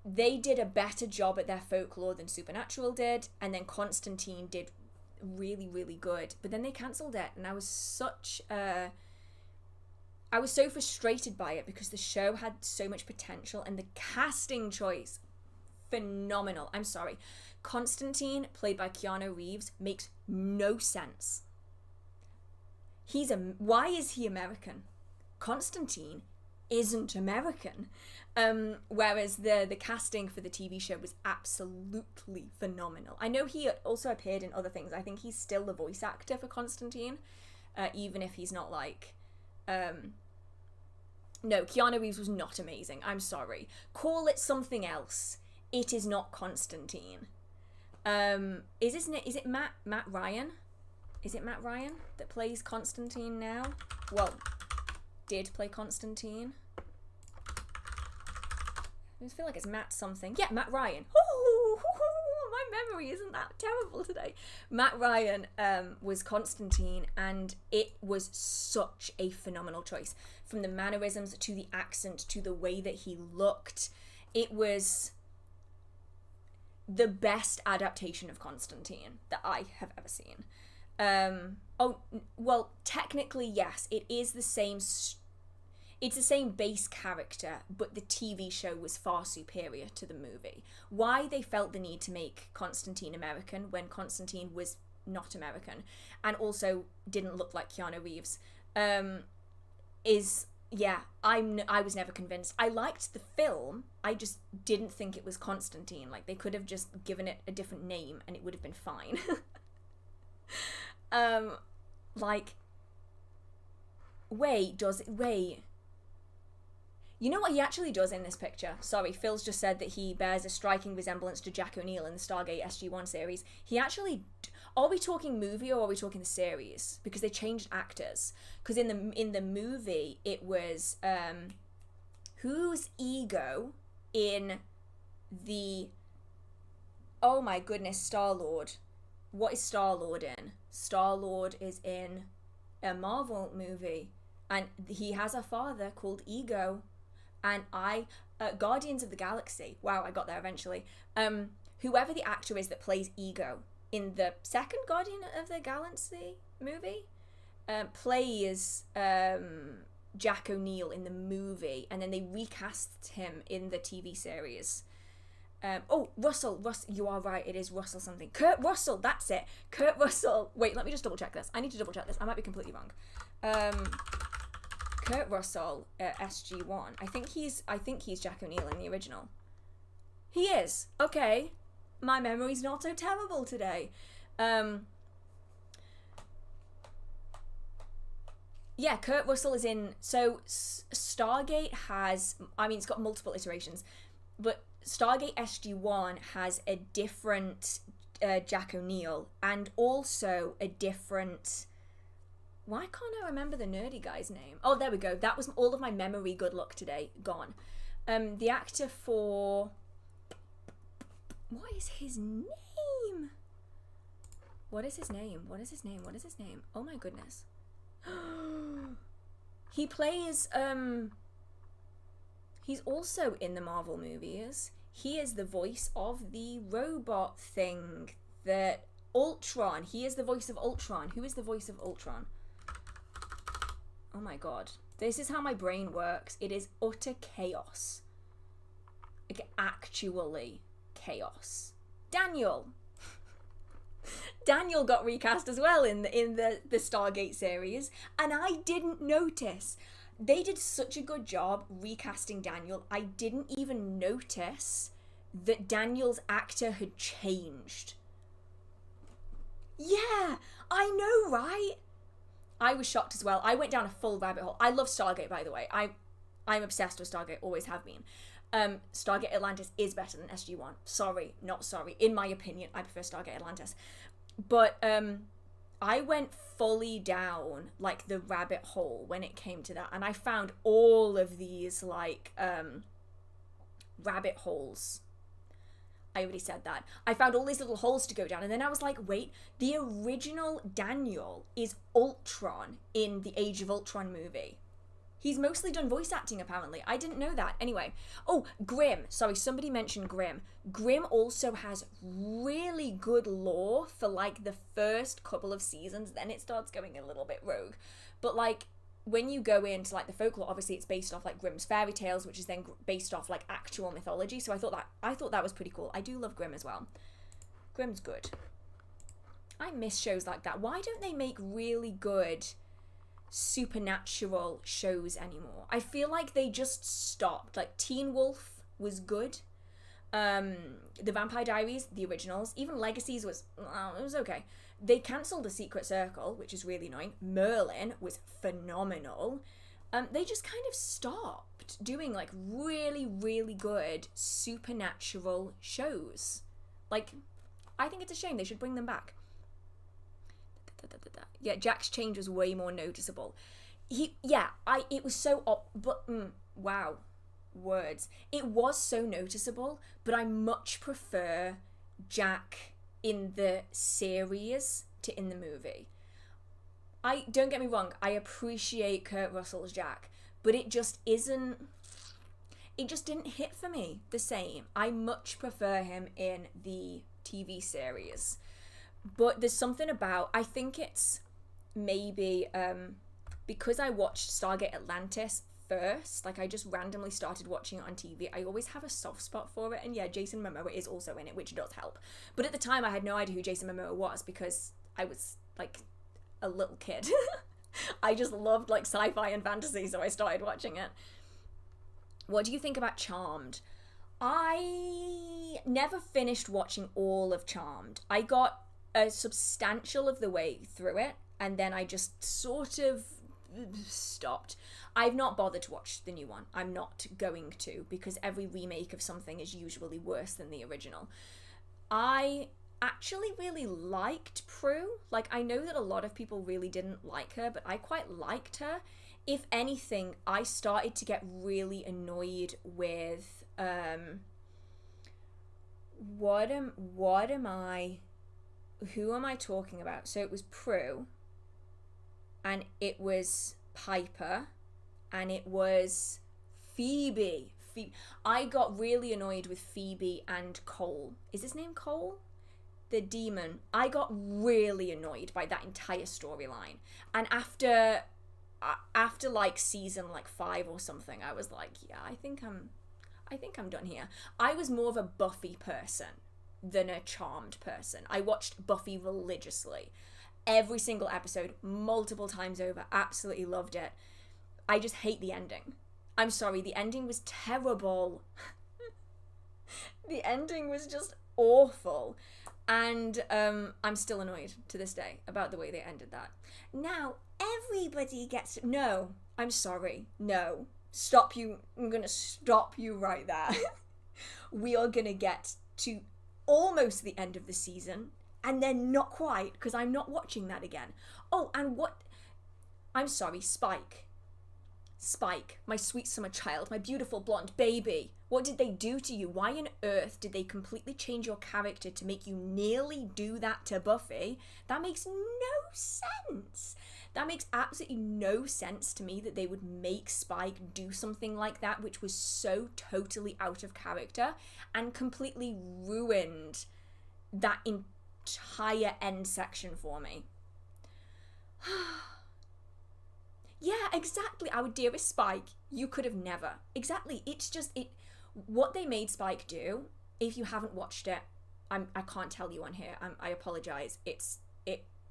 They did a better job at their folklore than Supernatural did, and then Constantine did really, really good. But then they cancelled it, and I was so frustrated by it because the show had so much potential, and the casting choice phenomenal. I'm sorry. Constantine, played by Keanu Reeves, makes no sense. Why is he American? Constantine isn't American. Whereas the casting for the TV show was absolutely phenomenal. I know he also appeared in other things. I think he's still the voice actor for Constantine, even if he's not like... No, Keanu Reeves was not amazing. I'm sorry. Call it something else. It is not Constantine. Is it Matt Ryan? Is it Matt Ryan that plays Constantine now? Well, did play Constantine. I just feel like it's Matt something. Yeah, Matt Ryan. Ooh, my memory isn't that terrible today. Matt Ryan was Constantine, and it was such a phenomenal choice. From the mannerisms to the accent to the way that he looked. It was the best adaptation of Constantine that I have ever seen. Well, technically, yes, it is the same. It's the same base character, but the TV show was far superior to the movie. Why they felt the need to make Constantine American when Constantine was not American, and also didn't look like Keanu Reeves, I was never convinced. I liked the film, I just didn't think it was Constantine. Like, they could have just given it a different name and it would have been fine. Wait. You know what he actually does in this picture? Sorry, Phil's just said that he bears a striking resemblance to Jack O'Neill in the Stargate SG-1 series. He actually... Are we talking movie or are we talking the series? Because they changed actors. Because in the movie, it was... who's Ego in the... Oh my goodness, Star-Lord. What is Star-Lord in? Star-Lord is in a Marvel movie. And he has a father called Ego. And Guardians of the Galaxy. Wow, I got there eventually. Whoever the actor is that plays Ego in the second Guardian of the Galaxy movie plays Jack O'Neill in the movie, and then they recast him in the TV series. Russell, you are right, it is Russell something. Kurt Russell, that's it. Kurt Russell. Wait, let me just double check this. I need to double check this. I might be completely wrong. Kurt Russell, SG-1. I think he's Jack O'Neill in the original. He is. Okay. My memory's not so terrible today. Yeah, Kurt Russell is in... So, Stargate has... I mean, it's got multiple iterations. But Stargate SG-1 has a different Jack O'Neill. And also a different... Why can't I remember the nerdy guy's name? Oh, there we go. That was all of my memory good luck today. Gone. The actor for... What is his name? What is his name? Oh my goodness. He plays, he's also in the Marvel movies. He is the voice of the robot thing that... Ultron. He is the voice of Ultron. Who is the voice of Ultron? Oh my god. This is how my brain works. It is utter chaos. Like, actually chaos. Daniel got recast as well in the Stargate series, and I didn't notice. They did such a good job recasting Daniel. I didn't even notice that Daniel's actor had changed. Yeah, I know, right? I was shocked as well. I went down a full rabbit hole. I love Stargate, by the way. I'm obsessed with Stargate, always have been. Stargate Atlantis is better than SG-1. Sorry, not sorry. In my opinion, I prefer Stargate Atlantis. But I went fully down, like, the rabbit hole when it came to that. And I found all of these, like, rabbit holes. I already said that. I found all these little holes to go down. And then I was like, wait, the original Daniel is Ultron in the Age of Ultron movie. He's mostly done voice acting, apparently. I didn't know that. Anyway. Oh, Grimm. Sorry, somebody mentioned Grimm. Grimm also has really good lore for, like, the first couple of seasons. Then it starts going a little bit rogue. But, like, when you go into like the folklore, obviously it's based off like Grimm's fairy tales, which is then based off like actual mythology. So I thought that was pretty cool. I do love Grimm as well. Grimm's good. I miss shows like that. Why don't they make really good supernatural shows anymore? I feel like they just stopped. Like Teen Wolf was good. The Vampire Diaries, the originals, even Legacies was, it was okay. They cancelled The Secret Circle, which is really annoying. Merlin was phenomenal. They just kind of stopped doing like really, really good supernatural shows. Like, I think it's a shame. They should bring them back. Yeah, Jack's change was way more noticeable. It was so wow, words. It was so noticeable, but I much prefer Jack in the series to in the movie. Don't get me wrong, I appreciate Kurt Russell's Jack, but it just didn't hit for me the same. I much prefer him in the TV series. But there's something about, I think it's maybe because I watched Stargate Atlantis first, like I just randomly started watching it on TV. I always have a soft spot for it, and yeah, Jason Momoa is also in it, which does help. But at the time I had no idea who Jason Momoa was because I was like a little kid. I just loved like sci-fi and fantasy, so I started watching it. What do you think about Charmed? I never finished watching all of Charmed. I got a substantial of the way through it, and then I just sort of stopped. I've not bothered to watch the new one. I'm not going to, because every remake of something is usually worse than the original. I actually really liked Prue. Like, I know that a lot of people really didn't like her, but I quite liked her. If anything, I started to get really annoyed with who am I talking about? So it was Prue, and it was Piper, and it was Phoebe. I got really annoyed with Phoebe and Cole. Is his name Cole? The demon. I got really annoyed by that entire storyline. And after like season like 5 or something, I was like, yeah, I think I'm done here. I was more of a Buffy person than a Charmed person. I watched Buffy religiously. Every single episode, multiple times over. Absolutely loved it. I just hate the ending. I'm sorry, the ending was terrible. The ending was just awful. And I'm still annoyed to this day about the way they ended that. Now, everybody gets... No, I'm sorry. No. Stop you. I'm going to stop you right there. We are going to get to almost the end of the season, and then not quite, because I'm not watching that again. Oh, and what... I'm sorry, Spike, my sweet summer child, my beautiful blonde baby. What did they do to you? Why on earth did they completely change your character to make you nearly do that to Buffy? That makes no sense. That makes absolutely no sense to me that they would make Spike do something like that, which was so totally out of character and completely ruined that entire end section for me. Yeah, exactly. Our dearest Spike, you could have never. Exactly. It's just what they made Spike do. If you haven't watched it, I can't tell you on here. I apologize. It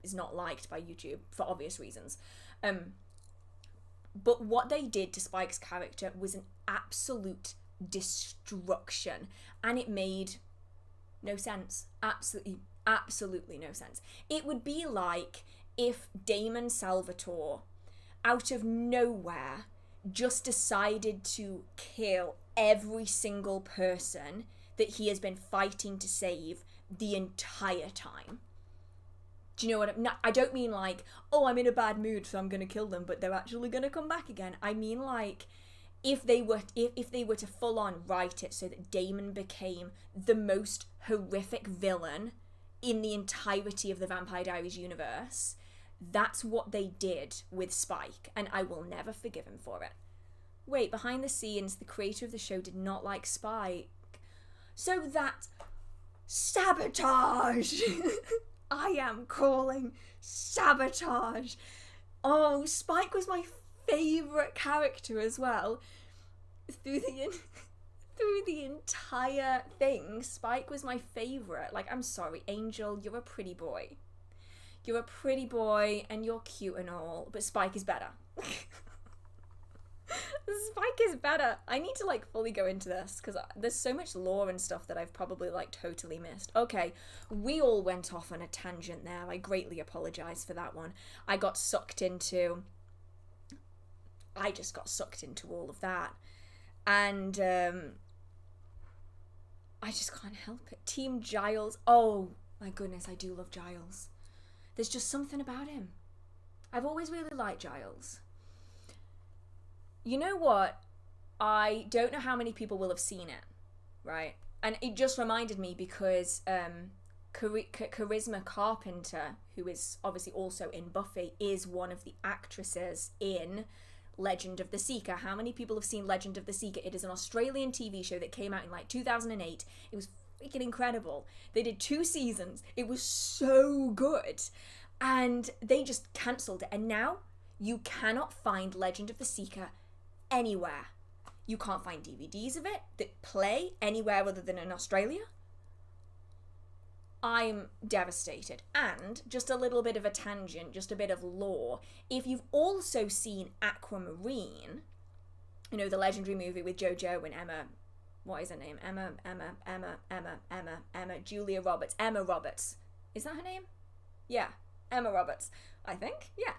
is not liked by YouTube for obvious reasons. But what they did to Spike's character was an absolute destruction, and it made no sense. Absolutely no sense. It would be like if Damon Salvatore, out of nowhere, just decided to kill every single person that he has been fighting to save the entire time. Do you know what I don't mean like, oh, I'm in a bad mood, so I'm going to kill them, but they're actually going to come back again. I mean like, if they were to full on write it so that Damon became the most horrific villain in the entirety of the Vampire Diaries universe, that's what they did with Spike, and I will never forgive him for it. Wait, behind the scenes, the creator of the show did not like Spike. So that sabotage! I am calling sabotage. Oh, Spike was my favourite character as well. Through the entire thing, Spike was my favourite. Like, I'm sorry, Angel, you're a pretty boy. You're a pretty boy and you're cute and all, but Spike is better. Spike is better. I need to, like, fully go into this because there's so much lore and stuff that I've probably, like, totally missed. Okay, we all went off on a tangent there. I greatly apologise for that one. I just got sucked into all of that. And, I just can't help it. Team Giles. Oh, my goodness, I do love Giles. There's just something about him. I've always really liked Giles. You know what? I don't know how many people will have seen it, right? And it just reminded me because Charisma Carpenter, who is obviously also in Buffy, is one of the actresses in Legend of the Seeker. How many people have seen Legend of the Seeker? It is an Australian TV show that came out in like 2008. It was freaking incredible. They did 2 seasons. It was so good. And they just cancelled it. And now you cannot find Legend of the Seeker anywhere. You can't find DVDs of it that play anywhere other than in Australia. I'm devastated. And just a little bit of a tangent, just a bit of lore. If you've also seen Aquamarine, you know, the legendary movie with JoJo and Emma, what is her name? Emma, Julia Roberts. Emma Roberts. Is that her name? Yeah, Emma Roberts, I think. Yeah.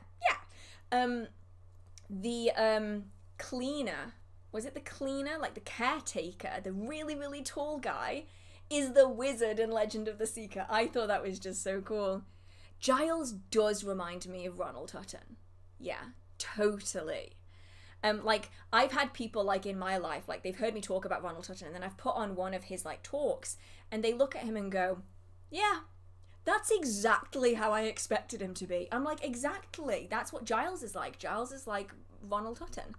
The cleaner, was it the cleaner? Like the caretaker, the really, really tall guy, is the wizard in Legend of the Seeker. I thought that was just so cool. Giles does remind me of Ronald Hutton. Yeah, totally. Like, I've had people, like, in my life, like, they've heard me talk about Ronald Hutton, and then I've put on one of his, like, talks, and they look at him and go, yeah, that's exactly how I expected him to be. I'm like, exactly. That's what Giles is like. Giles is like Ronald Hutton.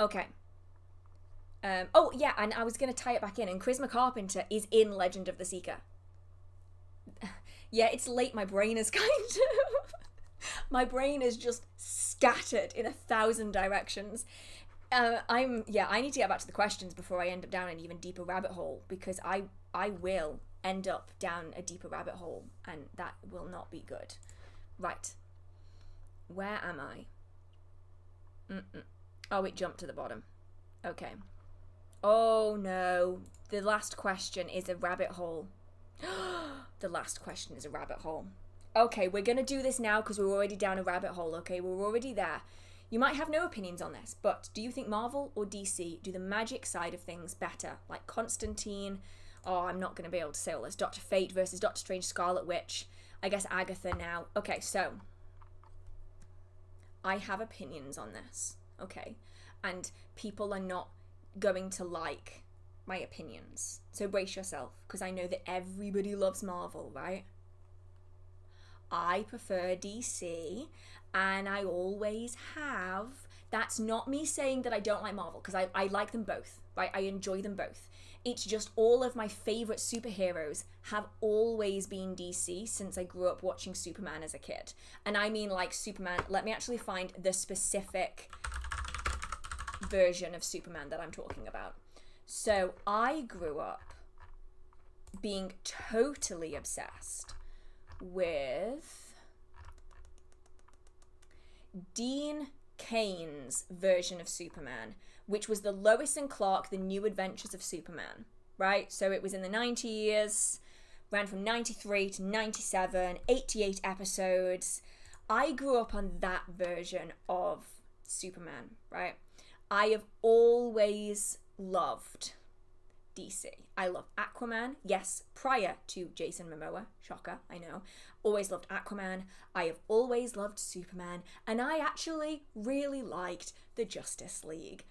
Okay. Oh, yeah, and I was going to tie it back in, and Charisma Carpenter is in Legend of the Seeker. Yeah, it's late, my brain is kind of... my brain is just scattered in 1,000 directions. I need to get back to the questions before I end up down an even deeper rabbit hole, because I will end up down a deeper rabbit hole, and that will not be good. Right. Where am I? Oh, it jumped to the bottom. Okay. Oh, no. The last question is a rabbit hole. The last question is a rabbit hole. Okay, we're going to do this now because we're already down a rabbit hole, okay? We're already there. You might have no opinions on this, but do you think Marvel or DC do the magic side of things better? Like Constantine, I'm not going to be able to say all this. Dr. Fate versus Doctor Strange, Scarlet Witch. I guess Agatha now. Okay, so I have opinions on this, okay? And people are not going to like my opinions. So brace yourself, because I know that everybody loves Marvel, right? I prefer DC, and I always have. That's not me saying that I don't like Marvel, because I like them both, right? I enjoy them both. It's just all of my favourite superheroes have always been DC since I grew up watching Superman as a kid. And I mean, like, Superman, let me actually find the specific version of Superman that I'm talking about. So I grew up being totally obsessed with Dean Cain's version of Superman, which was the Lois and Clark, The New Adventures of Superman, right? So it was in the 90s, ran from 93 to 97, 88 episodes. I grew up on that version of Superman, right? I have always loved DC. I love Aquaman. Yes, prior to Jason Momoa. Shocker, I know. Always loved Aquaman. I have always loved Superman. And I actually really liked the Justice League.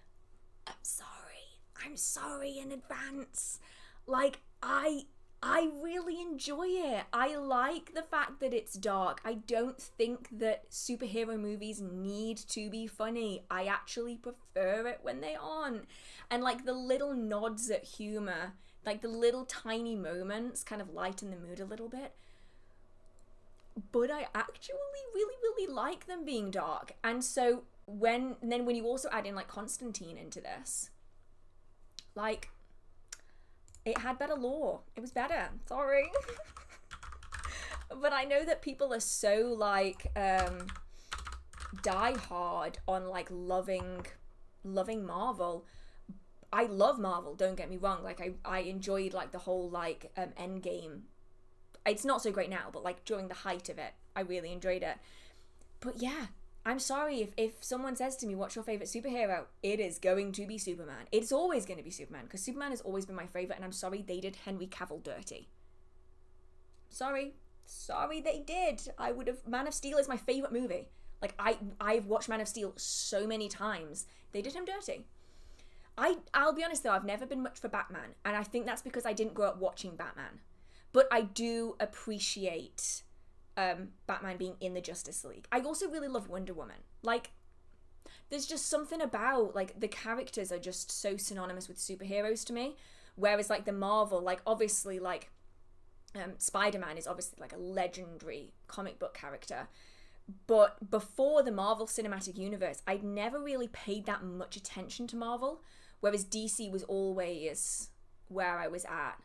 I'm sorry in advance. Like, I really enjoy it. I like the fact that it's dark. I don't think that superhero movies need to be funny. I actually prefer it when they aren't. And like the little nods at humor, like the little tiny moments kind of lighten the mood a little bit. but I actually really like them being dark. And so when you also add in like Constantine into this, like, it had better lore. It was better. Sorry. But I know that people are so like die hard on like loving Marvel. I love Marvel, don't get me wrong. Like I enjoyed like the whole like Endgame. It's not so great now, but like during the height of it, I really enjoyed it. But yeah, I'm sorry if someone says to me, what's your favorite superhero? It is going to be Superman. It's always going to be Superman, because Superman has always been my favorite, and I'm sorry they did Henry Cavill dirty. Sorry they did. Man of Steel is my favorite movie. Like I've watched Man of Steel so many times. They did him dirty. I'll be honest though, I've never been much for Batman, and I think that's because I didn't grow up watching Batman. But I do appreciate Batman being in the Justice League. I also really love Wonder Woman. Like, there's just something about, like, the characters are just so synonymous with superheroes to me. Whereas, like, the Marvel, like, obviously, like, Spider-Man is obviously, like, a legendary comic book character. But before the Marvel Cinematic Universe, I'd never really paid that much attention to Marvel. Whereas DC was always where I was at.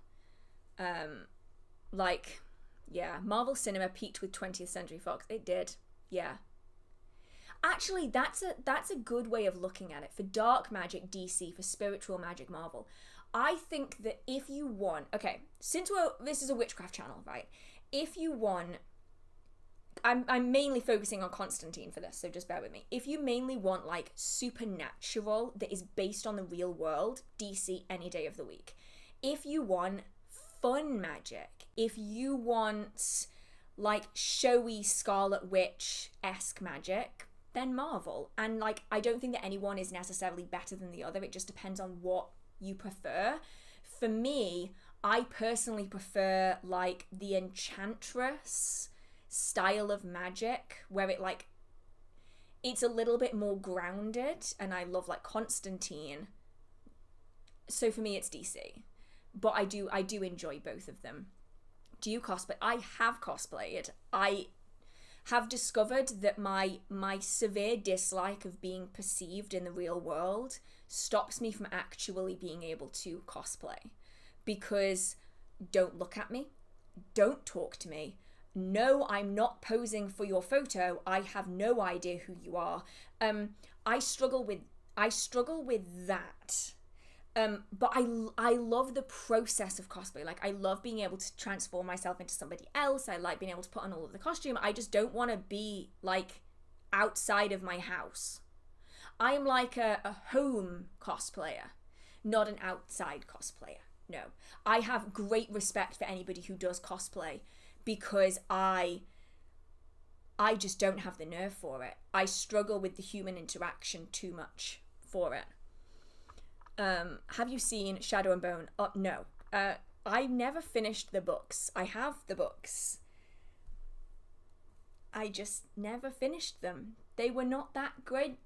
Like, yeah, Marvel cinema peaked with 20th Century Fox. It did, yeah. Actually, that's a good way of looking at it. For dark magic, DC. For spiritual magic, Marvel. I think that if you want... Okay, since this is a witchcraft channel, right? If you want... I'm mainly focusing on Constantine for this, so just bear with me. If you mainly want, like, supernatural that is based on the real world, DC any day of the week. If you want fun magic, if you want like showy Scarlet Witch-esque magic, then Marvel. And like, I don't think that anyone is necessarily better than the other. It just depends on what you prefer. For me, I personally prefer like the Enchantress style of magic, where it's a little bit more grounded, and I love like Constantine. So for me, it's DC. But I do enjoy both of them. Do you cosplay? I have cosplayed. I have discovered that my severe dislike of being perceived in the real world stops me from actually being able to cosplay. Because don't look at me. Don't talk to me. No, I'm not posing for your photo. I have no idea who you are. I struggle with that. But I love the process of cosplay. Like, I love being able to transform myself into somebody else. I like being able to put on all of the costume. I just don't want to be, like, outside of my house. I am like a home cosplayer, not an outside cosplayer. No. I have great respect for anybody who does cosplay, because I just don't have the nerve for it. I struggle with the human interaction too much for it. Have you seen Shadow and Bone? No. I never finished the books. I have the books. I just never finished them. They were not that great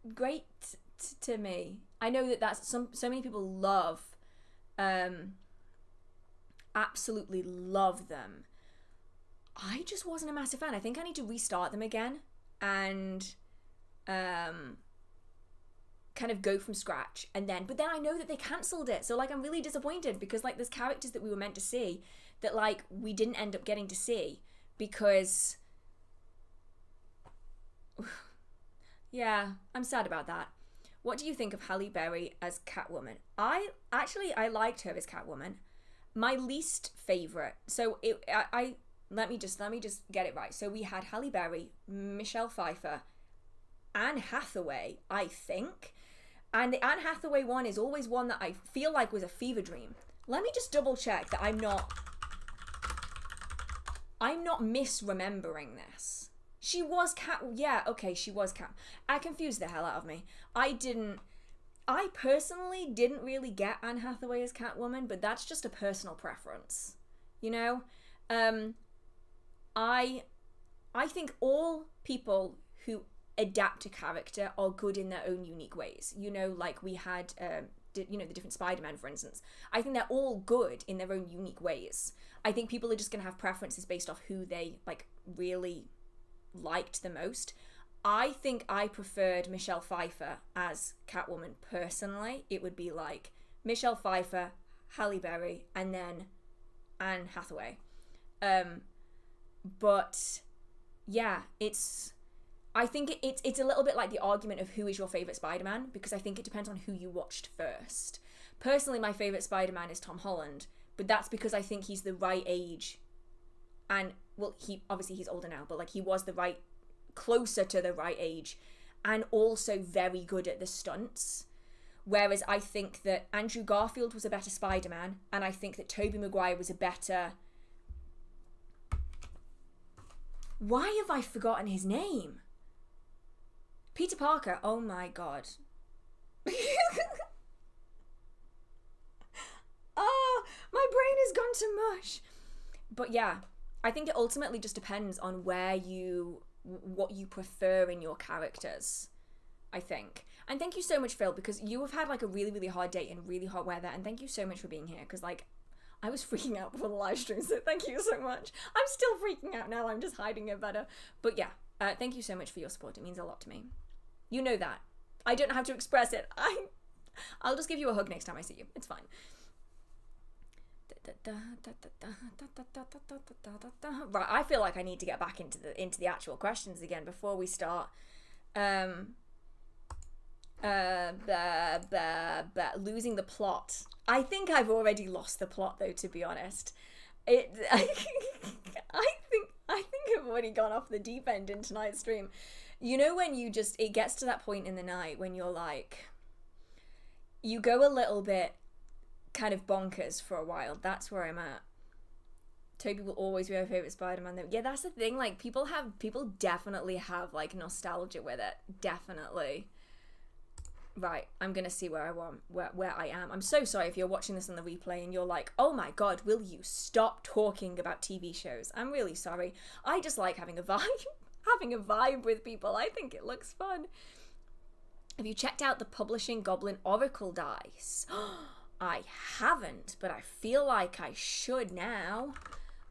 to me. I know that that's so many people love, absolutely love them. I just wasn't a massive fan. I think I need to restart them again and kind of go from scratch, but then I know that they cancelled it, so like I'm really disappointed, because like there's characters that we were meant to see that like we didn't end up getting to see because yeah, I'm sad about that. What do you think of Halle Berry as Catwoman? I liked her as Catwoman. My least favorite, so let me just get it right. So we had Halle Berry, Michelle Pfeiffer, Anne Hathaway, I think. And the Anne Hathaway one is always one that I feel like was a fever dream. Let me just double check that I'm not misremembering this. She was she was Cat. I confused the hell out of me. I personally didn't really get Anne Hathaway as Catwoman, but that's just a personal preference. You know? I think all people who adapt a character are good in their own unique ways. You know, like we had, the different Spider-Man, for instance. I think they're all good in their own unique ways. I think people are just going to have preferences based off who they, like, really liked the most. I think I preferred Michelle Pfeiffer as Catwoman personally. It would be like Michelle Pfeiffer, Halle Berry, and then Anne Hathaway. But yeah, I think it's a little bit like the argument of who is your favourite Spider-Man, because I think it depends on who you watched first. Personally, my favourite Spider-Man is Tom Holland, but that's because I think he's the right age. And, well, he's older now, but, like, he was closer to the right age, and also very good at the stunts. Whereas I think that Andrew Garfield was a better Spider-Man, and I think that Tobey Maguire was a better... Why have I forgotten his name? Peter Parker. Oh my god. Oh, my brain has gone to mush. But yeah, I think it ultimately just depends on what you prefer in your characters, I think. And thank you so much, Phil, because you have had like a really, really hard day in really hot weather, and thank you so much for being here, because like I was freaking out before the live stream, so thank you so much. I'm still freaking out now, I'm just hiding it better. But yeah, thank you so much for your support. It means a lot to me. You know that. I don't know how to express it. I'll just give you a hug next time I see you. It's fine. Right, I feel like I need to get back into the actual questions again before we start losing the plot. I think I've already lost the plot though, to be honest. I think I've already gone off the deep end in tonight's stream. You know when it gets to that point in the night when you're like, you go a little bit kind of bonkers for a while. That's where I'm at. Tobey will always be my favourite Spider-Man though. Yeah, that's the thing, like people definitely have like nostalgia with it. Definitely. Right, I'm gonna see where I am. I'm so sorry if you're watching this on the replay and you're like, oh my god, will you stop talking about TV shows? I'm really sorry. I just like having a vibe with people. I think it looks fun. Have you checked out the Publishing Goblin Oracle dice? I haven't, but I feel like I should now.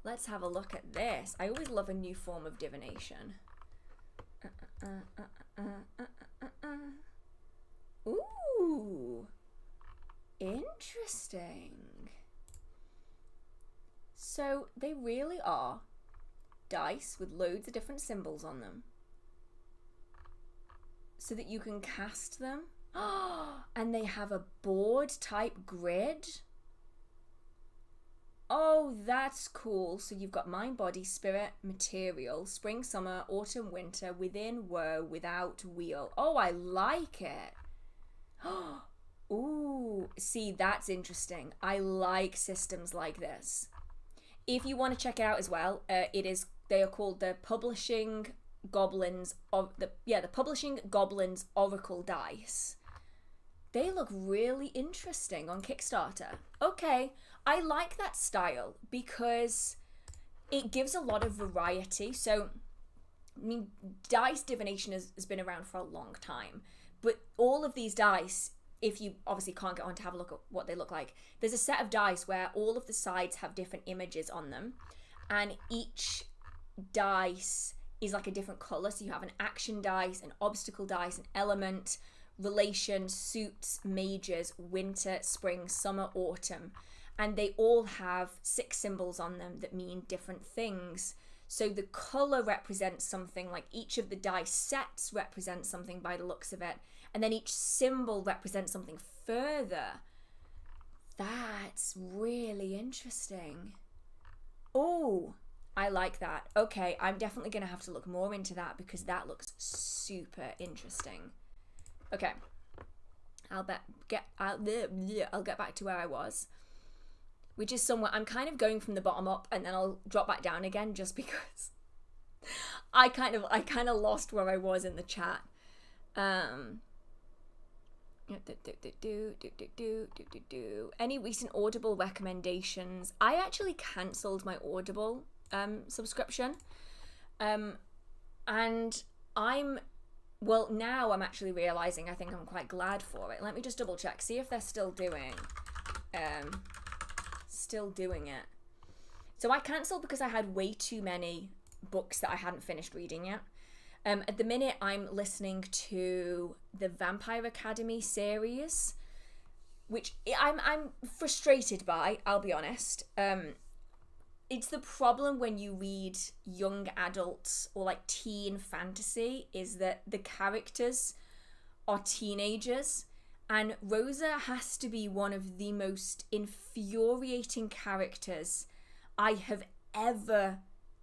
Let's have a look at this. I always love a new form of divination. Ooh, interesting. So they really are dice with loads of different symbols on them, so that you can cast them. And they have a board type grid. Oh, that's cool. So you've got mind, body, spirit, material, spring, summer, autumn, winter, within, woe, without, wheel. Oh, I like it. Ooh, see, that's interesting. I like systems like this. If you want to check it out as well, they are called the Publishing Goblins the Publishing Goblins Oracle dice. They look really interesting on Kickstarter. Okay, I like that style because it gives a lot of variety. So, I mean, dice divination has been around for a long time, but all of these dice, if you obviously can't get on to have a look at what they look like, there's a set of dice where all of the sides have different images on them, and each dice is like a different colour. So you have an action dice, an obstacle dice, an element, relation, suits, mages, winter, spring, summer, autumn, and they all have 6 symbols on them that mean different things. So the colour represents something, like each of the dice sets represents something by the looks of it, and then each symbol represents something further. That's really interesting. Oh, I like that. Okay, I'm definitely going to have to look more into that because that looks super interesting. Okay, I'll get back to where I was, which is somewhere I'm kind of going from the bottom up, and then I'll drop back down again just because I kind of lost where I was in the chat. Any recent Audible recommendations? I actually cancelled my Audible subscription, and now I'm actually realising I think I'm quite glad for it. Let me just double check, see if they're still doing it. So I cancelled because I had way too many books that I hadn't finished reading yet. At the minute, I'm listening to the Vampire Academy series, which I'm frustrated by, I'll be honest. It's the problem when you read young adults or like teen fantasy, is that the characters are teenagers, and Rosa has to be one of the most infuriating characters I have ever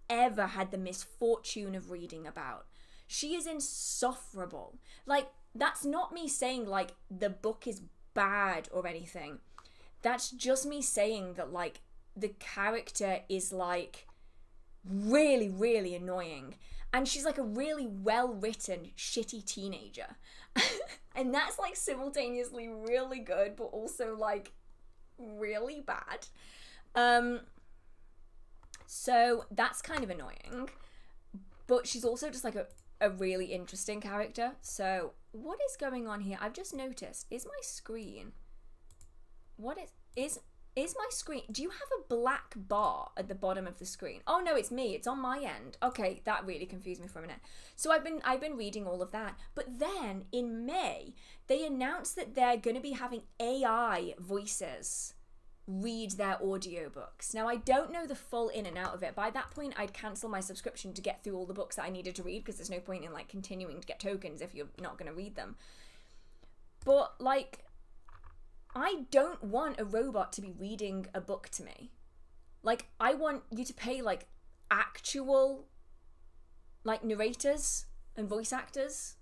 had the misfortune of reading about. She is insufferable. Like, that's not me saying like the book is bad or anything. That's just me saying that like the character is like really, really annoying. And she's like a really well-written, shitty teenager. And that's like simultaneously really good, but also like really bad. So that's kind of annoying. But she's also just like a really interesting character. So what is going on here? I've just noticed, is my screen... What is my screen... Do you have a black bar at the bottom of the screen? Oh no, it's me. It's on my end. Okay, that really confused me for a minute. So I've been reading all of that. But then in May, they announced that they're going to be having AI voices read their audiobooks. Now, I don't know the full in and out of it. By that point, I'd cancel my subscription to get through all the books that I needed to read, because there's no point in like continuing to get tokens if you're not going to read them. But like, I don't want a robot to be reading a book to me. Like, I want you to pay like actual like narrators and voice actors.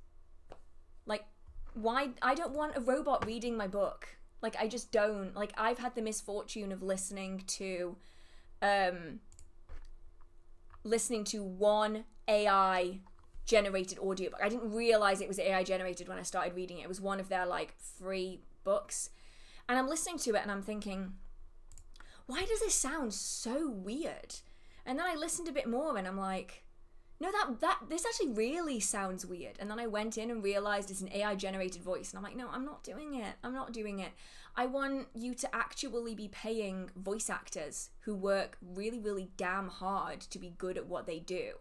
Like, why? I don't want a robot reading my book. Like, I just don't. Like, I've had the misfortune of listening to one AI generated audiobook. I didn't realize it was AI generated when I started reading it. It was one of their like free books. And I'm listening to it and I'm thinking, why does this sound so weird? And then I listened a bit more and I'm like, no, this actually really sounds weird. And then I went in and realized it's an AI generated voice. And I'm like, no, I'm not doing it. I'm not doing it. I want you to actually be paying voice actors who work really, really damn hard to be good at what they do.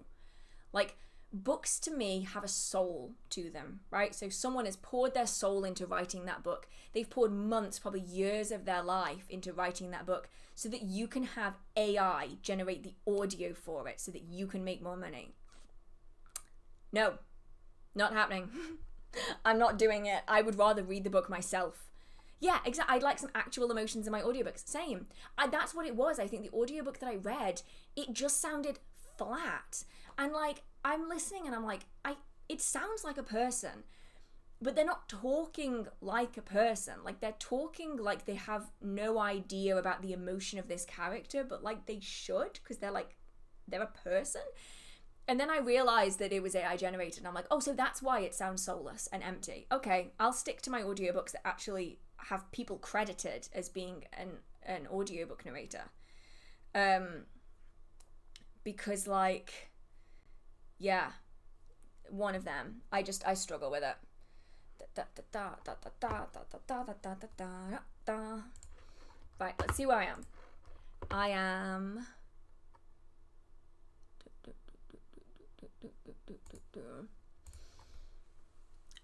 Like, books to me have a soul to them, right? So someone has poured their soul into writing that book. They've poured months, probably years of their life into writing that book so that you can have AI generate the audio for it so that you can make more money. No, not happening. I'm not doing it. I would rather read the book myself. Yeah, exactly. I'd like some actual emotions in my audiobooks. Same. That's what it was. I think the audiobook that I read, it just sounded flat. And like, I'm listening and I'm like, it sounds like a person, but they're not talking like a person. Like, they're talking like they have no idea about the emotion of this character, but like they should, because they're a person. And then I realized that it was AI generated, and I'm like, oh, so that's why it sounds soulless and empty. Okay, I'll stick to my audiobooks that actually have people credited as being an audiobook narrator. Because like, yeah, one of them, I struggle with it. Right, let's see where I am. I am...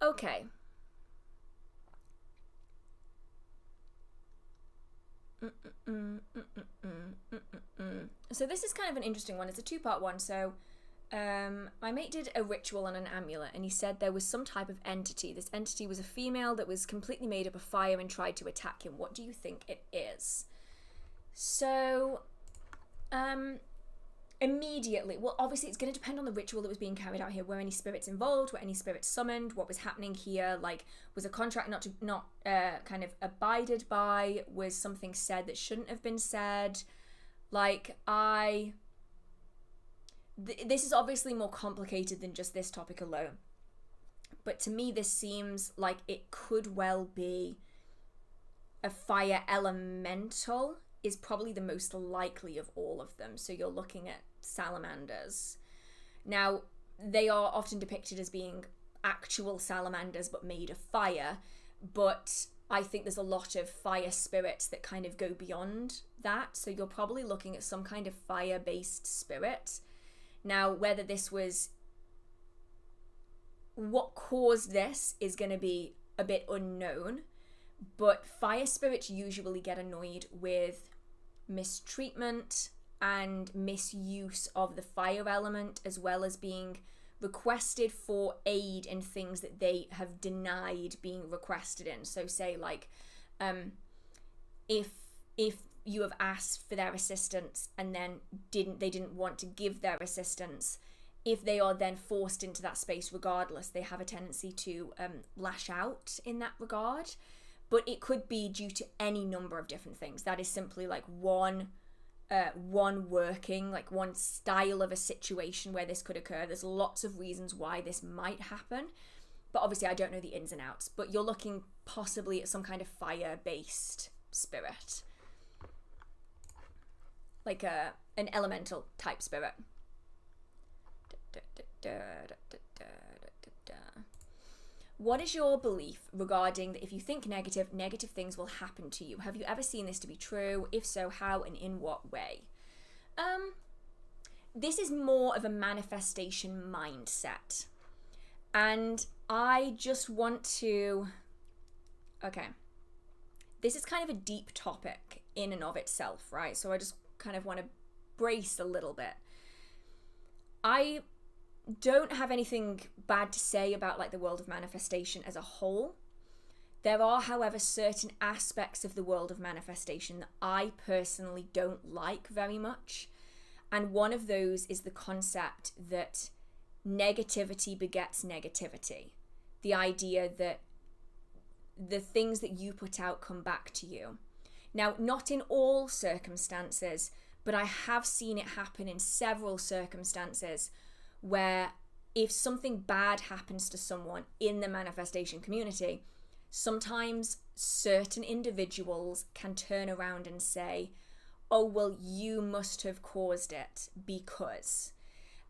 Okay. So this is kind of an interesting one. It's a two-part one. So my mate did a ritual on an amulet, and he said there was some type of entity. This entity was a female that was completely made up of fire and tried to attack him. What do you think it is? So immediately, well, obviously it's going to depend on the ritual that was being carried out here. Were any spirits involved? Were any spirits summoned? What was happening here? Like, was a contract not kind of abided by? Was something said that shouldn't have been said? Like, this is obviously more complicated than just this topic alone, but to me this seems like it could well be a fire elemental. Is probably the most likely of all of them. So you're looking at salamanders. Now, they are often depicted as being actual salamanders but made of fire, but I think there's a lot of fire spirits that kind of go beyond that. So you're probably looking at some kind of fire-based spirit. Now, whether this was what caused this is going to be a bit unknown, but fire spirits usually get annoyed with mistreatment and misuse of the fire element, as well as being requested for aid in things that they have denied being requested in. So say like if you have asked for their assistance and then they didn't want to give their assistance, if they are then forced into that space regardless, they have a tendency to lash out in that regard. But it could be due to any number of different things. That is simply like one working, like one style of a situation where this could occur. There's lots of reasons why this might happen, but obviously I don't know the ins and outs. But you're looking possibly at some kind of fire-based spirit, like an elemental type spirit. What is your belief regarding that if you think negative things will happen to you? Have you ever seen this to be true? If so, how and in what way? This is more of a manifestation mindset. And I just want to... Okay. This is kind of a deep topic in and of itself, right? So I just kind of want to brace a little bit. I don't have anything bad to say about like the world of manifestation as a whole. There are, however, certain aspects of the world of manifestation that I personally don't like very much. And one of those is the concept that negativity begets negativity. The idea that the things that you put out come back to you. Now, not in all circumstances, but I have seen it happen in several circumstances where if something bad happens to someone in the manifestation community, sometimes certain individuals can turn around and say, oh, well, you must have caused it because.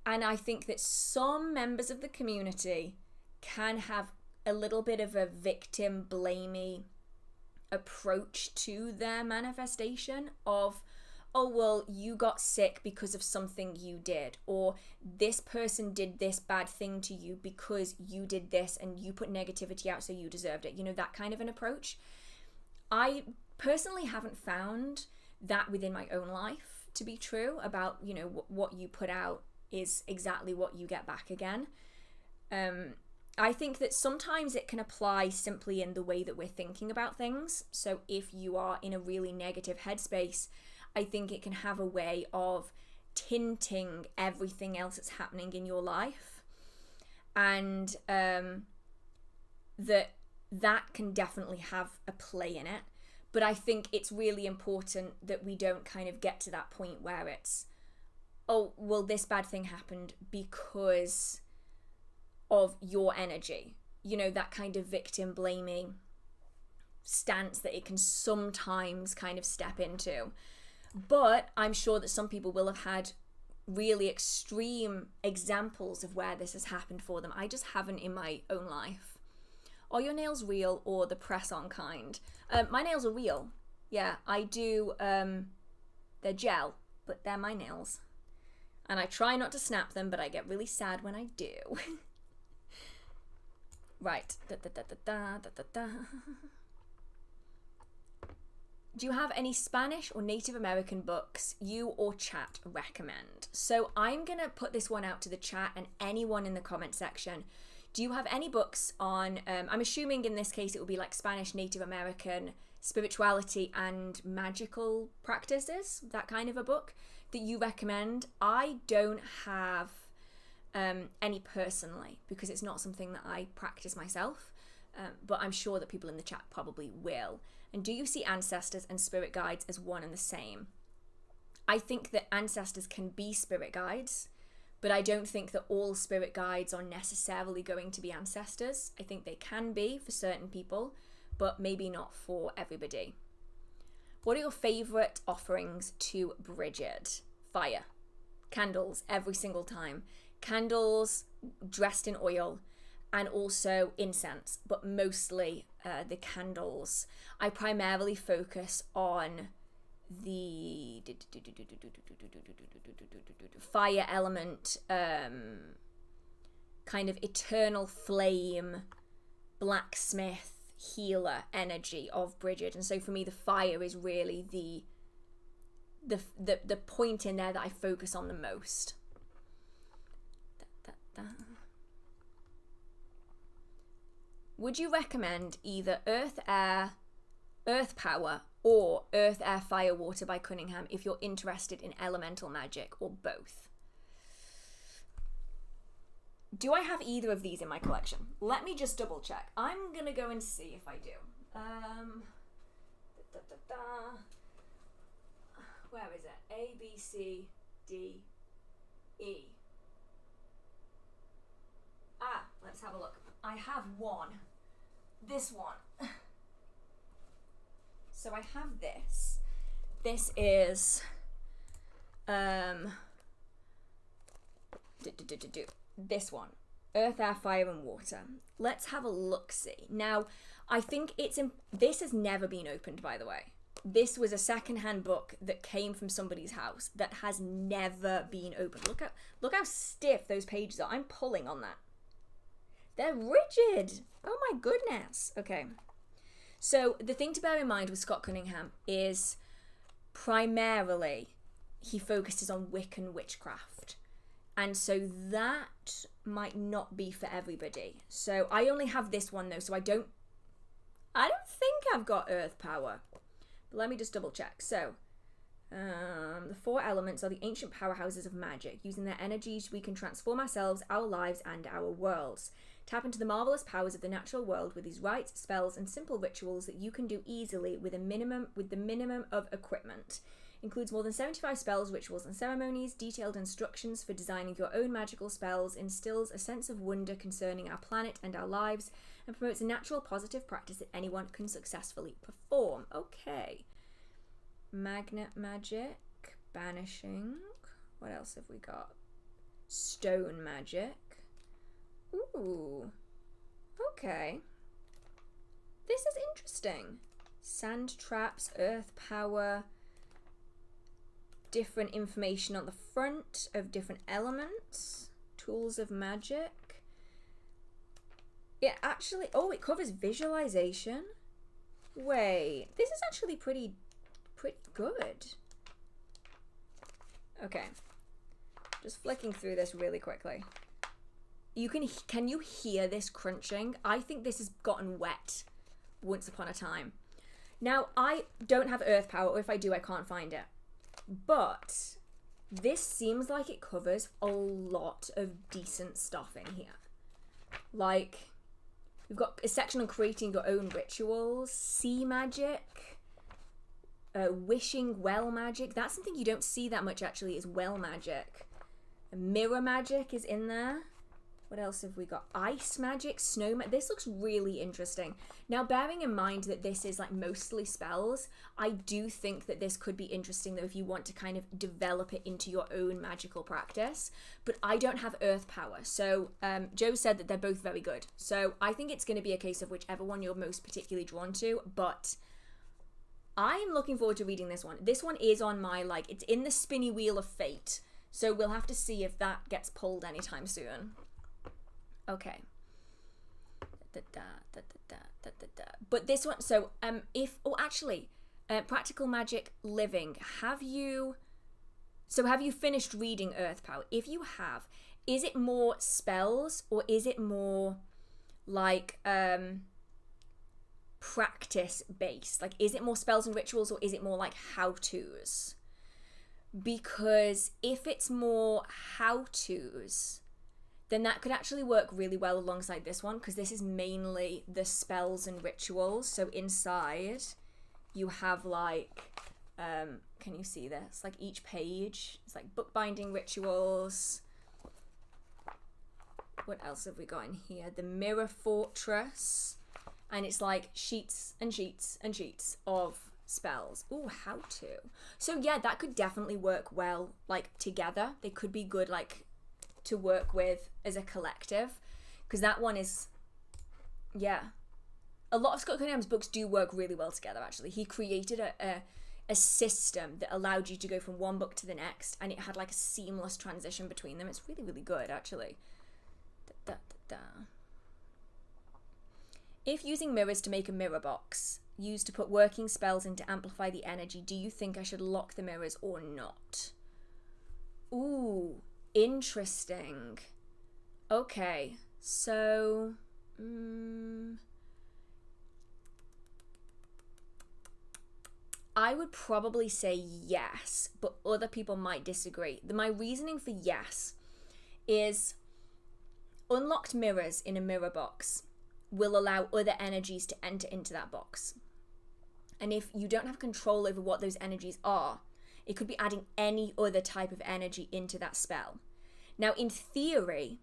And I think that some members of the community can have a little bit of a victim blamey approach to their manifestation of, oh, well, you got sick because of something you did, or this person did this bad thing to you because you did this and you put negativity out so you deserved it. You know, that kind of an approach. I personally haven't found that within my own life to be true about, you know, what you put out is exactly what you get back again. I think that sometimes it can apply simply in the way that we're thinking about things. So if you are in a really negative headspace, I think it can have a way of tinting everything else that's happening in your life. And that can definitely have a play in it. But I think it's really important that we don't kind of get to that point where it's, oh, well, this bad thing happened because of your energy. You know, that kind of victim blaming stance that it can sometimes kind of step into. But I'm sure that some people will have had really extreme examples of where this has happened for them. I just haven't in my own life. Are your nails real or the press-on kind? My nails are real. Yeah, I do. They're gel, but they're my nails. And I try not to snap them, but I get really sad when I do. Right. Do you have any Spanish or Native American books you or chat recommend? So I'm going to put this one out to the chat and anyone in the comment section. Do you have any books on, I'm assuming in this case it will be like Spanish, Native American, spirituality and magical practices, that kind of a book that you recommend? I don't have any personally because it's not something that I practice myself, but I'm sure that people in the chat probably will. And do you see ancestors and spirit guides as one and the same? I think that ancestors can be spirit guides, but I don't think that all spirit guides are necessarily going to be ancestors. I think they can be for certain people, but maybe not for everybody. What are your favourite offerings to Brigid? Fire. Candles every single time. Candles dressed in oil. And also incense, but mostly the candles. I primarily focus on the fire element kind of eternal flame, blacksmith, healer energy of Brigid. And so for me, the fire is really the point in there that I focus on the most. Would you recommend either Earth Power, or Earth, Air, Fire, Water by Cunningham if you're interested in elemental magic, or both? Do I have either of these in my collection? Let me just double check. I'm gonna go and see if I do. Where is it? A, B, C, D, E. Let's have a look. I have one. This one. So I have this. This is this one. Earth, Air, Fire and Water. Let's have a look-see. Now, I think this has never been opened, by the way. This was a second-hand book that came from somebody's house that has never been opened. Look how stiff those pages are. I'm pulling on that. They're rigid. Oh my goodness. Okay. So the thing to bear in mind with Scott Cunningham is primarily he focuses on Wiccan witchcraft. And so that might not be for everybody. So I only have this one though, so I don't think I've got Earth Power. But let me just double check. So the 4 elements are the ancient powerhouses of magic. Using their energies, we can transform ourselves, our lives, and our worlds. Tap into the marvelous powers of the natural world with these rites, spells, and simple rituals that you can do easily with the minimum of equipment. Includes more than 75 spells, rituals, and ceremonies, detailed instructions for designing your own magical spells, instills a sense of wonder concerning our planet and our lives, and promotes a natural positive practice that anyone can successfully perform. Okay. Magnet magic, banishing. What else have we got? Stone magic. Ooh. Okay. This is interesting. Sand traps, earth power. Different information on the front of different elements. Tools of magic. It actually, it covers visualization. Wait, this is actually pretty good. Okay. Just flicking through this really quickly. Can you hear this crunching? I think this has gotten wet once upon a time. Now, I don't have earth power, or if I do, I can't find it. But this seems like it covers a lot of decent stuff in here. Like, we've got a section on creating your own rituals, sea magic, wishing well magic. That's something you don't see that much actually, is well magic. Mirror magic is in there. What else have we got? Ice magic, snow magic. This looks really interesting. Now, bearing in mind that this is like mostly spells, I do think that this could be interesting though if you want to kind of develop it into your own magical practice. But I don't have earth power. So Joe said that they're both very good. So I think it's going to be a case of whichever one you're most particularly drawn to. But I'm looking forward to reading this one. This one is on my, it's in the spinny wheel of fate. So we'll have to see if that gets pulled anytime soon. Okay. But this one, so Practical Magic Living, have you finished reading Earth Power? If you have, is it more spells or is it more like practice based? Like, is it more spells and rituals or is it more like how-tos? Because if it's more how-tos, then that could actually work really well alongside this one, because this is mainly the spells and rituals. So inside you have can you see this? Like each page, it's like bookbinding rituals. What else have we got in here? The Mirror Fortress. And it's like sheets and sheets and sheets of spells. Ooh, how to. So yeah, that could definitely work well, together. They could be good, to work with as a collective, because that one is, yeah, a lot of Scott Cunningham's books do work really well together. Actually, he created a system that allowed you to go from one book to the next, and it had a seamless transition between them. It's really, really good actually. If using mirrors to make a mirror box, used to put working spells in to amplify the energy, do you think I should lock the mirrors or not? Ooh, interesting. Okay, so... I would probably say yes, but other people might disagree. My reasoning for yes is unlocked mirrors in a mirror box will allow other energies to enter into that box. And if you don't have control over what those energies are, it could be adding any other type of energy into that spell. Now, in theory,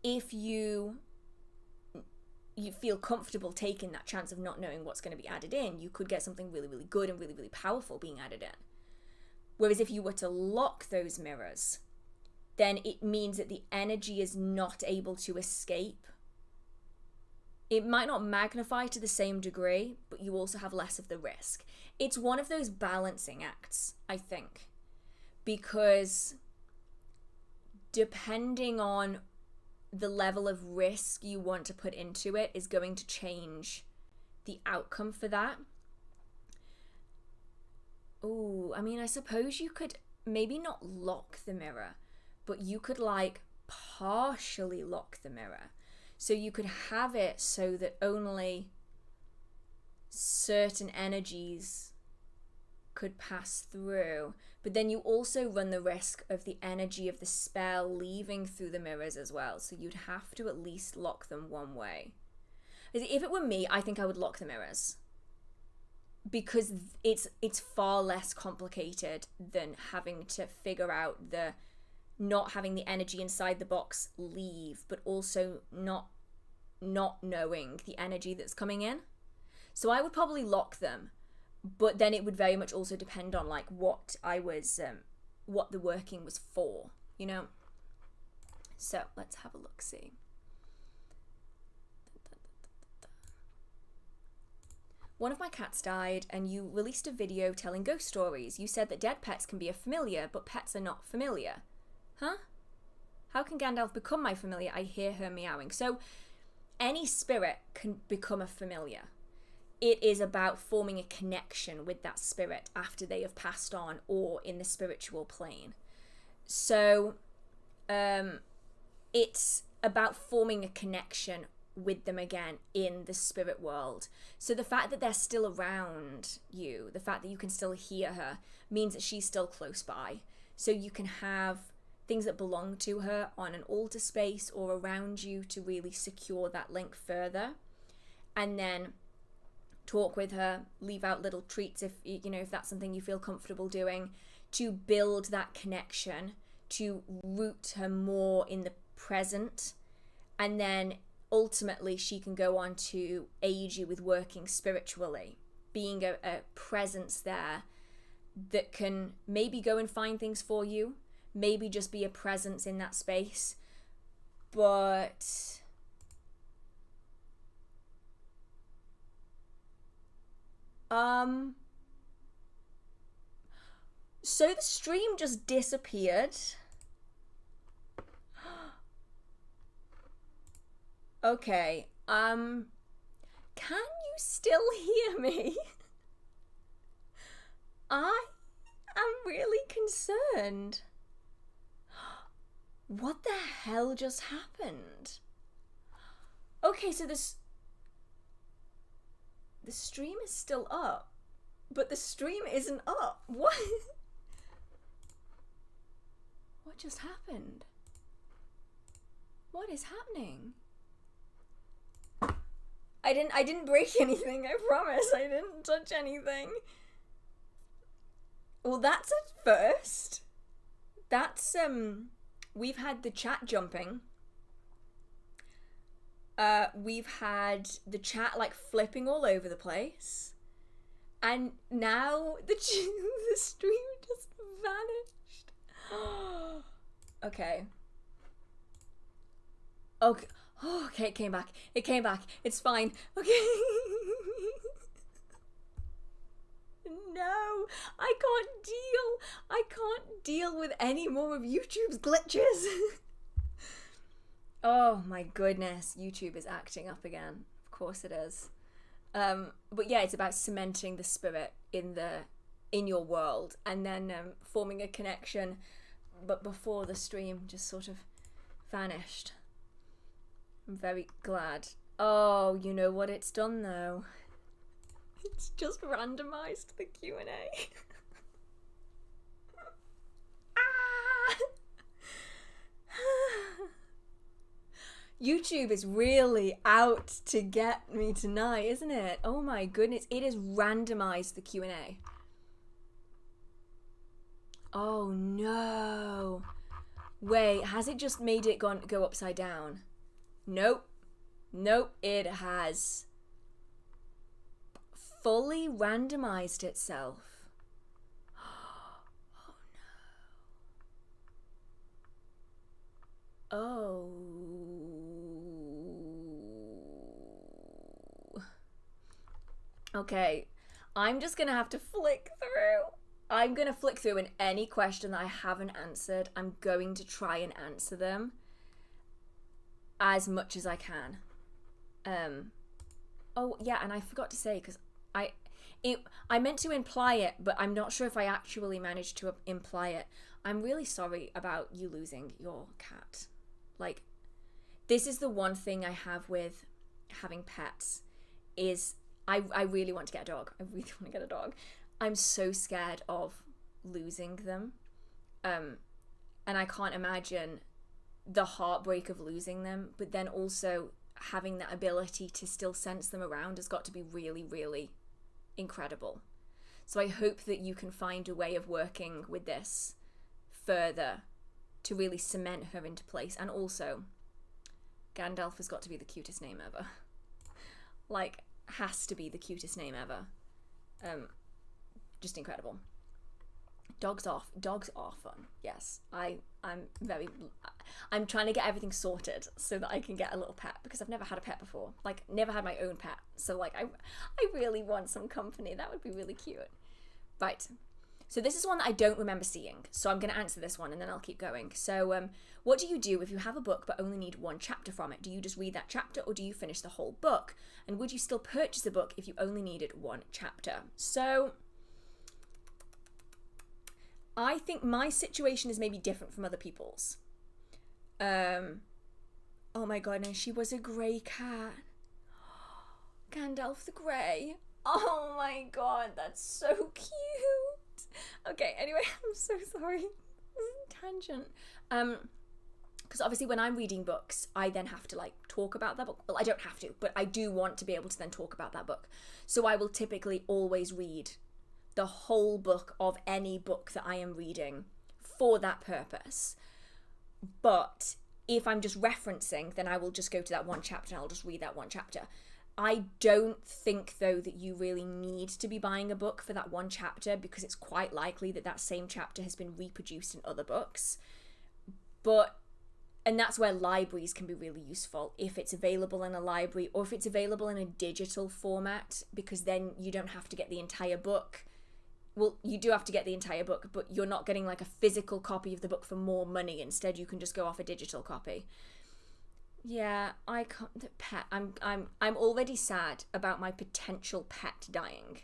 if you feel comfortable taking that chance of not knowing what's going to be added in, you could get something really, really good and really, really powerful being added in. Whereas if you were to lock those mirrors, then it means that the energy is not able to escape. It might not magnify to the same degree, but you also have less of the risk. It's one of those balancing acts, I think, because depending on the level of risk you want to put into it is going to change the outcome for that. Ooh, I mean, I suppose you could maybe not lock the mirror, but you could like partially lock the mirror. So you could have it so that only certain energies could pass through, but then you also run the risk of the energy of the spell leaving through the mirrors as well, so you'd have to at least lock them one way. If it were me, I think I would lock the mirrors, because it's far less complicated than having to figure out the not having the energy inside the box leave, but also not knowing the energy that's coming in. So I would probably lock them, but then it would very much also depend on like what the working was for, you know? So let's have a look, see. One of my cats died and you released a video telling ghost stories. You said that dead pets can be a familiar, but pets are not familiar. Huh? How can Gandalf become my familiar? I hear her meowing. So any spirit can become a familiar. It is about forming a connection with that spirit after they have passed on or in the spiritual plane. So it's about forming a connection with them again in the spirit world. So the fact that they're still around you, the fact that you can still hear her, means that she's still close by. So you can have things that belong to her on an altar space or around you to really secure that link further. And then talk with her, leave out little treats if that's something you feel comfortable doing, to build that connection, to root her more in the present, and then ultimately she can go on to aid you with working spiritually, being a presence there that can maybe go and find things for you, maybe just be a presence in that space. But so the stream just disappeared. Okay, can you still hear me? I am really concerned. What the hell just happened? Okay, so the stream is still up, but the stream isn't up. What? What just happened? What is happening? I didn't break anything, I promise. I didn't touch anything. Well, that's a first. That's, we've had the chat jumping. We've had the chat, like, flipping all over the place. And now the stream just vanished. Okay. Okay. Oh, okay, it came back. It came back. It's fine. Okay. No, I can't deal with any more of YouTube's glitches. Oh my goodness, YouTube is acting up again. Of course it is. But yeah, it's about cementing the spirit in your world, and then forming a connection. But before the stream just sort of vanished. I'm very glad. Oh, you know what it's done though? It's just randomized the Q&A. YouTube is really out to get me tonight, isn't it? Oh my goodness, it has randomized the Q&A. Oh no. Wait, has it just made it go upside down? Nope. Nope, it has fully randomized itself. Oh no. Oh. Okay, I'm just gonna have to flick through. I'm gonna flick through, and any question that I haven't answered, I'm going to try and answer them as much as I can. Oh yeah, and I forgot to say, because I meant to imply it, but I'm not sure if I actually managed to imply it. I'm really sorry about you losing your cat. Like, this is the one thing I have with having pets, is I really want to get a dog. I really want to get a dog. I'm so scared of losing them. And I can't imagine the heartbreak of losing them, but then also having that ability to still sense them around has got to be really, really incredible. So I hope that you can find a way of working with this further to really cement her into place. And also, Gandalf has got to be the cutest name ever. Like, has to be the cutest name ever. Just incredible. Dogs are fun. Yes, I'm trying to get everything sorted so that I can get a little pet, because I've never had a pet before. Like, never had my own pet. So like, I really want some company. That would be really cute. Right. So this is one that I don't remember seeing. So I'm going to answer this one and then I'll keep going. So what do you do if you have a book but only need one chapter from it? Do you just read that chapter, or do you finish the whole book? And would you still purchase a book if you only needed one chapter? So I think my situation is maybe different from other people's. Oh my goodness, she was a grey cat. Gandalf the Grey. Oh my god, that's so cute. Okay, anyway, I'm so sorry. Tangent. Because obviously when I'm reading books, I then have to like talk about that book. Well, I don't have to, but I do want to be able to then talk about that book. So I will typically always read the whole book of any book that I am reading for that purpose. But if I'm just referencing, then I will just go to that one chapter and I'll just read that one chapter. I don't think, though, that you really need to be buying a book for that one chapter, because it's quite likely that that same chapter has been reproduced in other books. And that's where libraries can be really useful, if it's available in a library or if it's available in a digital format, because then you don't have to get the entire book. Well, you do have to get the entire book, but you're not getting like a physical copy of the book for more money. Instead, you can just go off a digital copy. Yeah, I can't. The pet. I'm already sad about my potential pet dying,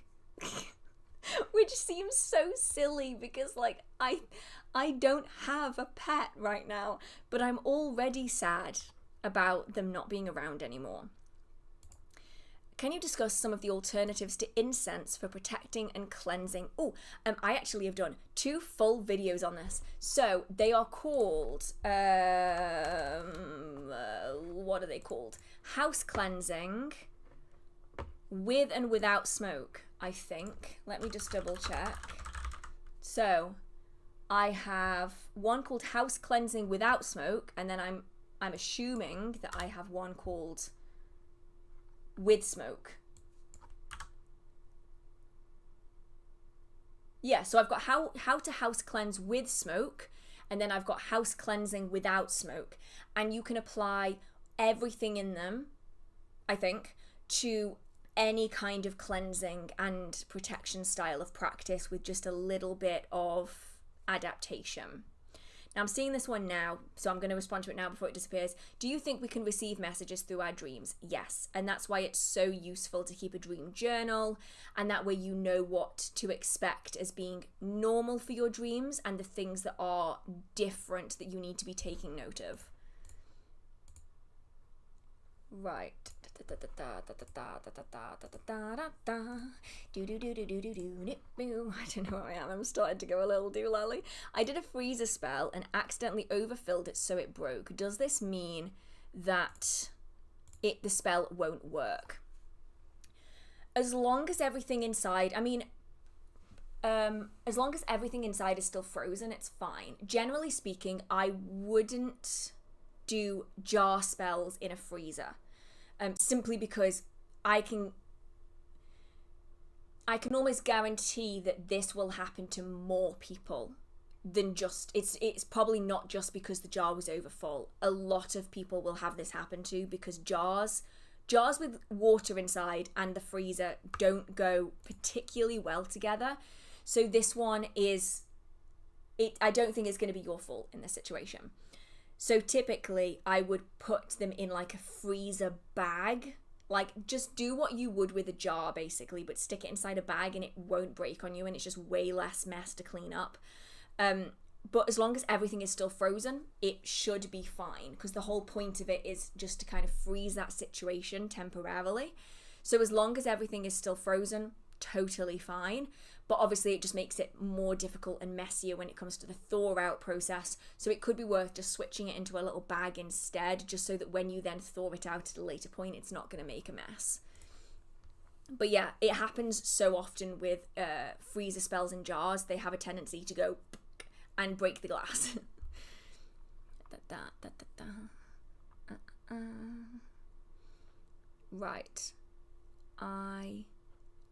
which seems so silly because like I don't have a pet right now, but I'm already sad about them not being around anymore. Can you discuss some of the alternatives to incense for protecting and cleansing? Oh, I actually have done 2 full videos on this. So they are called, what are they called? House cleansing with and without smoke, I think. Let me just double check. So I have one called house cleansing without smoke, and then I'm assuming that I have one called with smoke. Yeah, so I've got how to house cleanse with smoke, and then I've got house cleansing without smoke. And you can apply everything in them, I think, to any kind of cleansing and protection style of practice with just a little bit of adaptation. Now, I'm seeing this one now, so I'm going to respond to it now before it disappears. Do you think we can receive messages through our dreams? Yes. And that's why it's so useful to keep a dream journal. And that way you know what to expect as being normal for your dreams and the things that are different that you need to be taking note of. Right. I don't know where I am. I'm starting to go a little doolally. I did a freezer spell and accidentally overfilled it so it broke. Does this mean that the spell won't work? As long as everything inside, as long as everything inside is still frozen, it's fine. Generally speaking, I wouldn't do jar spells in a freezer, simply because I can almost guarantee that this will happen to more people than just, it's probably not just because the jar was overfull. A lot of people will have this happen to, because jars with water inside and the freezer don't go particularly well together. So this one I don't think it's going to be your fault in this situation. So typically I would put them in like a freezer bag. Like, just do what you would with a jar basically, but stick it inside a bag and it won't break on you, and it's just way less mess to clean up. But as long as everything is still frozen, it should be fine, because the whole point of it is just to kind of freeze that situation temporarily. So as long as everything is still frozen, totally fine. But obviously it just makes it more difficult and messier when it comes to the thaw out process. So it could be worth just switching it into a little bag instead, just so that when you then thaw it out at a later point, it's not going to make a mess. But yeah, it happens so often with freezer spells in jars. They have a tendency to go and break the glass. Right. I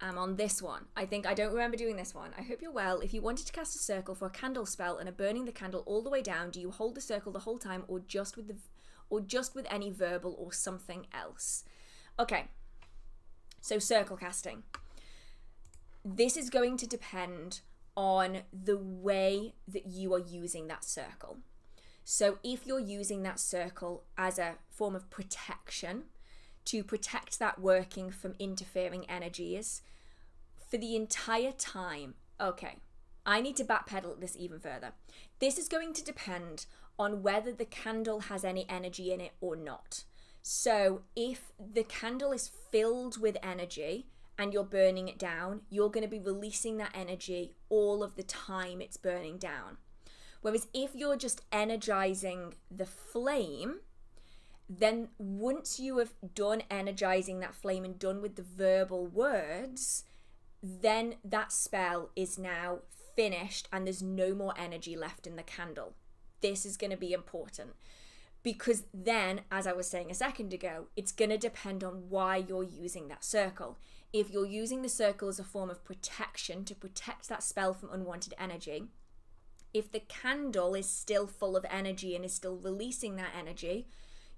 am on this one. I don't remember doing this one. I hope you're well. If you wanted to cast a circle for a candle spell and are burning the candle all the way down, do you hold the circle the whole time, or just with any verbal or something else? Okay. So circle casting. This is going to depend on the way that you are using that circle. So if you're using that circle as a form of protection, to protect that working from interfering energies for the entire time. Okay, I need to backpedal this even further. This is going to depend on whether the candle has any energy in it or not. So if the candle is filled with energy and you're burning it down, you're going to be releasing that energy all of the time it's burning down. Whereas if you're just energizing the flame, then once you have done energizing that flame and done with the verbal words, then that spell is now finished and there's no more energy left in the candle. This is going to be important, because then, as I was saying a second ago, it's going to depend on why you're using that circle. If you're using the circle as a form of protection to protect that spell from unwanted energy, if the candle is still full of energy and is still releasing that energy,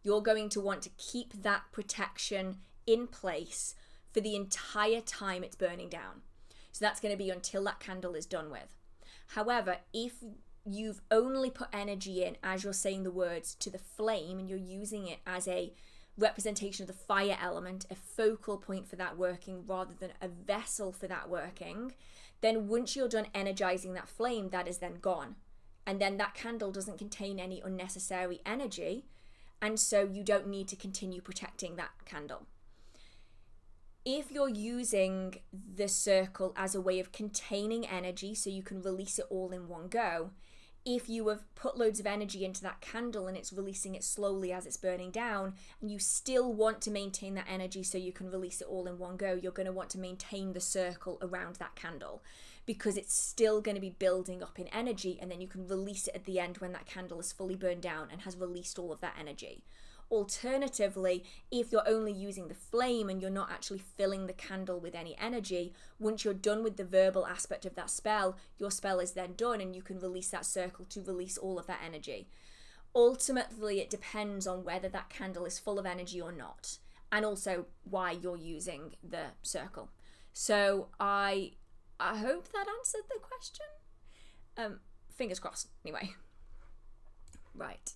you're going to want to keep that protection in place for the entire time it's burning down. So that's going to be until that candle is done with. However, if you've only put energy in as you're saying the words to the flame, and you're using it as a representation of the fire element, a focal point for that working rather than a vessel for that working, then once you're done energizing that flame, that is then gone. And then that candle doesn't contain any unnecessary energy, and so you don't need to continue protecting that candle. If you're using the circle as a way of containing energy so you can release it all in one go, if you have put loads of energy into that candle and it's releasing it slowly as it's burning down, and you still want to maintain that energy so you can release it all in one go, you're going to want to maintain the circle around that candle, because it's still going to be building up in energy, and then you can release it at the end when that candle is fully burned down and has released all of that energy. Alternatively, if you're only using the flame and you're not actually filling the candle with any energy, once you're done with the verbal aspect of that spell, your spell is then done and you can release that circle to release all of that energy. Ultimately, it depends on whether that candle is full of energy or not, and also why you're using the circle. So I hope that answered the question. Fingers crossed, anyway. Right.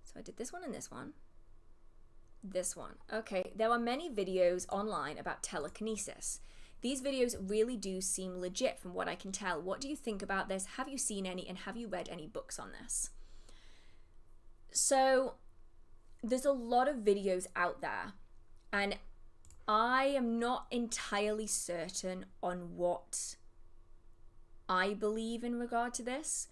So I did this one and this one. This one. Okay, there are many videos online about telekinesis. These videos really do seem legit from what I can tell. What do you think about this? Have you seen any, and have you read any books on this? So there's a lot of videos out there, and I am not entirely certain on what I believe in regard to this.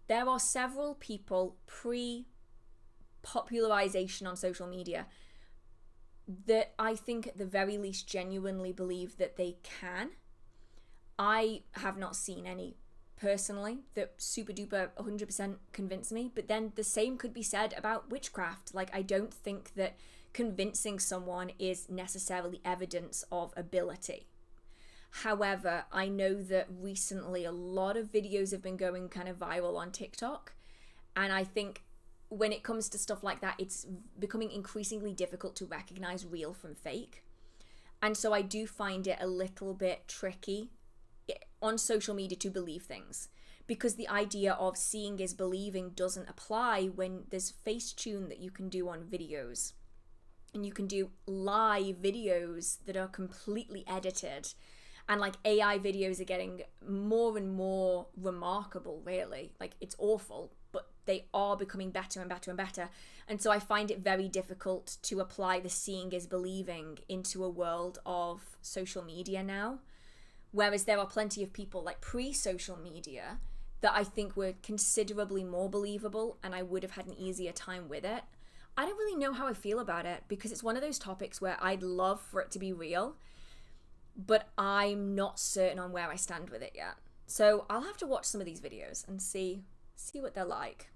There are several people pre-popularization on social media that I think at the very least genuinely believe that they can. I have not seen any personally that super duper 100% convince me, but then the same could be said about witchcraft. Like, I don't think that convincing someone is necessarily evidence of ability. However, I know that recently a lot of videos have been going kind of viral on TikTok, and I think when it comes to stuff like that, it's becoming increasingly difficult to recognize real from fake. And so I do find it a little bit tricky on social media to believe things, because the idea of seeing is believing doesn't apply when there's Facetune that you can do on videos. And you can do live videos that are completely edited. And like AI videos are getting more and more remarkable, really. Like, it's awful, but they are becoming better and better and better. And so I find it very difficult to apply the seeing is believing into a world of social media now. Whereas there are plenty of people like pre-social media that I think were considerably more believable, and I would have had an easier time with it. I don't really know how I feel about it, because it's one of those topics where I'd love for it to be real, but I'm not certain on where I stand with it yet. So I'll have to watch some of these videos and see what they're like.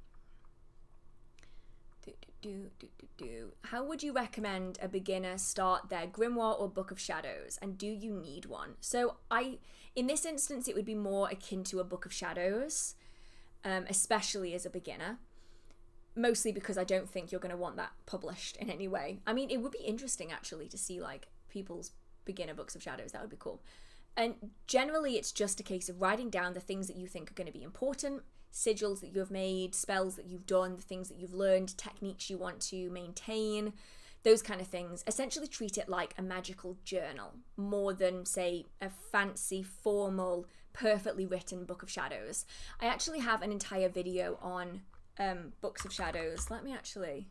How would you recommend a beginner start their Grimoire or Book of Shadows, and do you need one? So in this instance, it would be more akin to a Book of Shadows, especially as a beginner. Mostly because I don't think you're going to want that published in any way. I mean, it would be interesting actually to see like people's beginner Books of Shadows. That would be cool. And generally it's just a case of writing down the things that you think are going to be important, sigils that you have made, spells that you've done, the things that you've learned, techniques you want to maintain, those kind of things. Essentially treat it like a magical journal more than, say, a fancy, formal, perfectly written Book of Shadows. I actually have an entire video on Books of Shadows. Let me actually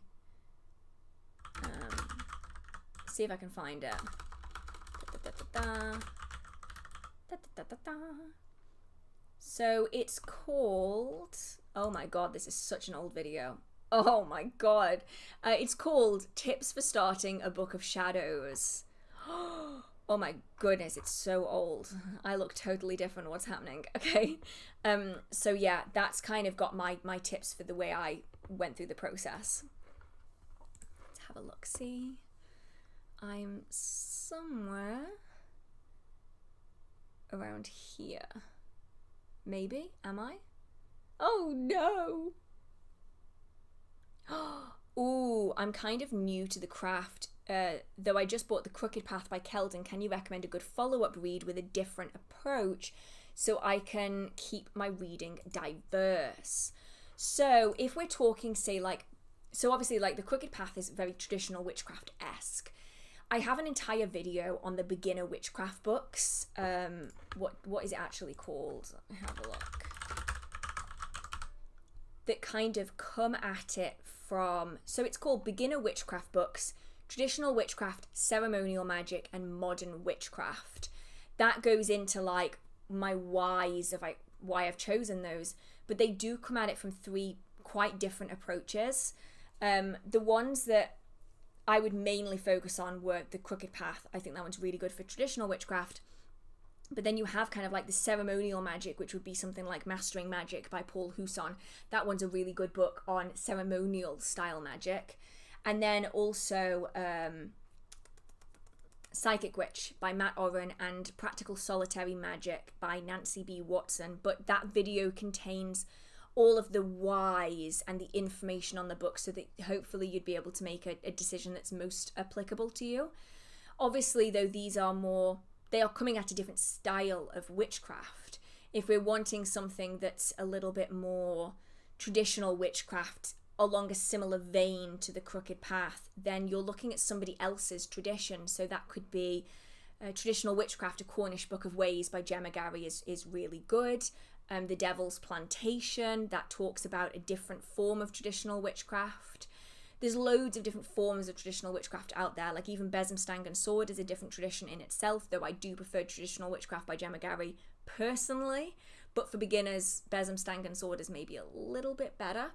see if I can find it. So it's called, oh my god, this is such an old video. Oh my god. It's called Tips for Starting a Book of Shadows. Oh my goodness, it's so old. I look totally different. What's happening? Okay. So yeah, that's kind of got my tips for the way I went through the process. Let's have a look. See, I'm somewhere around here. Maybe? Am I? Oh no! Ooh, I'm kind of new to the craft. Though I just bought The Crooked Path by Keldon, can you recommend a good follow-up read with a different approach so I can keep my reading diverse? So if we're talking, say, like, so obviously like The Crooked Path is very traditional witchcraft-esque. I have an entire video on the beginner witchcraft books. What is it actually called? Let me have a look. That kind of come at it from, so it's called Beginner Witchcraft Books, Traditional Witchcraft, Ceremonial Magic, and Modern Witchcraft. That goes into like my whys of like why I've chosen those, but they do come at it from three quite different approaches. The ones that I would mainly focus on were The Crooked Path. I think that one's really good for traditional witchcraft. But then you have kind of like the ceremonial magic, which would be something like Mastering Magic by Paul Husson. That one's a really good book on ceremonial style magic. And then also Psychic Witch by Matt Oren and Practical Solitary Magic by Nancy B. Watson. But that video contains all of the whys and the information on the book so that hopefully you'd be able to make a decision that's most applicable to you. Obviously, though, these are more, they are coming at a different style of witchcraft. If we're wanting something that's a little bit more traditional witchcraft along a similar vein to the Crooked Path, then you're looking at somebody else's tradition. So that could be traditional witchcraft. A Cornish Book of Ways by Gemma Gary is really good. The Devil's Plantation, that talks about a different form of traditional witchcraft. There's loads of different forms of traditional witchcraft out there, like even Besom, Stang and Sword is a different tradition in itself, though I do prefer traditional witchcraft by Gemma Gary personally. But for beginners, Besom, Stang and Sword is maybe a little bit better.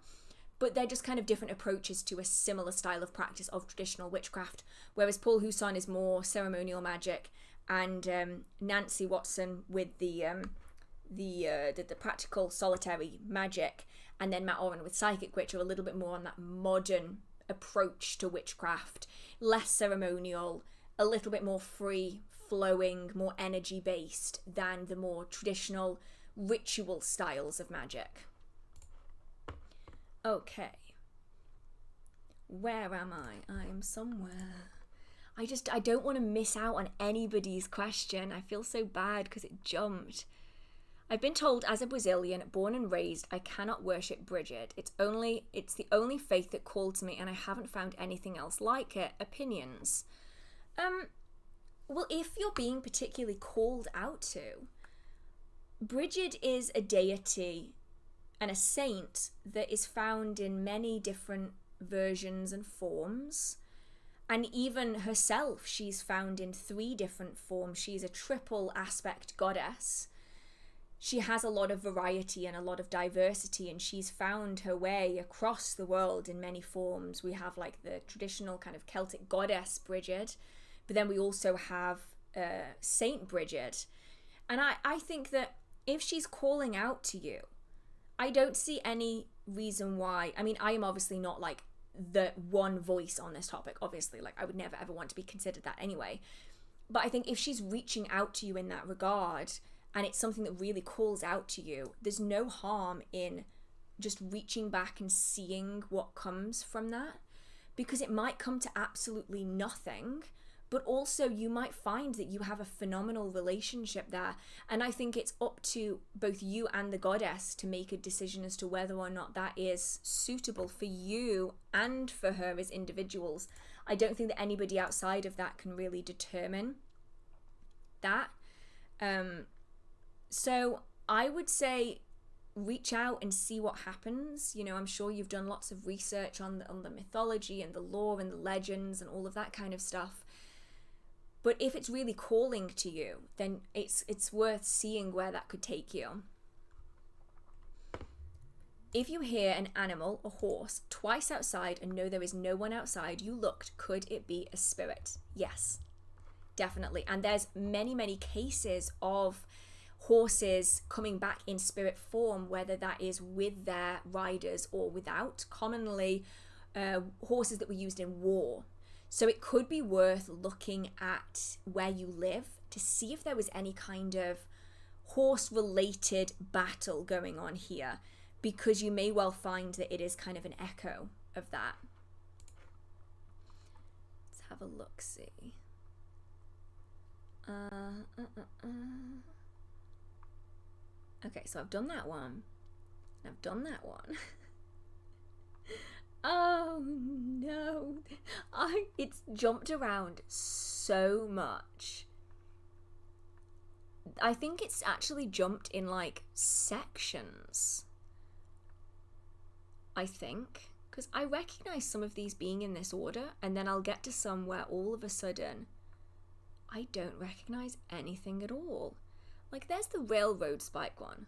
But they're just kind of different approaches to a similar style of practice of traditional witchcraft, whereas Paul Husson is more ceremonial magic, and Nancy Watson with the practical solitary magic, and then Matt Oren with psychic witch are a little bit more on that modern approach to witchcraft, less ceremonial, a little bit more free flowing, more energy based than the more traditional ritual styles of magic. Okay, where am I? I'm somewhere. I don't want to miss out on anybody's question. I feel so bad because it jumped. I've been told as a Brazilian, born and raised, I cannot worship Brigid. It's the only faith that called to me, and I haven't found anything else like it. Opinions? Well, if you're being particularly called out to, Brigid is a deity and a saint that is found in many different versions and forms. And even herself, she's found in 3 different forms. She's a triple aspect goddess. She has a lot of variety and a lot of diversity, and she's found her way across the world in many forms. We have like the traditional kind of Celtic goddess Brigid, but then we also have Saint Brigid. And I think that if she's calling out to you, I don't see any reason why. I mean, I am obviously not like the one voice on this topic, obviously. Like, I would never ever want to be considered that anyway. But I think if she's reaching out to you in that regard, and it's something that really calls out to you, there's no harm in just reaching back and seeing what comes from that, because it might come to absolutely nothing, but also you might find that you have a phenomenal relationship there. And I think it's up to both you and the goddess to make a decision as to whether or not that is suitable for you and for her as individuals. I don't think that anybody outside of that can really determine that. So I would say reach out and see what happens. You know, I'm sure you've done lots of research on the mythology and the lore and the legends and all of that kind of stuff. But if it's really calling to you, then it's worth seeing where that could take you. If you hear an animal, a horse, twice outside and know there is no one outside, you looked, could it be a spirit? Yes, definitely. And there's many, many cases of horses coming back in spirit form, whether that is with their riders or without. Commonly, horses that were used in war. So it could be worth looking at where you live to see if there was any kind of horse-related battle going on here, because you may well find that it is kind of an echo of that. Let's have a look-see. Okay, so I've done that one. I've done that one. Oh no, it's jumped around so much. I think it's actually jumped in like sections, I think, because I recognize some of these being in this order, and then I'll get to some where all of a sudden I don't recognize anything at all. Like, there's the railroad spike one.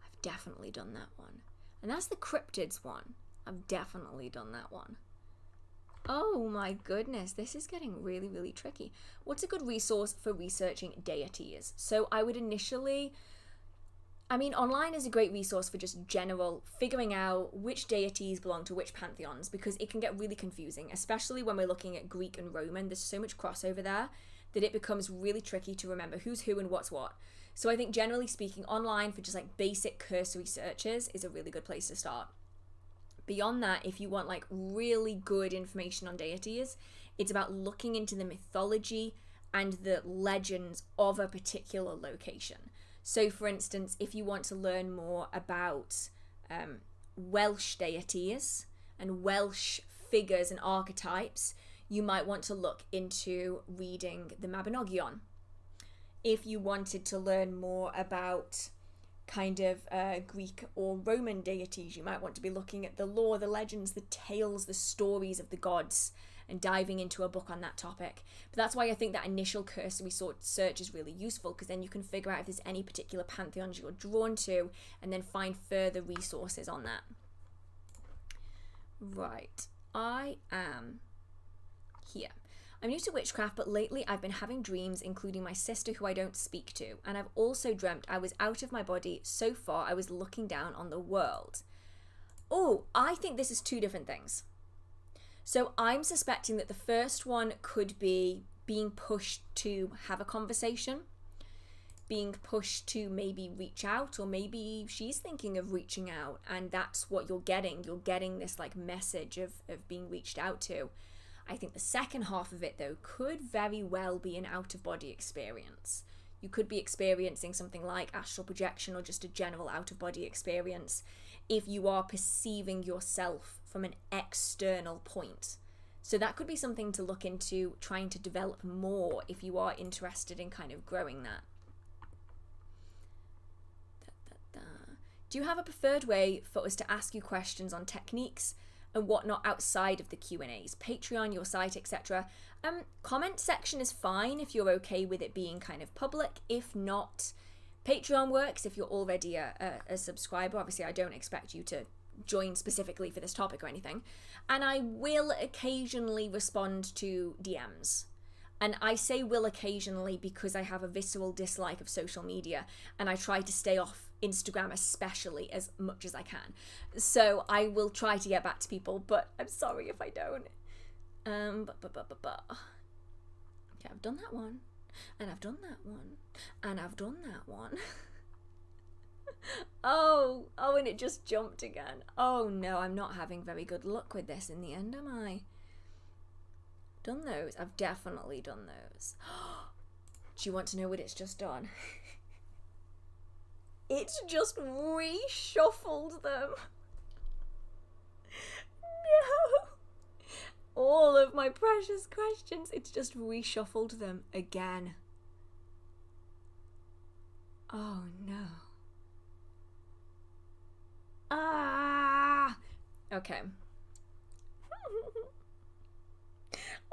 I've definitely done that one. And that's the cryptids one. I've definitely done that one. Oh my goodness, this is getting really, really tricky. What's a good resource for researching deities? So I would initially, online is a great resource for just general figuring out which deities belong to which pantheons, because it can get really confusing, especially when we're looking at Greek and Roman. There's so much crossover there that it becomes really tricky to remember who's who and what's what. So I think generally speaking, online for just like basic cursory searches is a really good place to start. Beyond that, if you want like really good information on deities, it's about looking into the mythology and the legends of a particular location. So, for instance, if you want to learn more about Welsh deities and Welsh figures and archetypes, you might want to look into reading the Mabinogion. If you wanted to learn more about kind of Greek or Roman deities, you might want to be looking at the lore, the legends, the tales, the stories of the gods, and diving into a book on that topic. But that's why I think that initial cursory search is really useful, because then you can figure out if there's any particular pantheons you're drawn to, and then find further resources on that. Right, I am here. I'm new to witchcraft, but lately I've been having dreams, including my sister who I don't speak to, and I've also dreamt I was out of my body. So far, I was looking down on the world. Oh, I think this is two different things. So I'm suspecting that the first one could be being pushed to have a conversation, being pushed to maybe reach out, or maybe she's thinking of reaching out, and that's what you're getting. You're getting this like message of being reached out to. I think the second half of it, though, could very well be an out-of-body experience. You could be experiencing something like astral projection or just a general out-of-body experience if you are perceiving yourself from an external point. So that could be something to look into, trying to develop more if you are interested in kind of growing that. Do you have a preferred way for us to ask you questions on techniques and whatnot outside of the Q&As? Patreon, your site, etc. Comment section is fine if you're okay with it being kind of public. If not, Patreon works if you're already a subscriber. Obviously, I don't expect you to join specifically for this topic or anything. And I will occasionally respond to DMs. And I say will occasionally because I have a visceral dislike of social media, and I try to stay off Instagram especially as much as I can. So I will try to get back to people, but I'm sorry if I don't. Okay, I've done that one, and I've done that one, and I've done that one. Oh, and it just jumped again. Oh no, I'm not having very good luck with this in the end, am I? Done those? I've definitely done those. Do you want to know what it's just done? It's just reshuffled them. No. All of my precious questions, it's just reshuffled them again. Oh no. Ah. Okay.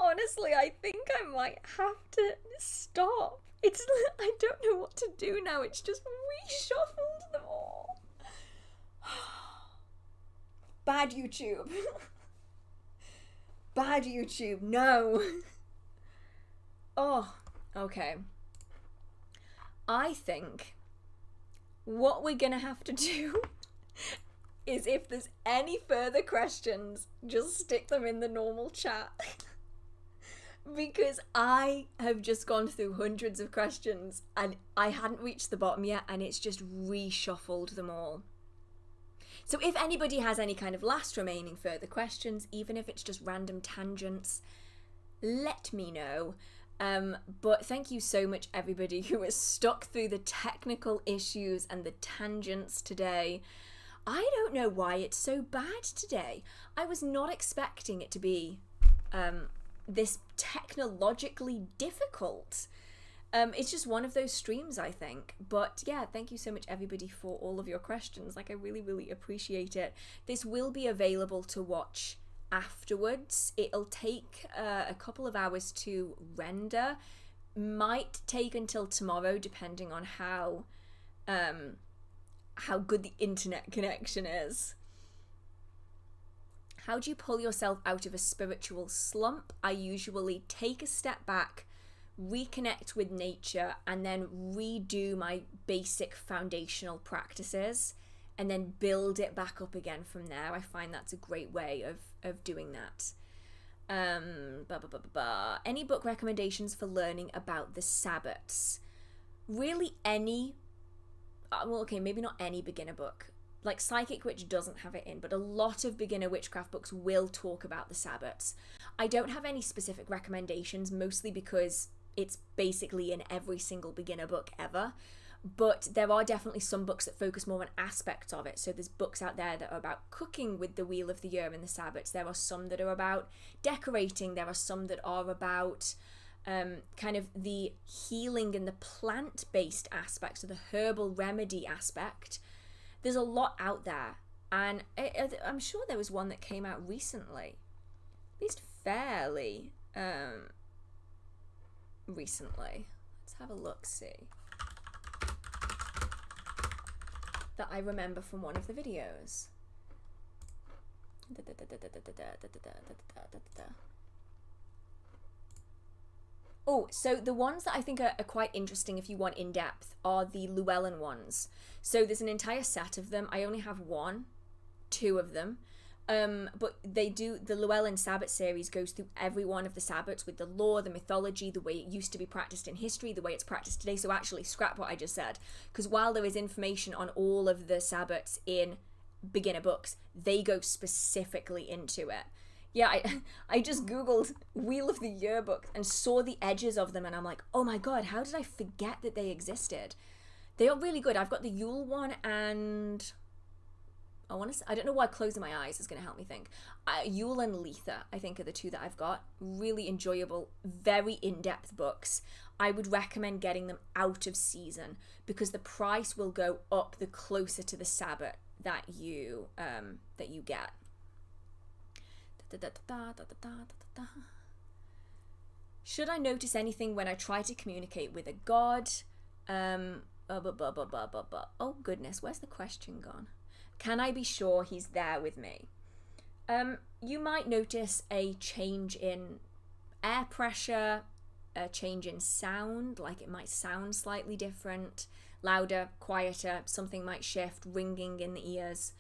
Honestly, I think I might have to stop. I don't know what to do now. It's just reshuffled them all. Bad YouTube. Bad YouTube. No. Oh, okay. I think what we're gonna have to do is, if there's any further questions, just stick them in the normal chat. Because I have just gone through hundreds of questions and I hadn't reached the bottom yet, and it's just reshuffled them all. So if anybody has any kind of last remaining further questions, even if it's just random tangents, let me know. But thank you so much, everybody who has stuck through the technical issues and the tangents today. I don't know why it's so bad today. I was not expecting it to be this technologically difficult. It's just one of those streams, I think. But yeah, thank you so much, everybody, for all of your questions. Like, I really, really appreciate it. This will be available to watch afterwards. It'll take a couple of hours to render. Might take until tomorrow, depending on how good the internet connection is. How do you pull yourself out of a spiritual slump? I usually take a step back, reconnect with nature, and then redo my basic foundational practices, and then build it back up again from there. I find that's a great way of doing that. Any book recommendations for learning about the Sabbats? Really any, well, okay, maybe not any beginner book. Like Psychic Witch doesn't have it in, but a lot of beginner witchcraft books will talk about the Sabbats. I don't have any specific recommendations, mostly because it's basically in every single beginner book ever. But there are definitely some books that focus more on aspects of it. So there's books out there that are about cooking with the Wheel of the Year and the Sabbats. There are some that are about decorating. There are some that are about kind of the healing and the plant-based aspects, so the herbal remedy aspect. There's a lot out there. And I'm sure there was one that came out recently. At least fairly recently. Let's have a look-see. That I remember from one of the videos. Oh, so the ones that I think are quite interesting if you want in-depth are the Llewellyn ones. So there's an entire set of them. I only have two of them. But they do, the Llewellyn Sabbat series goes through every one of the Sabbats with the lore, the mythology, the way it used to be practiced in history, the way it's practiced today. So actually, scrap what I just said. Because while there is information on all of the Sabbats in beginner books, they go specifically into it. Yeah, I just Googled Wheel of the Year books and saw the edges of them, and I'm like, oh my god, how did I forget that they existed? They are really good. I've got the Yule one, and I don't know why closing my eyes is going to help me think. Yule and Litha, I think, are the two that I've got. Really enjoyable, very in-depth books. I would recommend getting them out of season because the price will go up the closer to the Sabbat that you get. Should I notice anything when I try to communicate with a god? Oh goodness, where's the question gone? Can I be sure he's there with me? You might notice a change in air pressure, a change in sound, like it might sound slightly different, louder, quieter, something might shift, ringing in the ears.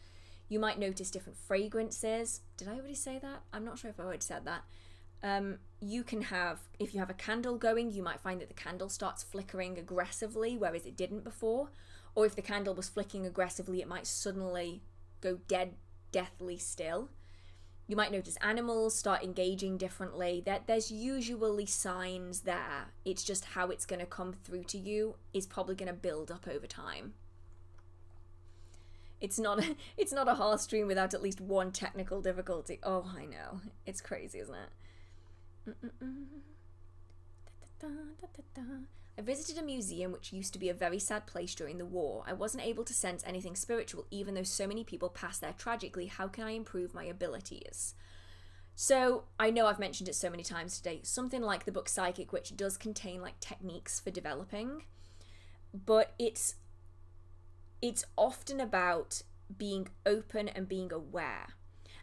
You might notice different fragrances. Did I already say that? I'm not sure if I already said that. You can have, if you have a candle going, you might find that the candle starts flickering aggressively, whereas it didn't before. Or if the candle was flicking aggressively, it might suddenly go deathly still. You might notice animals start engaging differently. There's usually signs there. It's just how it's going to come through to you is probably going to build up over time. It's not a hard stream without at least one technical difficulty. Oh, I know. It's crazy, isn't it? I visited a museum which used to be a very sad place during the war. I wasn't able to sense anything spiritual, even though so many people passed there tragically. How can I improve my abilities? So, I know I've mentioned it so many times today. Something like the book Psychic, which does contain like techniques for developing, but it's often about being open and being aware.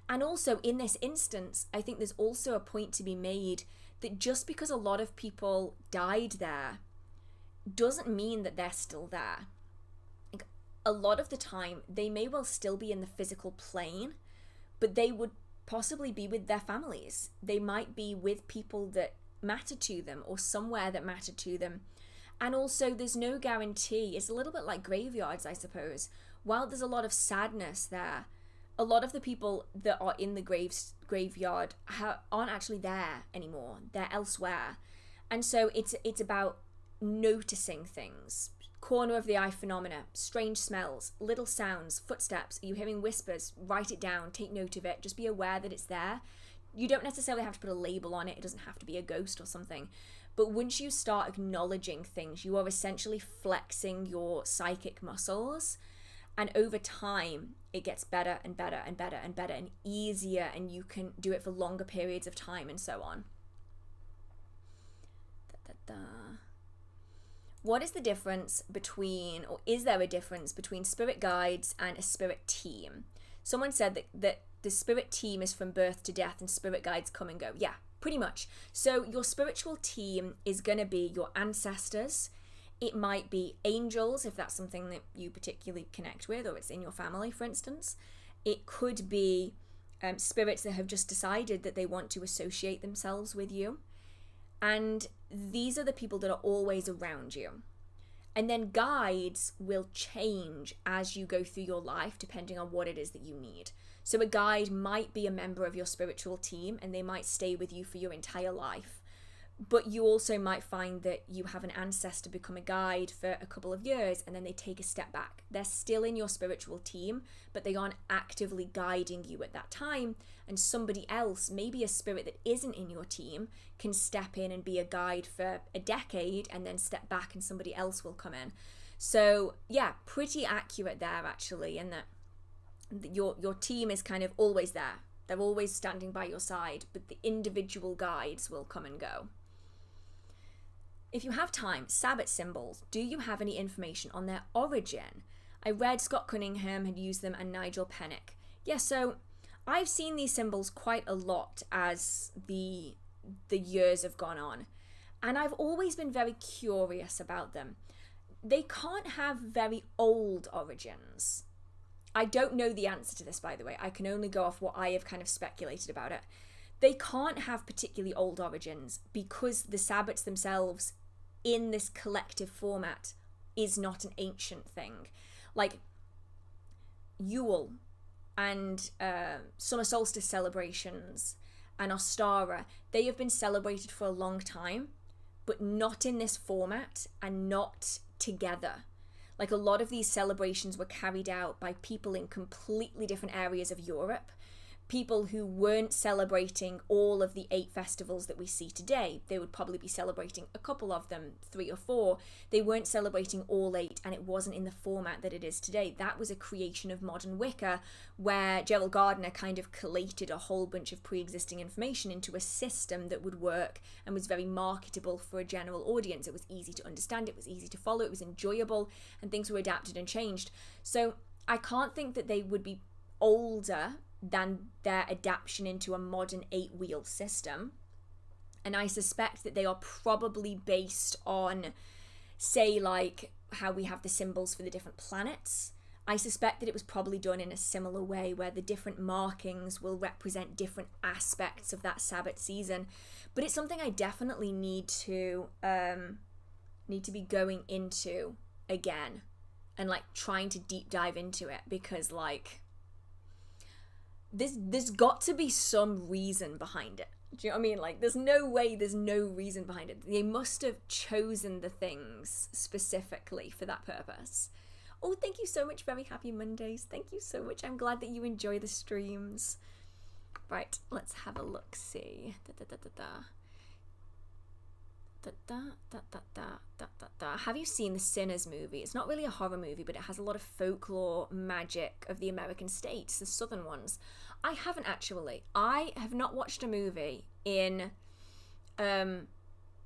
And also in this instance, I think there's also a point to be made that just because a lot of people died there doesn't mean that they're still there. Like, a lot of the time, they may well still be in the physical plane, but they would possibly be with their families. They might be with people that matter to them or somewhere that mattered to them. And also, there's no guarantee. It's a little bit like graveyards, I suppose. While there's a lot of sadness there, a lot of the people that are in the graveyard aren't actually there anymore. They're elsewhere. And so it's about noticing things. Corner of the eye phenomena, strange smells, little sounds, footsteps. Are you hearing whispers? Write it down, take note of it. Just be aware that it's there. You don't necessarily have to put a label on it. It doesn't have to be a ghost or something. But once you start acknowledging things, you are essentially flexing your psychic muscles. And over time, it gets better and better and better and better and easier, and you can do it for longer periods of time and so on. What is the difference between, or is there a difference between spirit guides and a spirit team? Someone said that the spirit team is from birth to death and spirit guides come and go. Yeah, pretty much. So your spiritual team is going to be your ancestors. It might be angels, if that's something that you particularly connect with, or it's in your family, for instance. It could be spirits that have just decided that they want to associate themselves with you. And these are the people that are always around you. And then guides will change as you go through your life, depending on what it is that you need. So a guide might be a member of your spiritual team, and they might stay with you for your entire life. But you also might find that you have an ancestor become a guide for a couple of years and then they take a step back. They're still in your spiritual team, but they aren't actively guiding you at that time. And somebody else, maybe a spirit that isn't in your team, can step in and be a guide for a decade and then step back and somebody else will come in. So yeah, pretty accurate there actually, in that your team is kind of always there. They're always standing by your side, but the individual guides will come and go. If you have time, Sabbath symbols, do you have any information on their origin? I read Scott Cunningham had used them and Nigel Pennick. Yeah, so I've seen these symbols quite a lot as the years have gone on, and I've always been very curious about them. They can't have very old origins. I don't know the answer to this, by the way. I can only go off what I have kind of speculated about it. They can't have particularly old origins because the Sabbats themselves in this collective format is not an ancient thing. Like Yule and summer solstice celebrations and Ostara, they have been celebrated for a long time, but not in this format and not together. Like a lot of these celebrations were carried out by people in completely different areas of Europe, people who weren't celebrating all of the 8 festivals that we see today. They would probably be celebrating a couple of them, 3 or 4. They weren't celebrating all 8, and it wasn't in the format that it is today. That was a creation of modern Wicca, where Gerald Gardner kind of collated a whole bunch of pre-existing information into a system that would work and was very marketable for a general audience. It was easy to understand, it was easy to follow, it was enjoyable, and things were adapted and changed. So I can't think that they would be older than their adaptation into a modern 8-wheel system. And I suspect that they are probably based on, say, like how we have the symbols for the different planets. I suspect that it was probably done in a similar way, where the different markings will represent different aspects of that Sabbath season. But it's something I definitely need to be going into again and like trying to deep dive into it, because like there's got to be some reason behind it. Do you know what I mean? Like, there's no way there's no reason behind it. They must have chosen the things specifically for that purpose. Oh, thank you so much. Very happy Mondays. Thank you so much. I'm glad that you enjoy the streams. Right, let's have a look-see. Have you seen the Sinners movie? It's not really a horror movie, but it has a lot of folklore magic of the American states, the southern ones. I haven't actually. I have not watched a movie in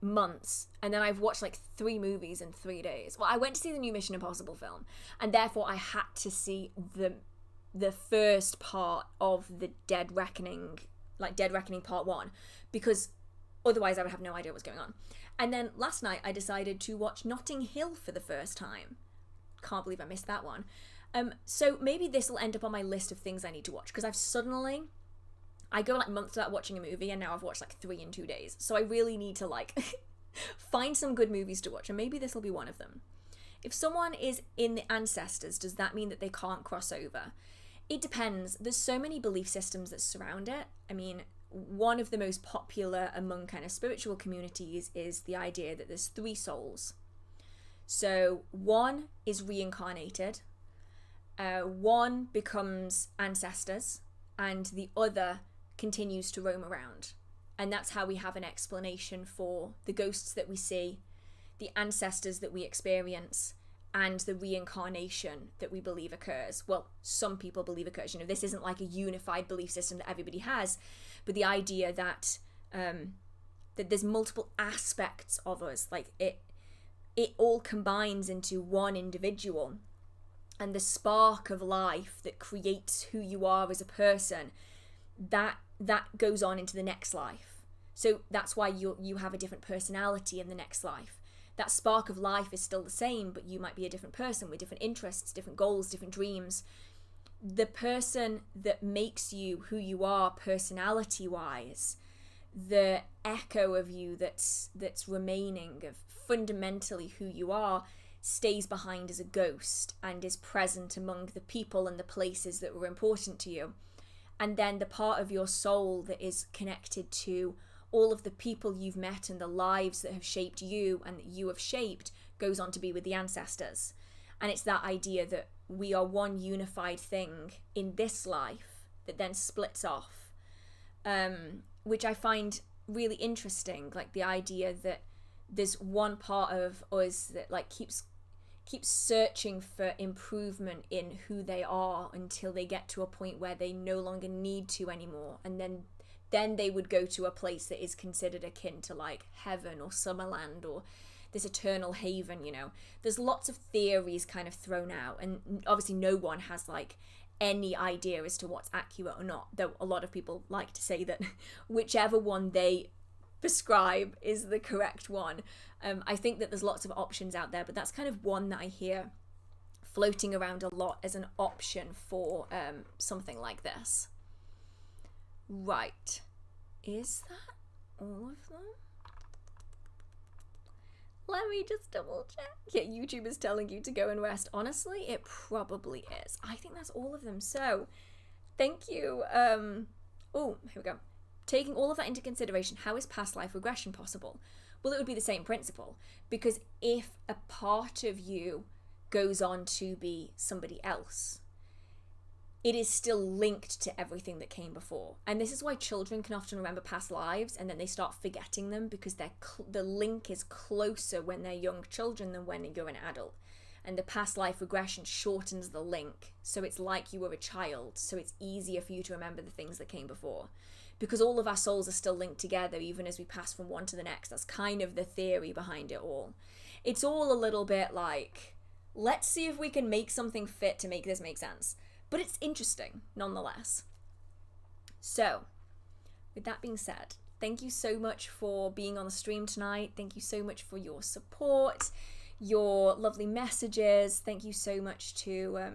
months, and then I've watched like 3 movies in 3 days. Well, I went to see the new Mission Impossible film, and therefore I had to see the first part of the Dead Reckoning Part 1, because otherwise I would have no idea what's going on. And then last night I decided to watch Notting Hill for the first time. Can't believe I missed that one. So maybe this will end up on my list of things I need to watch, because I go like months without watching a movie, and now I've watched like 3 in 2 days. So I really need to like find some good movies to watch, and maybe this will be one of them. If someone is in the ancestors, does that mean that they can't cross over? It depends. There's so many belief systems that surround it. I mean, one of the most popular among kind of spiritual communities is the idea that there's 3 souls. So one is reincarnated, one becomes ancestors, and the other continues to roam around. And that's how we have an explanation for the ghosts that we see, the ancestors that we experience, and the reincarnation that we believe occurs. Well, some people believe occurs. You know, this isn't like a unified belief system that everybody has, but the idea that that there's multiple aspects of us, like it all combines into one individual, and the spark of life that creates who you are as a person, that goes on into the next life. So that's why you have a different personality in the next life. That spark of life is still the same, but you might be a different person with different interests, different goals, different dreams. The person that makes you who you are personality-wise, the echo of you that's remaining of fundamentally who you are, stays behind as a ghost and is present among the people and the places that were important to you. And then the part of your soul that is connected to all of the people you've met and the lives that have shaped you and that you have shaped goes on to be with the ancestors. And it's that idea that we are one unified thing in this life that then splits off, which I find really interesting. Like the idea that there's one part of us that like keeps searching for improvement in who they are until they get to a point where they no longer need to anymore, and then they would go to a place that is considered akin to like heaven or Summerland or this eternal haven, you know. There's lots of theories kind of thrown out, and obviously no one has like any idea as to what's accurate or not, though a lot of people like to say that whichever one they prescribe is the correct one. I think that there's lots of options out there, but that's kind of one that I hear floating around a lot as an option for something like this. Right. Is that all of them? Let me just double check. Yeah, YouTube is telling you to go and rest. Honestly, it probably is. I think that's all of them. So, thank you. Oh, here we go. Taking all of that into consideration, how is past life regression possible? Well, it would be the same principle, because if a part of you goes on to be somebody else, it is still linked to everything that came before. And this is why children can often remember past lives and then they start forgetting them, because the link is closer when they're young children than when you're an adult. And the past life regression shortens the link, so it's like you were a child, so it's easier for you to remember the things that came before. Because all of our souls are still linked together even as we pass from one to the next. That's kind of the theory behind it all. It's all a little bit like, let's see if we can make something fit to make this make sense. But it's interesting nonetheless. So, with that being said, thank you so much for being on the stream tonight. Thank you so much for your support, your lovely messages. Thank you so much to,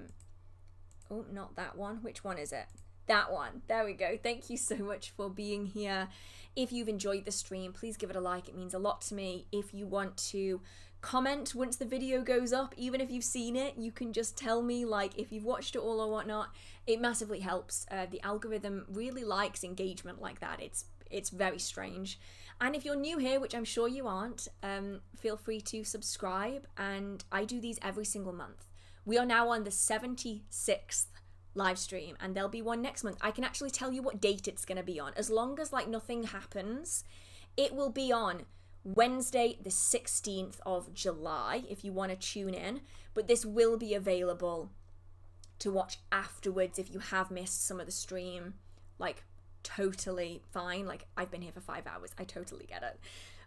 oh, not that one. Which one is it? That one. There we go. Thank you so much for being here. If you've enjoyed the stream, please give it a like. It means a lot to me. If you want to comment once the video goes up, even if you've seen it, you can just tell me like if you've watched it all or whatnot. It massively helps. The algorithm really likes engagement like that. It's very strange. And if you're new here, which I'm sure you aren't, feel free to subscribe. And I do these every single month. We are now on the 76th live stream, and there'll be one next month. I can actually tell you what date it's going to be on. As long as like nothing happens, it will be on Wednesday the 16th of July if you want to tune in, but this will be available to watch afterwards if you have missed some of the stream. Like, totally fine. Like, I've been here for 5 hours. I totally get it.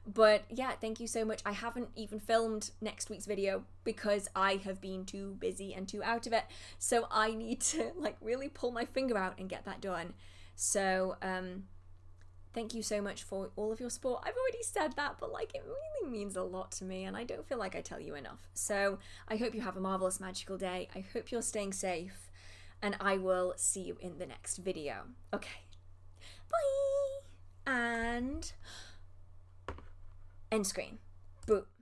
But yeah, thank you so much. I haven't even filmed next week's video because I have been too busy and too out of it. So I need to like really pull my finger out and get that done. So thank you so much for all of your support. I've already said that, but like it really means a lot to me and I don't feel like I tell you enough. So I hope you have a marvelous magical day. I hope you're staying safe and I will see you in the next video. Okay. Bye. And end screen. Boom.